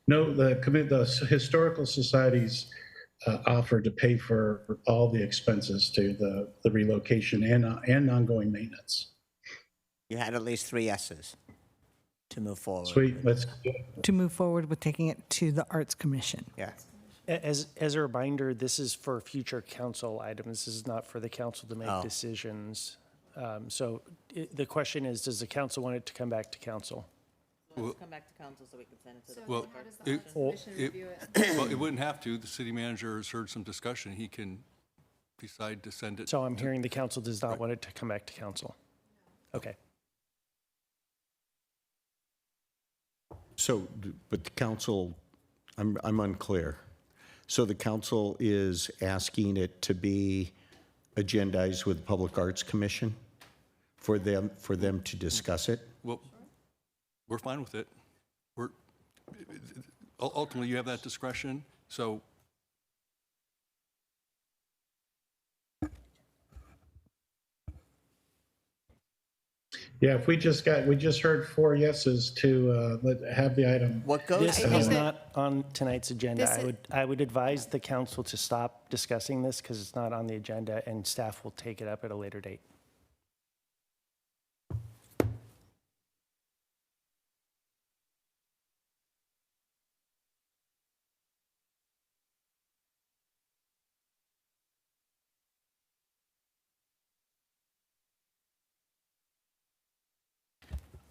No, the historical societies offered to pay for all the expenses to the relocation and ongoing maintenance. You had at least 3 yeses to move forward. Sweet, let's. To move forward with taking it to the Arts Commission. Yeah. As a reminder, this is for future council items. This is not for the council to make decisions. So the question is, does the council want it to come back to council? Let's come back to council so we can send it to the. Well, How does the Arts Commission review it? well, it wouldn't have to. The city manager has heard some discussion. He can decide to send it. So I'm hearing the council does not want it to come back to council. Okay. So, but the council, I'm unclear. So the council is asking it to be agendized with Public Arts Commission for them to discuss it? Well, we're fine with it. Ultimately, you have that discretion, so. Yeah, if we just heard 4 yeses to have the item. What goes? This is not on tonight's agenda. This is- I would advise the council to stop discussing this because it's not on the agenda and staff will take it up at a later date.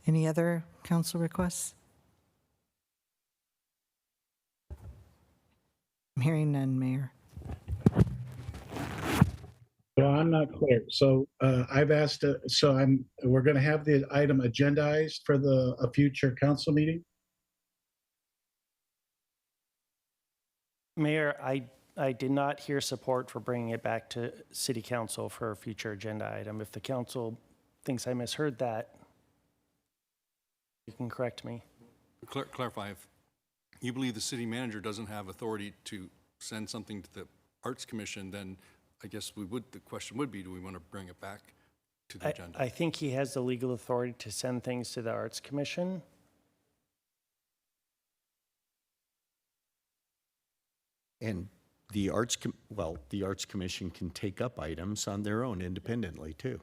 Any other council requests? I'm hearing none, Mayor. Well, I'm not clear. So I've asked, we're going to have the item agendized for a future council meeting? Mayor, I did not hear support for bringing it back to city council for a future agenda item. If the council thinks I misheard that, you can correct me. Clarify, if you believe the city manager doesn't have authority to send something to the Arts Commission, then I guess the question would be, do we want to bring it back to the agenda? I think he has the legal authority to send things to the Arts Commission. And the Arts Commission can take up items on their own independently, too.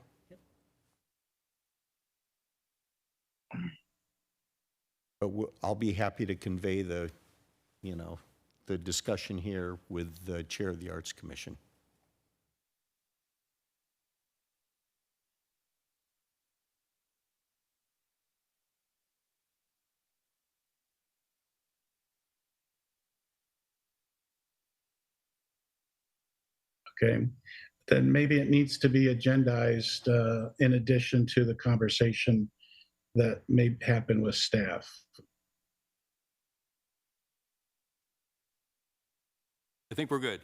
But I'll be happy to convey the discussion here with the chair of the Arts Commission. Okay, then maybe it needs to be agendized in addition to the conversation that may happen with staff. I think we're good.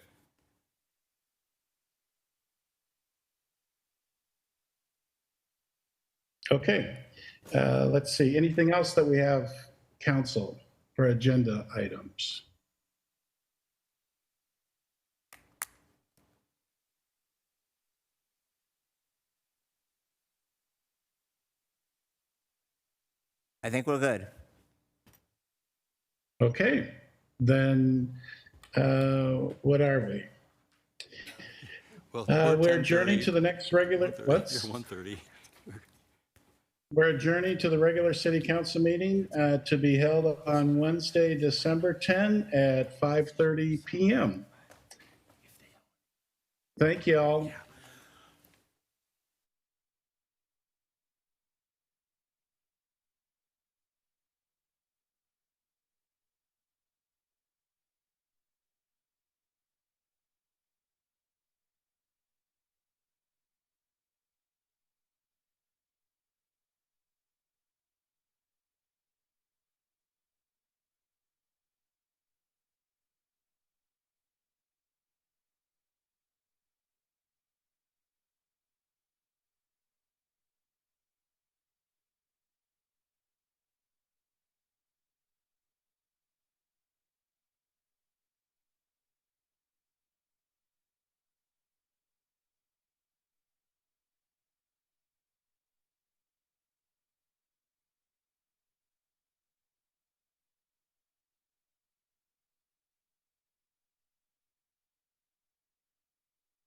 Okay, let's see. Anything else that we have, council, for agenda items? I think we're good. Okay, then what are we? Well, We're adjourning to the next regular, what's? 1:30. We're adjourning to the regular city council meeting to be held on Wednesday, December 10 at 5:30 PM. Thank you all.